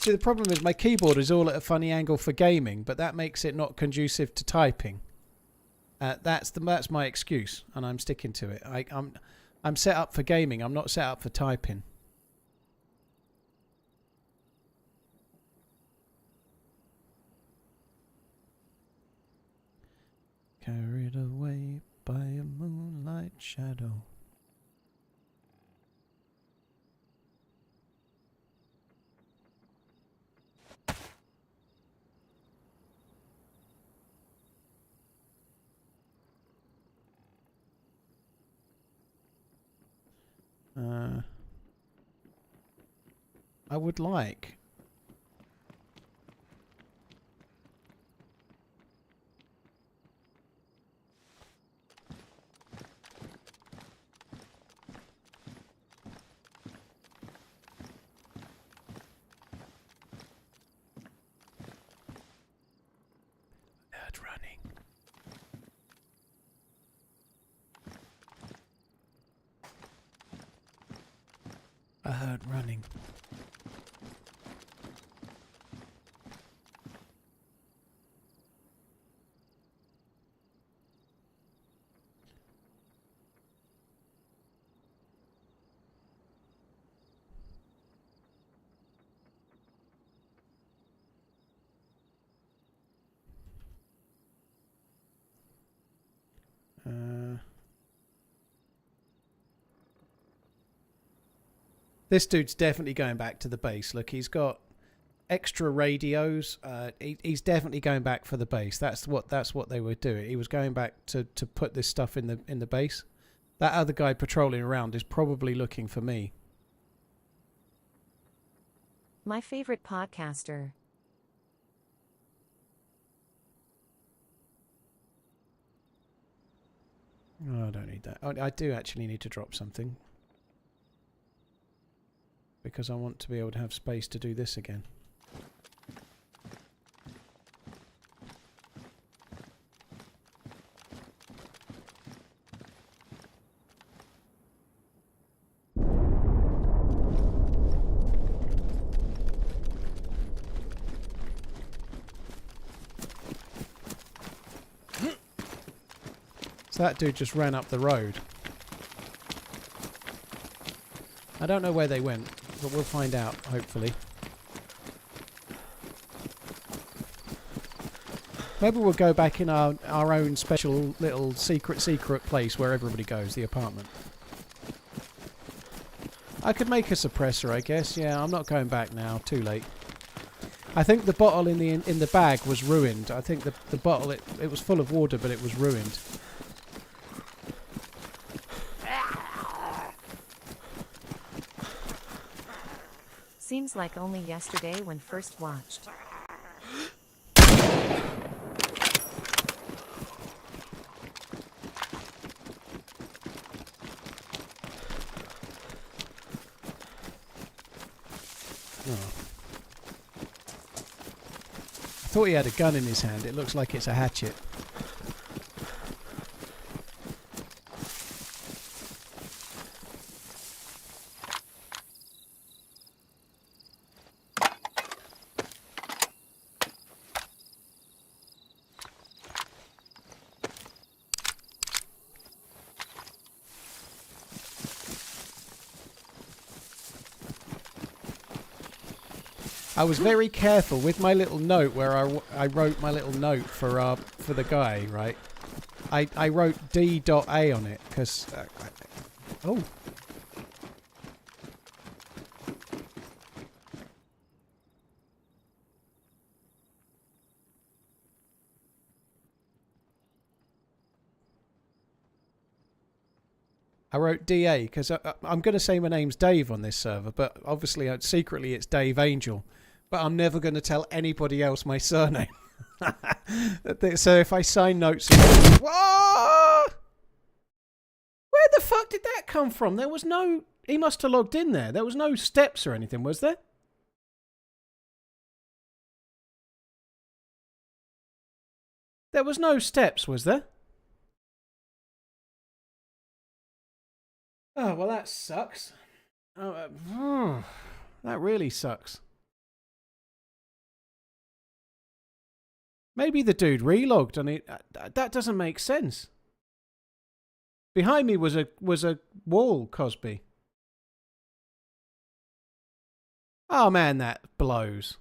See, the problem is my keyboard is all at a funny angle for gaming, but that makes it not conducive to typing. That's my excuse, and I'm sticking to it. I'm set up for gaming. I'm not set up for typing. Carried away by a moonlight shadow. I would like. Heard running. I heard running. This dude's definitely going back to the base. Look, he's got extra radios. He's definitely going back for the base. That's what they were doing. He was going back to put this stuff in the base. That other guy patrolling around is probably looking for me. My favorite podcaster. Oh, I don't need that. I do actually need to drop something. Because I want to be able to have space to do this again. So that dude just ran up the road. I don't know where they went, but we'll find out, hopefully. Maybe we'll go back in our own special little secret place where everybody goes, the apartment. I could make a suppressor, I guess. Yeah, I'm not going back now. Too late. I think the bottle in the bag was ruined. I think the bottle, it was full of water, but it was ruined. Seems like only yesterday when first watched. I thought he had a gun in his hand. It looks like it's a hatchet. I was very careful with my little note where I wrote my little note for the guy, right? I wrote D.A on it because oh. I wrote DA because I'm going to say my name's Dave on this server, but obviously secretly it's Dave Angel. But I'm never going to tell anybody else my surname. So if I sign notes... Whoa! Where the fuck did that come from? There was no... He must have logged in there. There was no steps or anything, was there? There was no steps, was there? Oh, well, that sucks. Oh, that really sucks. Maybe the dude relogged and that doesn't make sense. Behind me was a wall, Cosby. Oh man, that blows.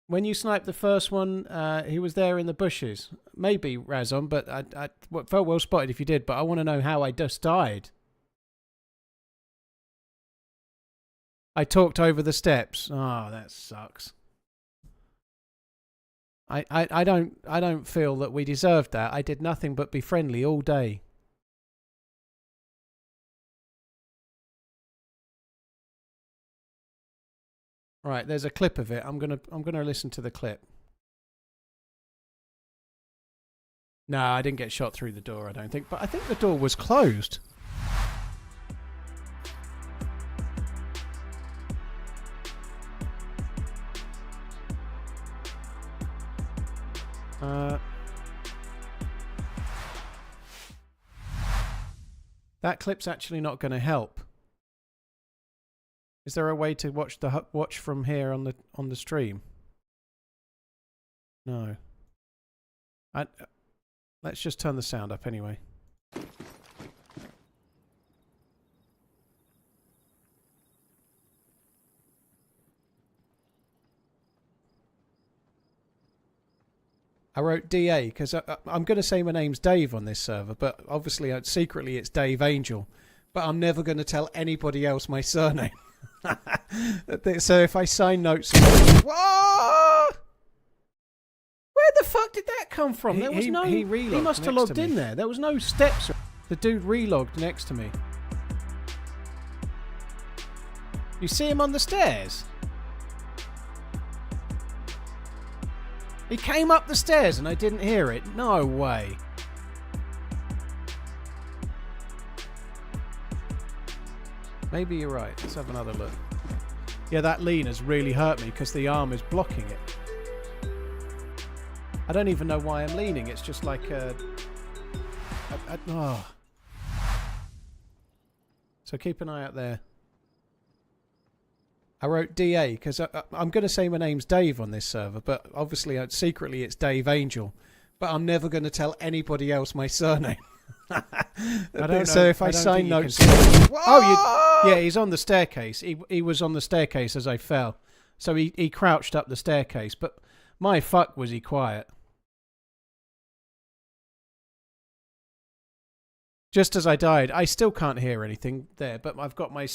When you sniped the first one, he was there in the bushes. Maybe, Razon, but I felt well spotted if you did, but I want to know how I just died. I talked over the steps. Oh, that sucks. I don't feel that we deserved that. I did nothing but be friendly all day. Right, there's a clip of it. I'm gonna listen to the clip. No, I didn't get shot through the door, I don't think, but I think the door was closed. That clip's actually not going to help. Is there a way to watch from here on the stream? No. Let's just turn the sound up anyway. I wrote DA because I'm going to say my name's Dave on this server, but obviously secretly it's Dave Angel. But I'm never going to tell anybody else my surname. So if I sign notes... Whoa! Where the fuck did that come from? There was he must have logged in there. There was no steps. The dude relogged next to me. You see him on the stairs? He came up the stairs and I didn't hear it. No way. Maybe you're right. Let's have another look. Yeah, that lean has really hurt me because the arm is blocking it. I don't even know why I'm leaning. It's just like oh. So keep an eye out there. I wrote DA because I'm going to say my name's Dave on this server, but obviously secretly it's Dave Angel. But I'm never going to tell anybody else my surname. I don't so know, if I sign notes, yeah, he's on the staircase. He was on the staircase as I fell, so he crouched up the staircase. But my fuck was he quiet. Just as I died, I still can't hear anything there, but I've got my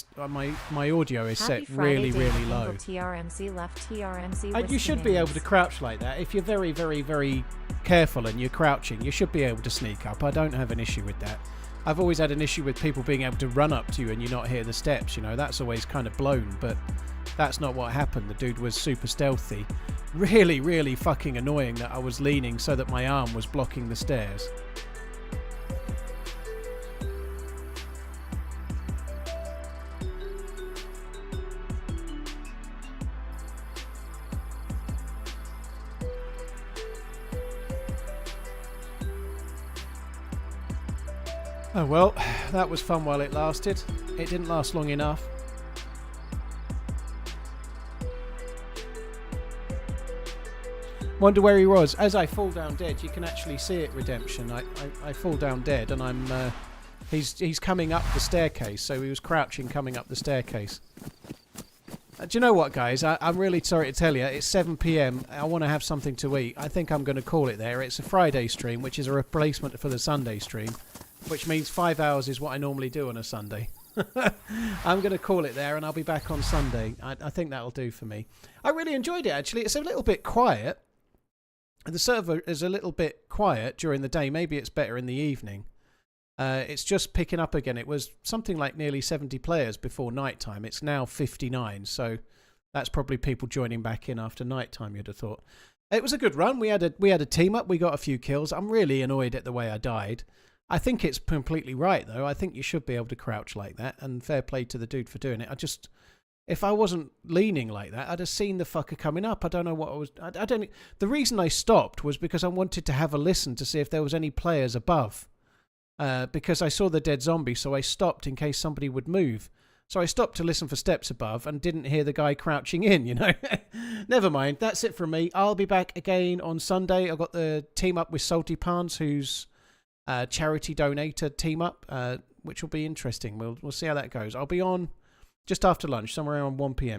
audio is Happy set Friday, really, Dave really low. Angle, TRMZ left, TRMZ You whiskey should be able to names. crouch like that. If you're very, very, very careful and you're crouching, you should be able to sneak up. I don't have an issue with that. I've always had an issue with people being able to run up to you and you not hear the steps, you know. That's always kind of blown, but that's not what happened. The dude was super stealthy. Really, really fucking annoying that I was leaning so that my arm was blocking the stairs. Oh well, that was fun while it lasted. It didn't last long enough. Wonder where he was. As I fall down dead, you can actually see it, Redemption. I fall down dead and I'm... he's coming up the staircase, so he was crouching coming up the staircase. Do you know what, guys? I'm really sorry to tell you. It's 7 PM. I want to have something to eat. I think I'm going to call it there. It's a Friday stream, which is a replacement for the Sunday stream. Which means 5 hours is what I normally do on a Sunday. I'm going to call it there and I'll be back on Sunday. I think that'll do for me. I really enjoyed it, actually. It's a little bit quiet. The server is a little bit quiet during the day. Maybe it's better in the evening. It's just picking up again. It was something like nearly 70 players before night time. It's now 59. So that's probably people joining back in after night time, you'd have thought. It was a good run. We had a team up. We got a few kills. I'm really annoyed at the way I died. I think it's completely right, though. I think you should be able to crouch like that, and fair play to the dude for doing it. If I wasn't leaning like that, I'd have seen the fucker coming up. I don't know what I was... I don't... The reason I stopped was because I wanted to have a listen to see if there was any players above. Because I saw the dead zombie, so I stopped in case somebody would move. So I stopped to listen for steps above and didn't hear the guy crouching in, you know. Never mind. That's it from me. I'll be back again on Sunday. I've got the team up with Salty Pans, who's... charity donator team up, which will be interesting. We'll see how that goes. I'll be on just after lunch, somewhere around 1 PM.